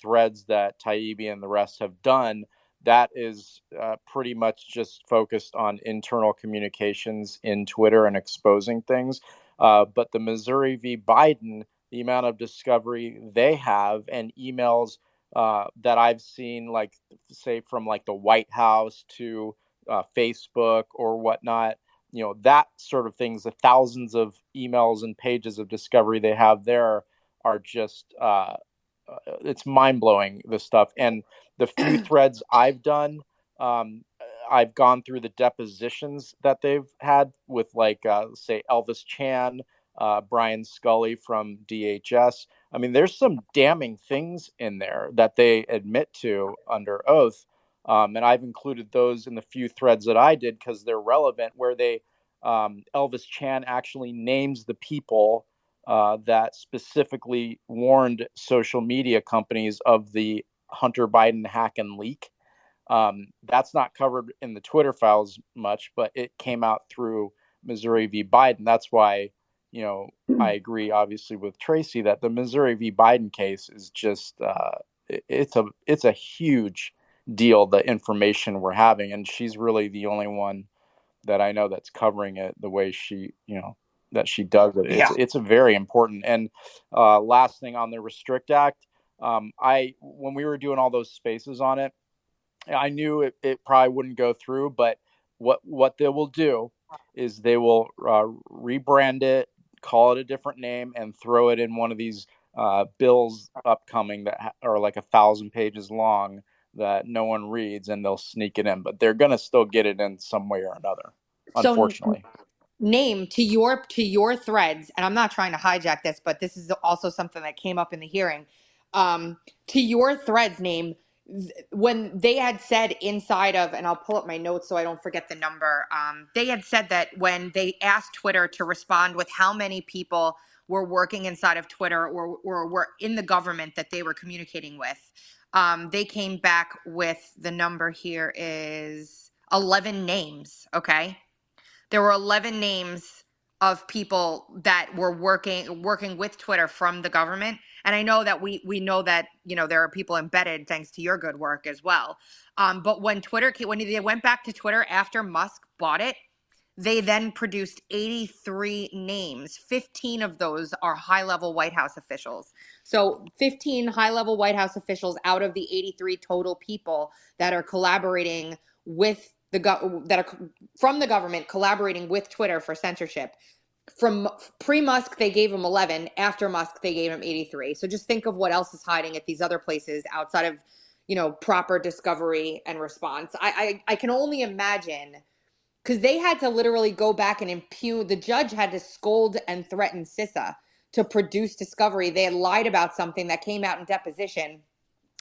threads that Taibbi and the rest have done, that is pretty much just focused on internal communications in Twitter and exposing things. But the Missouri v. Biden, the amount of discovery they have and emails that I've seen, like say from like the White House to Facebook or whatnot, that sort of things, the thousands of emails and pages of discovery they have there are just it's mind blowing, this stuff. And the few threads I've done, um, I've gone through the depositions that they've had with, like, say, Elvis Chan, Brian Scully from DHS. I mean, there's some damning things in there that they admit to under oath. And I've included those in the few threads that I did because they're relevant, where Elvis Chan actually names the people that specifically warned social media companies of the Hunter Biden hack and leak. That's not covered in the Twitter files much, but it came out through Missouri v. Biden. That's why, I agree, obviously, with Tracy that the Missouri v. Biden case is just it's a huge deal. The information we're having, and she's really the only one that I know that's covering it the way she, that she does it. It's a very important. And last thing on the Restrict Act, when we were doing all those spaces on it, I knew it probably wouldn't go through. But what they will do is they will rebrand it, call it a different name, and throw it in one of these bills upcoming that are like 1,000 pages long that no one reads, and they'll sneak it in. But they're going to still get it in some way or another, So unfortunately. name to your threads, and I'm not trying to hijack this, but this is also something that came up in the hearing. To your threads, name when they had said inside of, and I'll pull up my notes so I don't forget the number. They had said that when they asked Twitter to respond with how many people were working inside of Twitter or were in the government that they were communicating with, they came back with the number here is 11 names. Okay. There were 11 names of people that were working with Twitter from the government. And I know that we know that, there are people embedded thanks to your good work as well. But when they went back to Twitter after Musk bought it, they then produced 83 names. 15 of those are high-level White House officials. So 15 high-level White House officials out of the 83 total people that are collaborating with that are from the government collaborating with Twitter for censorship. From pre-Musk, they gave him 11. After Musk, they gave him 83. So just think of what else is hiding at these other places outside of, proper discovery and response. I can only imagine, because they had to literally go back and impugn. The judge had to scold and threaten CISA to produce discovery. They had lied about something that came out in deposition.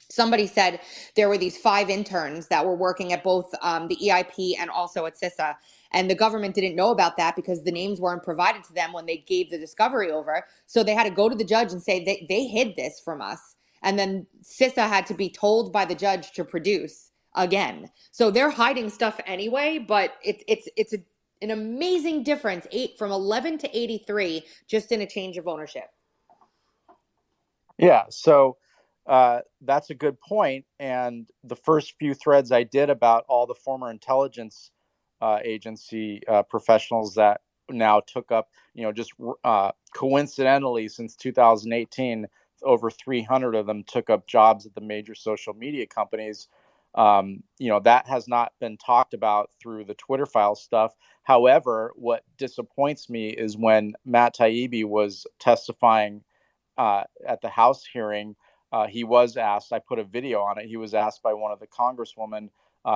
Somebody said there were these 5 interns that were working at both the EIP and also at CISA. And the government didn't know about that because the names weren't provided to them when they gave the discovery over. So they had to go to the judge and say they hid this from us. And then CISA had to be told by the judge to produce again. So they're hiding stuff anyway, but it's an amazing difference, from 11 to 83, just in a change of ownership. Yeah, so that's a good point. And the first few threads I did about all the former intelligence agency professionals that now took up, just coincidentally since 2018, over 300 of them took up jobs at the major social media companies. That has not been talked about through the Twitter file stuff. However, what disappoints me is when Matt Taibbi was testifying at the House hearing, he was asked, I put a video on it, he was asked by one of the congresswomen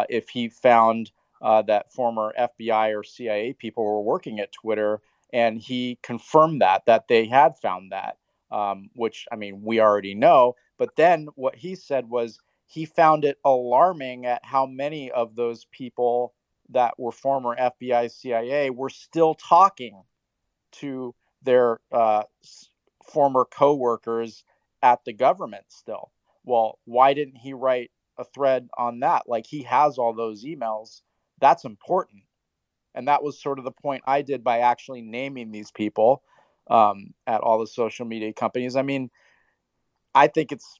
if he found that former FBI or CIA people were working at Twitter. And he confirmed that they had found that, which, I mean, we already know. But then what he said was he found it alarming at how many of those people that were former FBI, CIA were still talking to their former coworkers at the government still. Well, why didn't he write a thread on that? Like, he has all those emails. That's important. And that was sort of the point I did by actually naming these people at all the social media companies. I mean, I think it's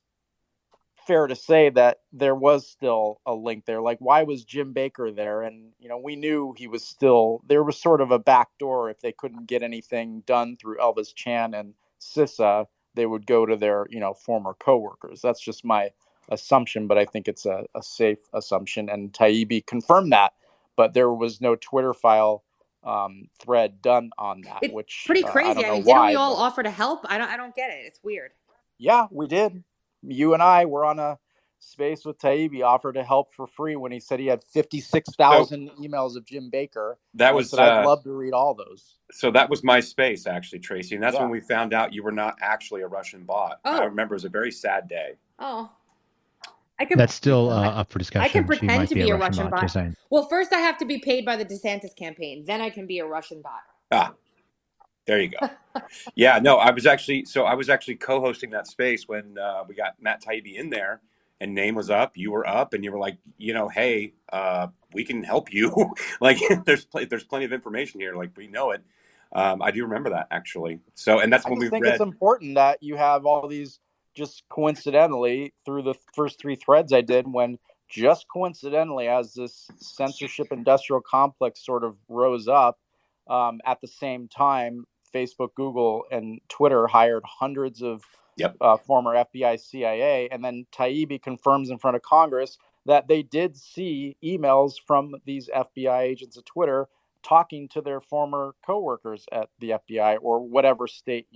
fair to say that there was still a link there. Like, why was Jim Baker there? And, we knew he was still, there was sort of a backdoor. If they couldn't get anything done through Elvis Chan and CISA, they would go to their, former coworkers. That's just my assumption, but I think it's a safe assumption. And Taibbi confirmed that, but there was no Twitter file thread done on that, It's which pretty I crazy. don't know Didn't we why. all But offer to help? I don't get it. It's weird. yeah, we did. You and I were on a space with Taibbi, offered to help for free when he said he had 56,000 emails of Jim Baker. That And I was said, I'd love to read all those. so that was my space, actually, Tracy. And that's Yeah. when we found out you were not actually a Russian bot. Oh. I remember it was a very sad day. Oh. That's still up for discussion. I can She pretend might to be be a a Russian Just bot. saying. Well, first I have to be paid by the DeSantis campaign. Then I can be a Russian bot. Ah, there you go. Yeah, no, I was actually co-hosting that space when we got Matt Taibbi in there, and name was up, you were up, and you were like, hey, we can help you. Like, there's plenty of information here. Like, we know it. I do remember that, actually. So, and that's I when just we think read. it's important that you have all these just coincidentally through the first 3 threads I did, when just coincidentally, as this censorship industrial complex sort of rose up, at the same time, Facebook, Google, and Twitter hired hundreds of former FBI, CIA, and then Taibbi confirms in front of Congress that they did see emails from these FBI agents at Twitter talking to their former coworkers at the FBI or whatever State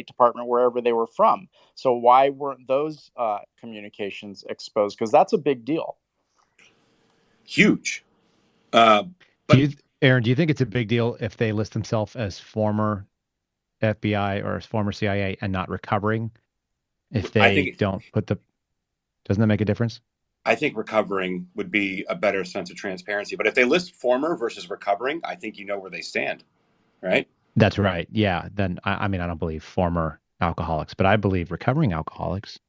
Department, wherever they were from. So why weren't those communications exposed? Because that's a big deal. Huge. Aaron, do you think it's a big deal if they list themselves as former FBI or as former CIA and not recovering? If they don't put doesn't that make a difference? I think recovering would be a better sense of transparency. But if they list former versus recovering, I think you know where they stand, right? That's right. Yeah. Then I mean, I don't believe former alcoholics, but I believe recovering alcoholics.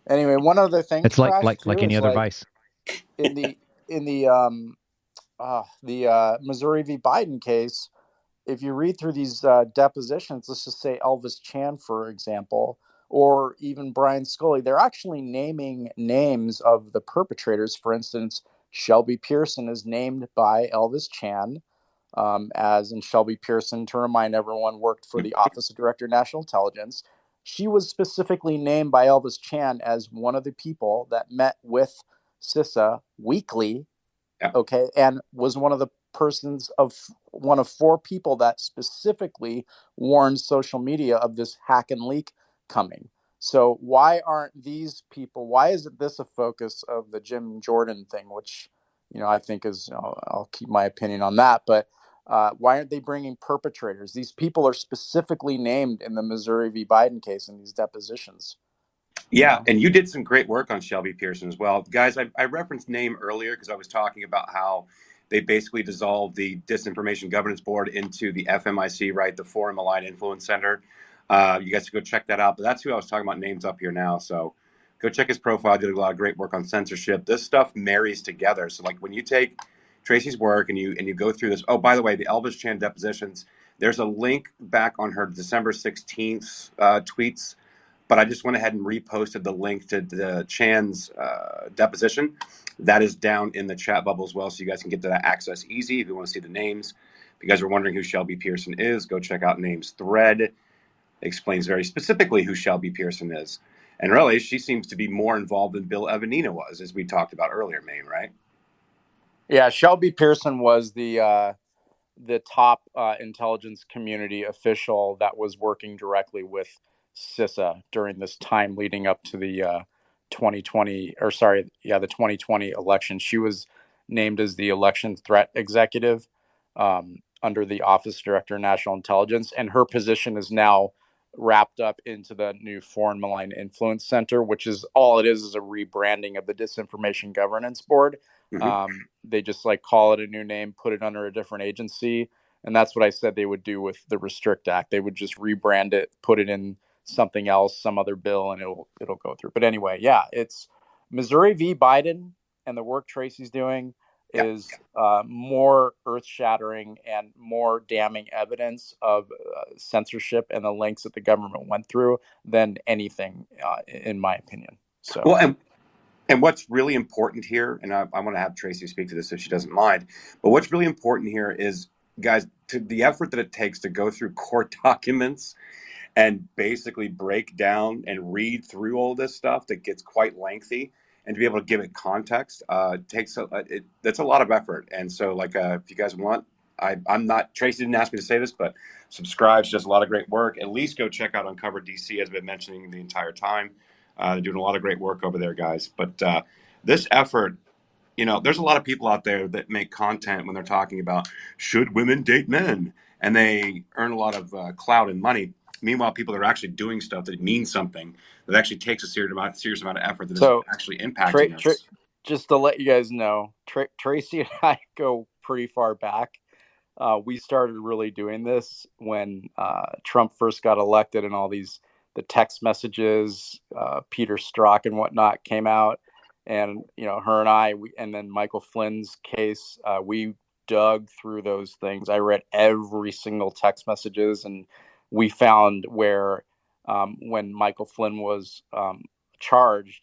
Anyway, one other thing. It's like any other vice. In the Missouri v. Biden case, if you read through these depositions, let's just say Elvis Chan, for example, or even Brian Scully, they're actually naming names of the perpetrators. For instance, Shelby Pearson is named by Elvis Chan, and Shelby Pearson, to remind everyone, worked for the Office of Director of National Intelligence. She was specifically named by Elvis Chan as one of the people that met with CISA weekly, okay, and was one of 4 people that specifically warned social media of this hack and leak coming. So why aren't these people, why isn't this a focus of the Jim Jordan thing, which, I think is, I'll keep my opinion on that, but why aren't they bringing perpetrators? These people are specifically named in the Missouri v. Biden case in these depositions. Yeah, and you did some great work on Shelby Pearson as well. Guys, I referenced name earlier because I was talking about how they basically dissolved the Disinformation Governance Board into the FMIC, right, the Foreign Malign Influence Center. You guys can go check that out. But that's who I was talking about, names up here now. So go check his profile. Did a lot of great work on censorship. This stuff marries together. So like when you take Tracy's work and you go through this. Oh, by the way, the Elvis Chan depositions, there's a link back on her December 16th tweets. But I just went ahead and reposted the link to the Chan's deposition. That is down in the chat bubble as well, so you guys can get to that access easy if you want to see the names. If you guys are wondering who Shelby Pearson is, go check out Names thread. It explains very specifically who Shelby Pearson is. And really, she seems to be more involved than Bill Evanina was, as we talked about earlier, Maine, right? Yeah, Shelby Pearson was the top intelligence community official that was working directly with CISA during this time leading up to the 2020 election. She was named as the election threat executive under the Office Director of National Intelligence, and her position is now wrapped up into the new Foreign Malign Influence Center, which is all it is a rebranding of the Disinformation Governance Board. They just call it a new name, put it under a different agency. And that's what I said they would do with the Restrict Act. They would just rebrand it, put it in something else, some other bill, and it'll go through. But anyway, yeah, it's Missouri v. Biden, and the work Tracy's doing is more earth-shattering and more damning evidence of censorship and the lengths that the government went through than anything, in my opinion. So Well, and what's really important here, and I want to have Tracy speak to this if she doesn't mind, but what's really important here is, guys, to the effort that it takes to go through court documents and basically break down and read through all this stuff that gets quite lengthy, and to be able to give it context takes that's a lot of effort. And so, like, if you guys want, I'm not, Tracy didn't ask me to say this, but subscribe. She does a lot of great work. At least go check out Uncover DC. Has been mentioning the entire time. They're doing a lot of great work over there, guys. But this effort, there's a lot of people out there that make content when they're talking about should women date men, and they earn a lot of clout and money. Meanwhile, people that are actually doing stuff that means something, that actually takes a serious amount of effort, that is so actually impacting us. just to let you guys know, Tracy and I go pretty far back. We started really doing this when Trump first got elected, and all the text messages, Peter Strzok and whatnot came out. And, her and I, and then Michael Flynn's case, we dug through those things. I read every single text messages, and we found where when Michael Flynn was charged,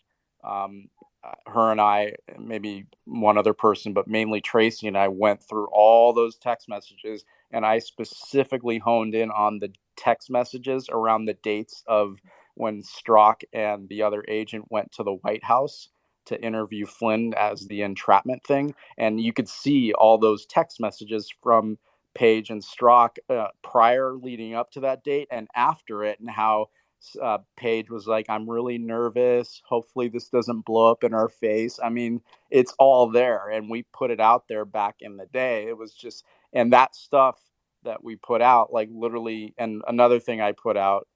her and I, maybe one other person, but mainly Tracy and I, went through all those text messages, and I specifically honed in on the text messages around the dates of when Strzok and the other agent went to the White House to interview Flynn as the entrapment thing. And you could see all those text messages from Page and Strzok prior, leading up to that date, and after it, and how Page was like, I'm really nervous. Hopefully this doesn't blow up in our face. I mean, it's all there, and we put it out there back in the day. It was just, and that stuff that we put out, like literally, and another thing I put out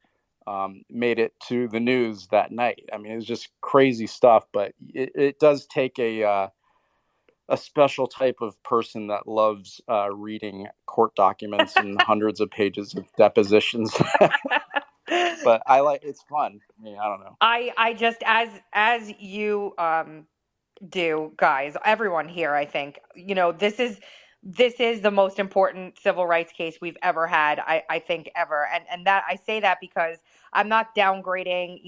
made it to the news that night. I mean, it was just crazy stuff, but it does take a special type of person that loves reading court documents and hundreds of pages of depositions. But it's fun. I mean, I don't know. I just, as you do, guys, everyone here, I think, this is the most important civil rights case we've ever had, I think, ever. And that, I say that because I'm not downgrading,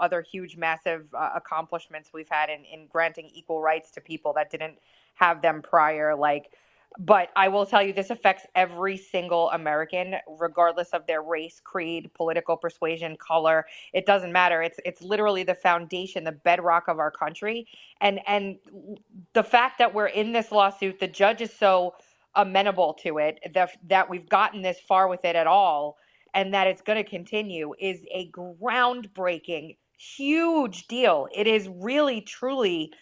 other huge, massive accomplishments we've had in granting equal rights to people that didn't have them prior. But I will tell you, this affects every single American, regardless of their race, creed, political persuasion, color. It doesn't matter. It's literally the foundation, the bedrock of our country. And the fact that we're in this lawsuit, the judge is so amenable to it, that we've gotten this far with it at all, and that it's going to continue, is a groundbreaking, huge deal. It is really, truly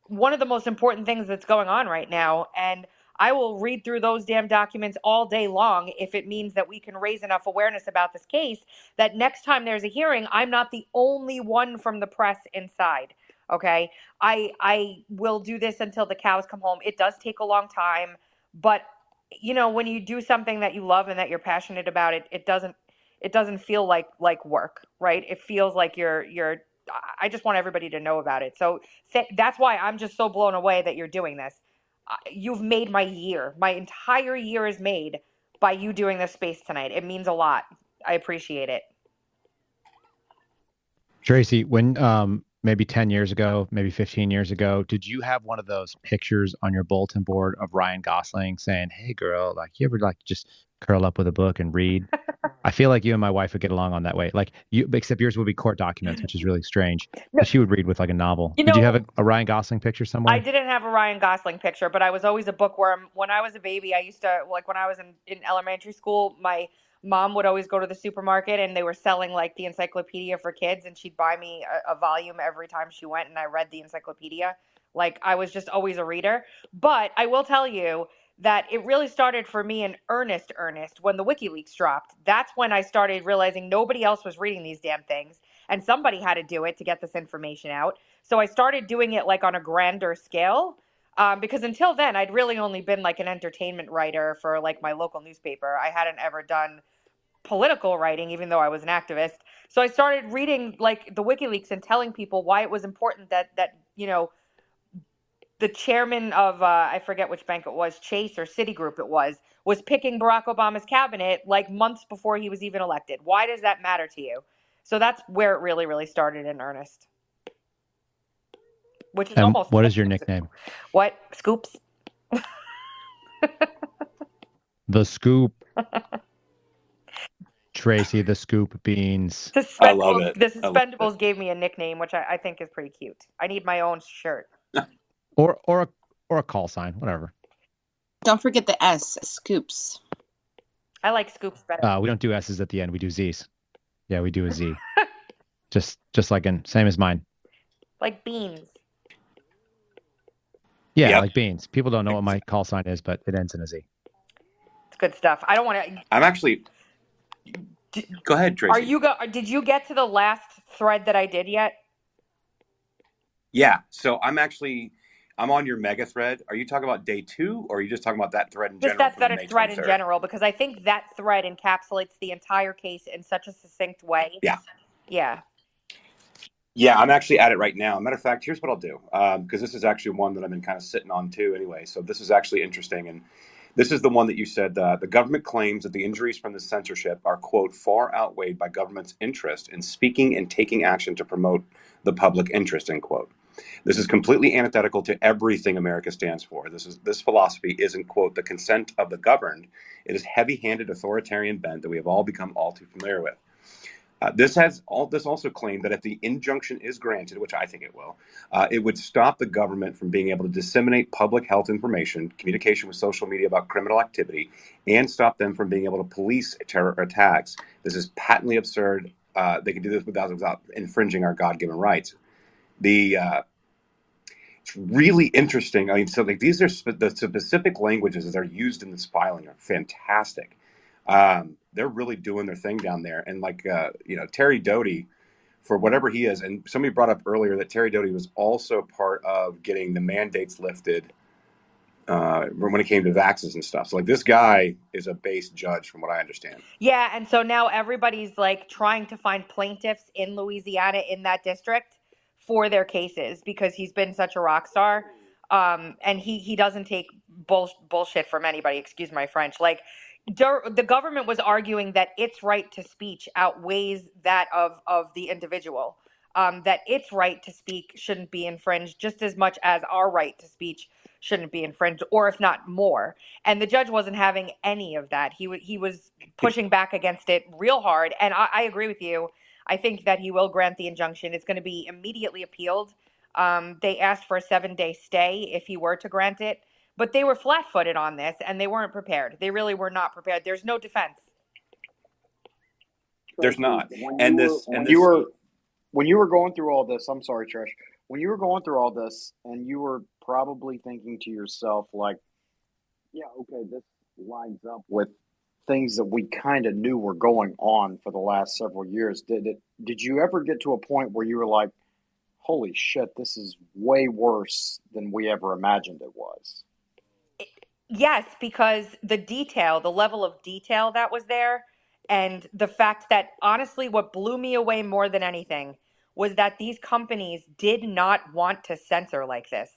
one of the most important things that's going on right now. And I will read through those damn documents all day long if it means that we can raise enough awareness about this case that next time there's a hearing, I'm not the only one from the press inside. Okay. I will do this until the cows come home. It does take a long time, but when you do something that you love and that you're passionate about, it doesn't feel like work, right? It feels like I just want everybody to know about it. So that's why I'm just so blown away that you're doing this. You've made my year. My entire year is made by you doing this space tonight. It means a lot. I appreciate it. Tracy, when maybe 10 years ago, maybe 15 years ago, did you have one of those pictures on your bulletin board of Ryan Gosling saying, "Hey girl, like you ever like just curl up with a book and read?" I feel like you and my wife would get along on that way. Like you, except yours would be court documents, which is really strange. No, But she would read with like a novel. you Did you have know, a Ryan Gosling picture I somewhere? didn't have a Ryan Gosling picture, but I was always a bookworm. When I was a baby, I used to, like, when I was in elementary school, my mom would always go to the supermarket and they were selling like the encyclopedia for kids, and she'd buy me a volume every time she went, and I read the encyclopedia. Like, I was just always a reader. But I will tell you that it really started for me in earnest when the WikiLeaks dropped. That's when I started realizing nobody else was reading these damn things, and somebody had to do it to get this information out. So I started doing it like on a grander scale, because until then I'd really only been like an entertainment writer for like my local newspaper. I hadn't ever done political writing, even though I was an activist. So I started reading like the WikiLeaks and telling people why it was important that the chairman of I forget which bank it was, Chase or Citigroup it was picking Barack Obama's cabinet like months before he was even elected. Why does that matter to you? So that's where it really, really started in earnest. which is And almost what is your nickname? what Scoops. The Scoop. Tracy, the Scoop Beans. I love it. The I love it. Suspendables gave me a nickname, which I think is pretty cute. I need my own shirt. Or a call sign, whatever. Don't forget the S, Scoops. I like Scoops better. We don't do S's at the end. We do Z's. Yeah, we do a Z. just like same as mine. Like beans. Yeah, Yep. like beans. People don't know what my call sign is, but it ends in a Z. It's good stuff. I don't want to. I'm actually. Go ahead, Tracy. Did you get to the last thread that I did yet? Yeah. So I'm on your mega thread. Are you talking about day 2, or are you just talking about that thread in Just general? that thread in general, because I think that thread encapsulates the entire case in such a succinct way. Yeah. Yeah. Yeah, I'm actually at it right now. Matter of fact, here's what I'll do, because this is actually one that I've been kind of sitting on too anyway. So this is actually interesting. And this is the one that you said, the government claims that the injuries from the censorship are, quote, far outweighed by government's interest in speaking and taking action to promote the public interest, end quote. This is completely antithetical to everything America stands for. This philosophy isn't, quote, the consent of the governed. It is heavy-handed authoritarian bent that we have all become all too familiar with. This also claimed that if the injunction is granted, which I think it will, it would stop the government from being able to disseminate public health information, communication with social media about criminal activity, and stop them from being able to police terror attacks. This is patently absurd. They can do this without infringing our God-given rights. It's really interesting. I mean, so like these are the specific languages that are used in this filing are fantastic. They're really doing their thing down there. And like, Terry Doty, for whatever he is, and somebody brought up earlier that Terry Doty was also part of getting the mandates lifted when it came to vaxes and stuff. So like this guy is a base judge from what I understand. Yeah, and so now everybody's like trying to find plaintiffs in Louisiana in that district for their cases because he's been such a rock star. And he doesn't take bullshit from anybody, excuse my French. Like the government was arguing that its right to speech outweighs that of the individual. That its right to speak shouldn't be infringed just as much as our right to speech shouldn't be infringed, or if not more. And the judge wasn't having any of that. He was pushing back against it real hard. And I agree with you. I think that he will grant the injunction. It's going to be immediately appealed. They asked for a 7-day stay if he were to grant it, but they were flat-footed on this and they weren't prepared. They really were not prepared. There's no defense. There's not. When you were going through all this, I'm sorry, Trish. When you were going through all this, and you were probably thinking to yourself, like, yeah, okay, this lines up with things that we kind of knew were going on for the last several years. Did you ever get to a point where you were like, holy shit, this is way worse than we ever imagined it was? Yes, because the level of detail that was there, and the fact that honestly, what blew me away more than anything was that these companies did not want to censor like this.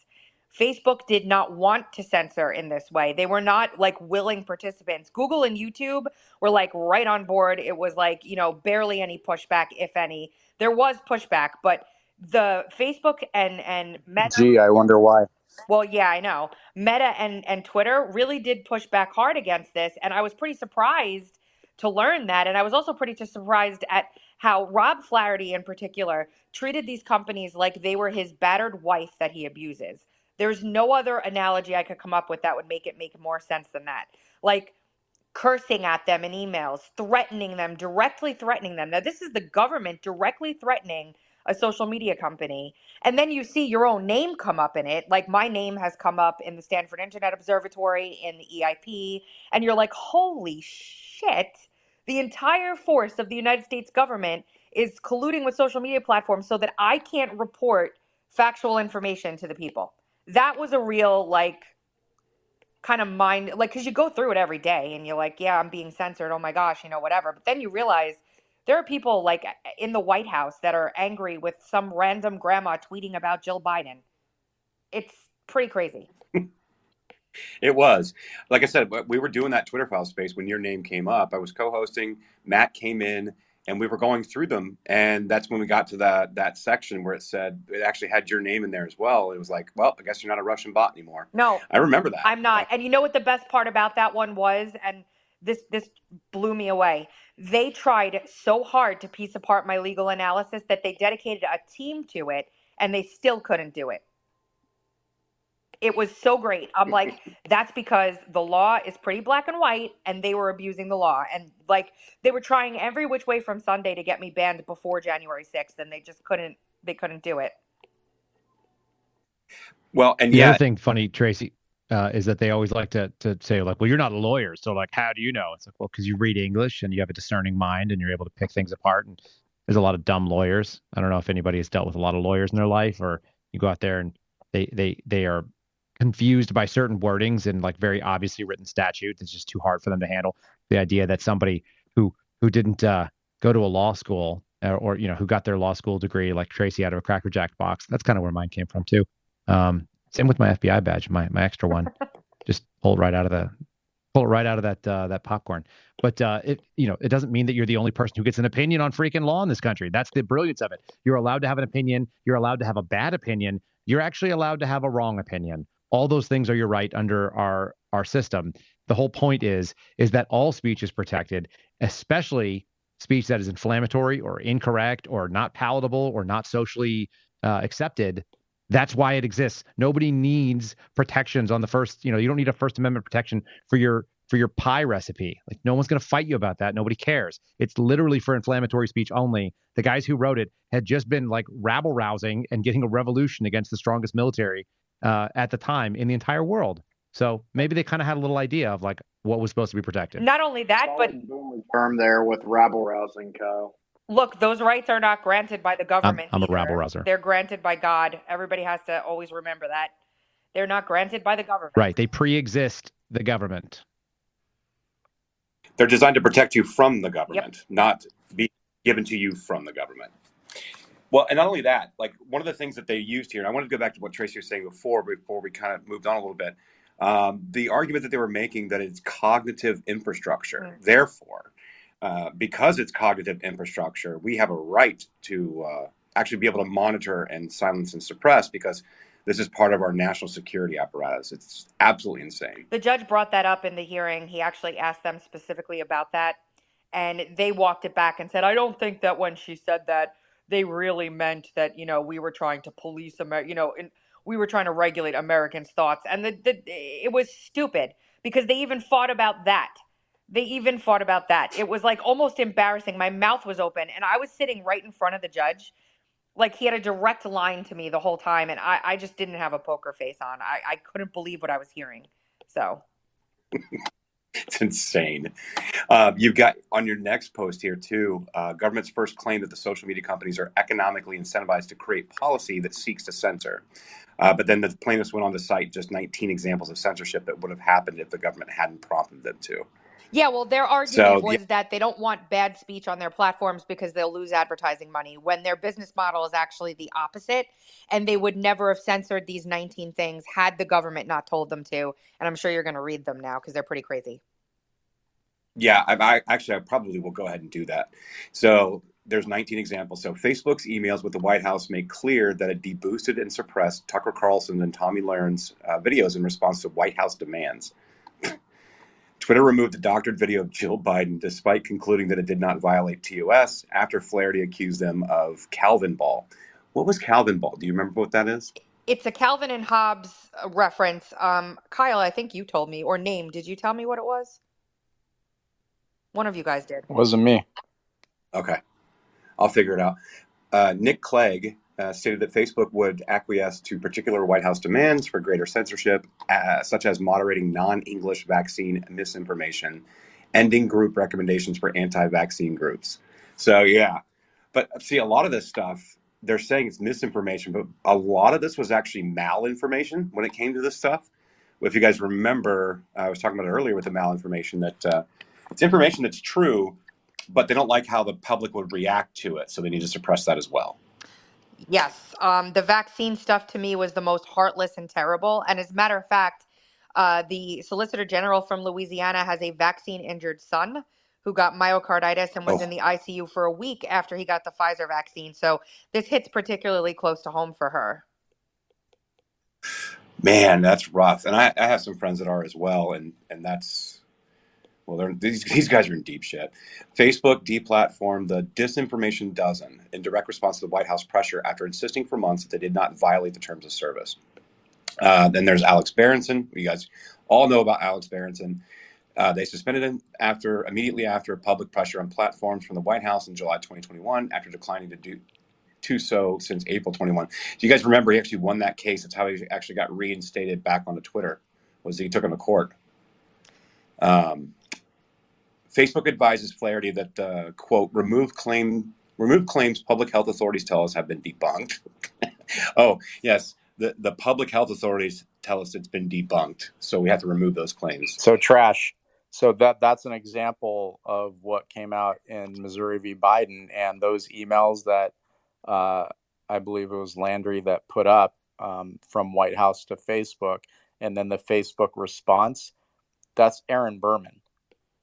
Facebook did not want to censor in this way. They were not like willing participants. Google and YouTube were like right on board. It was like, barely any pushback, if any. There was pushback, but the Facebook and Meta. Gee, I wonder why. Well, yeah, I know. Meta and Twitter really did push back hard against this. And I was pretty surprised to learn that. And I was also pretty surprised at how Rob Flaherty in particular treated these companies like they were his battered wife that he abuses. There's no other analogy I could come up with that would make it make more sense than that. Like cursing at them in emails, directly threatening them. Now, this is the government directly threatening a social media company. And then you see your own name come up in it. Like my name has come up in the Stanford Internet Observatory, in the EIP. And you're like, holy shit. The entire force of the United States government is colluding with social media platforms so that I can't report factual information to the people. That was a real, kind of mind, because you go through it every day and you're like, yeah, I'm being censored. Oh my gosh, whatever. But then you realize there are people like in the White House that are angry with some random grandma tweeting about Jill Biden. It's pretty crazy. It was. Like I said, we were doing that Twitter file space when your name came up. I was co-hosting. Matt came in, and we were going through them, and that's when we got to that section where it said it actually had your name in there as well. It was like, well, I guess you're not a Russian bot anymore. No, I remember that. I'm not. And you know what the best part about that one was? And this blew me away. They tried so hard to piece apart my legal analysis that they dedicated a team to it, and they still couldn't do it. It was so great. I'm like, that's because the law is pretty black and white, and they were abusing the law. And like, they were trying every which way from Sunday to get me banned before January 6th, and they just couldn't. They couldn't do it. Well, and The yeah, other thing funny, Tracy, is that they always like to say like, well, you're not a lawyer, so like, how do you know? It's like, well, because you read English and you have a discerning mind and you're able to pick things apart. And there's a lot of dumb lawyers. I don't know if anybody has dealt with a lot of lawyers in their life, or you go out there and they are confused by certain wordings and like very obviously written statutes. It's just too hard for them to handle. The idea that somebody who didn't go to a law school or who got their law school degree like Tracy out of a Cracker Jack box. That's kind of where mine came from too. Same with my FBI badge, my extra one. Just pull it right out of that popcorn. But it doesn't mean that you're the only person who gets an opinion on freaking law in this country. That's the brilliance of it. You're allowed to have an opinion. You're allowed to have a bad opinion. You're actually allowed to have a wrong opinion. All those things are your right under our system. The whole point is that all speech is protected, especially speech that is inflammatory or incorrect or not palatable or not socially accepted. That's why it exists. Nobody needs protections on the first, you don't need a First Amendment protection for your pie recipe. Like no one's going to fight you about that. Nobody cares. It's literally for inflammatory speech only. The guys who wrote it had just been like rabble rousing and getting a revolution against the strongest military at the time in the entire world. So maybe they kind of had a little idea of like what was supposed to be protected. Not only that, but term there with rabble rousing, Kyle. look, those rights are not granted by the government I'm a either. rabble rouser. They're granted by God. Everybody has to always remember that. They're not granted by the government. Right. They pre-exist the government. They're designed to protect you from the government, not be given to you from the government. Well, and not only that, like one of the things that they used here, and I want to go back to what Tracy was saying before we kind of moved on a little bit. The argument that they were making that it's cognitive infrastructure. Therefore, because it's cognitive infrastructure, we have a right to actually be able to monitor and silence and suppress because this is part of our national security apparatus. It's absolutely insane. The judge brought that up in the hearing. He actually asked them specifically about that, and they walked it back and said, I don't think that when she said that, they really meant that, we were trying to police America, and we were trying to regulate Americans' thoughts. And it was stupid because they even fought about that. It was like almost embarrassing. My mouth was open and I was sitting right in front of the judge. Like he had a direct line to me the whole time. And I just didn't have a poker face on. I couldn't believe what I was hearing. So it's insane. You've got on your next post here too, government's first claim that the social media companies are economically incentivized to create policy that seeks to censor. But then the plaintiffs went on to cite just 19 examples of censorship that would have happened if the government hadn't prompted them to. Yeah, well, their argument was that they don't want bad speech on their platforms because they'll lose advertising money, when their business model is actually the opposite, and they would never have censored these 19 things had the government not told them to. And I'm sure you're going to read them now because they're pretty crazy. Yeah, I probably will go ahead and do that. So there's 19 examples. So Facebook's emails with the White House make clear that it deboosted and suppressed Tucker Carlson and Tommy Lahren videos in response to White House demands. Twitter removed the doctored video of Jill Biden despite concluding that it did not violate TOS after Flaherty accused them of Calvin Ball. What was Calvin Ball? Do you remember what that is? It's a Calvin and Hobbes reference. Kyle, I think you told me, or Name, did you tell me what it was? One of you guys did. It wasn't me. Okay. I'll figure it out. Nick Clegg stated that Facebook would acquiesce to particular White House demands for greater censorship, such as moderating non-English vaccine misinformation, ending group recommendations for anti-vaccine groups. So, yeah. But see, a lot of this stuff, they're saying it's misinformation, but a lot of this was actually malinformation when it came to this stuff. If you guys remember, I was talking about it earlier with the malinformation, that it's information that's true, but they don't like how the public would react to it, so they need to suppress that as well. Yes. The vaccine stuff to me was the most heartless and terrible. And as a matter of fact, the Solicitor General from Louisiana has a vaccine-injured son who got myocarditis and was Oh in the ICU for a week after he got the Pfizer vaccine. So this hits particularly close to home for her. man, that's rough. And I have some friends that are as well, and that's well, these guys are in deep shit. Facebook deplatformed the Disinformation Dozen in direct response to the White House pressure after insisting for months that they did not violate the terms of service. Then there's Alex Berenson. You guys all know about Alex Berenson. They suspended him immediately after public pressure on platforms from the White House in July 2021 after declining to do so since April 21. Do you guys remember he actually won that case? That's how he actually got reinstated back onto Twitter, was he took him to court. Facebook advises Flaherty that, quote, remove claims public health authorities tell us have been debunked. Oh, yes. The public health authorities tell us it's been debunked. So we have to remove those claims. So trash. So that's an example of what came out in Missouri v. Biden, and those emails that I believe it was Landry that put up from White House to Facebook, and then the Facebook response. That's Aaron Berman.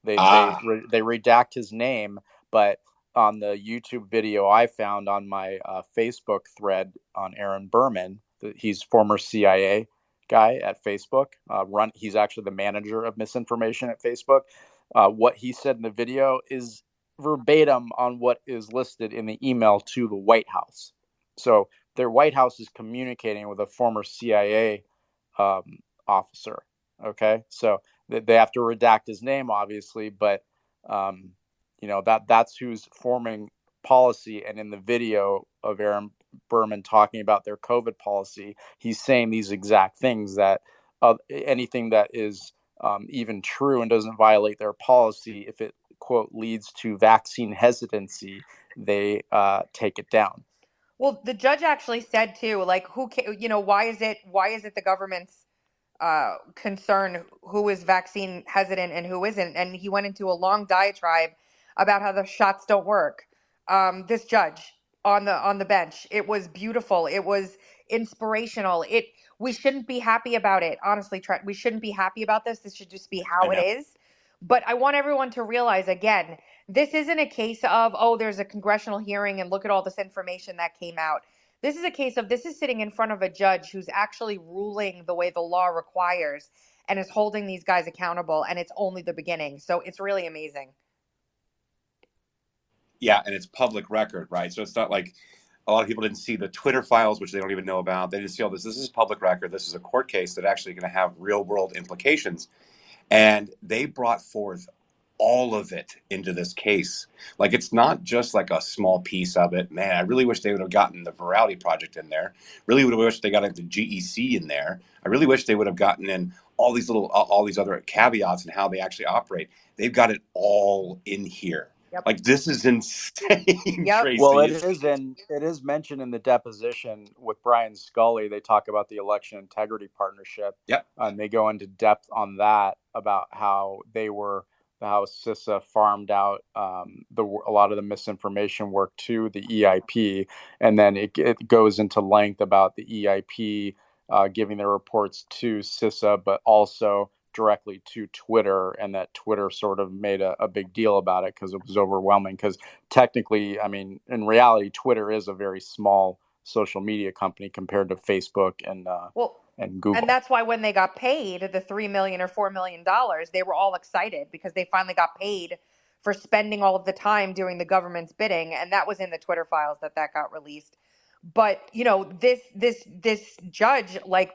They redact his name, but on the YouTube video I found on my Facebook thread on Aaron Berman, he's former CIA guy at Facebook. He's actually the manager of misinformation at Facebook. What he said in the video is verbatim on what is listed in the email to the White House. So their White House is communicating with a former CIA officer. Okay, so they have to redact his name, obviously, but that's who's forming policy. And in the video of Aaron Berman talking about their COVID policy, he's saying these exact things, that anything that is even true and doesn't violate their policy, if it, quote, leads to vaccine hesitancy, they take it down. Well, the judge actually said too, like, why is it the government's concern who is vaccine hesitant and who isn't? And he went into a long diatribe about how the shots don't work. This judge on the bench, it was beautiful. It was inspirational. We shouldn't be happy about it, honestly, Trent. We shouldn't be happy about this. This should just be how it is. But I want everyone to realize, again, this isn't a case of, oh, there's a congressional hearing and look at all this information that came out. This is a case of, this is sitting in front of a judge who's actually ruling the way the law requires and is holding these guys accountable, and it's only the beginning. So it's really amazing. Yeah, and it's public record, right? So it's not like a lot of people didn't see the Twitter files, which they don't even know about. They didn't see all this. This is public record. This is a court case that actually going to have real world implications. And they brought forth all of it into this case. Like, it's not just like a small piece of it. Man, I really wish they would have gotten the Virality Project in there. Really would have wished they got the GEC in there. I really wish they would have gotten in all these other caveats and how they actually operate. They've got it all in here. Yep. Like, this is insane, Yep. Tracy. Well, it is mentioned in the deposition with Brian Scully. They talk about the election integrity partnership. Yep. And they go into depth on that, about how CISA farmed out a lot of the misinformation work to the EIP, and then it goes into length about the EIP giving their reports to CISA, but also directly to Twitter, and that Twitter sort of made a big deal about it because it was overwhelming. Because technically, I mean, in reality, Twitter is a very small social media company compared to Facebook and Google. And that's why when they got paid the $3 million or $4 million, they were all excited because they finally got paid for spending all of the time doing the government's bidding, and that was in the Twitter files that got released. But this judge, like,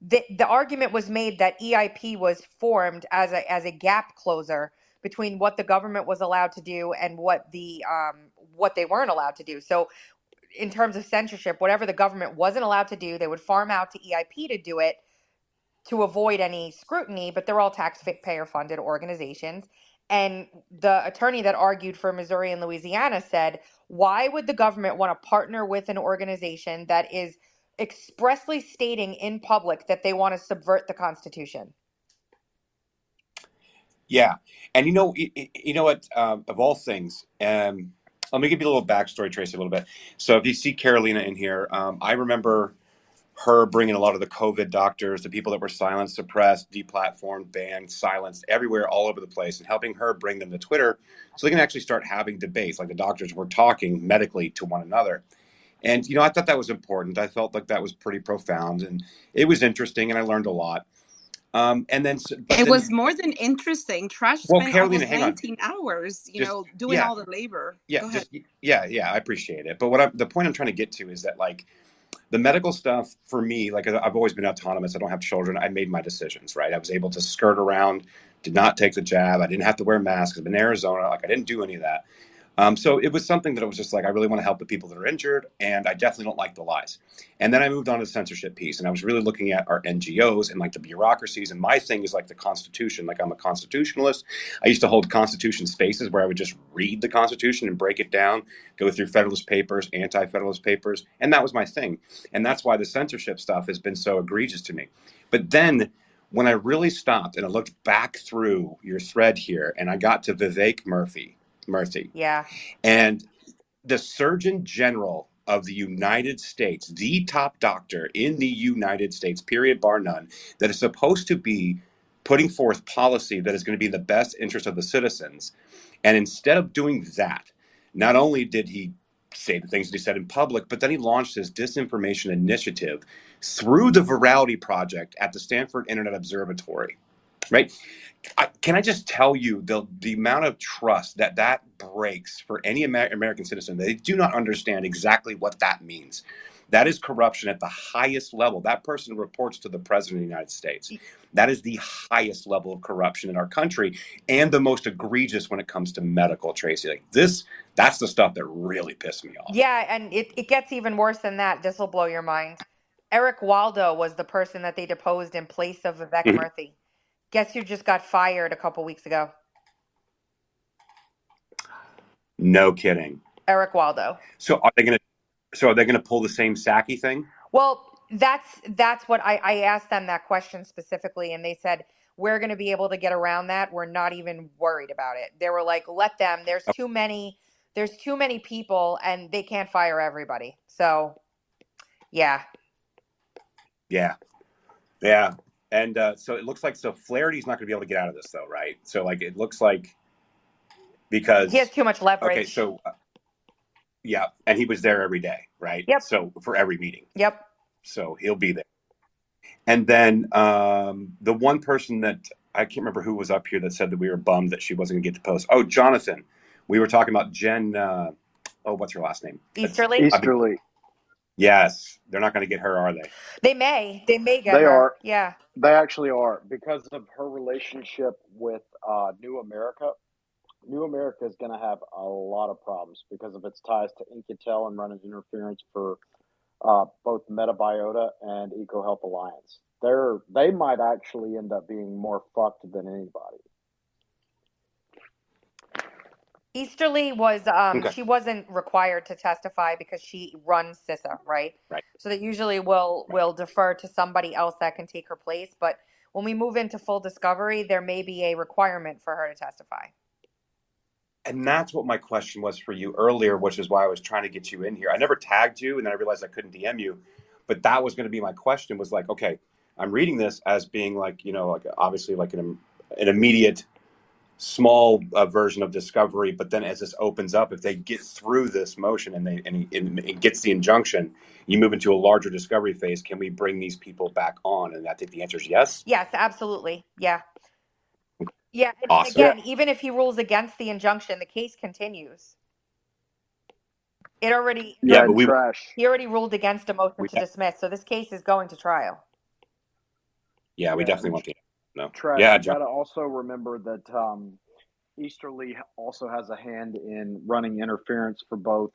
the argument was made that EIP was formed as a gap closer between what the government was allowed to do and what they weren't allowed to do. So in terms of censorship, whatever the government wasn't allowed to do, they would farm out to EIP to do it to avoid any scrutiny, but they're all taxpayer funded organizations. And the attorney that argued for Missouri and Louisiana said, why would the government want to partner with an organization that is expressly stating in public that they want to subvert the Constitution? Yeah. And you know what, of all things, let me give you a little backstory, Tracy, a little bit. So if you see Carolina in here, I remember her bringing a lot of the COVID doctors, the people that were silenced, suppressed, deplatformed, banned, silenced everywhere, all over the place, and helping her bring them to Twitter so they can actually start having debates, like the doctors were talking medically to one another. And, I thought that was important. I felt like that was pretty profound, and it was interesting, and I learned a lot. And then, it was more than interesting. Trash well, spent Carolina, almost hang on, 19 hours, just, doing yeah, all the labor. yeah, Go ahead. just, yeah, I appreciate it. But the point I'm trying to get to is that, like, the medical stuff for me, like, I've always been autonomous. I don't have children. I made my decisions, right? I was able to skirt around, did not take the jab. I didn't have to wear masks. I'm in Arizona. Like, I didn't do any of that. So it was something that it was just like, I really want to help the people that are injured, and I definitely don't like the lies. And then I moved on to the censorship piece, and I was really looking at our NGOs and like the bureaucracies. And my thing is like the Constitution. Like, I'm a constitutionalist. I used to hold Constitution spaces where I would just read the Constitution and break it down, go through Federalist Papers, anti-Federalist Papers, and that was my thing. And that's why the censorship stuff has been so egregious to me. But then when I really stopped and I looked back through your thread here, and I got to Vivek Murthy, Yeah. and the Surgeon General of the United States, the top doctor in the United States, period, bar none, that is supposed to be putting forth policy that is going to be in the best interest of the citizens. And instead of doing that, not only did he say the things that he said in public, but then he launched his disinformation initiative through the Virality Project at the Stanford Internet Observatory, right? Can I just tell you the amount of trust that breaks for any American citizen? They do not understand exactly what that means. That is corruption at the highest level. That person reports to the president of the United States. That is the highest level of corruption in our country, and the most egregious when it comes to medical, Tracy. Like this, that's the stuff that really pissed me off. Yeah, and it gets even worse than that. This will blow your mind. Eric Waldo was the person that they deposed in place of Vivek Mhm. Murthy. Guess who just got fired a couple weeks ago? No kidding. Eric Waldo. So are they gonna pull the same Psaki thing? Well, that's what I asked them that question specifically, and they said we're going to be able to get around that. We're not even worried about it. They were like, let them. There's too many people, and they can't fire everybody. So, yeah. Yeah. And so it looks like Flaherty's not going to be able to get out of this, though, right? So like it looks like because He has too much leverage. Okay, so yeah, and he was there every day, right? Yep. So for every meeting. Yep. So he'll be there. And then the one person that I can't remember who was up here that said that we were bummed that she wasn't going to get to post. Oh, Jonathan. We were talking about Jen. What's her last name? Easterly. Easterly. Yes, they're not going to get her, are they? They may get They her. are. Yeah. They actually are, because of her relationship with New America. New America is going to have a lot of problems because of its ties to Incatel and running interference for both Metabiota and EcoHealth Alliance. They might actually end up being more fucked than anybody. Easterly was Okay. she wasn't required to testify because she runs CISA, right? Right. So that usually will defer to somebody else that can take her place. But when we move into full discovery, there may be a requirement for her to testify. And that's what my question was for you earlier, which is why I was trying to get you in here. I never tagged you, and then I realized I couldn't DM you. But that was going to be my question, was like, okay, I'm reading this as being like, like obviously like an immediate small version of discovery. But then as this opens up, if they get through this motion and it gets the injunction, you move into a larger discovery phase. Can we bring these people back on? And I think the answer is yes. Yes, absolutely. Yeah. Yeah. And Awesome. again, even if he rules against the injunction, the case continues. It already Yeah, but he already ruled against a motion to dismiss, so this case is going to trial. Yeah, we definitely want the Trash. Yeah, you got to also remember that Easterly also has a hand in running interference for both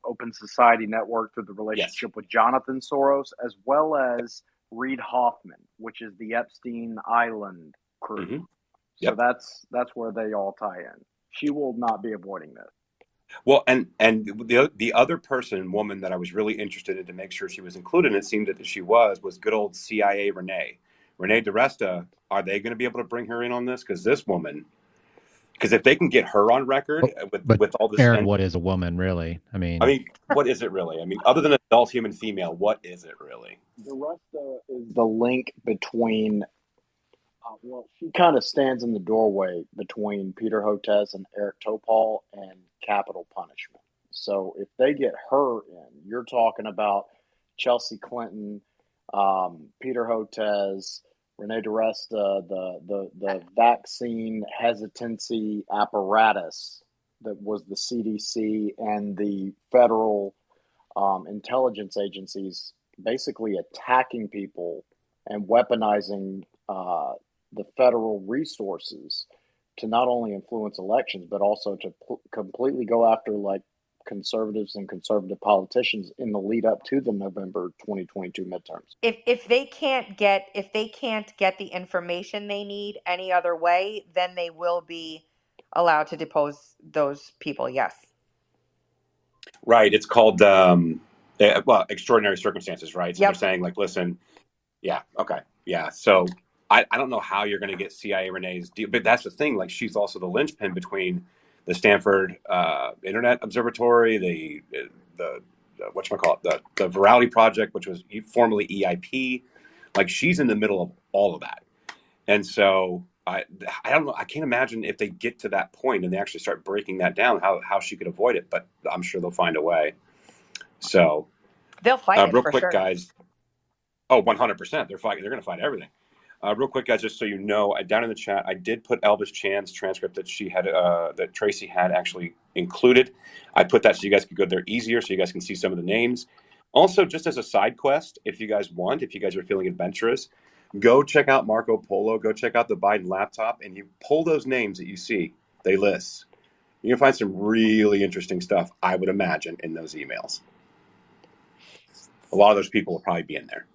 Open Society Network through the relationship with Jonathan Soros, as well as Reid Hoffman, which is the Epstein Island crew. Mm-hmm. Yep. So that's where they all tie in. She will not be avoiding this. Well, and the other woman that I was really interested in to make sure she was included, and it seemed that she was good old CIA Renee DiResta. Are they going to be able to bring her in on this? Because this woman, Because if they can get her on record But with all this, Aaron, what is a woman really? I mean, what is it really? I mean, other than adult human female, what is it really? The rest is the link between. Well, she kind of stands in the doorway between Peter Hotez and Eric Topol and capital punishment. So if they get her in, you're talking about Chelsea Clinton, Peter Hotez, Rene DeResta, the vaccine hesitancy apparatus that was the CDC and the federal intelligence agencies basically attacking people and weaponizing the federal resources to not only influence elections, but also to completely go after like conservatives and conservative politicians in the lead up to the November 2022 midterms. If they can't get the information they need any other way, then they will be allowed to depose those people. Yes. Right. It's called extraordinary circumstances, right? So Yep. they're saying like, listen, yeah, okay, yeah. So I don't know how you're going to get CIA Renee's deal, but that's the thing. Like, she's also the linchpin between the Stanford Internet Observatory, the whatchamacallit, the Virality Project, which was formerly EIP. Like, she's in the middle of all of that, and so I don't know. I can't imagine if they get to that point and they actually start breaking that down, how she could avoid it. But I'm sure they'll find a way. So They'll fight it real for quick, sure. guys. Oh, 100%. They're fighting. They're going to fight everything. Real quick, guys, just so you know, down in the chat, I did put Elvis Chan's transcript that she had, that Tracy had actually included. I put that so you guys could go there easier, so you guys can see some of the names. Also, just as a side quest, if you guys are feeling adventurous, go check out Marco Polo. Go check out the Biden laptop, and you pull those names that you see. They list. You can find some really interesting stuff, I would imagine, in those emails. A lot of those people will probably be in there.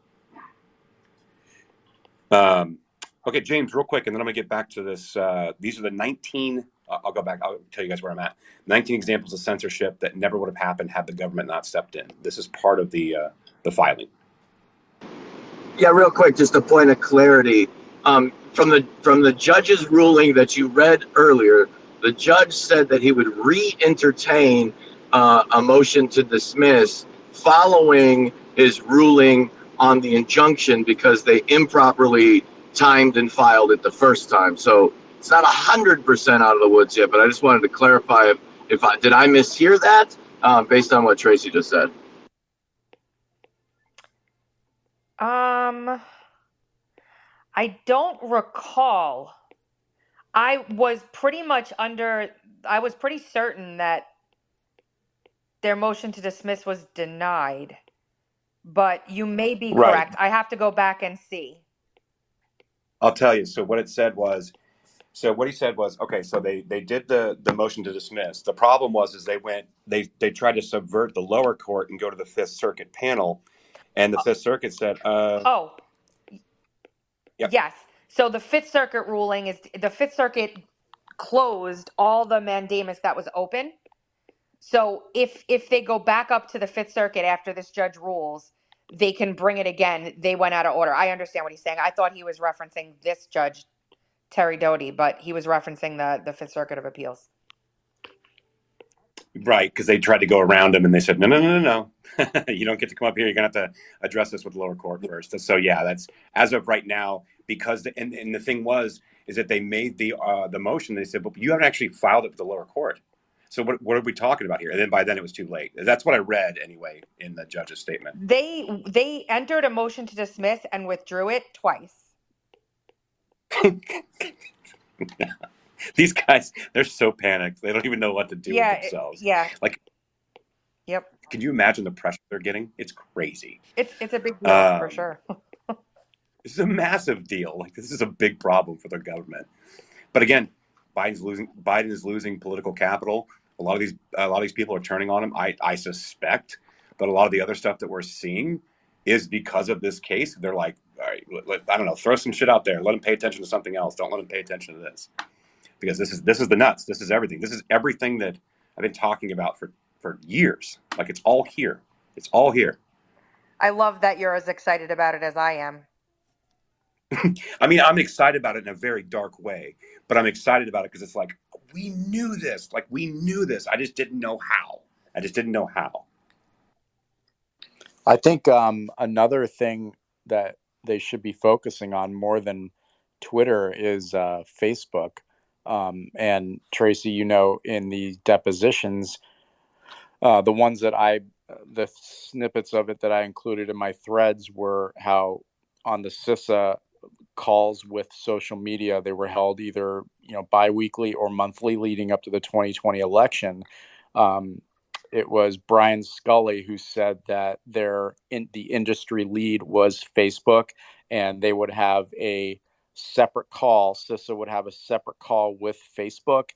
Okay, James, real quick, and then I'm going to get back to this. These are the 19, I'll go back, I'll tell you guys where I'm at. 19 examples of censorship that never would have happened had the government not stepped in. This is part of the filing. Yeah, real quick, just a point of clarity. From the judge's ruling that you read earlier, the judge said that he would re-entertain a motion to dismiss following his ruling on the injunction because they improperly timed and filed it the first time. So it's not 100% out of the woods yet, but I just wanted to clarify if did I mishear that based on what Tracy just said. I don't recall. I was pretty certain that their motion to dismiss was denied, but you may be correct. I have to go back and see. I'll tell you. So what he said was, okay, so they did the motion to dismiss. The problem was they tried to subvert the lower court and go to the Fifth Circuit panel, and the Fifth Circuit said, yep. Yes. So the Fifth Circuit ruling is the Fifth Circuit closed all the mandamus that was open. So if they go back up to the Fifth Circuit after this judge rules, they can bring it again. They went out of order. I understand what he's saying. I thought he was referencing this judge, Terry Doty, but he was referencing the Fifth Circuit of Appeals. Right, because they tried to go around him, and they said, no. You don't get to come up here. You're going to have to address this with the lower court first. So, yeah, that's as of right now, because and the thing is that they made the motion. They said, but you haven't actually filed it with the lower court. So what are we talking about here? And then by then it was too late. That's what I read anyway in the judge's statement. They entered a motion to dismiss and withdrew it twice. These guys, they're so panicked. They don't even know what to do with themselves. Yep. Can you imagine the pressure they're getting? It's crazy. It's a big deal for sure. This is a massive deal. Like, this is a big problem for the government. But again, Biden is losing political capital. A lot of these people are turning on him. I suspect that a lot of the other stuff that we're seeing is because of this case. They're like, all right, I don't know, throw some shit out there. Let them pay attention to something else. Don't let them pay attention to this, because this is the nuts. This is everything. This is everything that I've been talking about for years. Like, it's all here. It's all here. I love that you're as excited about it as I am. I mean, I'm excited about it in a very dark way, but I'm excited about it because it's like, we knew this. Like, we knew this. I just didn't know how. I think another thing that they should be focusing on more than Twitter is Facebook. And Tracy, in the depositions, the ones the snippets of it that I included in my threads were how on the CISA calls with social media, they were held either biweekly or monthly leading up to the 2020 election. It was Brian Scully who said that the industry lead was Facebook, and they would have a separate call. CISA would have a separate call with Facebook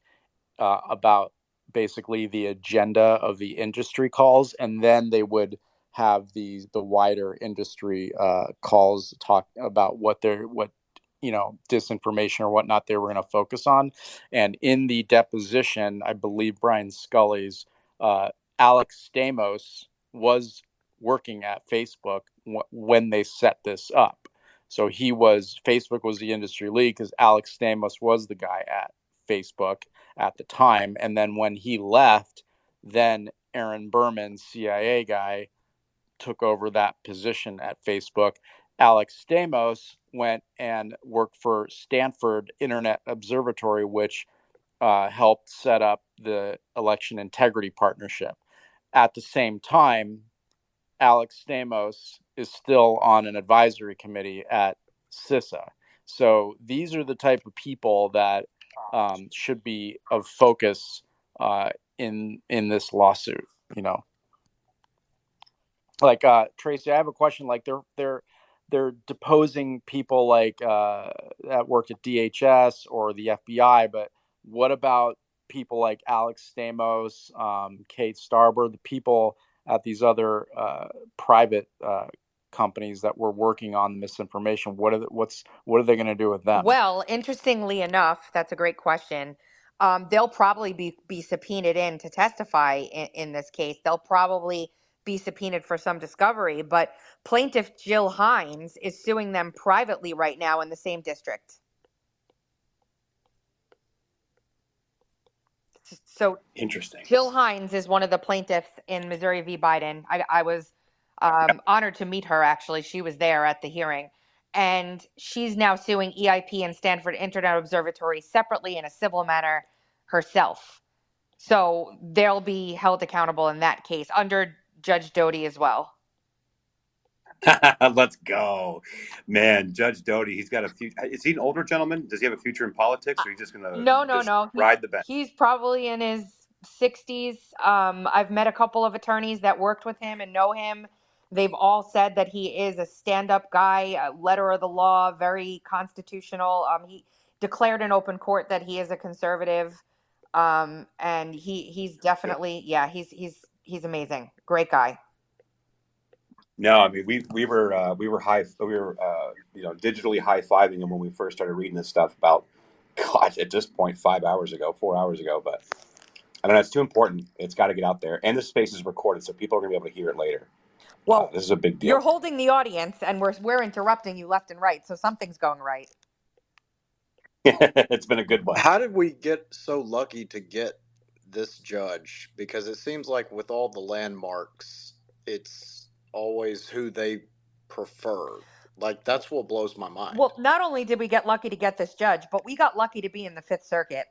about basically the agenda of the industry calls, and then they would have the wider industry calls talk about what disinformation or whatnot they were going to focus on. And in the deposition, I believe Brian Scully's Alex Stamos was working at Facebook when they set this up. So Facebook was the industry lead because Alex Stamos was the guy at Facebook at the time. And then when he left, then Aaron Berman, CIA guy, took over that position at Facebook. Alex Stamos went and worked for Stanford Internet Observatory, which helped set up the Election Integrity Partnership. At the same time, Alex Stamos is still on an advisory committee at CISA. So these are the type of people that should be of focus in this lawsuit. Like Tracy, I have a question. Like they're deposing people like that worked at DHS or the FBI, but what about people like Alex Stamos, Kate Starber, the people at these other private companies that were working on misinformation? What are they going to do with them? Well, interestingly enough, that's a great question. They'll probably be subpoenaed in to testify in this case. They'll probably be subpoenaed for some discovery, but plaintiff Jill Hines is suing them privately right now in the same district. So Interesting. Jill Hines is one of the plaintiffs in Missouri v. Biden. I was honored to meet her, actually. She was there at the hearing. And she's now suing EIP and Stanford Internet Observatory separately in a civil manner herself. So they'll be held accountable in that case under Judge Doty as well. Let's go, man. Judge Doty, he's got a future. Is he an older gentleman? Does he have a future in politics, or are you just gonna No. ride the bench? He's probably in his 60s. I've met a couple of attorneys that worked with him and know him. They've all said that he is a stand-up guy, a letter of the law, very constitutional. He declared in open court that he is a conservative, and he's definitely he's amazing, great guy. No, I mean we were digitally high-fiving him when we first started reading this stuff about, God, at this point 4 hours ago. But I don't know, it's too important. It's got to get out there, and the space is recorded, so people are gonna be able to hear it later. Well, this is a big deal. You're holding the audience, and we're interrupting you left and right, so something's going right. It's been a good one. How did we get so lucky to get this judge? Because it seems like with all the landmarks, it's always who they prefer. Like, that's what blows my mind. Well, not only did we get lucky to get this judge, but we got lucky to be in the Fifth Circuit.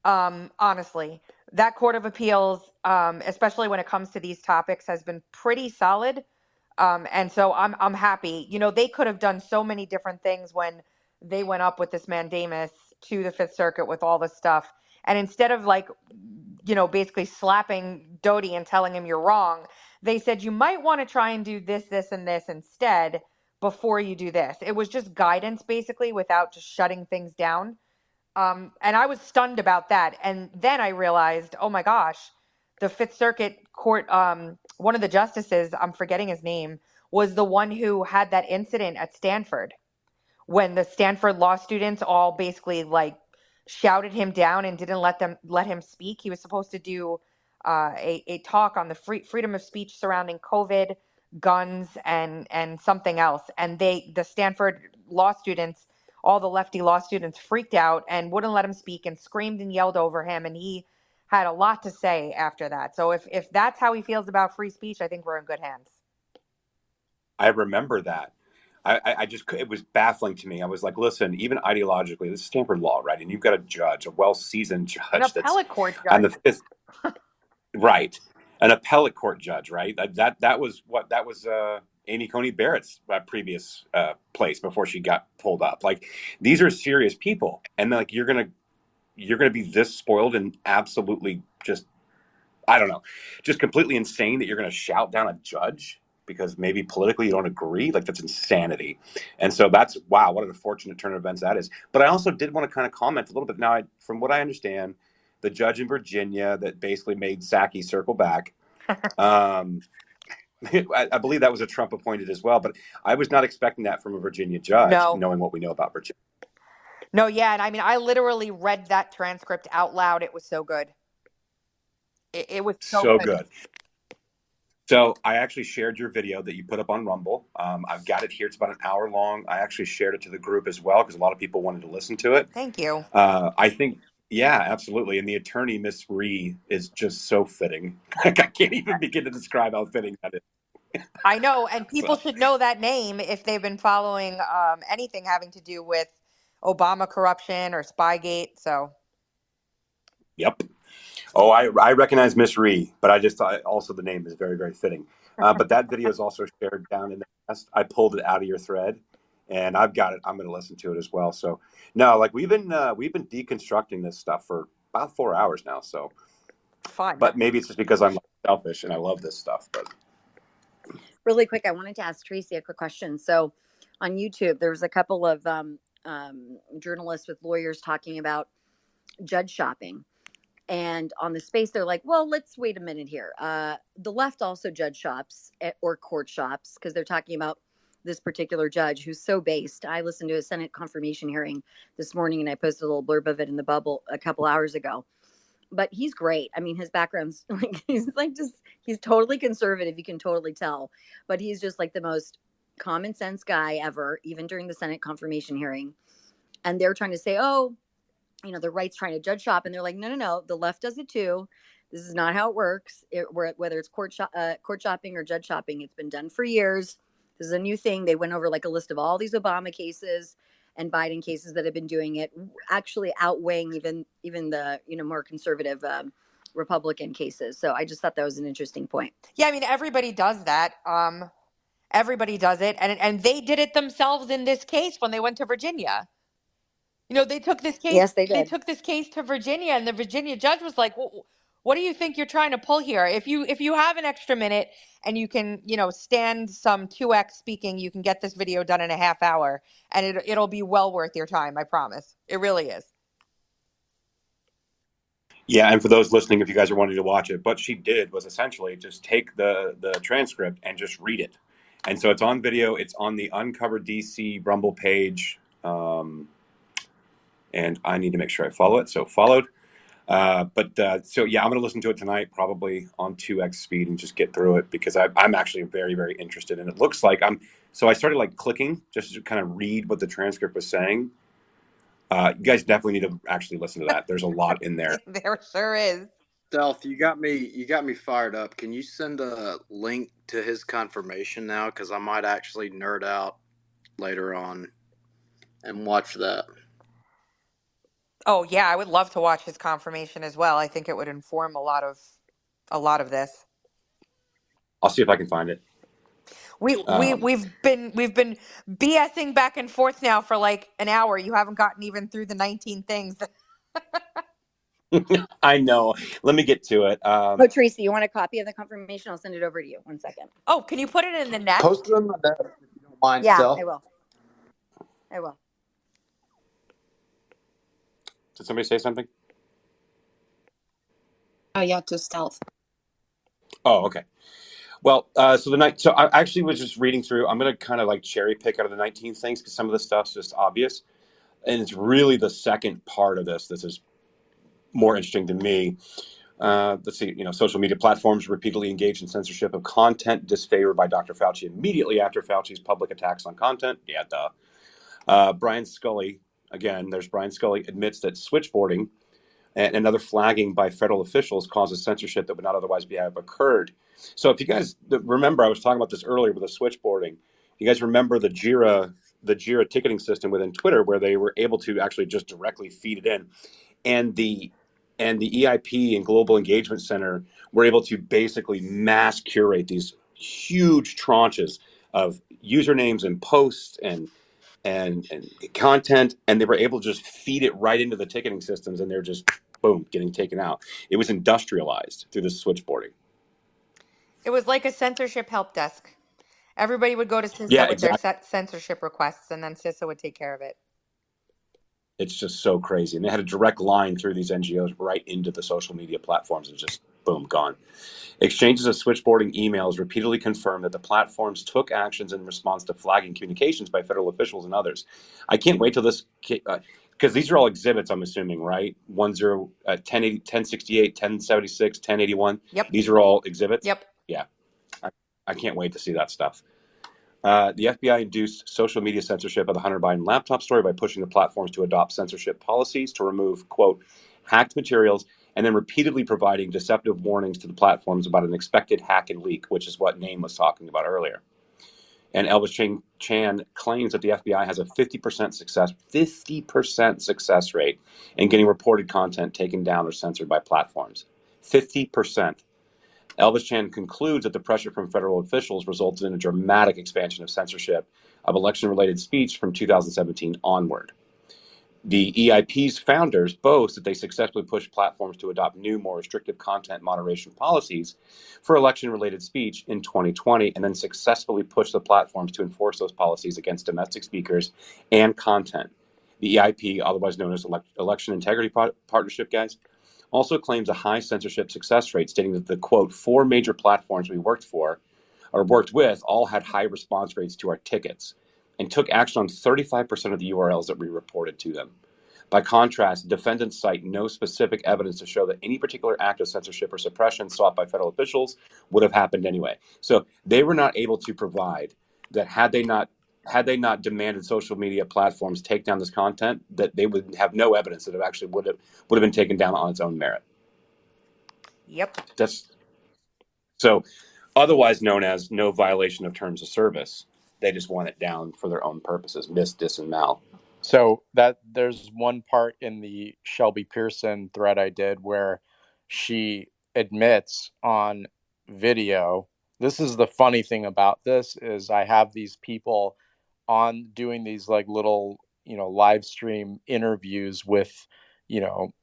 Honestly, that Court of Appeals, especially when it comes to these topics, has been pretty solid. And so I'm happy. They could have done so many different things when they went up with this mandamus to the Fifth Circuit with all this stuff. And instead of basically slapping Doty and telling him you're wrong, they said you might want to try and do this, this, and this instead before you do this. It was just guidance basically without just shutting things down. And I was stunned about that. And then I realized, oh my gosh, the Fifth Circuit Court, one of the justices, I'm forgetting his name, was the one who had that incident at Stanford when the Stanford law students all basically shouted him down and didn't let him speak. He was supposed to do a talk on the freedom of speech surrounding COVID, guns, and something else. And the Stanford law students all the lefty law students freaked out and wouldn't let him speak and screamed and yelled over him. And he had a lot to say after that. So if that's how he feels about free speech, I think we're in good hands. I remember that. I just, it was baffling to me. I was like, listen, even ideologically, this is Stanford law, right? And you've got a judge, a well-seasoned An judge that's appellate court on judge. the fifth, right? An appellate court judge, right? That was what that was. Amy Coney Barrett's previous place before she got pulled up. Like, these are serious people, and like you're gonna be this spoiled and absolutely just, I don't know, just completely insane that you're gonna shout down a judge because maybe politically you don't agree. Like, that's insanity. And so that's, wow, what an unfortunate turn of events that is. But I also did want to kind of comment a little bit. Now, from what I understand, the judge in Virginia that basically made Psaki circle back, I believe that was a Trump appointed as well, but I was not expecting that from a Virginia judge, No. knowing what we know about Virginia. No, yeah. And I mean, I literally read that transcript out loud. It was so good. It was so So good. good. So I actually shared your video that you put up on Rumble. I've got it here. It's about an hour long. I actually shared it to the group as well because a lot of people wanted to listen to it. Thank you. I think, yeah, absolutely. And the attorney, Miss Ree, is just so fitting. Like, I can't even begin to describe how fitting that is. I know, and people So, should know that name if they've been following anything having to do with Obama corruption or Spygate. So, yep. Oh, I recognize Miss Ree, but I just thought also the name is very, very fitting. But that video is also shared down in the nest. I pulled it out of your thread, and I've got it. I'm going to listen to it as well. So no, like we've been deconstructing this stuff for about 4 hours now. So, fun. but maybe it's just because I'm selfish and I love this stuff. But Really quick, I wanted to ask Tracy a quick question. So on YouTube, there was a couple of journalists with lawyers talking about judge shopping. And on the space, they're like, well, let's wait a minute here. The left also judge shops or court shops because they're talking about this particular judge who's so based. I listened to a Senate confirmation hearing this morning and I posted a little blurb of it in the bubble a couple hours ago. But he's great. I mean, his background's like, he's totally conservative. You can totally tell. But he's just like the most common sense guy ever, even during the Senate confirmation hearing. And they're trying to say, oh, the right's trying to judge shop, and they're like, no, the left does it too. This is not how it works. Whether it's court shopping or judge shopping, it's been done for years. This is a new thing. They went over like a list of all these Obama cases and Biden cases that have been doing it, actually outweighing even the more conservative Republican cases. So I just thought that was an interesting point. Yeah, I mean, everybody does that. Everybody does it, and they did it themselves in this case when they went to Virginia. They took this case. Yes, they did. They took this case to Virginia, and the Virginia judge was like, "What do you think you're trying to pull here? If you have an extra minute and you can, stand some 2x speaking, you can get this video done in a half hour, and it'll be well worth your time. I promise. It really is." yeah, and for those listening, if you guys are wanting to watch it, what she did was essentially just take the transcript and just read it. And so it's on video. It's on the Uncover DC Rumble page. And I need to make sure I follow it. So followed. So yeah, I'm going to listen to it tonight, probably on 2x speed, and just get through it because I'm actually very, very interested. And it looks like so I started like clicking just to kind of read what the transcript was saying. You guys definitely need to actually listen to that. There's a lot in there. There sure is. Stealth, you got me fired up. Can you send a link to his confirmation now? Because I might actually nerd out later on and watch that. Oh yeah, I would love to watch his confirmation as well. I think it would inform a lot of this. I'll see if I can find it. We've been BSing back and forth now for like an hour. You haven't gotten even through the 19 things. I know. Let me get to it. Oh, Tracy, you want a copy of the confirmation? I'll send it over to you. 1 second. Oh, can you put it in the nest? Post it in the nest if you don't mind, Yeah, Stealth. I will. Did somebody say something? Oh yeah, to Stealth. Oh, okay. Well, so I actually was just reading through. I'm going to kind of like cherry pick out of the 19 things because some of the stuff's just obvious. And it's really the second part of this. This is more interesting to me. Let's see, social media platforms repeatedly engaged in censorship of content disfavored by Dr. Fauci immediately after Fauci's public attacks on content. Yeah, duh. Brian Scully, again, there's Brian Scully, admits that switchboarding and other flagging by federal officials causes censorship that would not otherwise have occurred. So if you guys remember, I was talking about this earlier with the switchboarding. You guys remember the Jira ticketing system within Twitter, where they were able to actually just directly feed it in, and the EIP and Global Engagement Center were able to basically mass curate these huge tranches of usernames and posts and content, and they were able to just feed it right into the ticketing systems, and they're just boom getting taken out. It was industrialized through the switchboarding. It was like a censorship help desk. Everybody would go to Yeah, CISA with their exactly. censorship requests, and then CISA would take care of it. It's just so crazy, and they had a direct line through these NGOs right into the social media platforms, and just boom, gone. Exchanges of switchboarding emails repeatedly confirm that the platforms took actions in response to flagging communications by federal officials and others. I can't wait till this, because these are all exhibits, I'm assuming, right? 1080, 1068, 1076, 1081. Yep. These are all exhibits? Yep. Yeah. I can't wait to see that stuff. The FBI induced social media censorship of the Hunter Biden laptop story by pushing the platforms to adopt censorship policies to remove, quote, hacked materials, and then repeatedly providing deceptive warnings to the platforms about an expected hack and leak, which is what Name was talking about earlier. And Elvis Chan claims that the FBI has a 50% success rate in getting reported content taken down or censored by platforms. 50%. Elvis Chan concludes that the pressure from federal officials resulted in a dramatic expansion of censorship of election-related speech from 2017 onward. The EIP's founders boast that they successfully pushed platforms to adopt new, more restrictive content moderation policies for election-related speech in 2020, and then successfully pushed the platforms to enforce those policies against domestic speakers and content. The EIP, otherwise known as Election Integrity Partnership, guys, also claims a high censorship success rate, stating that the, quote, 4 major platforms we worked with all had high response rates to our tickets and took action on 35% of the URLs that we reported to them. By contrast, defendants cite no specific evidence to show that any particular act of censorship or suppression sought by federal officials would have happened anyway. So they were not able to provide that had they not demanded social media platforms take down this content, that they would have no evidence that it actually would have been taken down on its own merit. Yep. That's so otherwise known as no violation of terms of service. They just want it down for their own purposes, mis, dis, and mal. So that there's one part in the Shelby Pearson thread I did where she admits on video. This is the funny thing about this is I have these people on doing these like little, live stream interviews with,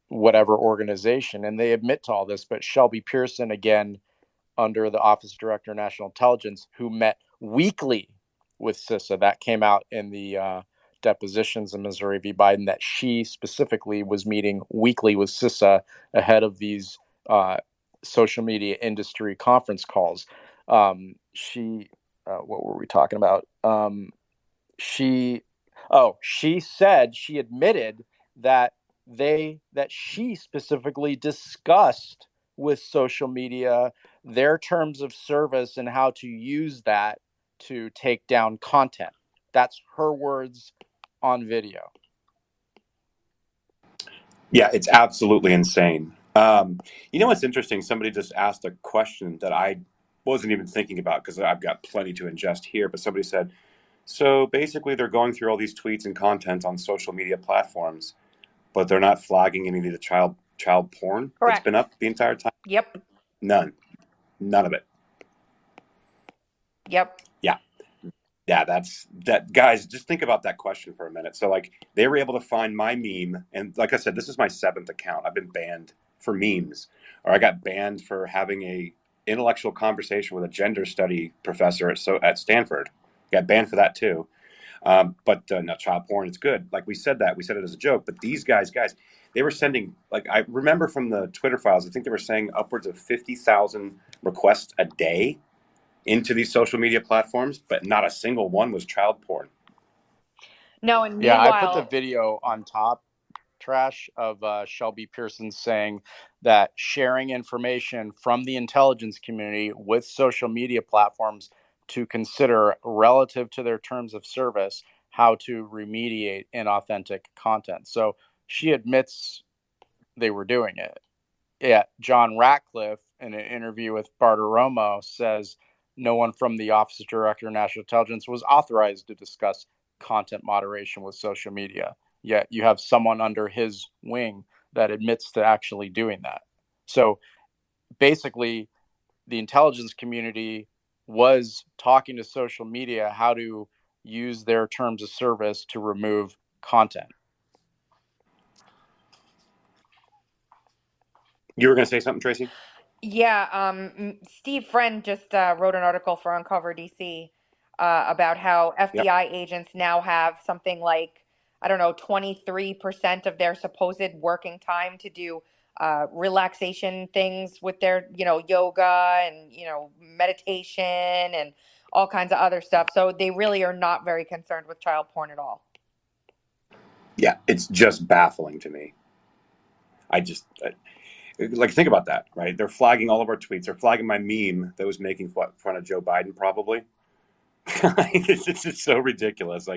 whatever organization, and they admit to all this. But Shelby Pearson, again, under the Office of Director of National Intelligence, who met weekly with CISA, that came out in the depositions in Missouri v. Biden, that she specifically was meeting weekly with CISA ahead of these social media industry conference calls. What were we talking about? She said, she admitted that she specifically discussed with social media their terms of service and how to use that to take down content. That's her words on video. Yeah, it's absolutely insane. What's interesting? Somebody just asked a question that I wasn't even thinking about because I've got plenty to ingest here. But somebody said, so basically they're going through all these tweets and content on social media platforms, but they're not flagging any of the child porn that's been up the entire time? Yep. None of it. Yep. Yeah, that. Guys, just think about that question for a minute. So, like, they were able to find my meme, and like I said, this is my 7th account. I've been banned for memes, or I got banned for having a intellectual conversation with a gender study professor at Stanford. Got banned for that too. But no, child porn is good. Like we said it as a joke. But these guys, they were sending, like, I remember from the Twitter files, I think they were saying upwards of 50,000 requests a day into these social media platforms, but not a single one was child porn. No, and Yeah, I put the meanwhile, video on top, Trash, of Shelby Pearson saying that sharing information from the intelligence community with social media platforms to consider relative to their terms of service how to remediate inauthentic content. So she admits they were doing it. Yeah, John Ratcliffe, in an interview with Bartiromo, says no one from the Office of Director of National Intelligence was authorized to discuss content moderation with social media. Yet you have someone under his wing that admits to actually doing that. So basically, the intelligence community was talking to social media how to use their terms of service to remove content. You were going to say something, Tracy? Yeah, Steve Friend just wrote an article for Uncover DC about how Yep. FBI agents now have something like, I don't know, 23% of their supposed working time to do relaxation things with their, yoga and, meditation and all kinds of other stuff. So they really are not very concerned with child porn at all. Yeah, it's just baffling to me. Like, think about that, right? They're flagging all of our tweets. They're flagging my meme that was making fun of Joe Biden, probably. It's just so ridiculous.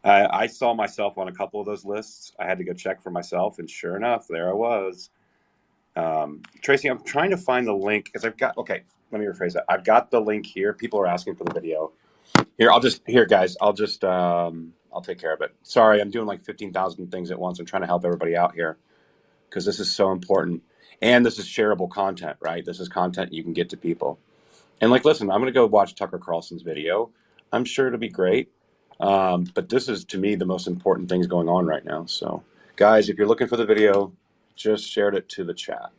I saw myself on a couple of those lists. I had to go check for myself, and sure enough, there I was. Tracy, I'm trying to find the link because okay, let me rephrase that. I've got the link here. People are asking for the video. Guys, I'll take care of it. Sorry, I'm doing like 15,000 things at once. I'm trying to help everybody out here because this is so important. And this is shareable content, right? This is content you can get to people. And listen, I'm going to go watch Tucker Carlson's video. I'm sure it'll be great. But this is, to me, the most important things going on right now. So, guys, if you're looking for the video, just shared it to the chat.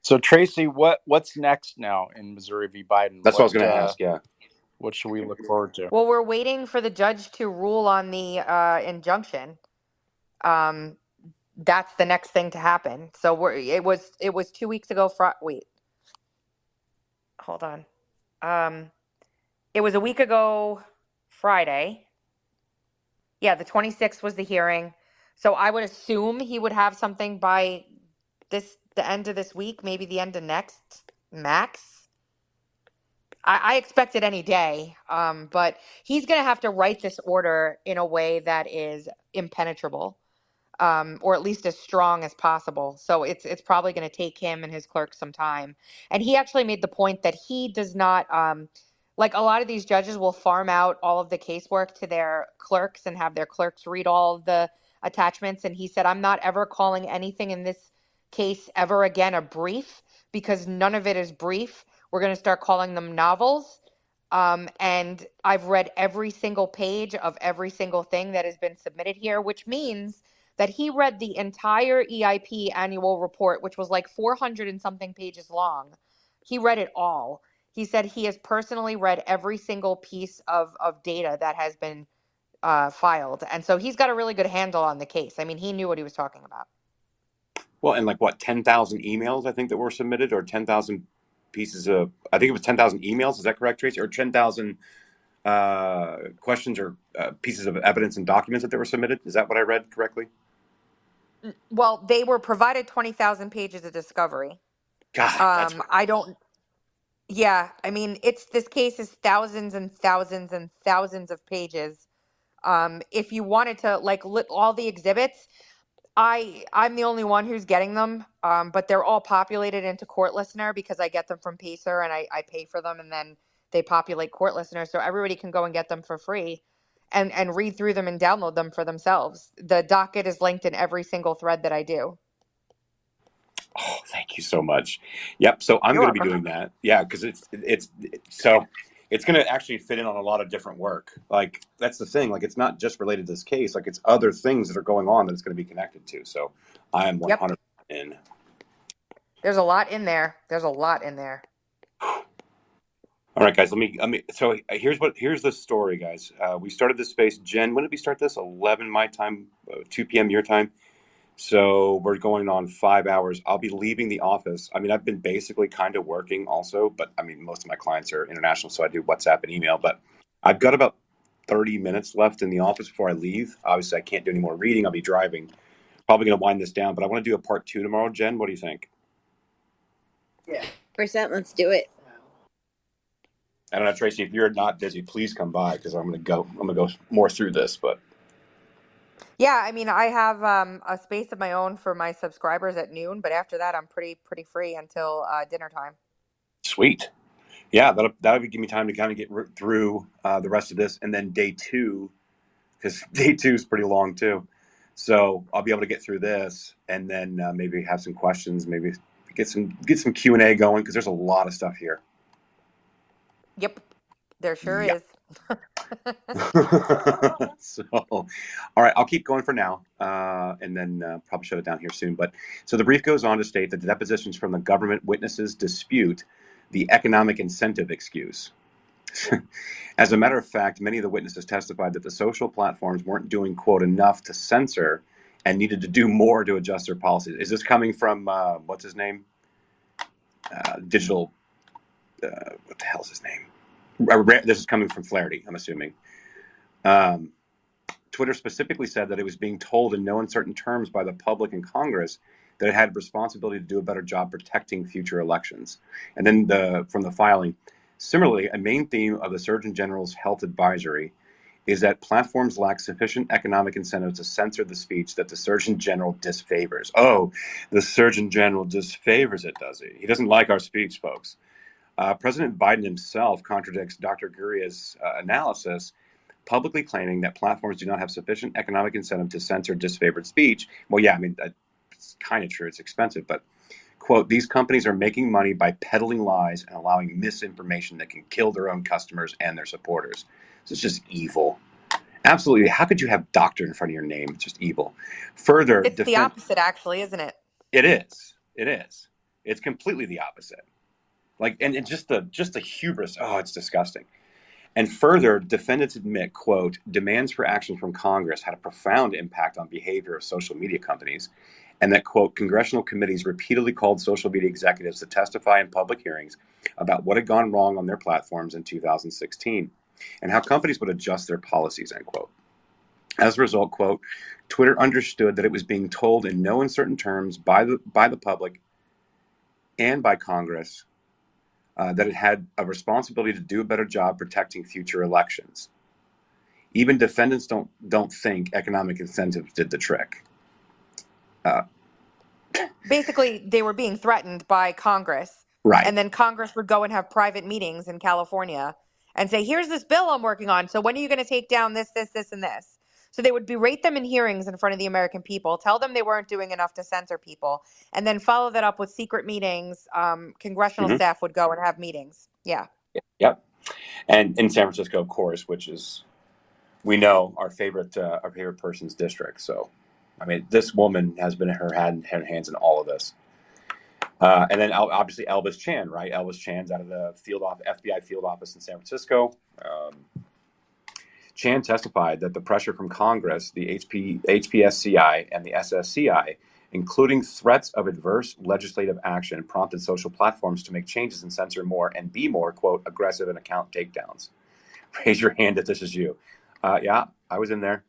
So, Tracy, what's next now in Missouri v. Biden? That's what I was going to ask, yeah. What should we look forward to? Well, we're waiting for the judge to rule on the injunction. That's the next thing to happen. So it was 2 weeks ago. Wait, hold on. It was a week ago Friday. Yeah, the 26th was the hearing. So I would assume he would have something by the end of this week, maybe the end of next, max. I expect it any day. But he's going to have to write this order in a way that is impenetrable. Or at least as strong as possible. So it's probably going to take him and his clerks some time. And he actually made the point that he does not, like a lot of these judges will farm out all of the casework to their clerks and have their clerks read all of the attachments. And he said, I'm not ever calling anything in this case ever again a brief because none of it is brief. We're going to start calling them novels. And I've read every single page of every single thing that has been submitted here, which means that he read the entire EIP annual report, which was like 400 and something pages long. He read it all. He said he has personally read every single piece of data that has been filed. And so he's got a really good handle on the case. I mean, he knew what he was talking about. Well, and 10,000 emails, I think, that were submitted, or 10,000 pieces of, I think it was 10,000 emails. Is that correct, Tracy? Or 10,000 questions or pieces of evidence and documents that were submitted? Is that what I read correctly? Well, they were provided 20,000 pages of discovery. God, that's... Yeah, I mean, this case is thousands and thousands and thousands of pages. If you wanted to all the exhibits, I'm the only one who's getting them, but they're all populated into Court Listener because I get them from Pacer and I pay for them and then they populate Court Listener so everybody can go and get them for free and read through them and download them for themselves. The docket is linked in every single thread that I do. Oh, thank you so much. Yep. So I'm going to be doing that. Yeah, because it's going to actually fit in on a lot of different work. That's the thing. It's not just related to this case. It's other things that are going on that it's going to be connected to. So I am 100% in. There's a lot in there. All right, guys. So here's the story, guys. We started this space. Jen, when did we start this? 11 my time, 2 p.m. your time. So we're going on 5 hours. I'll be leaving the office. I mean, I've been basically kind of working also, but I mean, most of my clients are international, so I do WhatsApp and email. But I've got about 30 minutes left in the office before I leave. Obviously, I can't do any more reading. I'll be driving. Probably going to wind this down, but I want to do a part 2 tomorrow. Jen, what do you think? Yeah. Let's do it. I don't know, Tracy, if you're not busy, please come by because I'm gonna go more through this. But Yeah, I mean, I have a space of my own for my subscribers at noon, but after that, I'm pretty free until dinner time. sweet. Yeah, that'll give me time to kind of get through the rest of this, and then day two, because day two is pretty long too. So I'll be able to get through this, and then maybe have some questions, maybe get some Q&A going because there's a lot of stuff here. Yep, there sure Yeah. is. So, all right, I'll keep going for now, and then probably shut it down here soon. But so the brief goes on to state that the depositions from the government witnesses dispute the economic incentive excuse. As a matter of fact, many of the witnesses testified that the social platforms weren't doing, quote, enough to censor and needed to do more to adjust their policies. Is this coming from, what's his name? Digital, what the hell's his name? This is coming from Flaherty, I'm assuming. Twitter specifically said that it was being told in no uncertain terms by the public and Congress that it had a responsibility to do a better job protecting future elections. And then from the filing, similarly, a main theme of the Surgeon General's health advisory is that platforms lack sufficient economic incentive to censor the speech that the Surgeon General disfavors. Oh, the Surgeon General disfavors it, does he? He doesn't like our speech, folks. President Biden himself contradicts Dr. Guria's analysis, publicly claiming that platforms do not have sufficient economic incentive to censor disfavored speech. Well, yeah, I mean, it's kind of true. It's expensive, but, quote, these companies are making money by peddling lies and allowing misinformation that can kill their own customers and their supporters. So it's just evil. Absolutely. How could you have doctor in front of your name? It's just evil. Further, It's the opposite, actually, isn't it? It is. It is. It's completely the opposite. Like, and just the hubris. Oh, it's disgusting. And further, defendants admit, quote, demands for action from Congress had a profound impact on behavior of social media companies, and that, quote, congressional committees repeatedly called social media executives to testify in public hearings about what had gone wrong on their platforms in 2016 and how companies would adjust their policies, end quote. As a result, quote, Twitter understood that it was being told in no uncertain terms by the public and by Congress that it had a responsibility to do a better job protecting future elections. Even defendants don't think economic incentives did the trick. Basically, they were being threatened by Congress. Right. And then Congress would go and have private meetings in California and say, here's this bill I'm working on. So when are you going to take down this, and this? So they would berate them in hearings in front of the American people, tell them they weren't doing enough to censor people, and then follow that up with secret meetings. Congressional Mm-hmm. staff would go and have meetings. Yeah. Yep. And in San Francisco, of course, which is, we know, our favorite person's district. So, I mean, this woman has been her hands in all of this. And then obviously Elvis Chan, right? Elvis Chan's out of the FBI field office in San Francisco. Chan testified that the pressure from Congress, the HPSCI, and the SSCI, including threats of adverse legislative action, prompted social platforms to make changes and censor more and be more, quote, aggressive in account takedowns. Raise your hand if this is you. Yeah, I was in there.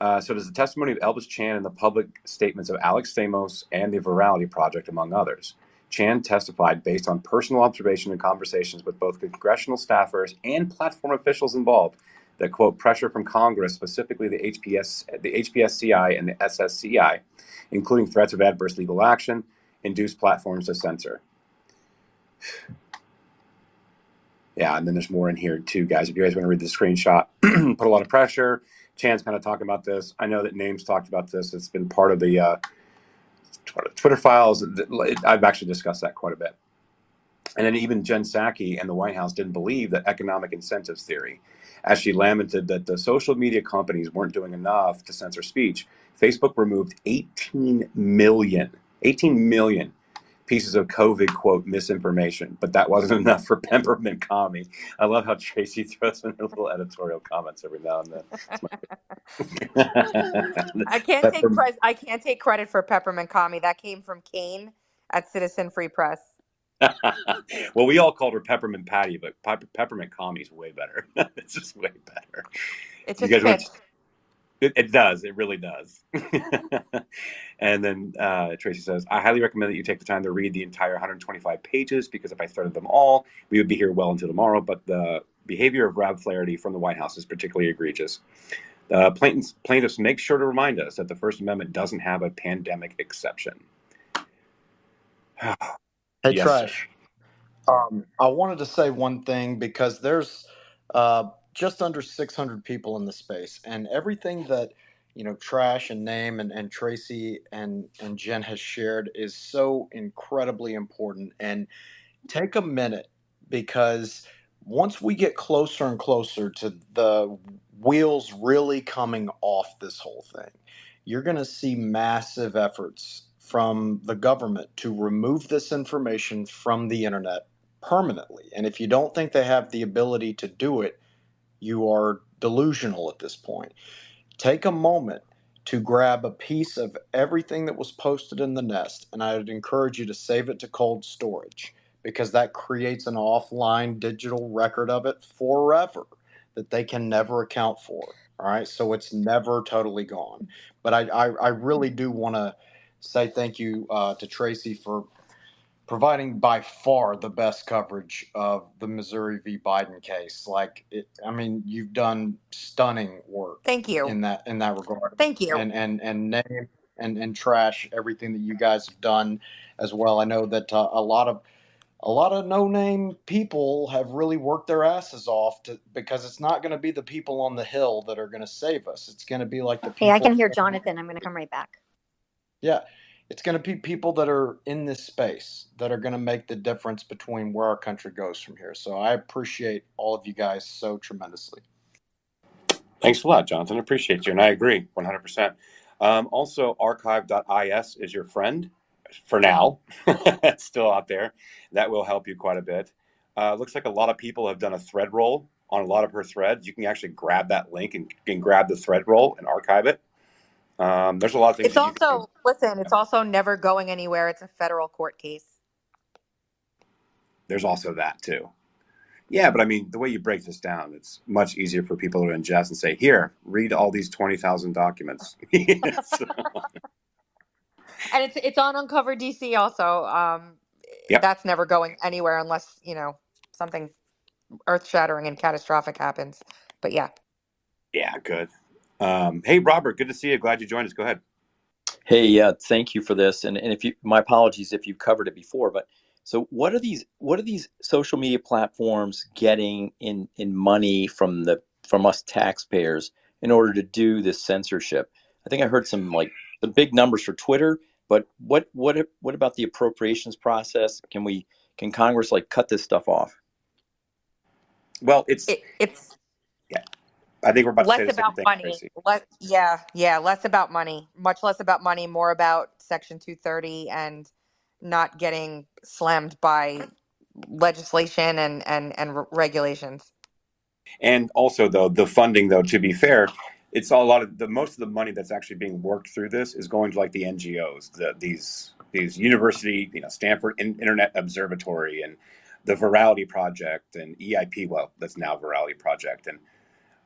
So does the testimony of Elvis Chan and the public statements of Alex Stamos and the Virality Project, among others. Chan testified based on personal observation and conversations with both congressional staffers and platform officials involved that, quote, pressure from Congress, specifically the HPSCI and the SSCI, including threats of adverse legal action, induced platforms to censor. Yeah, and then there's more in here too, guys. If you guys want to read the screenshot, put a lot of pressure. Chan's kind of talking about this. I know that Names talked about this. It's been part of the Twitter files. I've actually discussed that quite a bit. And then even Jen Psaki and the White House didn't believe that economic incentives theory, as she lamented that the social media companies weren't doing enough to censor speech. Facebook removed 18 million pieces of COVID, quote, misinformation, but that wasn't enough for Peppermint Commie. I love how Tracy throws in her little editorial comments every now and then. I can't take credit for Peppermint Commie. That came from Kane at Citizen Free Press. Well, we all called her Peppermint Patty, but Peppermint Commie's way better. It's just way better. It just fits. It does. It really does. And then Tracy says, I highly recommend that you take the time to read the entire 125 pages because if I threaded them all, we would be here well into tomorrow. But the behavior of Rob Flaherty from the White House is particularly egregious. Plaintiffs make sure to remind us that the First Amendment doesn't have a pandemic exception. Hey, Yes, Trash. I wanted to say one thing because there's just under 600 people in the space, and everything that Trash and Name and Tracy and Jen has shared is so incredibly important. And take a minute because once we get closer and closer to the wheels really coming off this whole thing, you're going to see massive efforts from the government to remove this information from the internet permanently. And if you don't think they have the ability to do it, you are delusional at this point. Take a moment to grab a piece of everything that was posted in the nest, and I would encourage you to save it to cold storage because that creates an offline digital record of it forever that they can never account for. All right, so it's never totally gone. But I really do want to say thank you to Tracy for providing by far the best coverage of the Missouri v. Biden case. I mean, you've done stunning work. Thank you. In that regard. Thank you. And Name and Trash, everything that you guys have done as well. I know that a lot of no-name people have really worked their asses off because it's not going to be the people on the Hill that are going to save us. It's going to be like the people. Hey, I can hear Jonathan. I'm going to come right back. Yeah. It's going to be people that are in this space that are going to make the difference between where our country goes from here. So I appreciate all of you guys so tremendously. Thanks a lot, Jonathan. I appreciate you. And I agree 100%. Also, archive.is is your friend for now. It's still out there. That will help you quite a bit. Looks like a lot of people have done a thread roll on a lot of her threads. You can actually grab that link and can grab the thread roll and archive it. There's a lot of things. It's also, listen, it's also never going anywhere. It's a federal court case. There's also that too. Yeah, but I mean, the way you break this down, it's much easier for people to ingest and say, here, read all these 20,000 documents. And it's on Uncover DC also. Yep. That's never going anywhere unless, something earth-shattering and catastrophic happens. But yeah. Yeah, good. Hey, Robert, good to see you. Glad you joined us. Go ahead. Hey, yeah, thank you for this. And if you, my apologies if you've covered it before, but so what are these social media platforms getting in money from us taxpayers in order to do this censorship? I think I heard some big numbers for Twitter, but what about the appropriations process? Can Congress cut this stuff off? Well, it's yeah. I think we're about less to say the same about thing, money. Tracy. Less about money. Much less about money, more about Section 230 and not getting slammed by legislation and regulations. And also, though, the funding, though, to be fair, it's a lot of most of the money that's actually being worked through this is going to the NGOs, these university, Stanford Internet Observatory and the Virality Project and EIP. Well, that's now Virality Project, and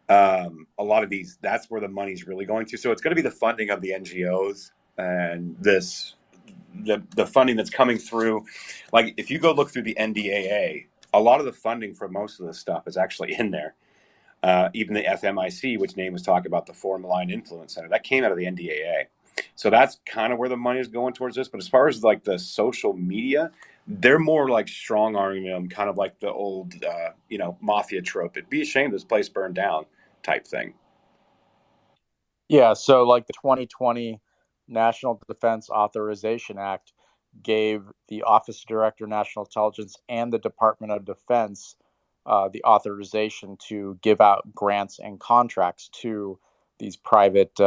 a lot of these. That's where the money's really going to. So it's going to be the funding of the NGOs and the funding that's coming through. Like if you go look through the NDAA, a lot of the funding for most of this stuff is actually in there. Even the FMIC, which Name was talking about, the Foreign Malign Influence Center, that came out of the NDAA. So that's kind of where the money is going towards this. But as far as the social media, they're more strong arming them, kind of like the old, mafia trope. It'd be a shame this place burned down type thing. Yeah. So the 2020 National Defense Authorization Act gave the Office of Director of National Intelligence and the Department of Defense the authorization to give out grants and contracts to these private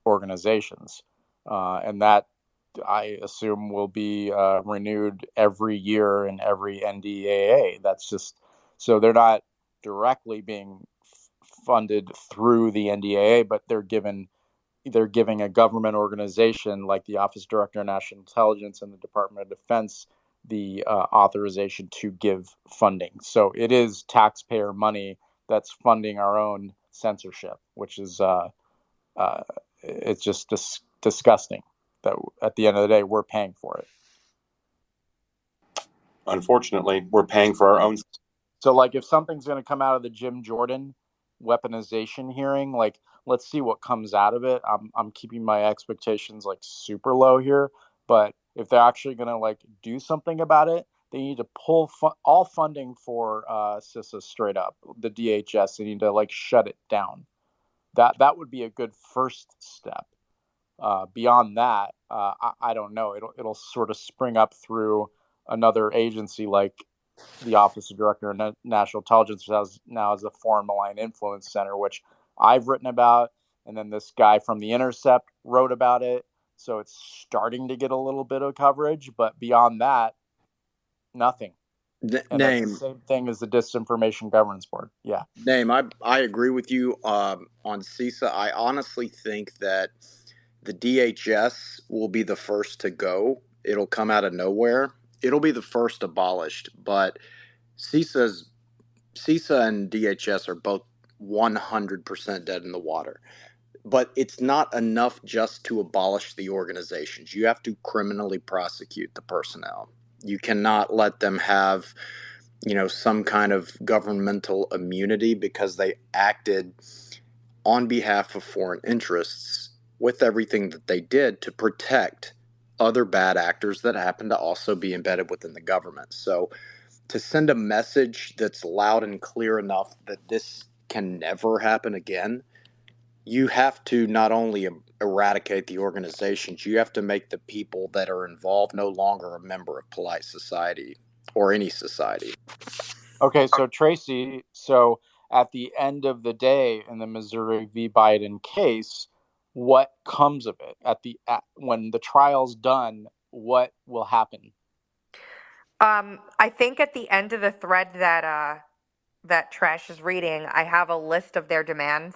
organizations. And that, I assume, will be renewed every year in every NDAA. That's just so they're not directly being funded through the NDAA, but they're giving a government organization like the Office Director of National Intelligence and the Department of Defense the authorization to give funding. So it is taxpayer money that's funding our own censorship, which is it's just disgusting that at the end of the day we're paying for it. Unfortunately, we're paying for our own. So, like, if something's going to come out of the Jim Jordan weaponization hearing, like, let's see what comes out of it. I'm keeping my expectations like super low here, but if they're actually going to like do something about it, they need to pull all funding for CISA straight up. The DHS, they need to like shut it down. That would be a good first step. Beyond that, I don't know. It'll sort of spring up through another agency like the Office of Director of National Intelligence now as the Foreign Malign Influence Center, which I've written about, and then this guy from The Intercept wrote about it. So it's starting to get a little bit of coverage, but beyond that, nothing. And that's the same thing as the Disinformation Governance Board. Yeah. Naeem, I agree with you on CISA. I honestly think that the DHS will be the first to go. It'll come out of nowhere. It'll be the first abolished, but CISA and DHS are both 100% dead in the water. But it's not enough just to abolish the organizations. You have to criminally prosecute the personnel. You cannot let them have, some kind of governmental immunity because they acted on behalf of foreign interests with everything that they did to protect other bad actors that happen to also be embedded within the government. So to send a message that's loud and clear enough that this can never happen again, you have to not only eradicate the organizations, you have to make the people that are involved no longer a member of polite society or any society. Okay, so Tracy, at the end of the day in the Missouri v. Biden case, what comes of it? When the trial's done, what will happen? I think at the end of the thread that Trash is reading, I have a list of their demands,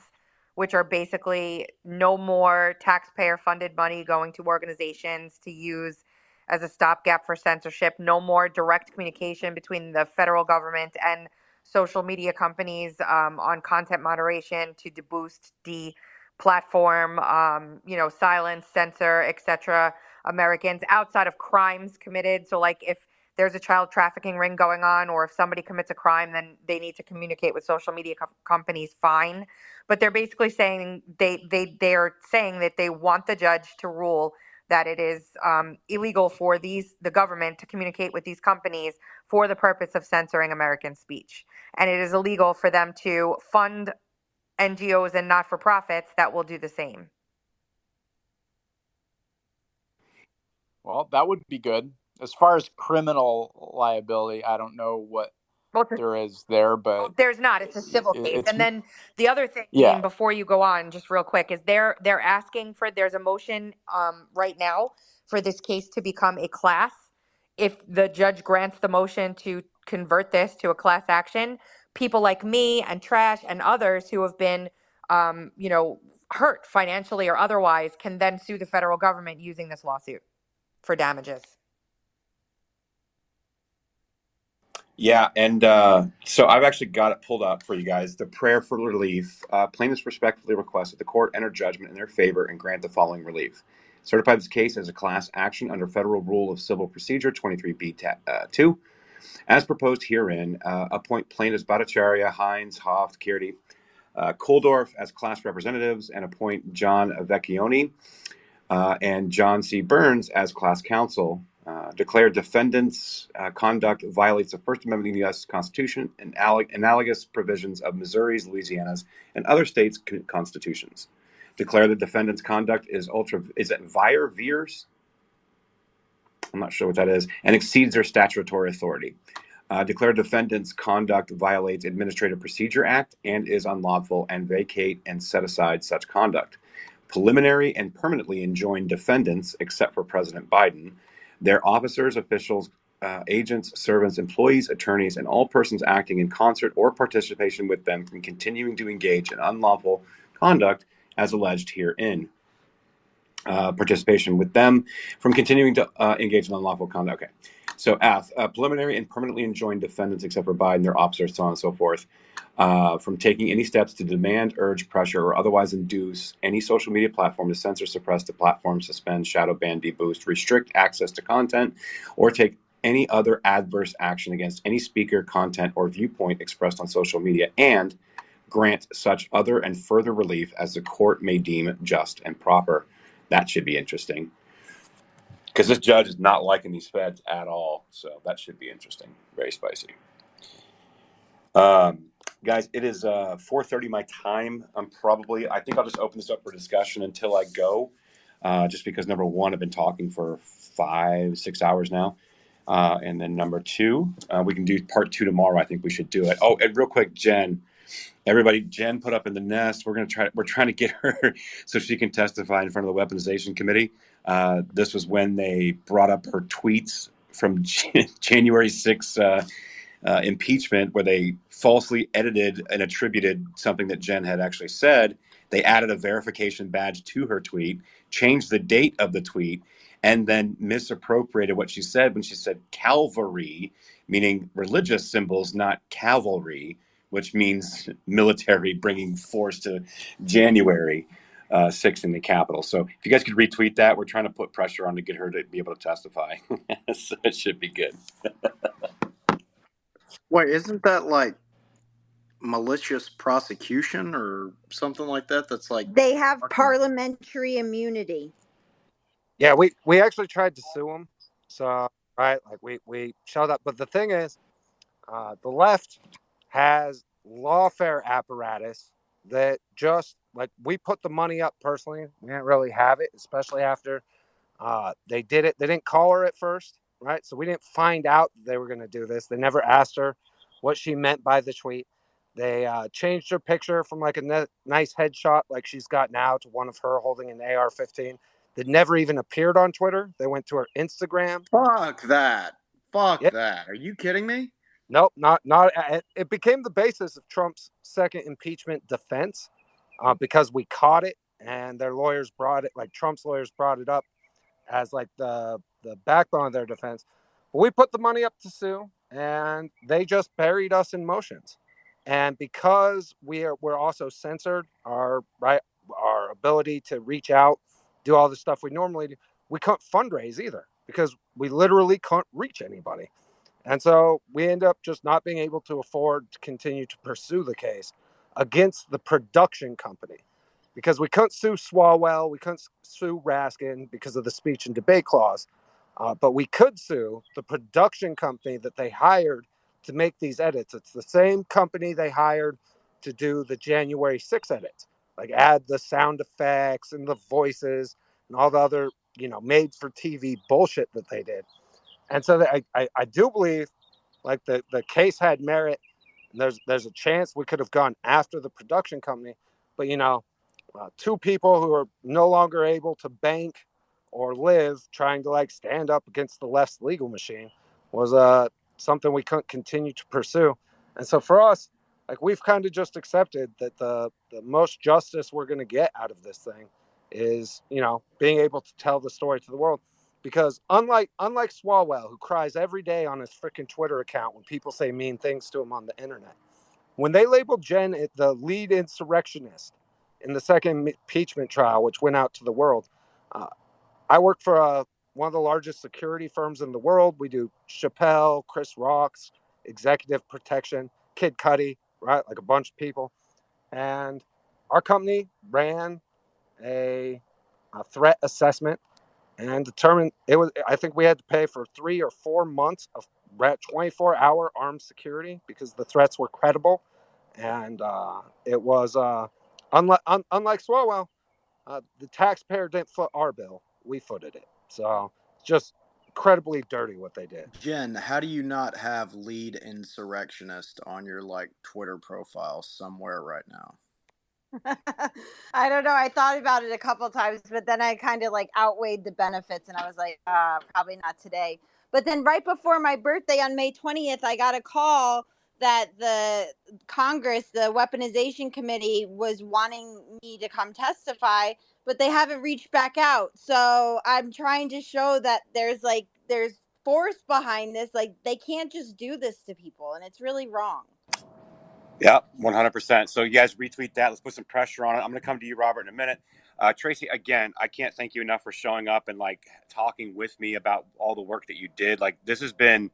which are basically no more taxpayer funded money going to organizations to use as a stopgap for censorship, no more direct communication between the federal government and social media companies on content moderation to deboost, platform, silence, censor, etc. Americans outside of crimes committed. So, like, if there's a child trafficking ring going on, or if somebody commits a crime, then they need to communicate with social media companies. Fine, but they're basically saying they're saying that they want the judge to rule that it is illegal for the government to communicate with these companies for the purpose of censoring American speech, and it is illegal for them to fund NGOs and not-for-profits that will do the same. Well, that would be good. As far as criminal liability, I don't know what there is there, but there's not. It's a civil case. And then the other thing, yeah, before you go on, just real quick, is they're asking for, there's a motion right now for this case to become a class. If the judge grants the motion to convert this to a class action, people like me and Trash and others who have been, hurt financially or otherwise can then sue the federal government using this lawsuit for damages. Yeah, and so I've actually got it pulled up for you guys. The prayer for relief. Plaintiffs respectfully request that the court enter judgment in their favor and grant the following relief. Certify this case as a class action under Federal Rule of Civil Procedure 23B2. As proposed herein, appoint plaintiffs Bhattacharya, Hines, Hoft, Kearney, Koldorf as class representatives, and appoint John Vecchione and John C. Burns as class counsel. Declare defendants' conduct violates the First Amendment of the U.S. Constitution and analogous provisions of Missouri's, Louisiana's, and other states' constitutions. Declare the defendants' conduct is veers? I'm not sure what that is, and exceeds their statutory authority. Declare defendants' conduct violates Administrative Procedure Act and is unlawful, and vacate and set aside such conduct. Preliminary and permanently enjoin defendants, except for President Biden, their officers, officials, agents, servants, employees, attorneys, and all persons acting in concert or participation with them from continuing to engage in unlawful conduct as alleged herein. Participation with them from continuing to engage in unlawful conduct. Okay. So F, preliminary and permanently enjoined defendants, except for Biden, their officers, so on and so forth, from taking any steps to demand, urge, pressure, or otherwise induce any social media platform to censor, suppress the platform, suspend, shadow ban, deboost, restrict access to content, or take any other adverse action against any speaker, content, or viewpoint expressed on social media, and grant such other and further relief as the court may deem just and proper. That should be interesting. Because this judge is not liking these feds at all. So that should be interesting. Very spicy. Guys, it is 4:30 my time. I think I'll just open this up for discussion until I go. Just because number one, I've been talking for 5-6 hours now. And then number two, we can do part 2 tomorrow. I think we should do it. Oh, and real quick, Jen, everybody, Jen put up in the nest. We're trying to get her so she can testify in front of the weaponization committee. This was when they brought up her tweets from January 6th impeachment, where they falsely edited and attributed something that Jen had actually said. They added a verification badge to her tweet, changed the date of the tweet, and then misappropriated what she said when she said Calvary, meaning religious symbols, not cavalry, which means military bringing force to January 6th in the Capitol. So if you guys could retweet that, we're trying to put pressure on to get her to be able to testify. So it should be good. Wait, isn't that like malicious prosecution or something like that? That's like They have parliamentary immunity. Yeah, we actually tried to sue them. So, right, like we showed up. But the thing is, the left has lawfare apparatus that just, like, we put the money up personally. We didn't really have it, especially after they did it. They didn't call her at first, right? So we didn't find out they were going to do this. They never asked her what she meant by the tweet. They changed her picture from like a nice headshot like she's got now to one of her holding an AR-15 that never even appeared on Twitter. They went to her Instagram. Fuck that. Fuck Yeah. that. Are you kidding me? Nope, not. It became the basis of Trump's second impeachment defense because we caught it, and their lawyers brought it, like Trump's lawyers brought it up as like the backbone of their defense. But we put the money up to sue, and they just buried us in motions. And because we're also censored, our ability to reach out, do all the stuff we normally do, we can't fundraise either because we literally can't reach anybody. And so we end up just not being able to afford to continue to pursue the case against the production company because we couldn't sue Swalwell, we couldn't sue Raskin because of the speech and debate clause, but we could sue the production company that they hired to make these edits. It's the same company they hired to do the January 6th edits, like add the sound effects and the voices and all the other, made for TV bullshit that they did. And so I do believe like the case had merit. And there's a chance we could have gone after the production company, but two people who are no longer able to bank or live trying to like stand up against the left's legal machine was something we couldn't continue to pursue. And so for us, like we've kind of just accepted that the most justice we're going to get out of this thing is being able to tell the story to the world. Because unlike Swalwell, who cries every day on his freaking Twitter account when people say mean things to him on the internet, when they labeled Jen the lead insurrectionist in the second impeachment trial, which went out to the world, I work for one of the largest security firms in the world. We do Chappelle, Chris Rock's, executive protection, Kid Cudi, right? Like a bunch of people. And our company ran a threat assessment and determined I think we had to pay for 3 or 4 months of 24-hour armed security because the threats were credible. And it was unlike Swalwell, the taxpayer didn't foot our bill. We footed it. So it's just incredibly dirty what they did. Jen, how do you not have lead insurrectionist on your like Twitter profile somewhere right now? I don't know. I thought about it a couple of times, but then I kind of like outweighed the benefits and I was like, probably not today. But then right before my birthday on May 20th, I got a call that the Congress, the weaponization committee, was wanting me to come testify, but they haven't reached back out. So I'm trying to show that there's force behind this. Like, they can't just do this to people, and it's really wrong. Yeah, 100%. So you guys retweet that. Let's put some pressure on it. I'm going to come to you, Robert, in a minute. Tracy, again, I can't thank you enough for showing up and like talking with me about all the work that you did. Like, this has been,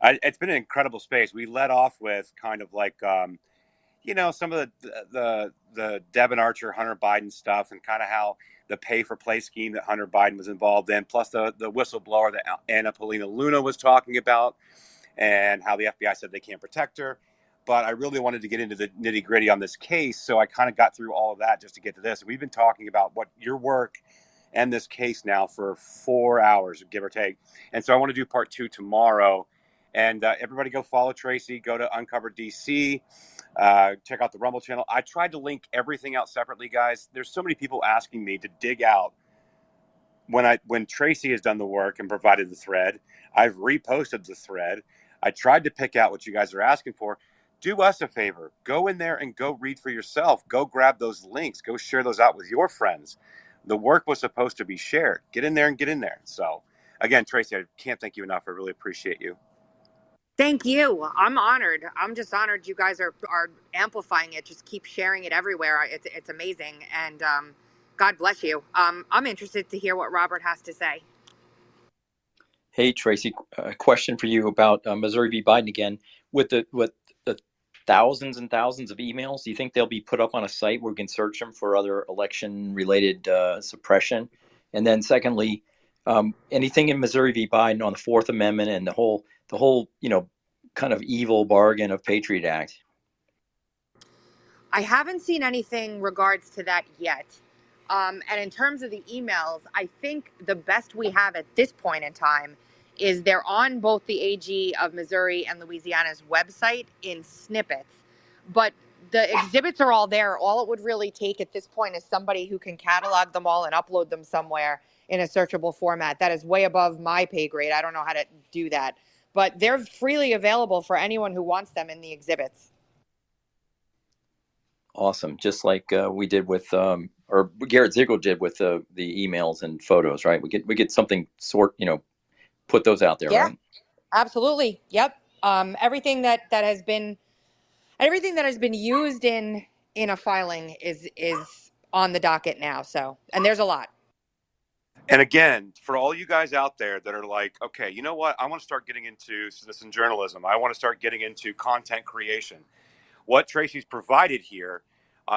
it's been an incredible space. We led off with kind of like, some of the Devin Archer, Hunter Biden stuff, and kind of how the pay for play scheme that Hunter Biden was involved in, plus the whistleblower that Anna Paulina Luna was talking about, and how the FBI said they can't protect her. But I really wanted to get into the nitty gritty on this case, so I kind of got through all of that just to get to this. We've been talking about what your work and this case now for 4 hours, give or take. And so I want to do part 2 tomorrow. And everybody go follow Tracy. Go to Uncover DC. Check out the Rumble channel. I tried to link everything out separately, guys. There's so many people asking me to dig out when Tracy has done the work and provided the thread. I've reposted the thread. I tried to pick out what you guys are asking for. Do us a favor. Go in there and go read for yourself. Go grab those links. Go share those out with your friends. The work was supposed to be shared. Get in there and get in there. So, again, Tracy, I can't thank you enough. I really appreciate you. Thank you. I'm honored. I'm just honored you guys are amplifying it. Just keep sharing it everywhere. It's amazing. And God bless you. I'm interested to hear what Robert has to say. Hey, Tracy, a question for you about Missouri v. Biden again. With the thousands and thousands of emails, do you think they'll be put up on a site where we can search them for other election-related suppression? And then secondly, anything in Missouri v. Biden on the Fourth Amendment and the whole kind of evil bargain of Patriot Act? I haven't seen anything regards to that yet. And in terms of the emails, I think the best we have at this point in time is they're on both the AG of Missouri and Louisiana's website in snippets. But the exhibits are all there. All it would really take at this point is somebody who can catalog them all and upload them somewhere in a searchable format. That is way above my pay grade. I don't know how to do that. But they're freely available for anyone who wants them in the exhibits. Awesome. Just like we did with, or Garrett Ziegler did with the emails and photos, right? We get something put those out there, Yeah, right? absolutely. Yep. Everything that has been used in a filing is on the docket now. So, and there's a lot. And again, for all you guys out there that are like, okay, you know what? I want to start getting into citizen journalism. I want to start getting into content creation. What Tracy's provided here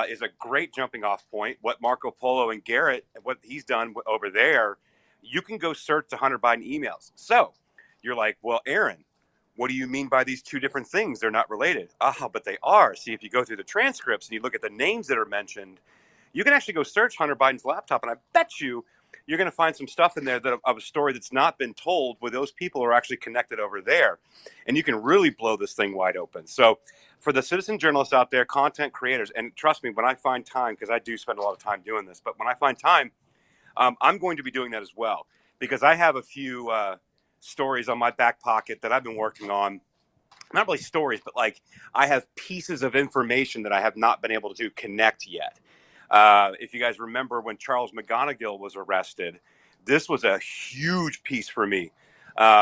is a great jumping off point. What Marco Polo and Garrett, what he's done over there, you can go search the Hunter Biden emails. So you're like, well, Aaron, what do you mean by these two different things? They're not related. But they are. See, if you go through the transcripts and you look at the names that are mentioned, you can actually go search Hunter Biden's laptop, and I bet you're going to find some stuff in there of a story that's not been told where those people are actually connected over there. And you can really blow this thing wide open. So for the citizen journalists out there, content creators, and trust me, when I find time, because I do spend a lot of time doing this, but when I find time, I'm going to be doing that as well, because I have a few stories on my back pocket that I've been working on. Not really stories, but like I have pieces of information that I have not been able to connect yet. If you guys remember when Charles McGonigal was arrested, this was a huge piece for me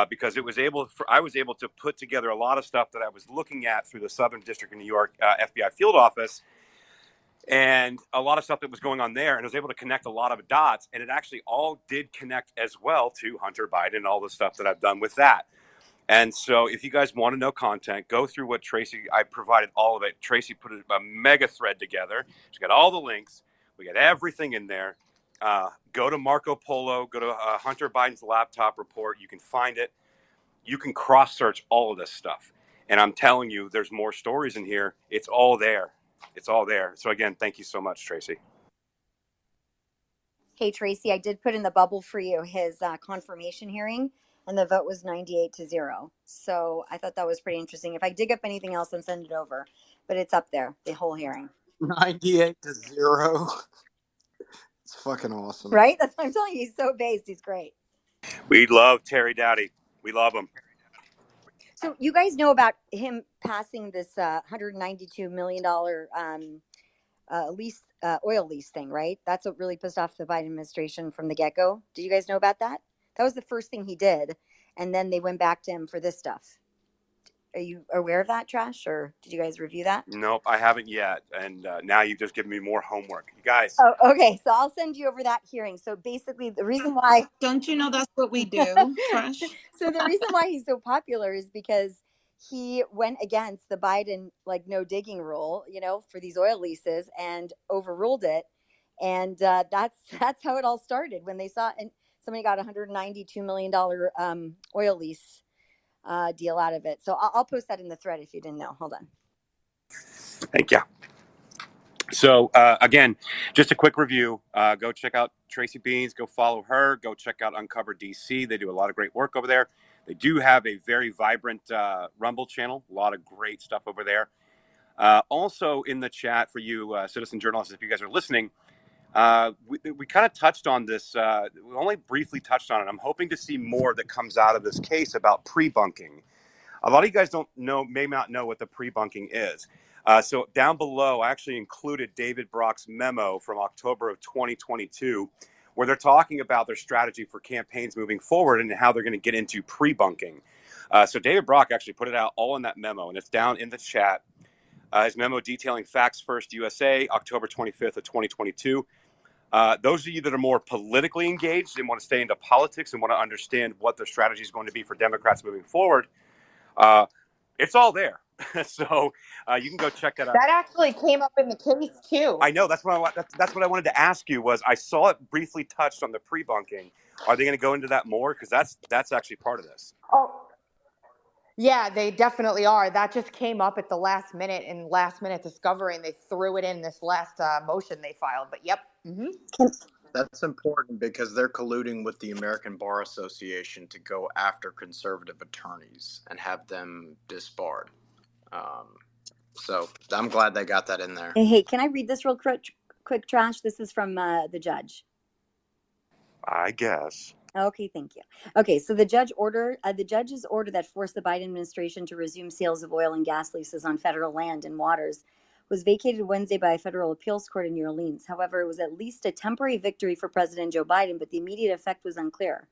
because I was able to put together a lot of stuff that I was looking at through the Southern District of New York FBI field office, and a lot of stuff that was going on there, and I was able to connect a lot of dots, and it actually all did connect as well to Hunter Biden and all the stuff that I've done with that. And so if you guys want to know content, go through what Tracy, I provided all of it. Tracy put a mega thread together. She's got all the links. We got everything in there. Go to Marco Polo, go to Hunter Biden's laptop report. You can find it. You can cross-search all of this stuff. And I'm telling you, there's more stories in here. It's all there. It's all there. So again, thank you so much, Tracy. Hey, Tracy, I did put in the bubble for you his confirmation hearing, and the vote was 98-0. So I thought that was pretty interesting. If I dig up anything else, then send it over. But it's up there, the whole hearing. 98-0. It's fucking awesome. Right? That's what I'm telling you. He's so based. He's great. We love Terry Dowdy. We love him. So you guys know about him passing this $192 million oil lease thing, right? That's what really pissed off the Biden administration from the get-go. Did you guys know about that? That was the first thing he did. and then they went back to him for this stuff. Are you aware of that, Trash, or did you guys review that? Nope, I haven't yet. And now you've just given me more homework. You guys. Oh, okay. So I'll send you over that hearing. So basically, the reason why Don't you know that's what we do, Trash? so the reason why he's so popular is because he went against the Biden no digging rule, for these oil leases and overruled it. And that's how it all started when they saw and somebody got $192 million oil lease deal out of it. So I'll post that in the thread if you didn't know. Hold on. Thank you. So again, just a quick review. Go check out Tracy Beans. Go follow her. Go check out Uncover DC. They do a lot of great work over there. They do have a very vibrant Rumble channel. A lot of great stuff over there. Also in the chat for you citizen journalists, if you guys are listening, we kind of touched on this. We only briefly touched on it. I'm hoping to see more that comes out of this case about pre-bunking. A lot of you guys may not know what the pre-bunking is. So down below, I actually included David Brock's memo from October of 2022, where they're talking about their strategy for campaigns moving forward and how they're going to get into pre-bunking. So David Brock actually put it out all in that memo, and it's down in the chat. His memo detailing Facts First USA, October 25th of 2022. Those of you that are more politically engaged and want to stay into politics and want to understand what their strategy is going to be for Democrats moving forward, it's all there. So you can go check that out. That actually came up in the case too. I know that's what I wanted to ask you. Was I saw it briefly touched on the pre-bunking. Are they going to go into that more? Because that's actually part of this. Oh, yeah, they definitely are. That just came up at the last minute in last minute discovery, and they threw it in this last motion they filed. But yep. Mm-hmm. That's important because they're colluding with the American Bar Association to go after conservative attorneys and have them disbarred. So I'm glad they got that in there. Hey, can I read this real quick, Trash? This is from the judge. I guess. Okay, thank you. Okay, so the judge's order that forced the Biden administration to resume sales of oil and gas leases on federal land and waters was vacated Wednesday by a federal appeals court in New Orleans. However, it was at least a temporary victory for President Joe Biden, but the immediate effect was unclear.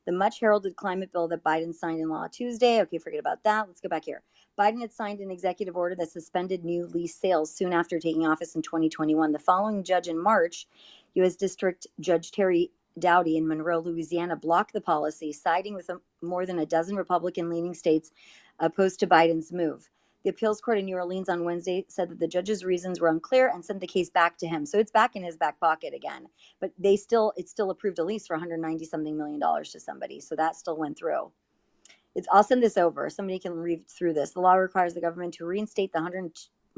The much heralded climate bill that Biden signed in law Tuesday. Okay, forget about that. Let's go back here. Biden had signed an executive order that suspended new lease sales soon after taking office in 2021. The following judge in March, U.S. District Judge Terry Doughty in Monroe, Louisiana, blocked the policy, siding with more than a dozen Republican-leaning states opposed to Biden's move. The appeals court in New Orleans on Wednesday said that the judge's reasons were unclear and sent the case back to him. So it's back in his back pocket again. But it still approved a lease for $190-something million to somebody. So that still went through. I'll send this over. Somebody can read through this. The law requires the government to reinstate the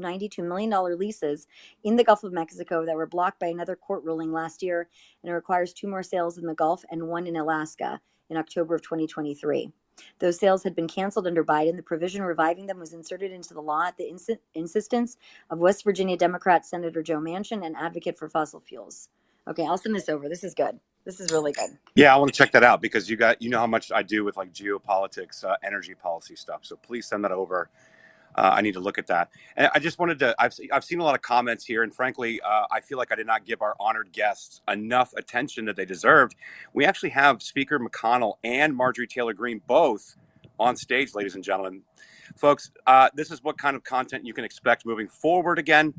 $192 million leases in the Gulf of Mexico that were blocked by another court ruling last year, and it requires 2 more sales in the Gulf and 1 in Alaska in October of 2023. Those sales had been canceled under Biden. The provision reviving them was inserted into the law at the insistence of West Virginia Democrat Senator Joe Manchin, an advocate for fossil fuels. Okay, I'll send this over. This is good. This is really good. Yeah, I want to check that out because you know how much I do with geopolitics, energy policy stuff. So please send that over. I need to look at that. And I just wanted to, I've seen a lot of comments here, and frankly, I feel like I did not give our honored guests enough attention that they deserved. We actually have Speaker McConnell and Marjorie Taylor Greene both on stage, ladies and gentlemen. Folks, this is what kind of content you can expect moving forward again.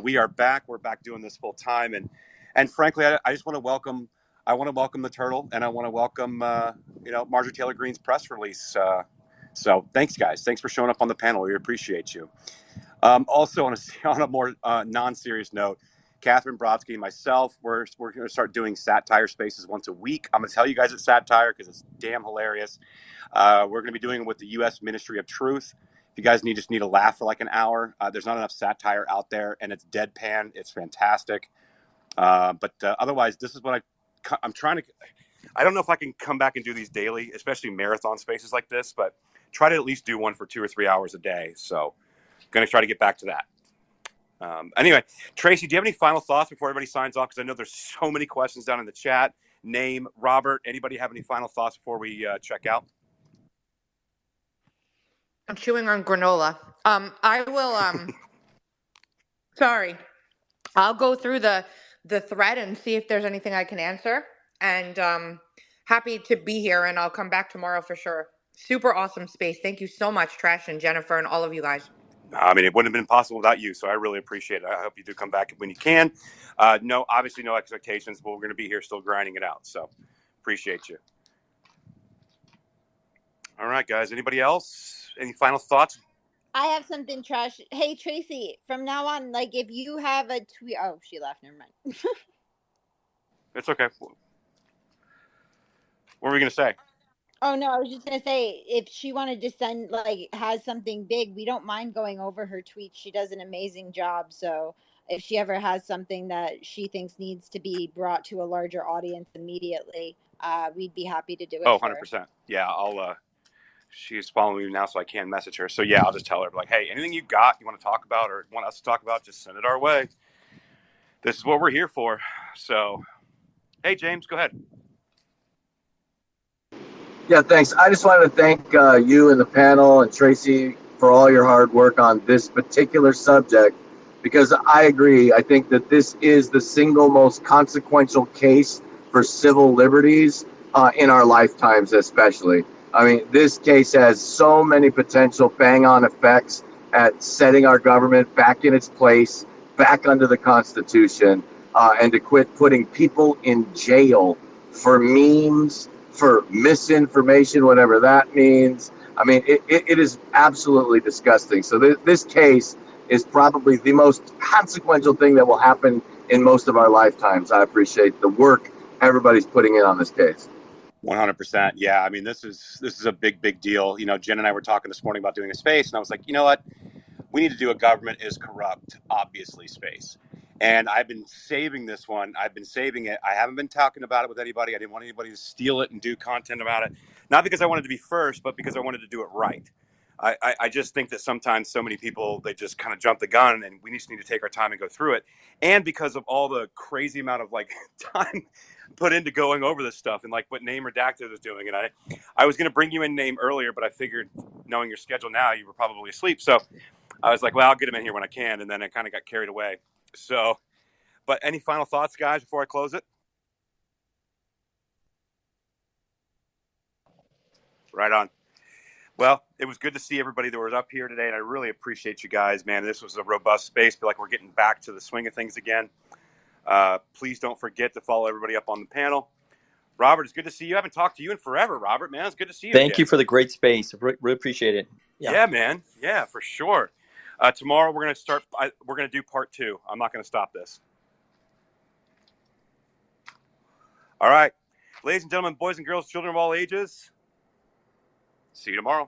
We are back. We're back doing this full time. And frankly, I just want to welcome the turtle, and I want to welcome, Marjorie Taylor Greene's press release. So thanks, guys. Thanks for showing up on the panel. We appreciate you. Also, on a more non-serious note, Catherine Brodsky and myself, we're going to start doing satire spaces once a week. I'm going to tell you guys it's satire because it's damn hilarious. We're going to be doing it with the U.S. Ministry of Truth. If you guys just need a laugh for like an hour, there's not enough satire out there, and it's deadpan. It's fantastic. But otherwise, this is what I'm trying to. I don't know if I can come back and do these daily, especially marathon spaces like this, but try to at least do one for 2 or 3 hours a day. So going to try to get back to that. Anyway, Tracy, do you have any final thoughts before everybody signs off? Because I know there's so many questions down in the chat. Name, Robert, anybody have any final thoughts before we check out? I'm chewing on granola. I will. Sorry, I'll go through the thread and see if there's anything I can answer. And happy to be here, and I'll come back tomorrow for sure. Super awesome space. Thank you so much, Trash and Jennifer and all of you guys. I mean, it wouldn't have been possible without you, so I really appreciate it. I hope you do come back when you can. No, obviously no expectations, but we're going to be here still grinding it out. So appreciate you. All right, guys. Anybody else? Any final thoughts? I have something, Trash. Hey, Tracy, from now on, like, if you have a tweet. Oh, she left. Never mind. It's okay. What were we going to say? Oh, no, I was just going to say, if she wanted to send, like, has something big, we don't mind going over her tweets. She does an amazing job. So if she ever has something that she thinks needs to be brought to a larger audience immediately, we'd be happy to do it Oh, for her. 100%. Yeah, she's following me now, so I can message her. So yeah, I'll just tell her, like, hey, anything you got, you want to talk about or want us to talk about, just send it our way. This is what we're here for. So, hey, James, go ahead. Yeah, thanks. I just wanted to thank you and the panel and Tracy for all your hard work on this particular subject, because I agree. I think that this is the single most consequential case for civil liberties in our lifetimes, especially. I mean, this case has so many potential bang-on effects at setting our government back in its place, back under the Constitution, and to quit putting people in jail for memes, for misinformation, whatever that means. I mean, it is absolutely disgusting. So this case is probably the most consequential thing that will happen in most of our lifetimes. I appreciate the work everybody's putting in on this case. 100%. Yeah, I mean, this is a big deal. You know, Jen and I were talking this morning about doing a space, and I was like, you know what? We need to do a government is corrupt, obviously, space. And I've been saving this one. I've been saving it. I haven't been talking about it with anybody. I didn't want anybody to steal it and do content about it. Not because I wanted to be first, but because I wanted to do it right. I just think that sometimes so many people, they just kind of jump the gun, and we just need to take our time and go through it. And because of all the crazy amount of like time put into going over this stuff and like what Name Redacted was doing. And I was going to bring you in Name earlier, but I figured knowing your schedule now, you were probably asleep. So I was like, well, I'll get him in here when I can. And then I kind of got carried away. So, but any final thoughts, guys, before I close it? Right on. Well, it was good to see everybody that was up here today. And I really appreciate you guys, man. This was a robust space. Feel like we're getting back to the swing of things again. Please don't forget to follow everybody up on the panel. Robert, it's good to see you. I haven't talked to you in forever, Robert, man. It's good to see you Thank again. you for the great space. Really appreciate it. Yeah, man. Yeah, for sure. Tomorrow we're going to start. We're going to do part 2. I'm not going to stop this. All right. Ladies and gentlemen, boys and girls, children of all ages, see you tomorrow.